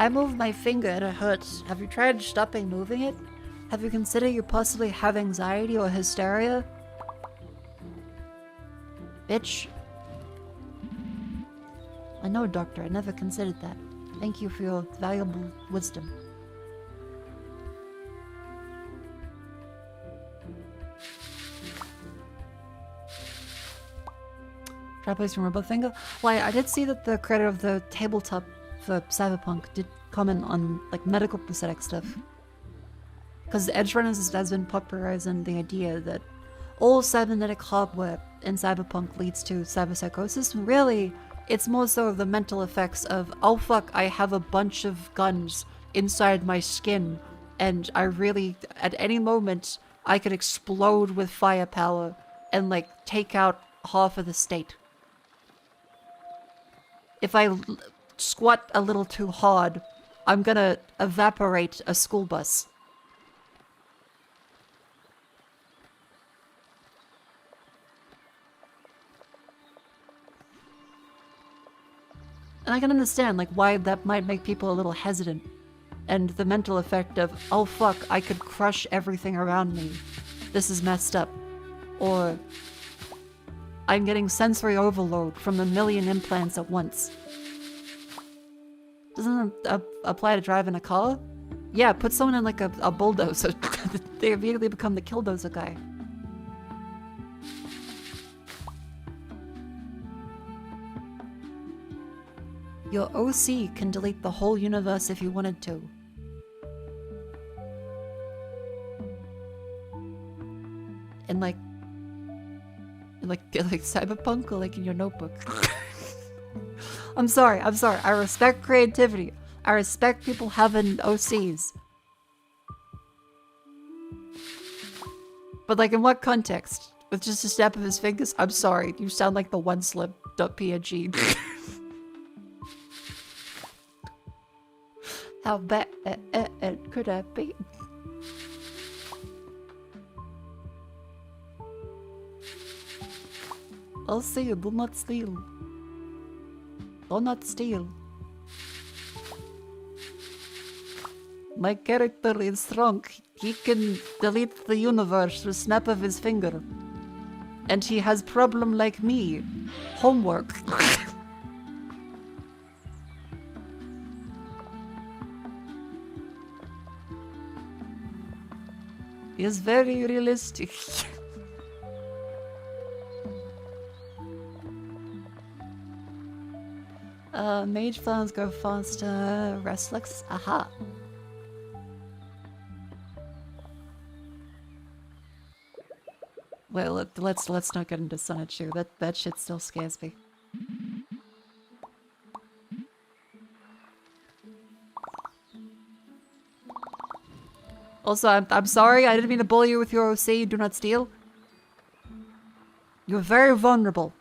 I moved my finger and it hurts. Have you tried stopping moving it? Have you considered you possibly have anxiety or hysteria? Bitch. I know, doctor. I never considered that. Thank you for your valuable wisdom. Try placing robot finger? Well, I did see that the creator of the tabletop for Cyberpunk did comment on like medical prosthetic stuff. Because Edgerunners has been popularizing the idea that all cybernetic hardware in Cyberpunk leads to cyberpsychosis. And really, it's more so the mental effects of, oh fuck, I have a bunch of guns inside my skin, and I really, at any moment, I could explode with firepower and like take out half of the state. If I squat a little too hard, I'm gonna evaporate a school bus. And I can understand, like, why that might make people a little hesitant. And the mental effect of, oh fuck, I could crush everything around me. This is messed up. Or, I'm getting sensory overload from a million implants at once. Doesn't it apply to driving a car? Yeah, put someone in like a bulldozer. They immediately become the killdozer guy. Your OC can delete the whole universe if you wanted to. And like Cyberpunk or like in your notebook. I'm sorry. I respect creativity. I respect people having OCs. But like in what context? With just a snap of his fingers? I'm sorry, you sound like the oneslip.png. How bad could I be? I'll see you, do not steal. Do not steal. My character is strong. He can delete the universe with a snap of his finger. And he has problem like me. Homework. He is very realistic. Mage flowers go faster. Restless. Aha. Well, let's not get into Sonichu. That shit still scares me. Also, I'm sorry. I didn't mean to bully you with your OC. Do not steal. You're very vulnerable.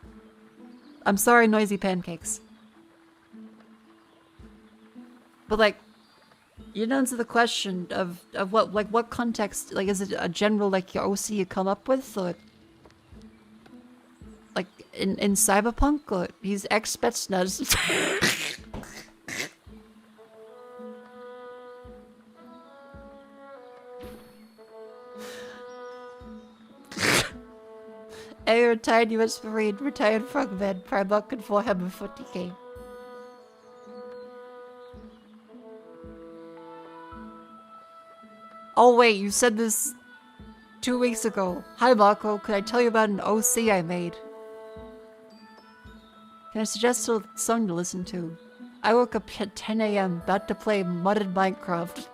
I'm sorry, noisy pancakes. But like, you didn't answer the question of what context, like, is it a general, like, your OC you come up with, or like in Cyberpunk, or he's ex-Spetsnaz? A retired US Marine, retired frogman, Primark and for him 40k. Oh wait, you said this 2 weeks ago. Hi Mako, could I tell you about an OC I made? Can I suggest a song to listen to? I woke up at 10 AM about to play modded Minecraft.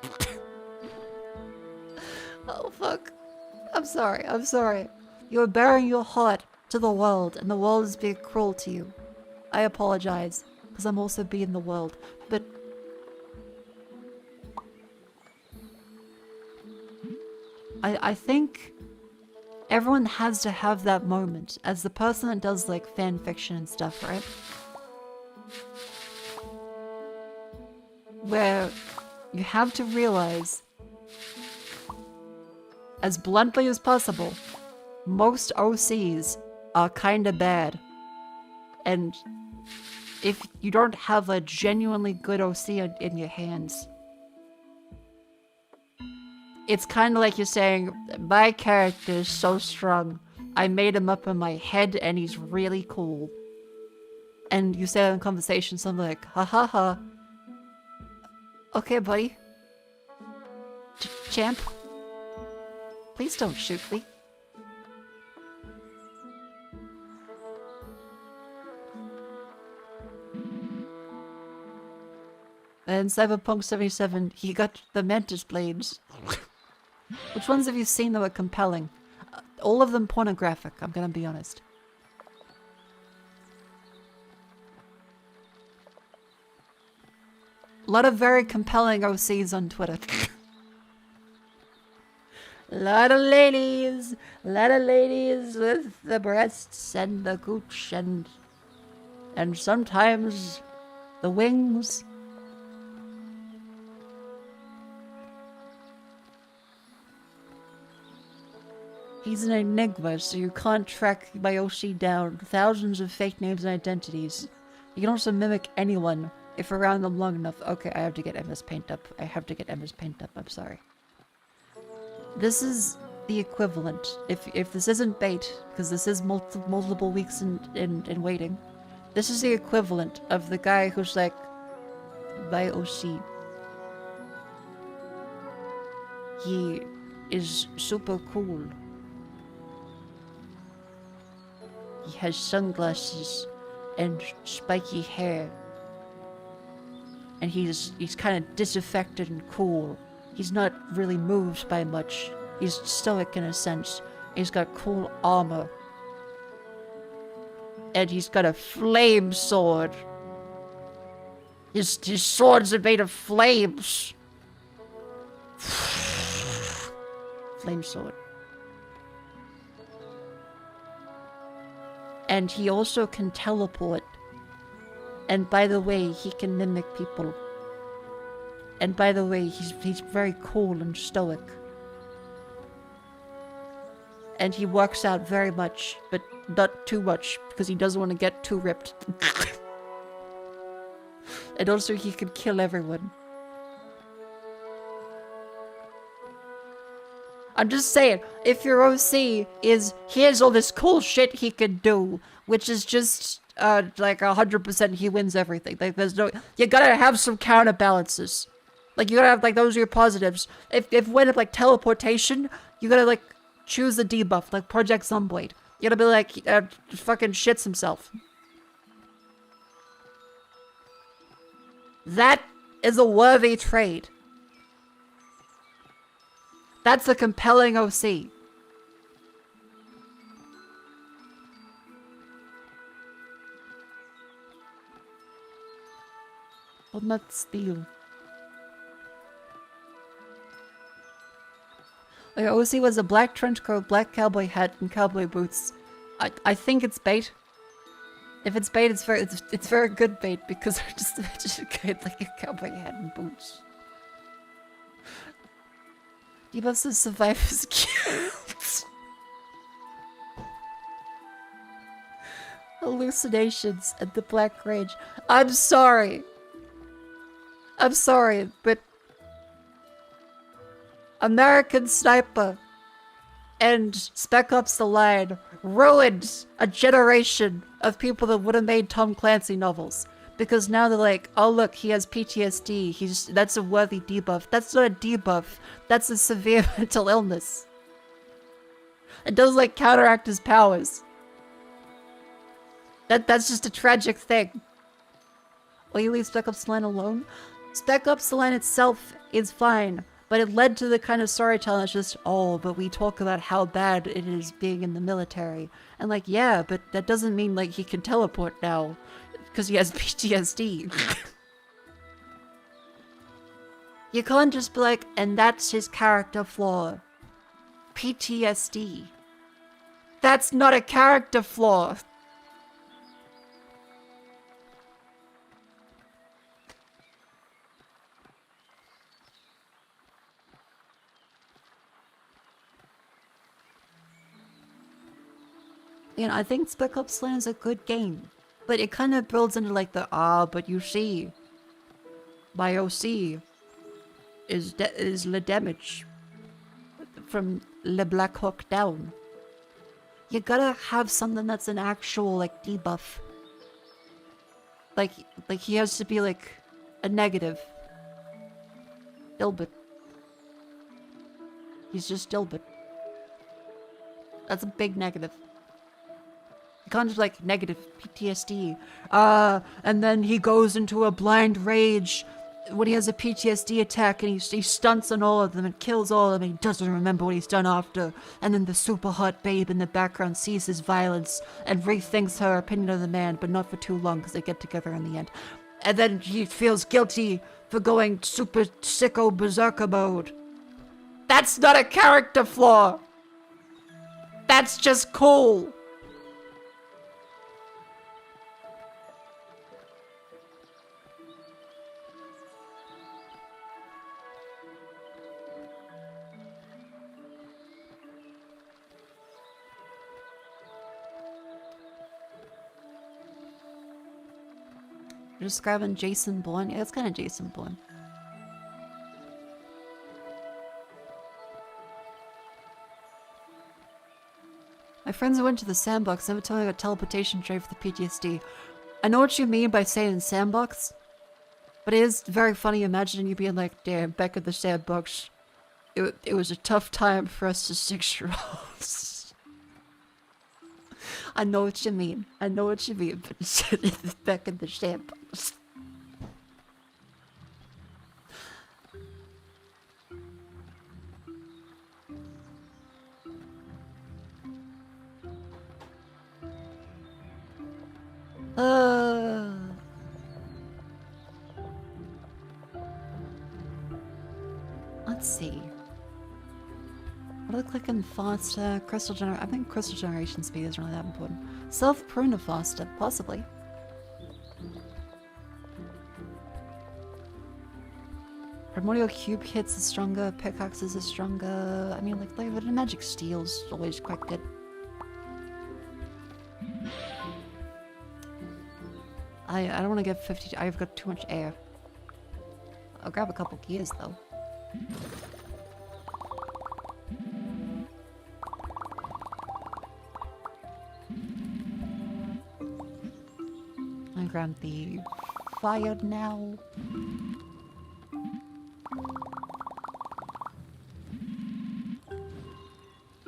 Oh fuck. I'm sorry. You are bearing your heart to the world and the world is being cruel to you. I apologize, because I'm also being the world, but I think everyone has to have that moment as the person that does like fan fiction and stuff, right? Where you have to realize, as bluntly as possible, most OCs are kinda bad. And if you don't have a genuinely good OC in your hands. It's kind of like you're saying, my character is so strong. I made him up in my head and he's really cool. And you say that in conversation, something like, ha ha ha. Okay, buddy. Champ. Please don't shoot me. And Cyberpunk 77, he got the Mantis Blades. Which ones have you seen that were compelling? All of them pornographic, I'm gonna be honest. A lot of very compelling OCs on Twitter. lot of ladies with the breasts and the gooch and sometimes the wings. He's an enigma, so you can't track my OC down. Thousands of fake names and identities. You can also mimic anyone if around them long enough. Okay, I have to get MS Paint up. I'm sorry. This is the equivalent. If this isn't bait, because this is multiple weeks in waiting, this is the equivalent of the guy who's like, my OC. He is super cool. He has sunglasses and spiky hair. And he's kind of disaffected and cool. He's not really moved by much. He's stoic in a sense. He's got cool armor. And he's got a flame sword. His swords are made of flames. Flame sword. And he also can teleport. And by the way, he can mimic people. And by the way, he's very cool and stoic. And he works out very much, but not too much, because he doesn't want to get too ripped. And also he can kill everyone. I'm just saying, if your OC is, here's all this cool shit he can do, which is just, like 100% he wins everything. Like, there's no, you gotta have some counterbalances. Like, you gotta have, like, those are your positives. If when it's, like, teleportation, you gotta, like, choose the debuff, like Project Zomblade. You gotta be like, fucking shits himself. That is a worthy trade. That's a compelling OC. Will not steal. Like, OC was a black trench coat, black cowboy hat, and cowboy boots. I think it's bait. If it's bait, it's very good bait, because I just imagine a guy like a cowboy hat and boots. He must have survived his guilt. Hallucinations and the Black Rage. I'm sorry, but American Sniper and Spec Ops: The Line ruined a generation of people that would have made Tom Clancy novels. Because now they're like, oh look, he has PTSD, that's a worthy debuff. That's not a debuff, that's a severe mental illness. It doesn't like counteract his powers. That's just a tragic thing. Will you leave Spec Ops: The Line alone? Spec Ops: The Line itself is fine, but it led to the kind of storytelling that's just, oh, but we talk about how bad it is being in the military. And like, yeah, but that doesn't mean like he can teleport now. Because he has PTSD. You can't just be like, and that's his character flaw. PTSD. That's not a character flaw. You know, I think Spec Ops: The Line is a good game. But it kind of builds into like the, but you see, my OC is the damage from Le Black Hawk down. You gotta have something that's an actual, like, debuff. Like he has to be, like, a negative. Dilbert. He's just Dilbert. That's a big negative. You can't just, like, negative PTSD. And then he goes into a blind rage when he has a PTSD attack, and he stunts on all of them and kills all of them, and he doesn't remember what he's done after. And then the super hot babe in the background sees his violence and rethinks her opinion of the man, but not for too long because they get together in the end. And then he feels guilty for going super sicko berserker mode. That's not a character flaw. That's just cool. You're just grabbing Jason Bourne? Yeah, it's kind of Jason Bourne. My friends who went to the sandbox never told me about teleportation tray for the PTSD. I know what you mean by saying sandbox, but it is very funny imagining you being like, damn, back at the sandbox, it was a tough time for us as 6-year-olds. I know what you mean. I know what you mean, but it's back in the shambles. Let's see. What are the clicking faster? Crystal generation. I think crystal generation speed is really that important. Self-prune faster, possibly. Primordial cube hits is stronger, pickaxes is stronger. I mean, like the magic steel's always quite good. I don't want to get 50. I've got too much air. I'll grab a couple gears though. I grab the fire now.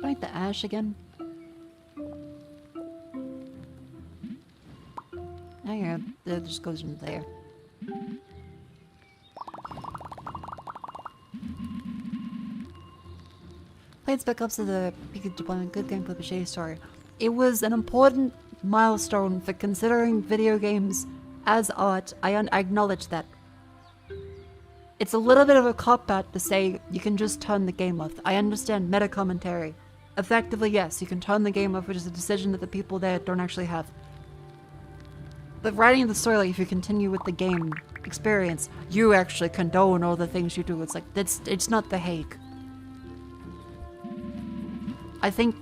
Fight the ash again. Oh yeah, that just goes in there. Played Spec Ops of the peak of deployment, good gameplay, but shady story. It was an important milestone for considering video games as art. I acknowledge that. It's a little bit of a cop-out to say you can just turn the game off. I understand meta commentary. Effectively, yes, you can turn the game off, which is a decision that the people there don't actually have. But writing the story, like, if you continue with the game experience, you actually condone all the things you do. It's like, it's not The Hague. I think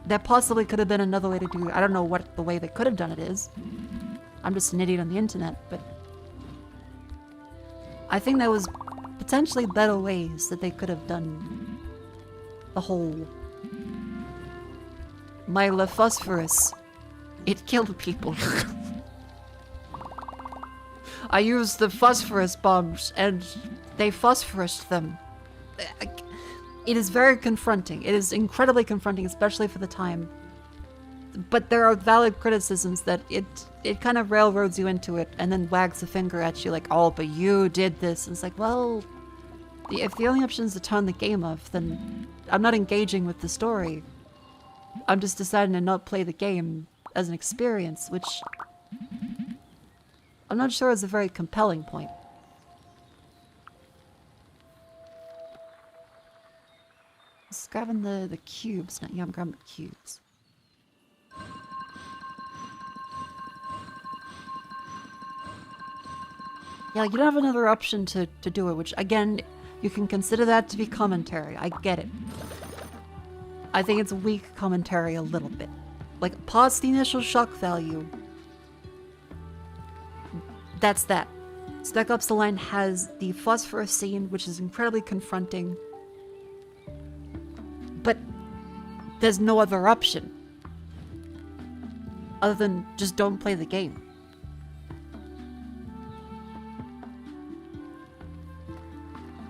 there possibly could have been another way to do it. I don't know what the way they could have done it is. I'm just an idiot on the internet, but I think there was potentially better ways that they could have done the whole Myla phosphorus. It killed people. I used the phosphorus bombs and they phosphorused them. It is very confronting. It is incredibly confronting, especially for the time. But there are valid criticisms that it kind of railroads you into it and then wags a finger at you like, oh, but you did this. And it's like, well, if the only option is to turn the game off, then I'm not engaging with the story. I'm just deciding to not play the game as an experience, which I'm not sure is a very compelling point. Just grabbing the cubes. No, yeah, I'm grabbing the cubes. Yeah, like you don't have another option to do it, which again, you can consider that to be commentary. I get it. I think it's weak commentary a little bit. Like, past the initial shock value, that's that. Spec Ops The Line has the phosphorus scene, which is incredibly confronting. But there's no other option. Other than just don't play the game.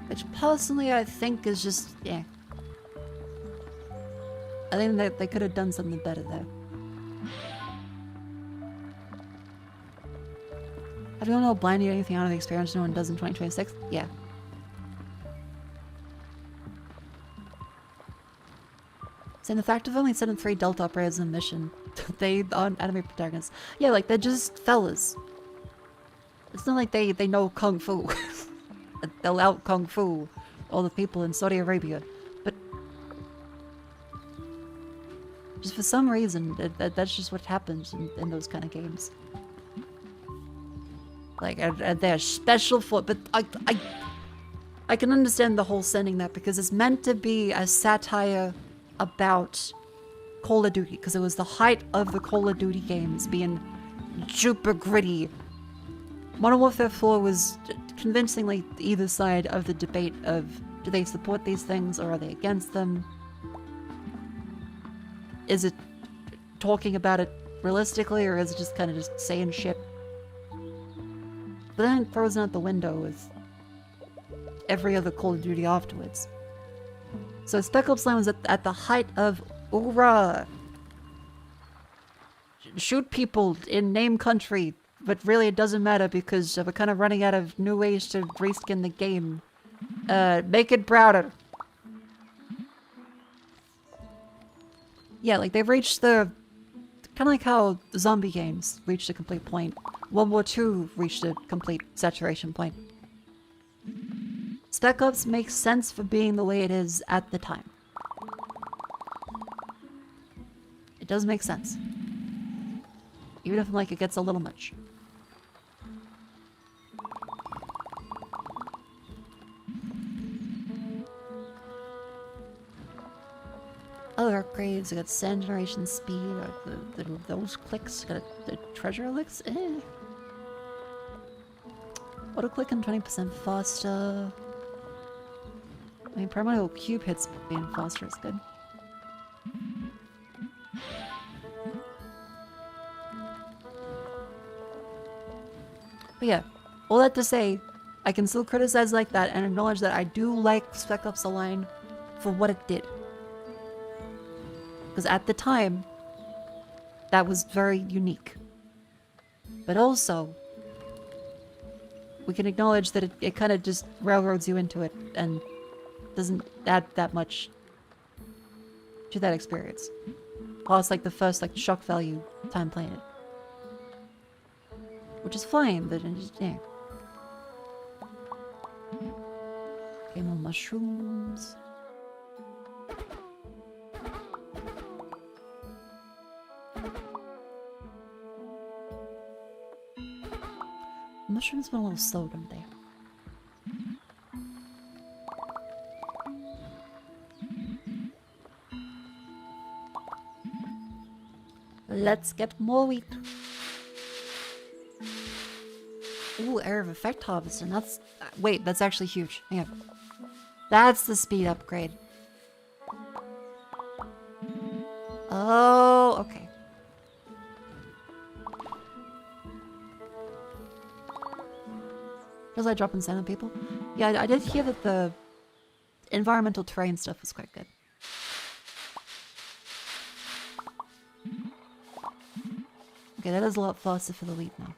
Which personally I think is just, yeah. I think that they could have done something better there. I don't know blind you anything out of the experience no one does in 2026. Yeah. So the fact of only sending 3 Delta operators in the mission, they aren't enemy protagonists. Yeah, like they're just fellas. It's not like they know Kung Fu. They'll out Kung Fu all the people in Saudi Arabia. But just for some reason, that's just what happens in those kind of games. Like, they're special for, but I can understand the whole sending that because it's meant to be a satire about Call of Duty, because it was the height of the Call of Duty games being super gritty. Modern Warfare 4 was convincingly either side of the debate of do they support these things or are they against them? Is it talking about it realistically or is it just kind of just saying shit? But then it throws it out the window with every other Call of Duty afterwards. So Spec Ops Line was at the height of hoorah! Shoot people in name country, but really it doesn't matter because we're kind of running out of new ways to reskin the game. Make it prouder. Yeah, like they've reached the... kind of like how zombie games reached a complete point. World War II reached a complete saturation point. Spec Ops makes sense for being the way it is at the time. It does make sense. Even if like it gets a little much. Other upgrades, I got sand generation speed, those clicks, got the treasure elixir, Auto clicking 20% faster. I mean, primordial cube hits being faster is good. But yeah, all that to say, I can still criticize like that and acknowledge that I do like Spec Ops The Line for what it did. Because at the time, that was very unique. But also, we can acknowledge that it kind of just railroads you into it and doesn't add that much to that experience. While it's like the first like shock value time playing it. Which is fine, but it just, yeah. Okay, more mushrooms. Mushrooms went a little slow, don't they? Let's get more wheat. Ooh, Area of Effect Harvester. That's... wait, that's actually huge. Hang on. That's the speed upgrade. Oh, okay. Was I dropping sand on people? Yeah, I did hear that the environmental terrain stuff was quite good. Okay, that is a lot faster for the wheat now.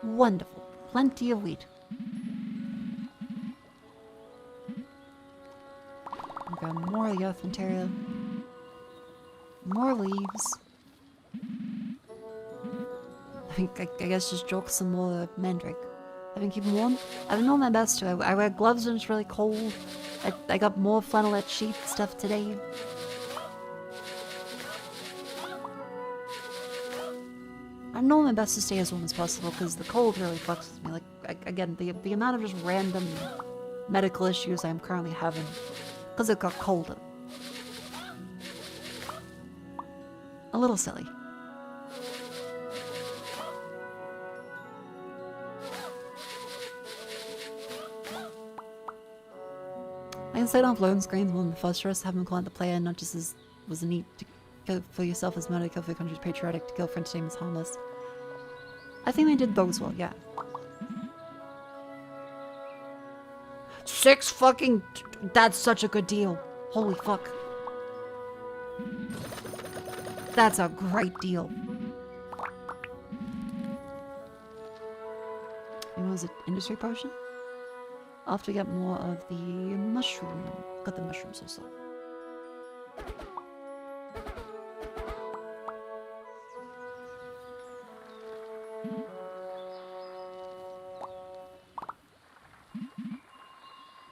Wonderful. Plenty of wheat. We've got more of the earth material. More leaves. I guess just joke some more mandrake. I've been keeping warm. I've been doing my best to. I wear gloves when it's really cold. I got more flannelette sheet stuff today. I'm doing my best to stay as warm as possible because the cold really fucks with me. Like, again, the amount of just random medical issues I'm currently having because it got colder. A little silly. I can say on loan screens one of the phosphorus having gone to play and not just as was a need to kill for yourself as murder, kill for your country's patriotic, to kill for entertainment is harmless. I think they did both as well, yeah. 6 fucking... That's such a good deal. Holy fuck. That's a great deal. You know, is it industry potion? I'll have to get more of the mushroom. Got the mushrooms also.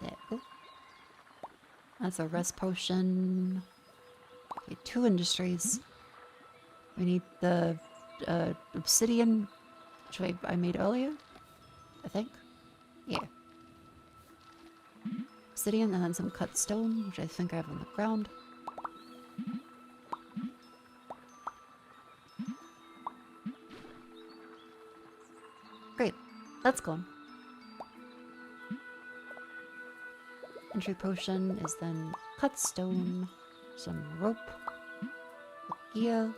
There. That's a rest potion. Okay, 2 industries. We need the obsidian, which I made earlier, I think. Yeah. Obsidian and then some cut stone, which I think I have on the ground. Great, that's gone. Entry potion is then cut stone, some rope, gear.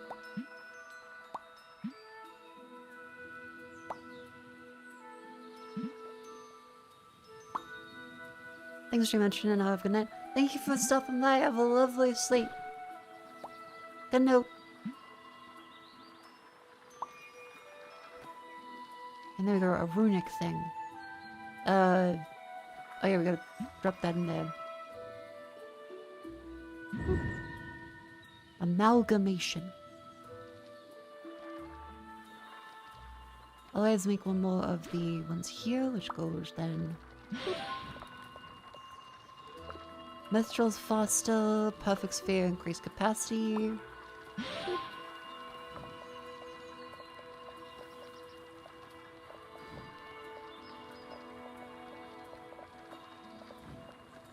Thanks for mentioning and have a good night. Thank you for stopping by. Have a lovely sleep. Good night. And there we go, a runic thing. Oh yeah, we gotta drop that in there. Amalgamation. Let's make one more of the ones here, which goes then... Mithral's faster, perfect sphere, increased capacity.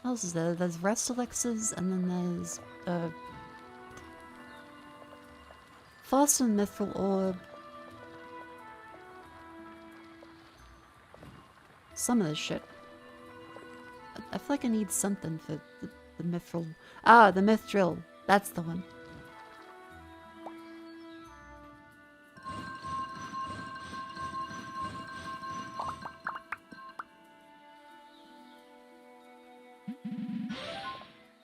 What else is there? There's rest elixirs, and then there's faster mithril orb. Some of this shit. I feel like I need something for the mithril. Ah, the mithril. That's the one.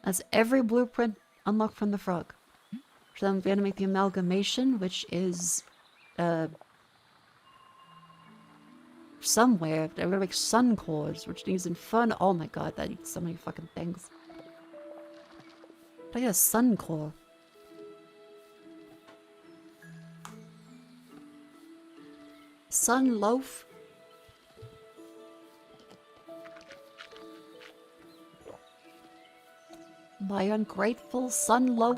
That's every blueprint unlocked from the frog. So then we're gonna make the amalgamation, which is somewhere. I'm gonna make sun cores, which needs inferno. Oh my god, that needs so many fucking things. I get a sun core. Sun loaf. My ungrateful sun loaf.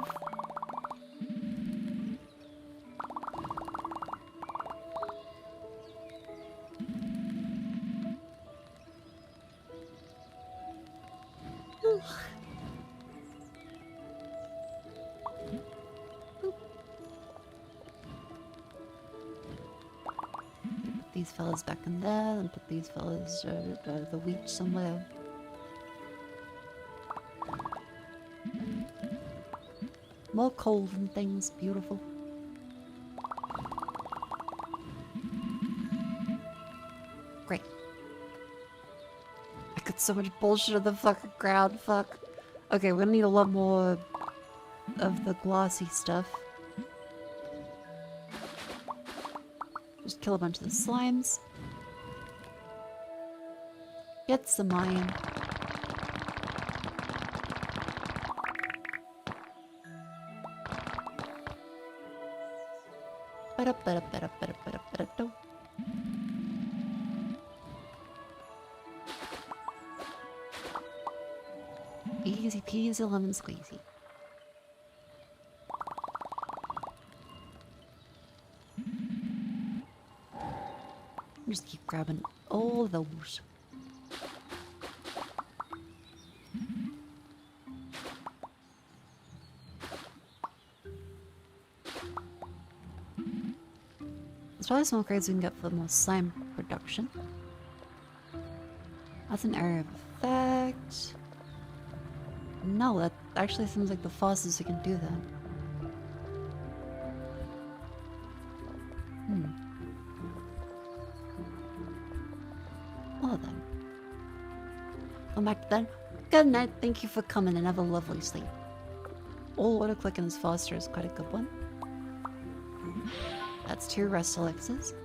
These fellas back in there, and put these fellas, the wheat somewhere. More coal and things, beautiful. Great. I got so much bullshit on the fucking ground, fuck. Okay, we're gonna need a lot more of the glossy stuff. Just kill a bunch of the slimes. Get some iron. Easy peasy lemon squeezy. Just keep grabbing all those. There's probably some upgrades we can get for the most slime production. That's an area of effect. No, that actually seems like the fastest we can do that. Well then. Come back then. Good night, thank you for coming and have a lovely sleep. All auto clicking is faster is quite a good one. That's 2 rest elixirs.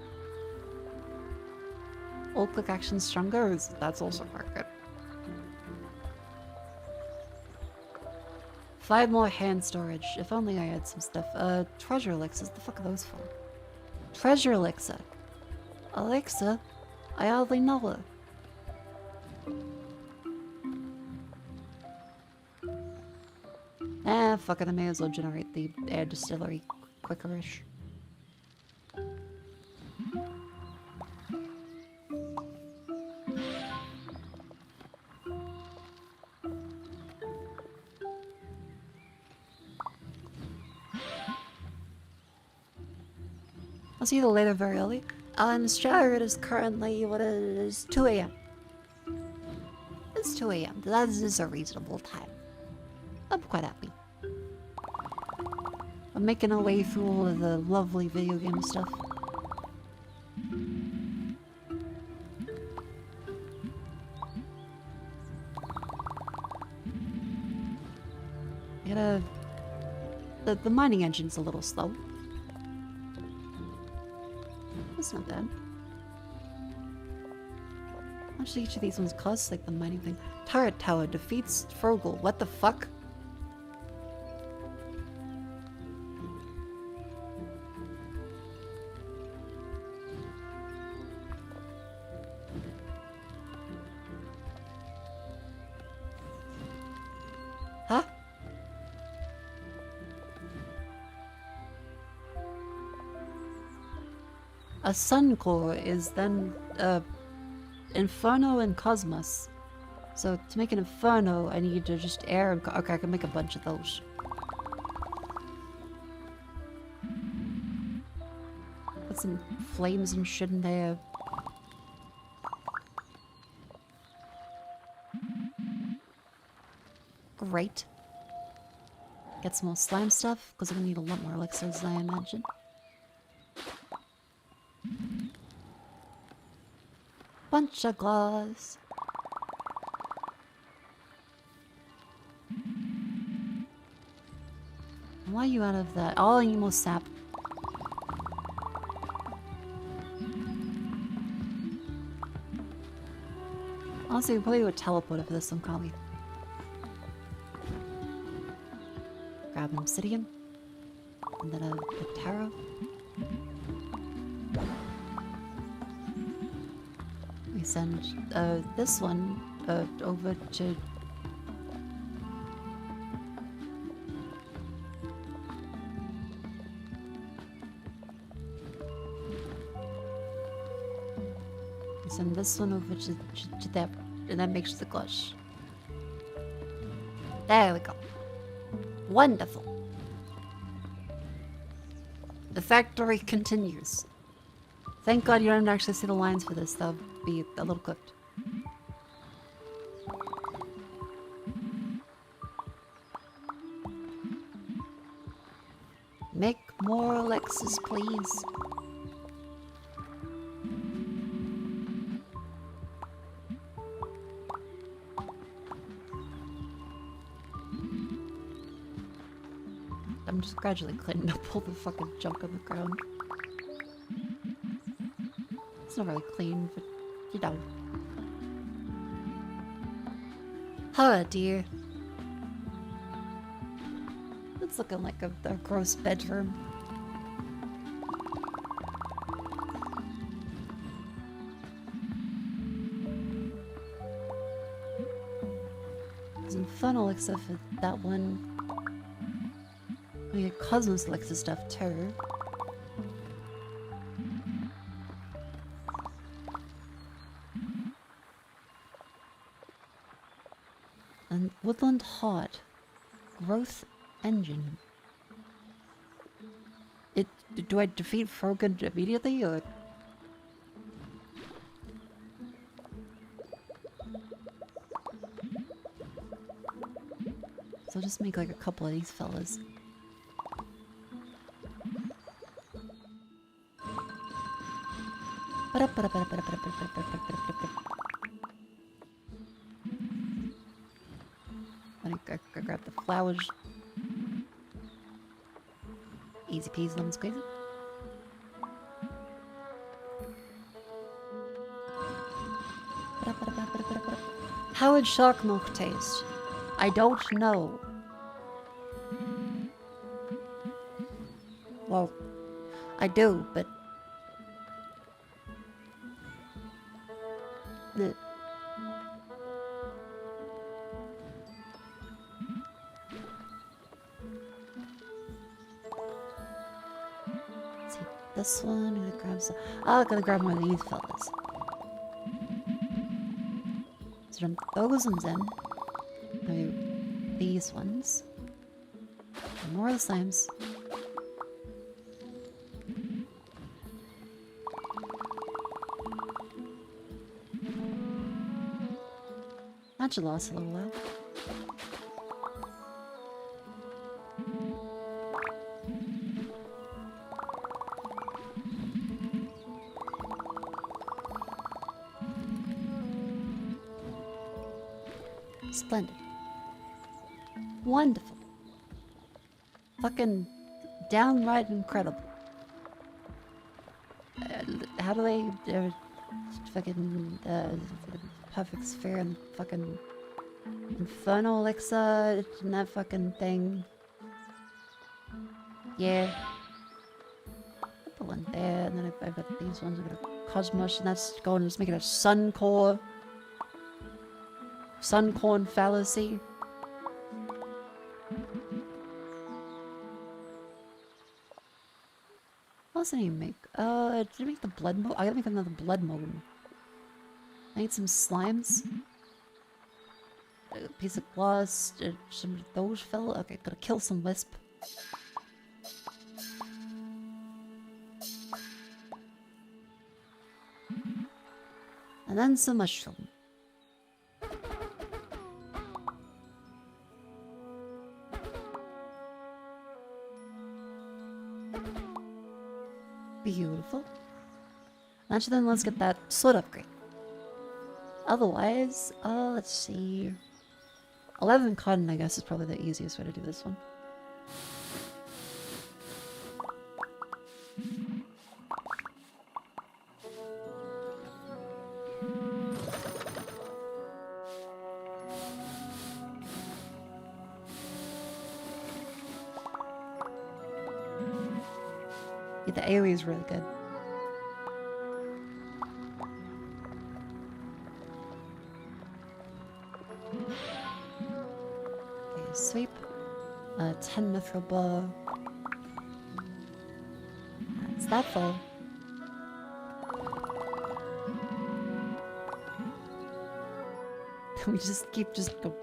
All click action stronger is that's also quite good. 5 more hand storage. If only I had some stuff. Treasure elixirs. The fuck are those for? Treasure elixir. Alexa? I hardly know her. Ah, fuck it. I may as well generate the air distillery quickerish. I'll see you later very early. In Australia it is currently, what is 2 AM. It's 2 AM. That is a reasonable time. I'm quite happy. I'm making our way through all of the lovely video game stuff. The mining engine's a little slow. That's not bad. How much do each of these ones cost? Like the mining thing. Turret tower defeats Frogel. What the fuck? Huh? A sun core is then Inferno and Cosmos. So to make an Inferno, I need to just air and okay, I can make a bunch of those. Put some flames and shit in there. Great. Get some more slime stuff, because I'm gonna need a lot more elixirs than I imagined. Bunch of glass. Why are you out of that? Oh, I need more sap. Honestly, we probably would teleport for this one, can't we? Grab an obsidian. And then a tarot. We send this one over to... We send this one over to that, and that makes the gush. There we go. Wonderful. The factory continues. Thank God you don't actually see the lines for this, though. Be a little cooked. Make more elixirs, please. I'm just gradually cleaning up all the fucking junk on the ground. It's not really clean, but you know. Oh dear. It's looking like a gross bedroom. Infernal Elixir for that one. We get Cosmos Elixir stuff too. And Woodland Heart. Growth Engine. Do I defeat Frogan immediately, or...? So I'll just make like a couple of these fellas. I grab the flowers. Easy peasy lemon squeezy. How would shark milk taste? I don't know. Well, I do, but... Let's see, this one, I'm gonna grab some... Oh, I'm gonna grab one of these fellas. So then those ones in. Maybe these ones. And more of the slimes. That should last a little while. Splendid. Wonderful. Fucking downright incredible. How do they fucking perfect sphere and fucking infernal elixir and that fucking thing? Yeah. Put the one there, and then I've got these ones. I've got a cosmos, and that's going. Just making a sun core. Suncorn fallacy. What else did I make? Did I make the blood moon? I gotta make another blood moon. I need some slimes. A piece of glass. Some of those fell. Okay, gotta kill some wisp. And then some mushroom. Beautiful. Actually, then let's get that sword upgrade. Otherwise, let's see. 11 cotton, I guess, is probably the easiest way to do this one. Yeah, the AoE is really good. Okay, sweep. 10 mithril bar. That's that full. We just keep go.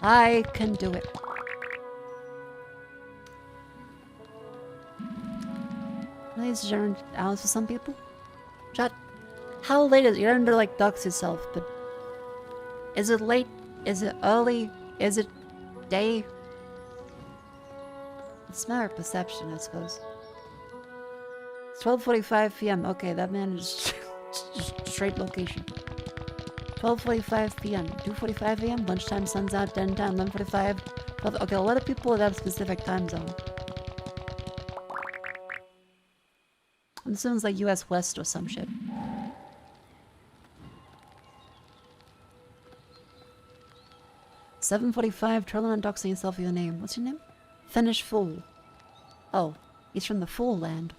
I can do it. Ladies and gentlemen, hours for some people. Chat. How late is it? You don't have to like dox yourself, but is it late? Is it early? Is it day? It's a matter of perception, I suppose. It's 12:45 p.m. Okay, that man is just straight location. 12:45 p.m. 2:45 a.m. Lunchtime, sun's out, dinner time, 11:45. Okay, a lot of people have a specific time zone. It sounds like US West or some shit. $7:45. Trolling undoxing yourself with your name. What's your name? Finnish Fool. Oh, he's from the Fool Land.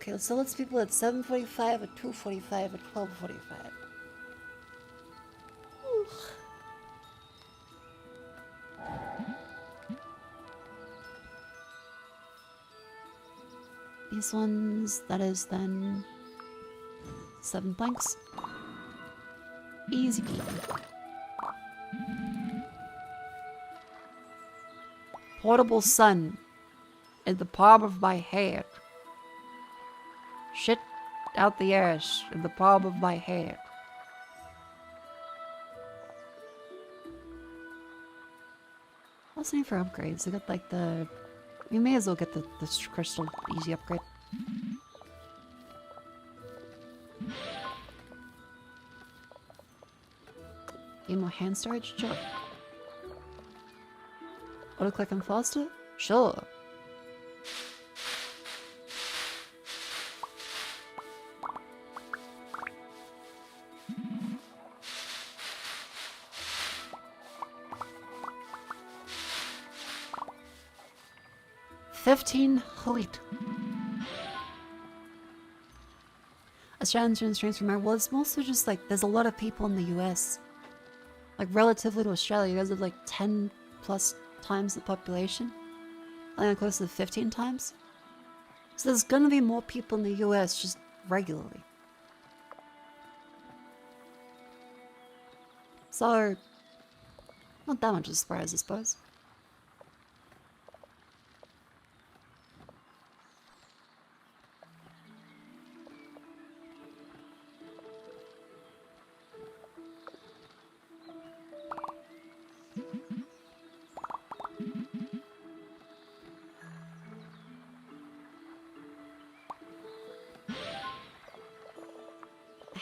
Okay, so let's people at 7:45, at 2:45, at 12:45. These ones, that is then 7 blanks. Easy peasy. Portable sun in the palm of my hand. Shit out the ass in the palm of my hand. What's the name for upgrades? I got like the... You may as well get the crystal easy upgrade. Need more hand storage? Sure. Auto click and faster? Sure. $15. Australians streams from here. Well, it's mostly just like there's a lot of people in the US. Like relatively to Australia, you guys have like 10 plus times the population. I think close to 15 times. So there's gonna be more people in the US just regularly. So, not that much of a surprise, I suppose.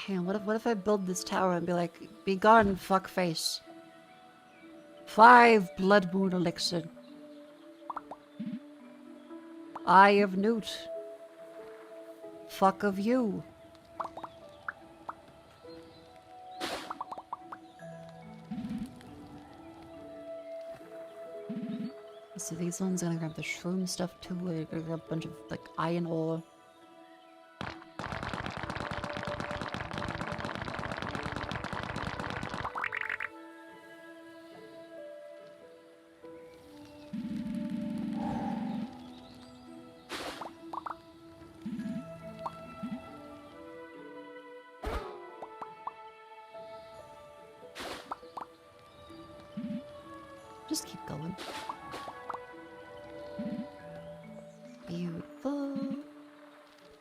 Hang on, what if I build this tower and be like, be gone, fuckface. 5 blood moon elixir. Eye of Newt. Fuck of you. So these ones, I'm gonna grab the shroom stuff too. I'm gonna grab a bunch of like iron ore. Just keep going. Beautiful.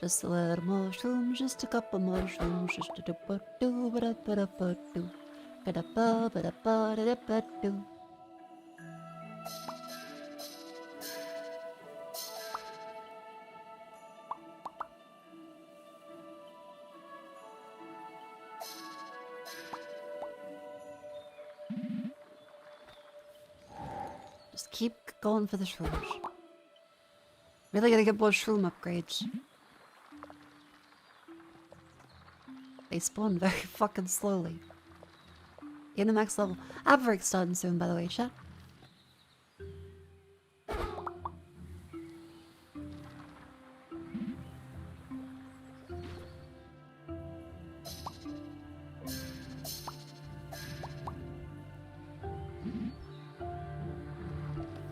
Just a little mushroom, just a couple mushrooms, just a do ba da ba da ba do ba da ba ba da ba da ba do. Just keep going for the shrooms. Really gotta get more shroom upgrades. They spawn very fucking slowly. In the max level. Average starting soon, by the way, chat.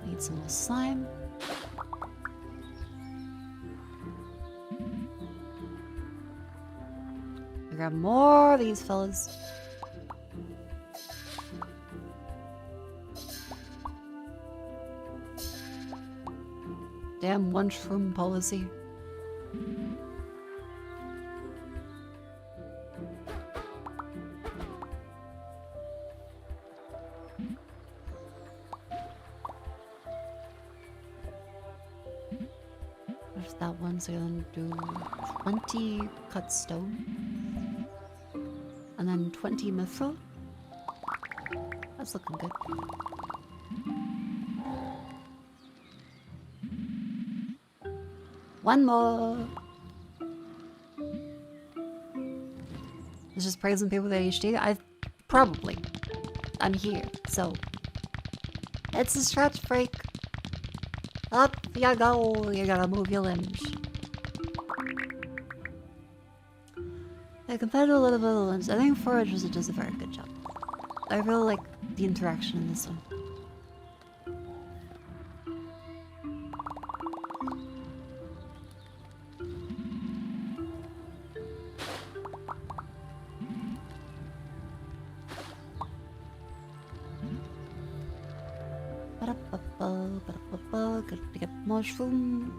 Need some more slime. Grab more of these fellas. Damn one shroom policy. There's that one, so I'm gonna do 20 cut stone. And then 20 mithril. That's looking good. One more. It's just praising people with ADHD. I'm here, so it's a stretch break. Up you go. You gotta move your limbs. compared to a little bit of the ones, I think Forage does a very good job. I really like the interaction in this one. Gotta pick up mushroom.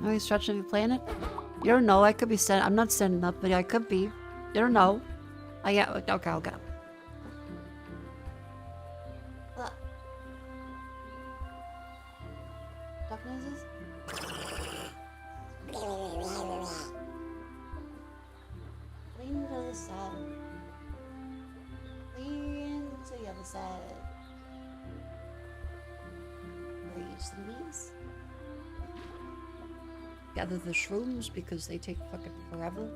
Are you stretching if you're playing it? You don't know, I could be standing. I'm not standing up, but I could be. You don't know. Yeah, okay, I'll get up. Duck noises? Lean to the side. Lean to the other side. Raise the knees. Gather the shrooms because they take fucking forever.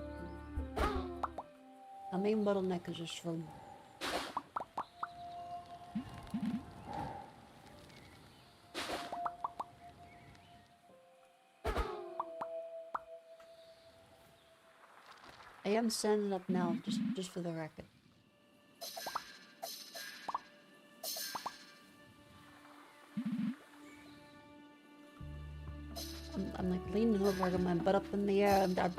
My main bottleneck is a shroom. I am standing up now, just for the record. I'm like leaning over, I got my butt up in the air, and I'm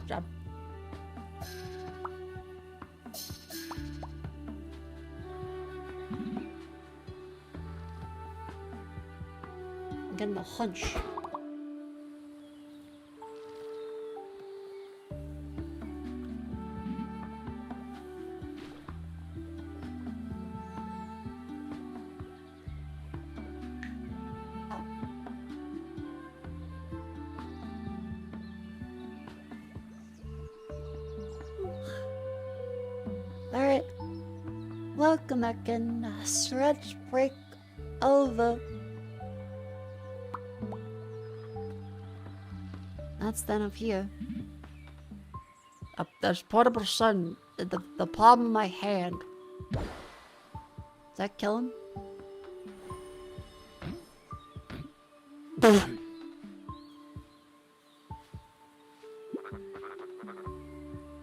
getting a hunch. Alright, welcome back in. Stretch break over. That's then up here. There's portable sun. The palm of my hand. Does that kill him?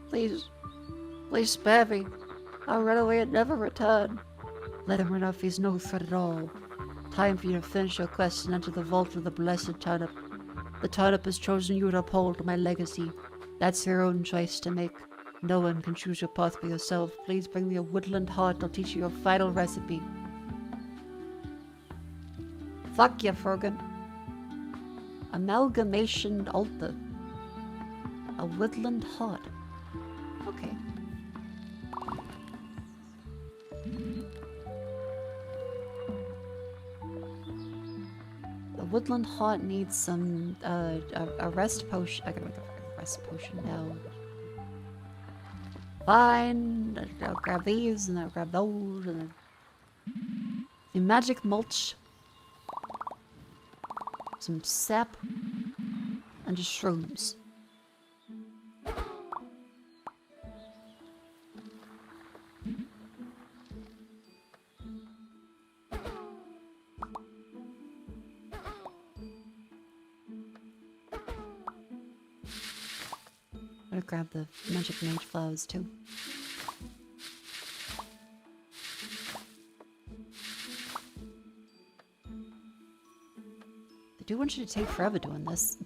Please. Please spare me. I'll run away and never return. Let him run off, he's no threat at all. Time for you to finish your quest and enter the vault of the blessed turnip. The turnip has chosen you to uphold my legacy. That's your own choice to make. No one can choose your path for yourself. Please bring me a woodland heart, I'll teach you your final recipe. Fuck you, Fergan. Amalgamation altar. A woodland heart. Okay. The woodland heart needs some a rest potion. I gotta make a rest potion now. Fine. I'll grab these and I'll grab those and then the magic mulch. Some sap and just shrooms. I'm gonna grab the magic mage flowers too. I do want you to take forever doing this.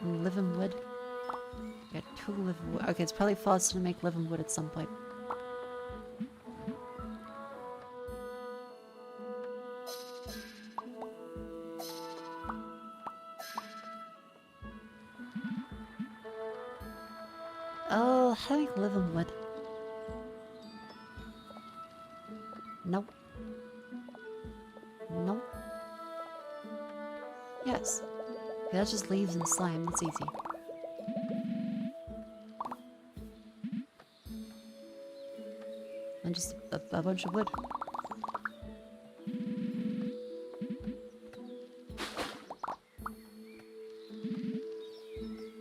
Living wood. Got 2 living wood. Okay, it's probably faster to make living wood at some point. Oh, how do I make living wood? Nope. Nope. Yes. Okay, that's just leaves and slime. That's easy. And just a bunch of wood.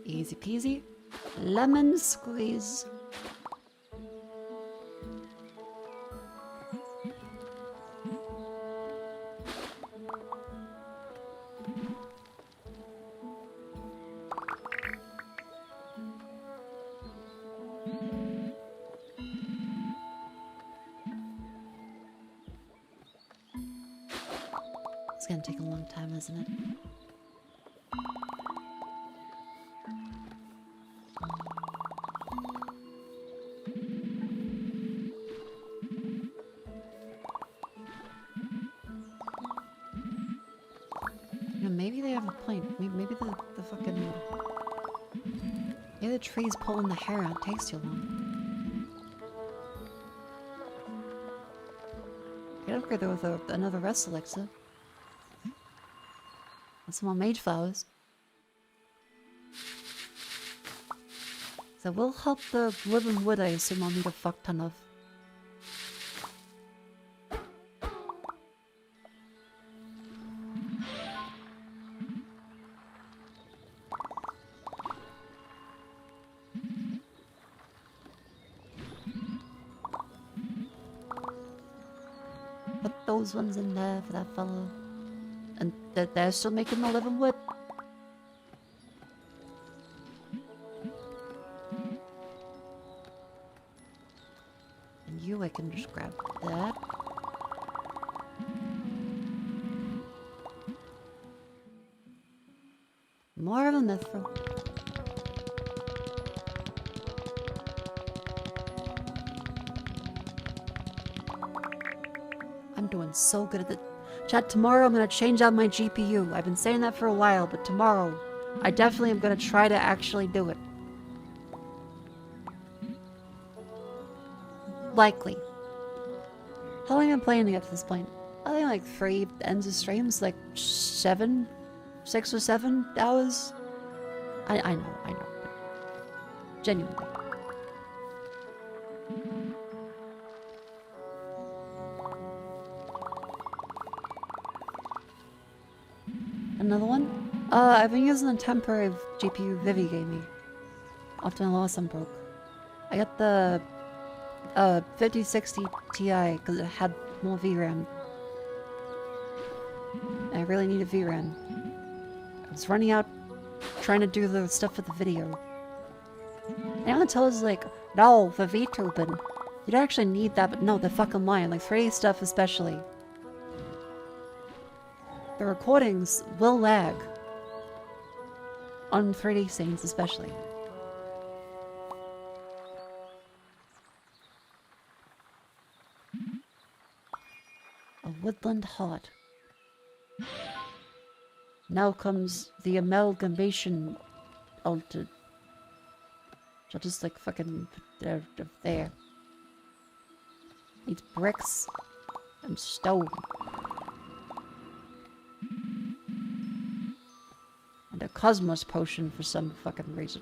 Easy peasy. Lemon squeeze. It's gonna take a long time, isn't it? Maybe they have a point. Maybe the fucking... Maybe the tree's pulling the hair out. It takes too long. You can upgrade it with another rest elixir. And some more mage flowers. So we'll help the living wood, I assume I'll need a fuck ton of. Put those ones in there for that fellow. And they're still making the living wood. And you, I can just grab that. More of a mithril. I'm doing so good at it. Chat, tomorrow I'm gonna change out my GPU. I've been saying that for a while, but tomorrow I definitely am gonna try to actually do it. Likely. How long have I been playing to get to this point? I think like 3 ends of streams, like 6 or 7 hours. I know. Genuinely. Another one? I've been using a temporary GPU Vivi gave me. After I lost some broke. I got the 5060 Ti because it had more VRAM. I really needed VRAM. I was running out trying to do the stuff with the video. Anyone tell us like, no, for VTubing, you don't actually need that, but no, they're fucking lying. Like 3D stuff especially. The recordings will lag. On 3D scenes especially. A woodland heart. Now comes the amalgamation altered. I'll just like fucking there. Needs bricks and stone. And a Cosmos potion for some fucking reason.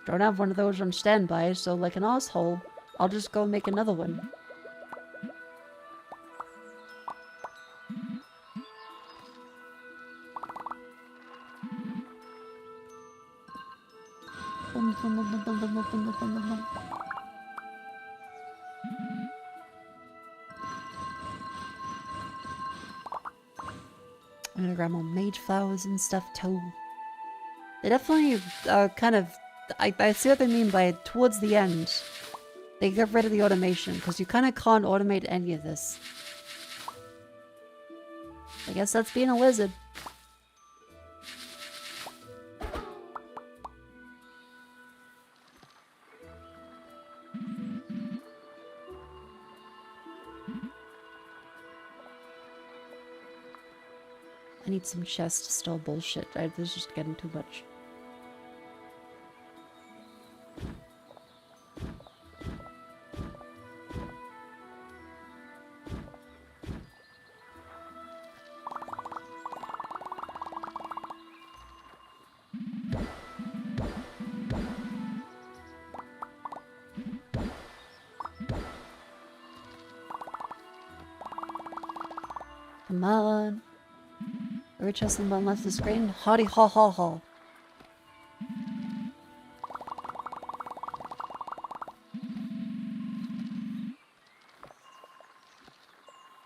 Don't have one of those on standby, so like an asshole, I'll just go make another one. I'm gonna grab more mage flowers and stuff too. They definitely kind of... I see what they mean by towards the end. They get rid of the automation because you kind of can't automate any of this. I guess that's being a wizard. I need some chests to store bullshit. This is just getting too much. Come on. Every chest on the bottom left of the screen. Hottie ha ha ha.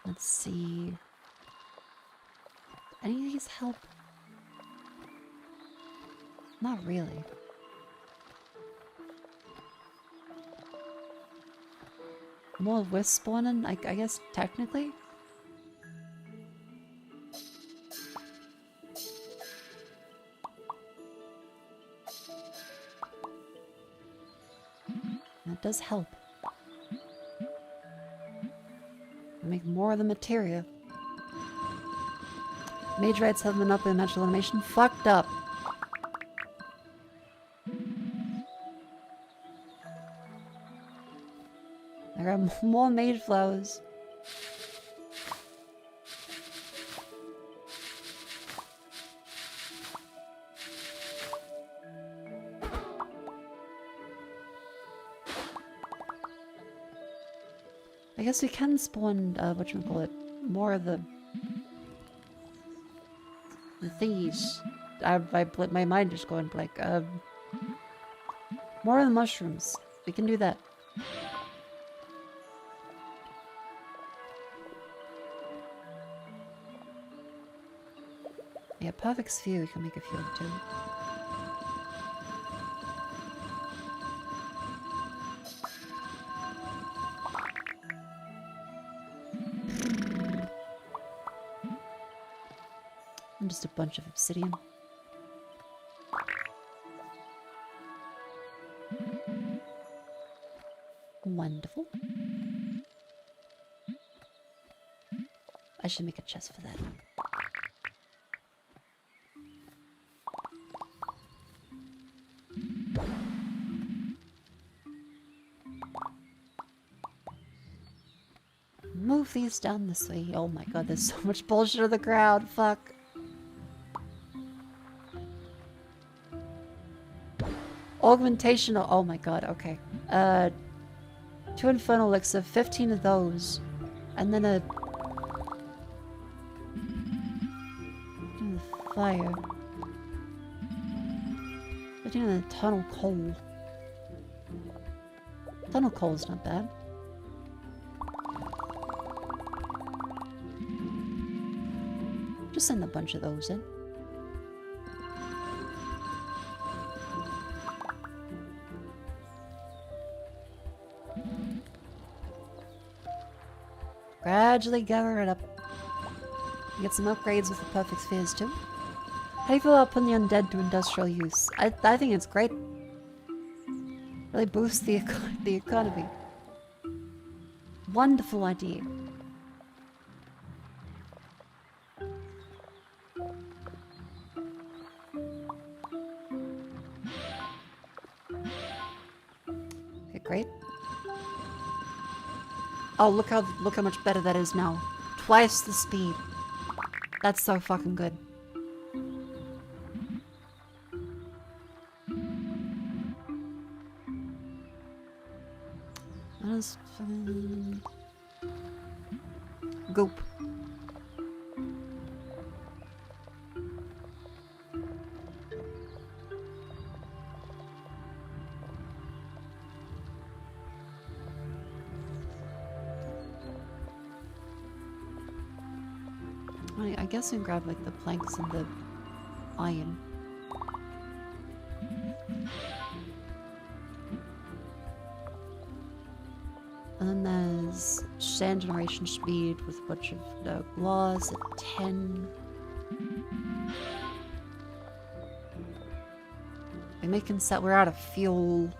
Let's see. Any of these help? Not really. More wisp spawning, I guess, technically? That does help. Make more of the materia. Mage rights have been up in magical animation. Fucked up. I got more mage flowers. I guess we can spawn, whatchamacallit, more of the thingies. My mind is going blank. More of the mushrooms. We can do that. Yeah, perfect sphere, we can make a few of too. And just a bunch of obsidian. Wonderful. I should make a chest for that. Move these down this way. Oh my god, there's so much bullshit on the ground. Fuck. Augmentation. Oh my god, okay. 2 infernal elixir, 15 of those. And then a fire. 15 of the tunnel coal. Tunnel coal is not bad. Just send a bunch of those in. Gradually gather it up. Get some upgrades with the perfect spheres too. How do you feel about putting the undead to industrial use? I think it's great. Really boosts the economy. Wonderful idea. Okay, great. Oh, look how much better that is now. Twice the speed. That's so fucking good. Goop. I guess we can grab like the planks and the iron. And then there's sand generation speed with a bunch of glass at 10. We're making set. We're out of fuel.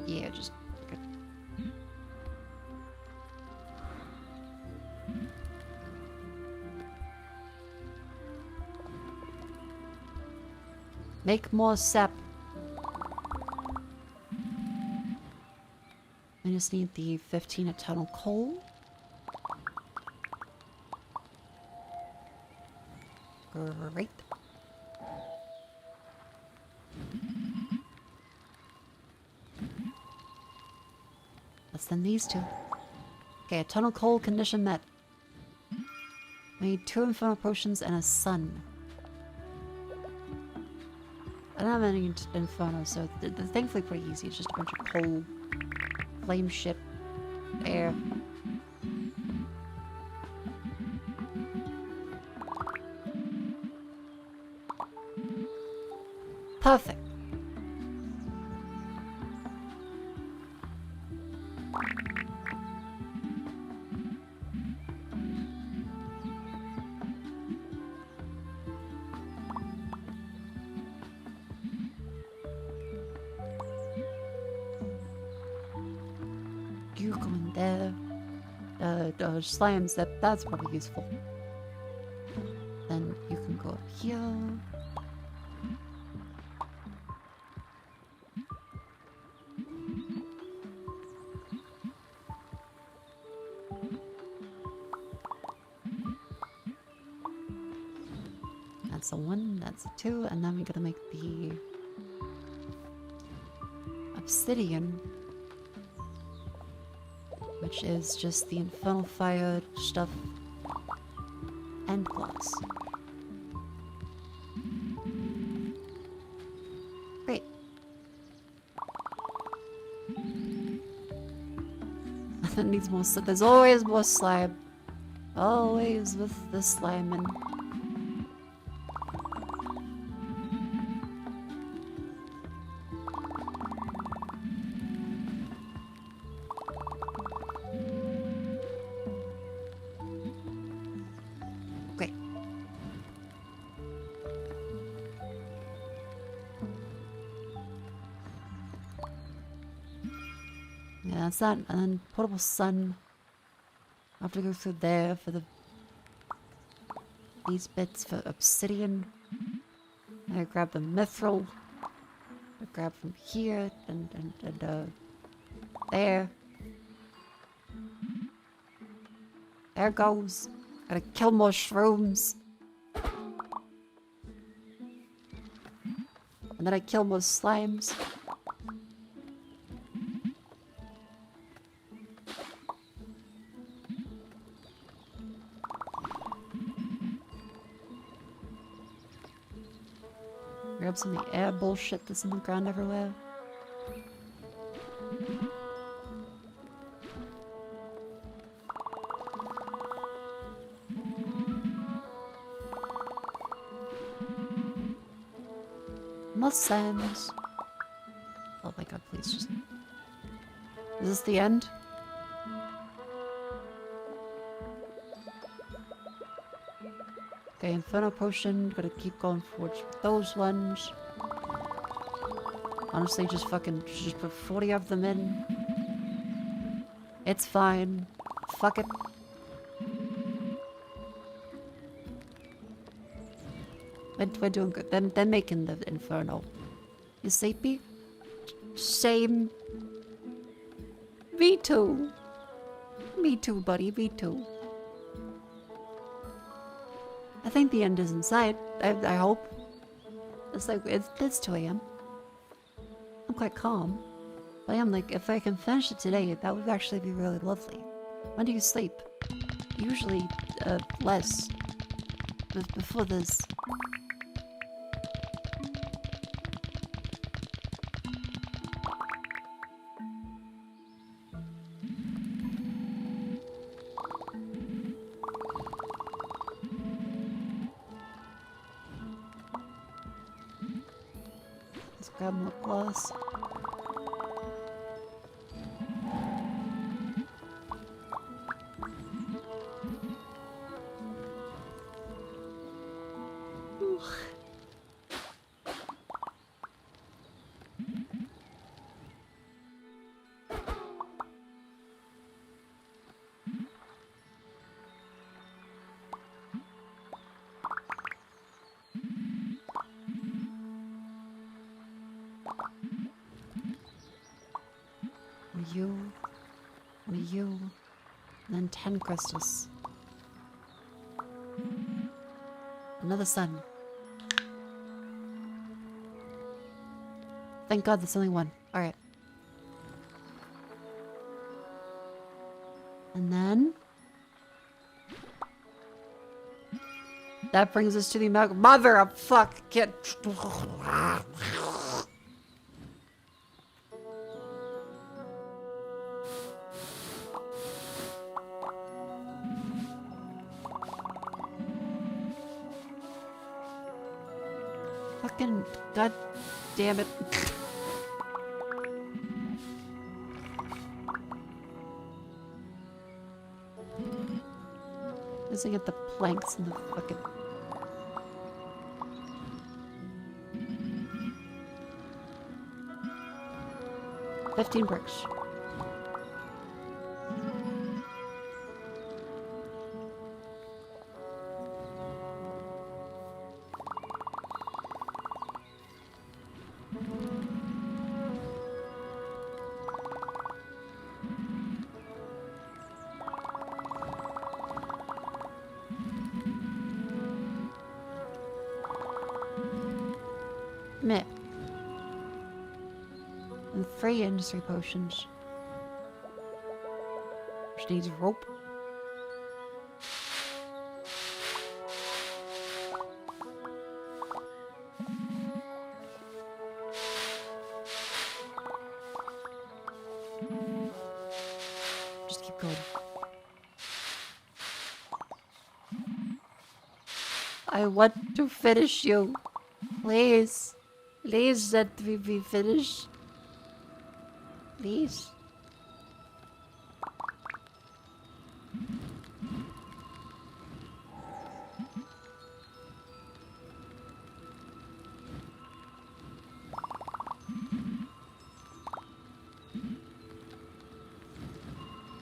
Yeah, just good. Make more sap. I just need the 15 a tunnel coal. Great. Let's send these two. Okay, a tunnel coal condition met. We need 2 infernal potions and a sun. I don't have any inferno, so they're thankfully pretty easy. It's just a bunch of coal, flame shit, air. Perfect. You go in there. Slimes, that's probably useful. Then you can go up here. That's a 1, that's a 2, and then we gotta make the obsidian, which is just the infernal fire stuff and glass. Great. That needs more. There's always more slime. Always with the slime and. That's that, and then portable sun. I have to go through there for these bits for obsidian. I grab the mithril. I grab from here and there. There goes. Gotta kill more shrooms. And then I kill more slimes. Grab some of the air bullshit that's in the ground everywhere. More sands. Oh my god, please just... Is this the end? Okay, Inferno Potion, gotta keep going forward with those ones. Honestly, just put 40 of them in. It's fine. Fuck it. We're doing good. They're making the Inferno. You sleepy? Same. Me too. Me too, buddy. Me too. I think the end is in sight. I hope. It's like, it's 2 AM. I'm quite calm. But I am like, if I can finish it today, that would actually be really lovely. When do you sleep? Usually, less. Before this. Grab more glass. You, and then 10 crystals. Another sun. Thank God there's only one. Alright. And then that brings us to the mother of fuck. Get. Fucking god damn it. Looking at the planks and the fucking 15 bricks. Meh. And 3 industry potions. Which needs rope. Just keep going. I want to finish you. Please. Please let me be finished. Please.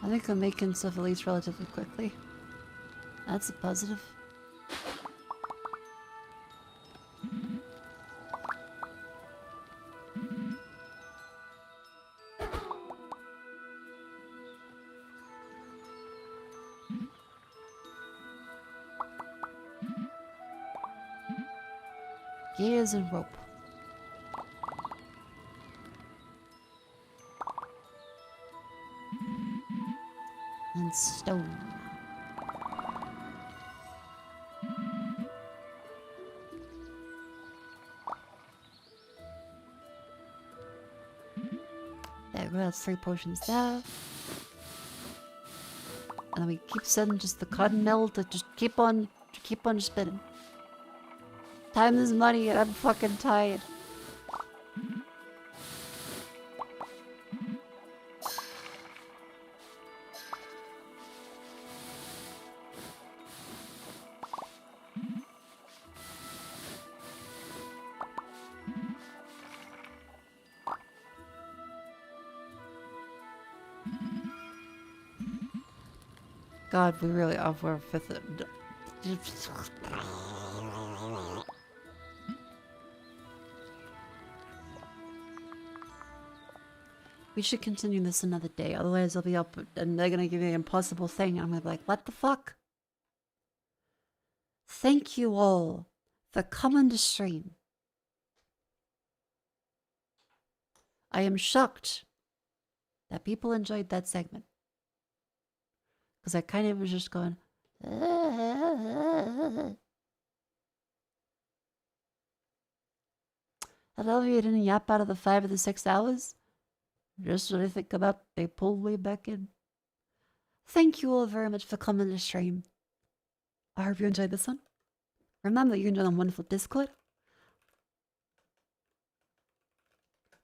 I think I'm making stuff at least relatively quickly. That's a positive. Gears and rope. And stone. There we go, that's 3 potions there. And then we keep sending just the cotton mill to just keep on spinning. Time is money and I'm fucking tired. God, we really are for a fifth. We should continue this another day, otherwise I'll be up and they're gonna give me an impossible thing and I'm gonna be like, what the fuck? Thank you all for coming to stream. I am shocked that people enjoyed that segment. Because I kind of was just going, I love you didn't yap out of the 5 or the 6 hours. Just when I think about they pulled me back in. Thank you all very much for coming to stream. I hope you enjoyed this one. Remember, you can join the wonderful Discord.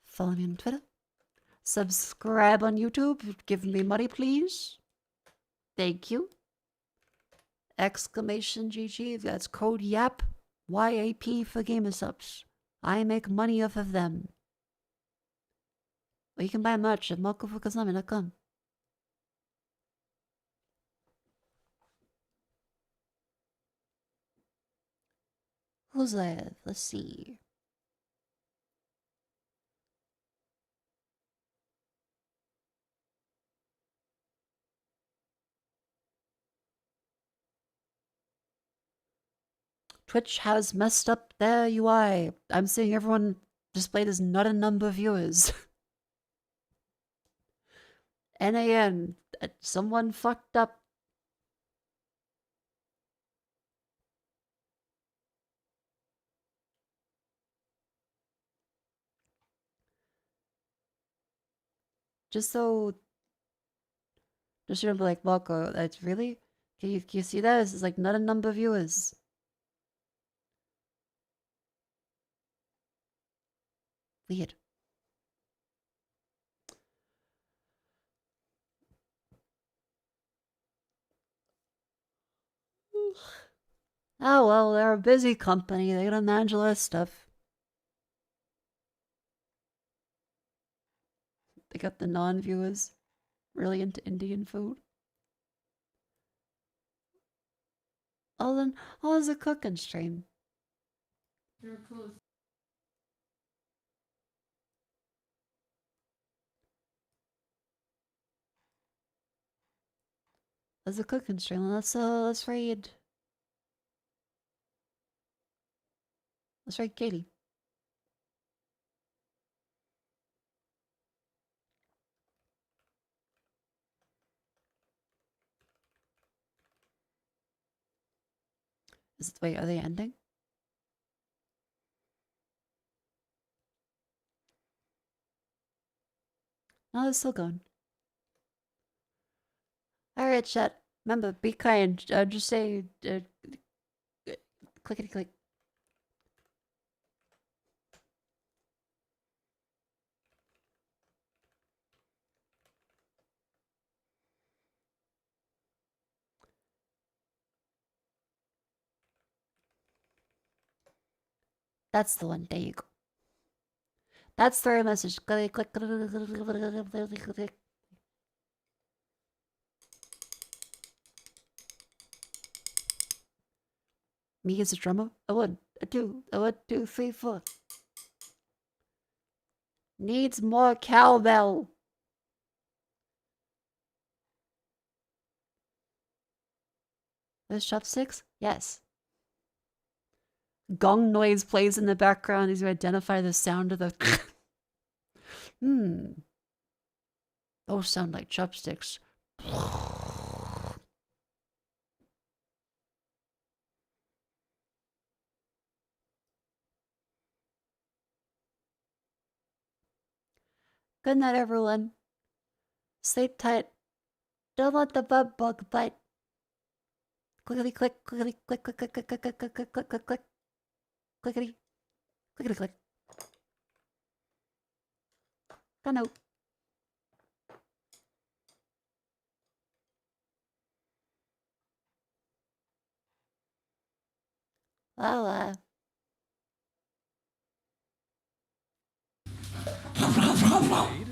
Follow me on Twitter. Subscribe on YouTube. Give me money, please. Thank you. Exclamation GG. That's code YAP. YAP for gamer subs. I make money off of them. Or you can buy merch at MakoFukaslami.com. Who's there? Let's see. Twitch has messed up their UI. I'm seeing everyone displayed as not a number of viewers. NAN, someone fucked up. Just remember, like, Mako, that's really? Can you see that? It's like not a number of viewers. Weird. Oh well, they're a busy company. They gotta manage a lot of stuff. They got the non-viewers really into Indian food. Oh, then, there's a cooking stream. They're close. There's a cooking stream. Let's raid. Let's raid Katie. Wait, are they ending? No, they're still going. Alright, chat. Remember, be kind. Just say, clickety click. That's the one. There you go. That's the right message. Click, click, click, click. Me as a drummer? A 1, a 2, a 1, 2, 3, 4. Needs more cowbell. There's chopsticks? Yes. Gong noise plays in the background as you identify the sound of the... Those sound like chopsticks. Good night, everyone. Sleep tight. Don't let the bug bite. Clickety click, clickety click, click, click, click, click, click, click, click, click, click, click. Clickety. Clickety click. Good night. Raid?